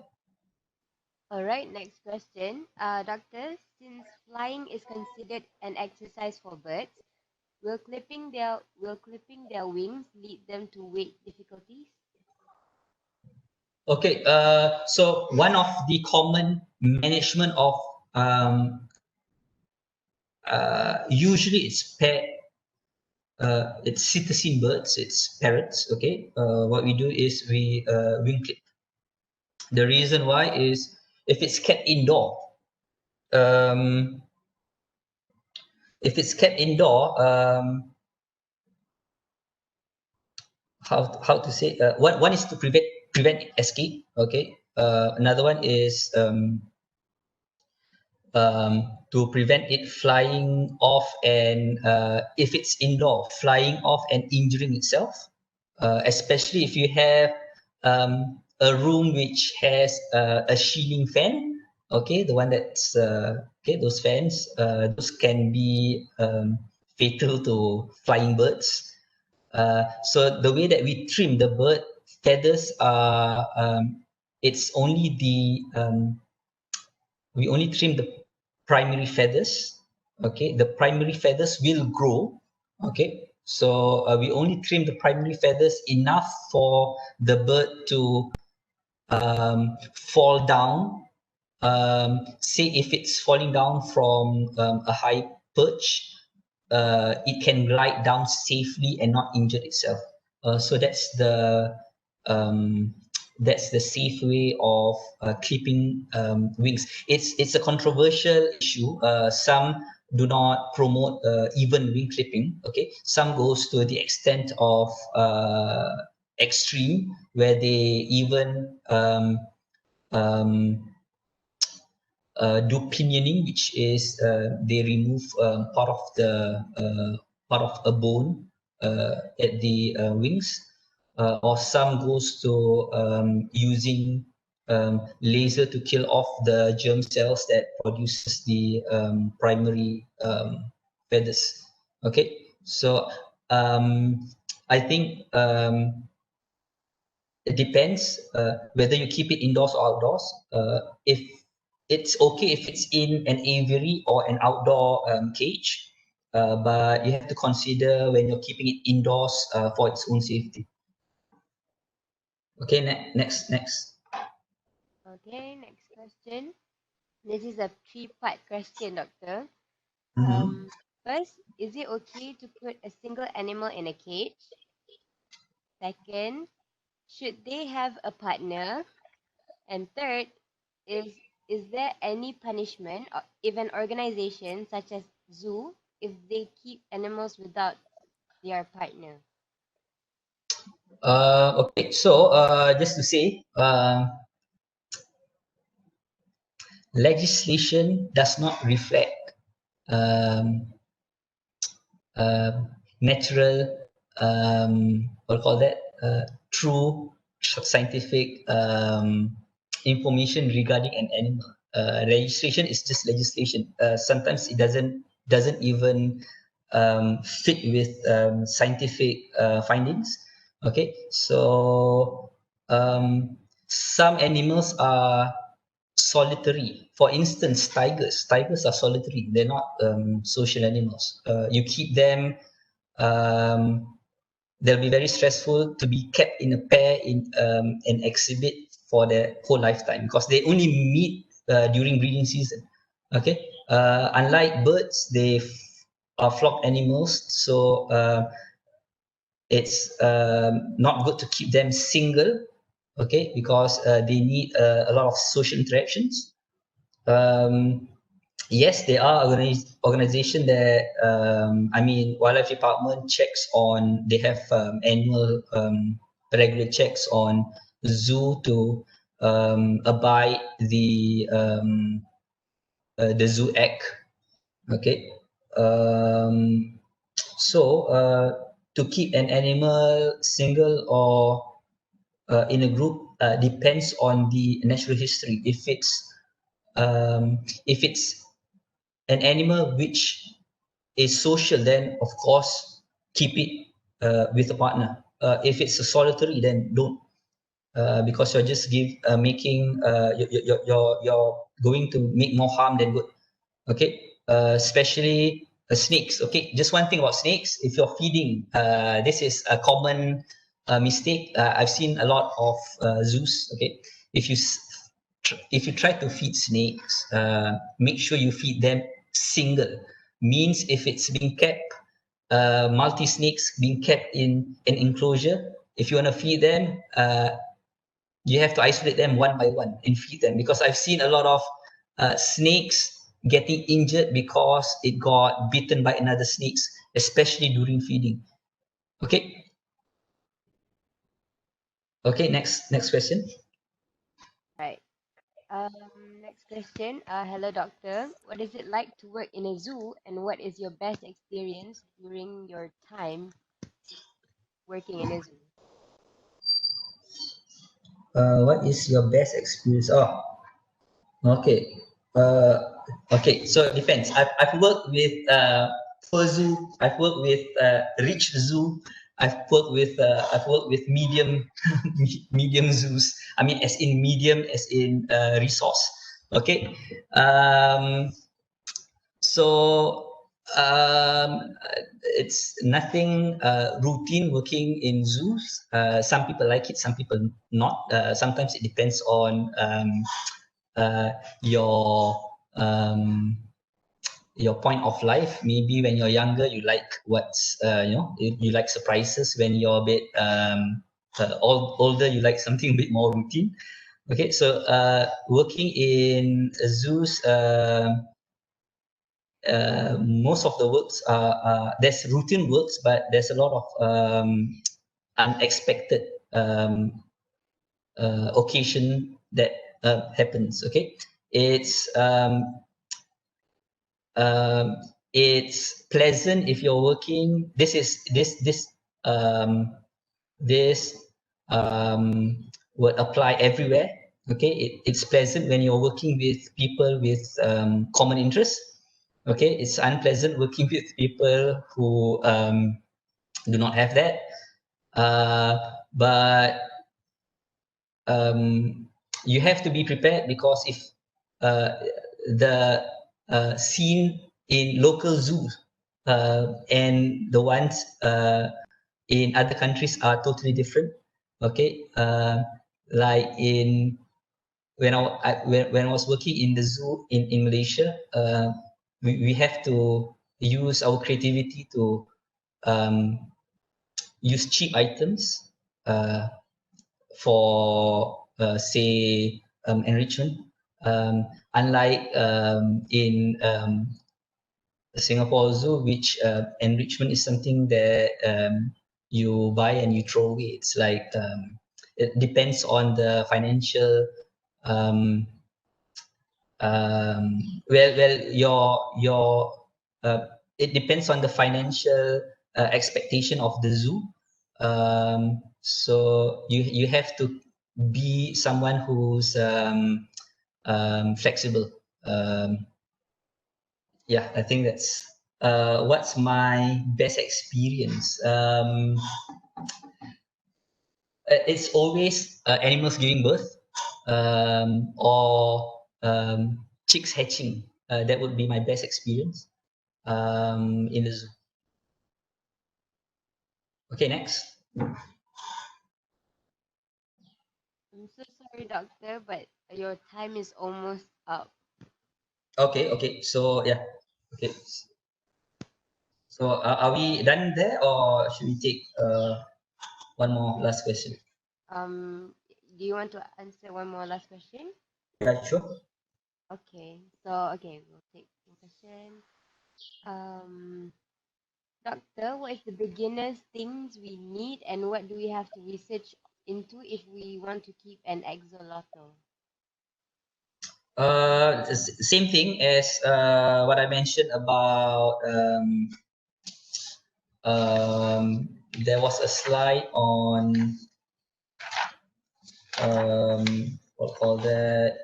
All right, next question. Doctor, since flying is considered an exercise for birds, will clipping their wings lead them to weight difficulties? Okay, so one of the common management of usually it's cetacean birds, it's parrots. Okay, what we do is we wing clip. The reason why is if it's kept indoor, um, if it's kept indoor, how to say, one is to prevent escape. Okay, another one is to prevent it flying off, and if it's indoor, flying off and injuring itself, especially if you have a room which has a ceiling fan. Okay, the one that's okay, those fans, those can be fatal to flying birds. So the way that we trim the bird feathers are, it's only we only trim the primary feathers. Okay, the primary feathers will grow. Okay, so we only trim the primary feathers enough for the bird to fall down. Say if it's falling down from a high perch, it can glide down safely and not injure itself. So um, that's the safe way of clipping wings. It's a controversial issue. Some do not promote even wing clipping. Okay, some goes to the extent of extreme, where they even do pinioning, which is they remove part of a bone at the wings, or some goes to using laser to kill off the germ cells that produces the primary feathers. Okay, so I think it depends whether you keep it indoors or outdoors. If it's okay if it's in an aviary or an outdoor cage, but you have to consider when you're keeping it indoors for its own safety. Okay, next. Okay, next question. This is a three-part question, Doctor. Mhm. First, is it okay to put a single animal in a cage? Second, should they have a partner? And third, is there any punishment if an organization such as zoo if they keep animals without their partner? Okay, so just to say, legislation does not reflect um, natural, what do you call that, true scientific information regarding an animal. Registration is just legislation. Sometimes it doesn't even fit with scientific findings. Okay, so some animals are solitary. For instance, tigers. Tigers are solitary. They're not social animals. You keep them, they'll be very stressful to be kept in a pair in an exhibit for their whole lifetime because they only meet during breeding season. Okay. Unlike birds, they are flock animals, so it's not good to keep them single. Okay, because they need a lot of social interactions. Yes, there are organization that I mean, wildlife department checks on. They have annual regular checks on zoo to abide the Zoo Act. Okay, so to keep an animal single or in a group depends on the natural history. If it's an animal which is social, then of course keep it with a partner. If it's a solitary, then don't, because you're just making you're going to make more harm than good. Okay, especially snakes. Okay, just one thing about snakes. If you're feeding, this is a common mistake. I've seen a lot of zoos. Okay, if you if you try to feed snakes, make sure you feed them single. Means if it's being kept, multi snakes being kept in an enclosure, if you want to feed them, you have to isolate them one by one and feed them, because I've seen a lot of snakes getting injured because it got bitten by another snakes, especially during feeding. Okay. Okay, next question. Right. Next question. Hello, doctor. What is it like to work in a zoo, and what is your best experience during your time working in a zoo? What is your best experience? Oh, okay. Okay, so it depends. I've worked with poor zoo. I've worked with rich zoo. I've worked with medium medium zoos. I mean, as in medium, as in resource. Okay. So it's nothing routine working in zoos. Some people like it, some people not. Sometimes it depends on your point of life. Maybe when you're younger, you like what's you like surprises. When you're a bit older, you like something a bit more routine. Okay, so working in zoos, most of the works are there's routine works, but there's a lot of unexpected occasion that happens. Okay, it's pleasant if you're working. This would apply everywhere. Okay, it's pleasant when you're working with people with common interests. Okay, it's unpleasant working with people who do not have that. But you have to be prepared, because if the scene in local zoos and the ones in other countries are totally different. Okay, like when I was working in the zoo in Malaysia, we have to use our creativity to use cheap items for say enrichment. Unlike in Singapore Zoo, which enrichment is something that you buy and you throw away. It's like it depends on the financial your it depends on the financial expectation of the zoo. So you have to be someone who's flexible. Yeah, I think that's what's my best experience. It's always animals giving birth or chicks hatching. That would be my best experience in the zoo. Okay, next. I'm so sorry, doctor, but your time is almost up. Okay. So yeah. Okay. So are we done there, or should we take one more last question? Do you want to answer one more last question? Yeah, sure. Okay, we'll take one question. Doctor, what is the beginners things we need, and what do we have to research into if we want to keep an axolotl? Same thing as what I mentioned about there was a slide on what call that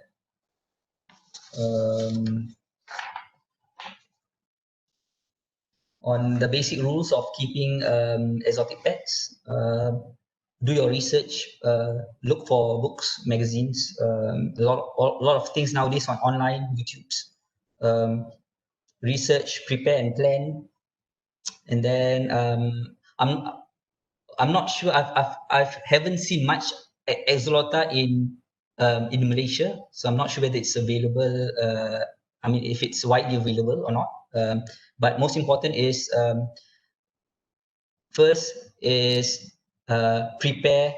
on the basic rules of keeping exotic pets. Do your research, look for books, magazines, a lot of things nowadays on online, YouTube's. Research, prepare and plan. And then I'm not sure. I haven't seen much axolotl in Malaysia, so I'm not sure whether it's available. I mean, if it's widely available or not. But most important is first is prepare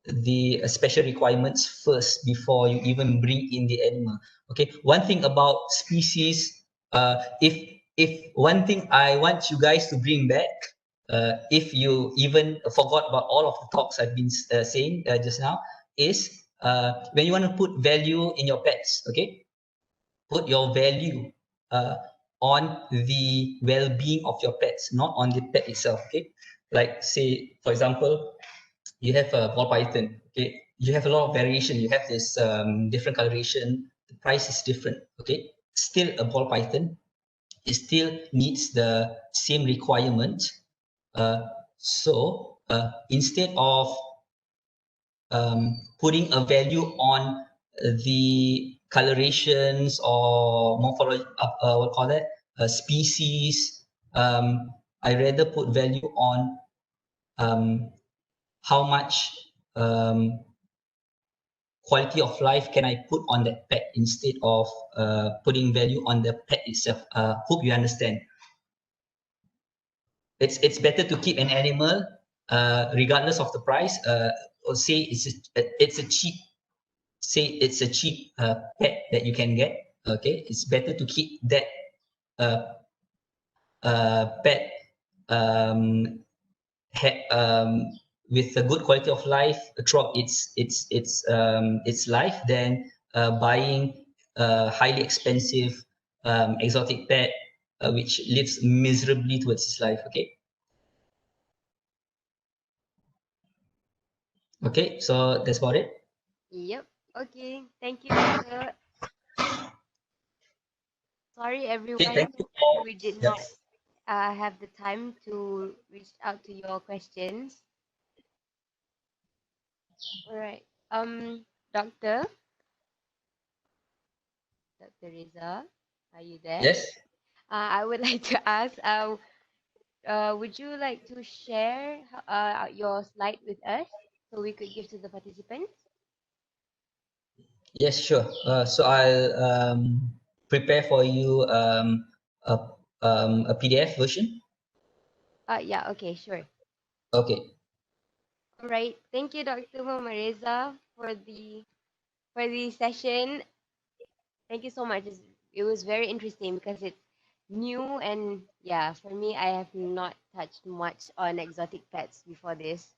the special requirements first before you even bring in the animal. Okay, one thing about species, if one thing I want you guys to bring back, if you even forgot about all of the talks I've been saying just now, is when you want to put value in your pets. Okay, put your value on the well-being of your pets, not on the pet itself. Okay, like say for example, you have a ball python. Okay, you have a lot of variation. You have this different coloration. The price is different. Okay, still a ball python. it still meets the same requirement. So instead of putting a value on the colorations or morphology, what call that, species, I rather put value on how much quality of life can I put on that pet instead of putting value on the pet itself. Hope you understand. It's better to keep an animal regardless of the price. Or say it's a cheap pet that you can get. Okay, it's better to keep that pet with a good quality of life throughout its life than buying highly expensive exotic pet which lives miserably towards its life. Okay, so that's about it. Yep. Okay. Thank you, Doctor. Sorry, Okay, everyone. thank you all. We did Yep. not have the time to reach out to your questions. All right. Doctor Reza, are you there? Yes. I would like to ask, would you like to share your slide with us so we could give to the participants? Yes, sure. So I'll prepare for you a PDF version. Yeah, okay, sure. Okay. All right. Thank you, Dr. Muhammad Reza, for the session. Thank you so much. It was very interesting because it's new and yeah, for me, I have not touched much on exotic pets before this.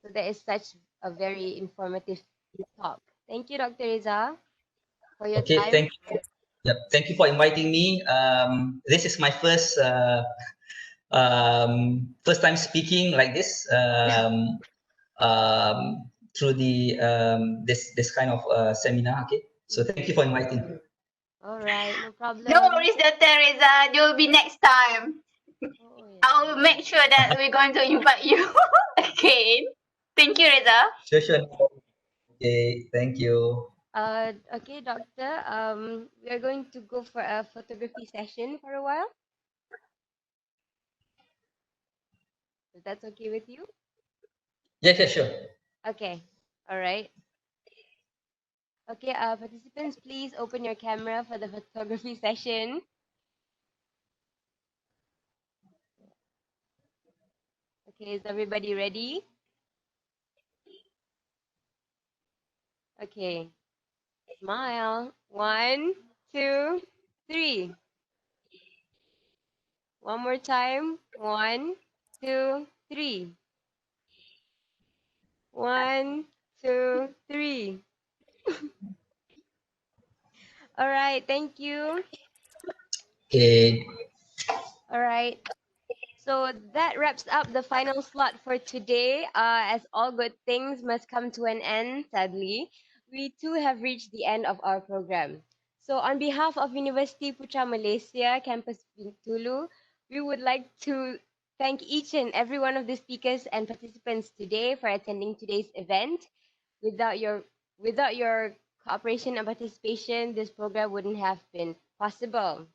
So that is such a very informative talk. Thank you, Dr. Reza, for your Okay, time. thank you. Yep, thank you for inviting me. This is my first time speaking like this through the this kind of seminar. Okay, so thank you for inviting. All right, no problem. No worries, Dr. Reza. There will be next time. Oh, yeah. I will make sure that we're going to invite you again. Thank you, Reza. Sure, sure. Okay, thank you. Okay, doctor. We are going to go for a photography session for a while. If that's okay with you? Yes, yes, sure. Okay. All right. Okay, participants, please open your camera for the photography session. Okay, is everybody ready? Okay. Smile. 1, 2, 3. One more time. 1, 2, 3. 1, 2, 3. All right, thank you. Okay. All right. So that wraps up the final slot for today. As all good things must come to an end, sadly, we too have reached the end of our program. So on behalf of Universiti Putra Malaysia, Campus Bintulu, we would like to thank each and every one of the speakers and participants today for attending today's event. Without your cooperation and participation, this program wouldn't have been possible.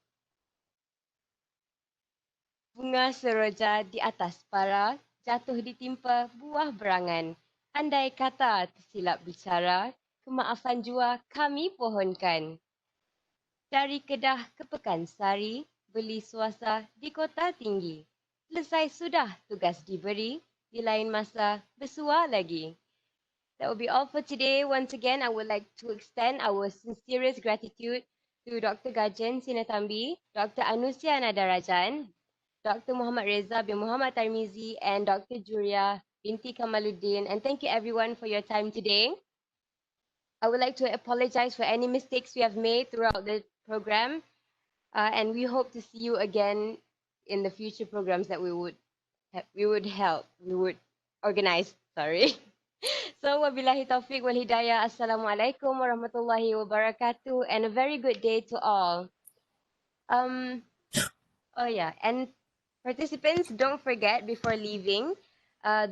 Bunga seroja di atas para, jatuh ditimpa buah berangan. Andai kata tersilap bicara, kemaafan jua kami pohonkan. Dari Kedah ke Pekansari, beli swasta di kota tinggi. Selesai sudah tugas diberi, di lain masa bersua lagi. That will be all for today. Once again, I would like to extend our sincerest gratitude to Dr. Gajen Sinatambi, Dr. Anusia Nadarajan, Dr. Muhammad Reza bin Muhammad Tarmizi, and Dr. Juria binti Kamaluddin. And thank you everyone for your time today. I would like to apologize for any mistakes we have made throughout the program. And we hope to see you again in the future programs that we would organize. Sorry. So, wabillahi taufiq wal hidayah. Assalamualaikum warahmatullahi wabarakatuh, and a very good day to all. Oh yeah, and participants, don't forget before leaving,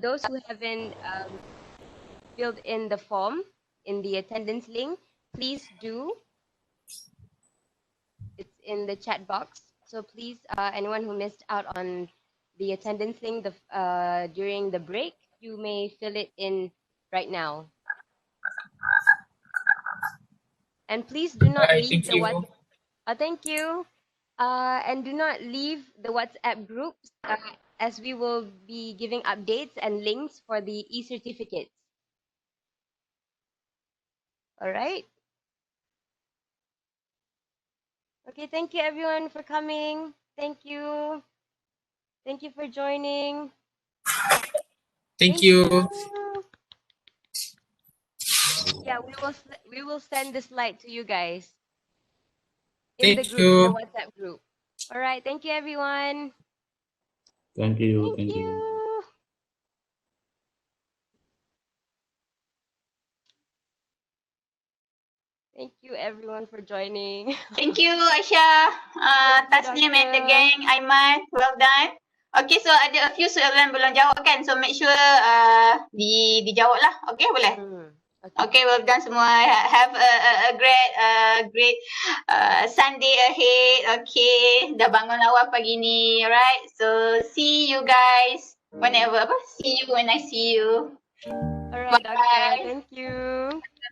those who haven't filled in the form in the attendance link, please do. It's in the chat box. So please, anyone who missed out on the attendance link during the break, you may fill it in right now. And please do not leave the WhatsApp. Thank you. And do not leave the WhatsApp groups as we will be giving updates and links for the e-certificates. All right. Okay, thank you everyone for coming. Thank you. Thank you for joining. Thank you. Yeah, we will send the slide to you guys in the Thank group, in the you. WhatsApp group. All right, thank you everyone. Thank you. Thank Thank you. you. Thank you everyone for joining. Thank you Aisyah, Thank you, Tasnim and the Doctor. gang, Aiman, well done. Okay, so ada a few soalan belum jawab kan, so make sure dijawab lah. Okay, boleh? Okay, well done semua. Have a great Sunday ahead. Okay, dah bangun awal pagi ni, right? So see you guys whenever. See you when I see you. Alright, Doctor. Bye. Thank you.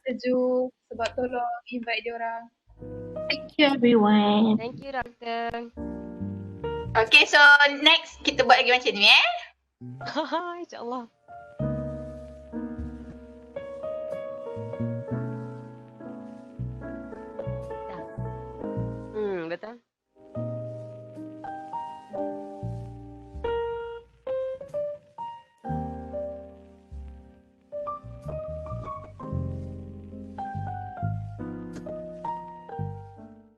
Sejuk sebab tolong invite dia orang. Thank you everyone. Thank you, Doctor. Okay, so next kita buat lagi macam ni InsyaAllah.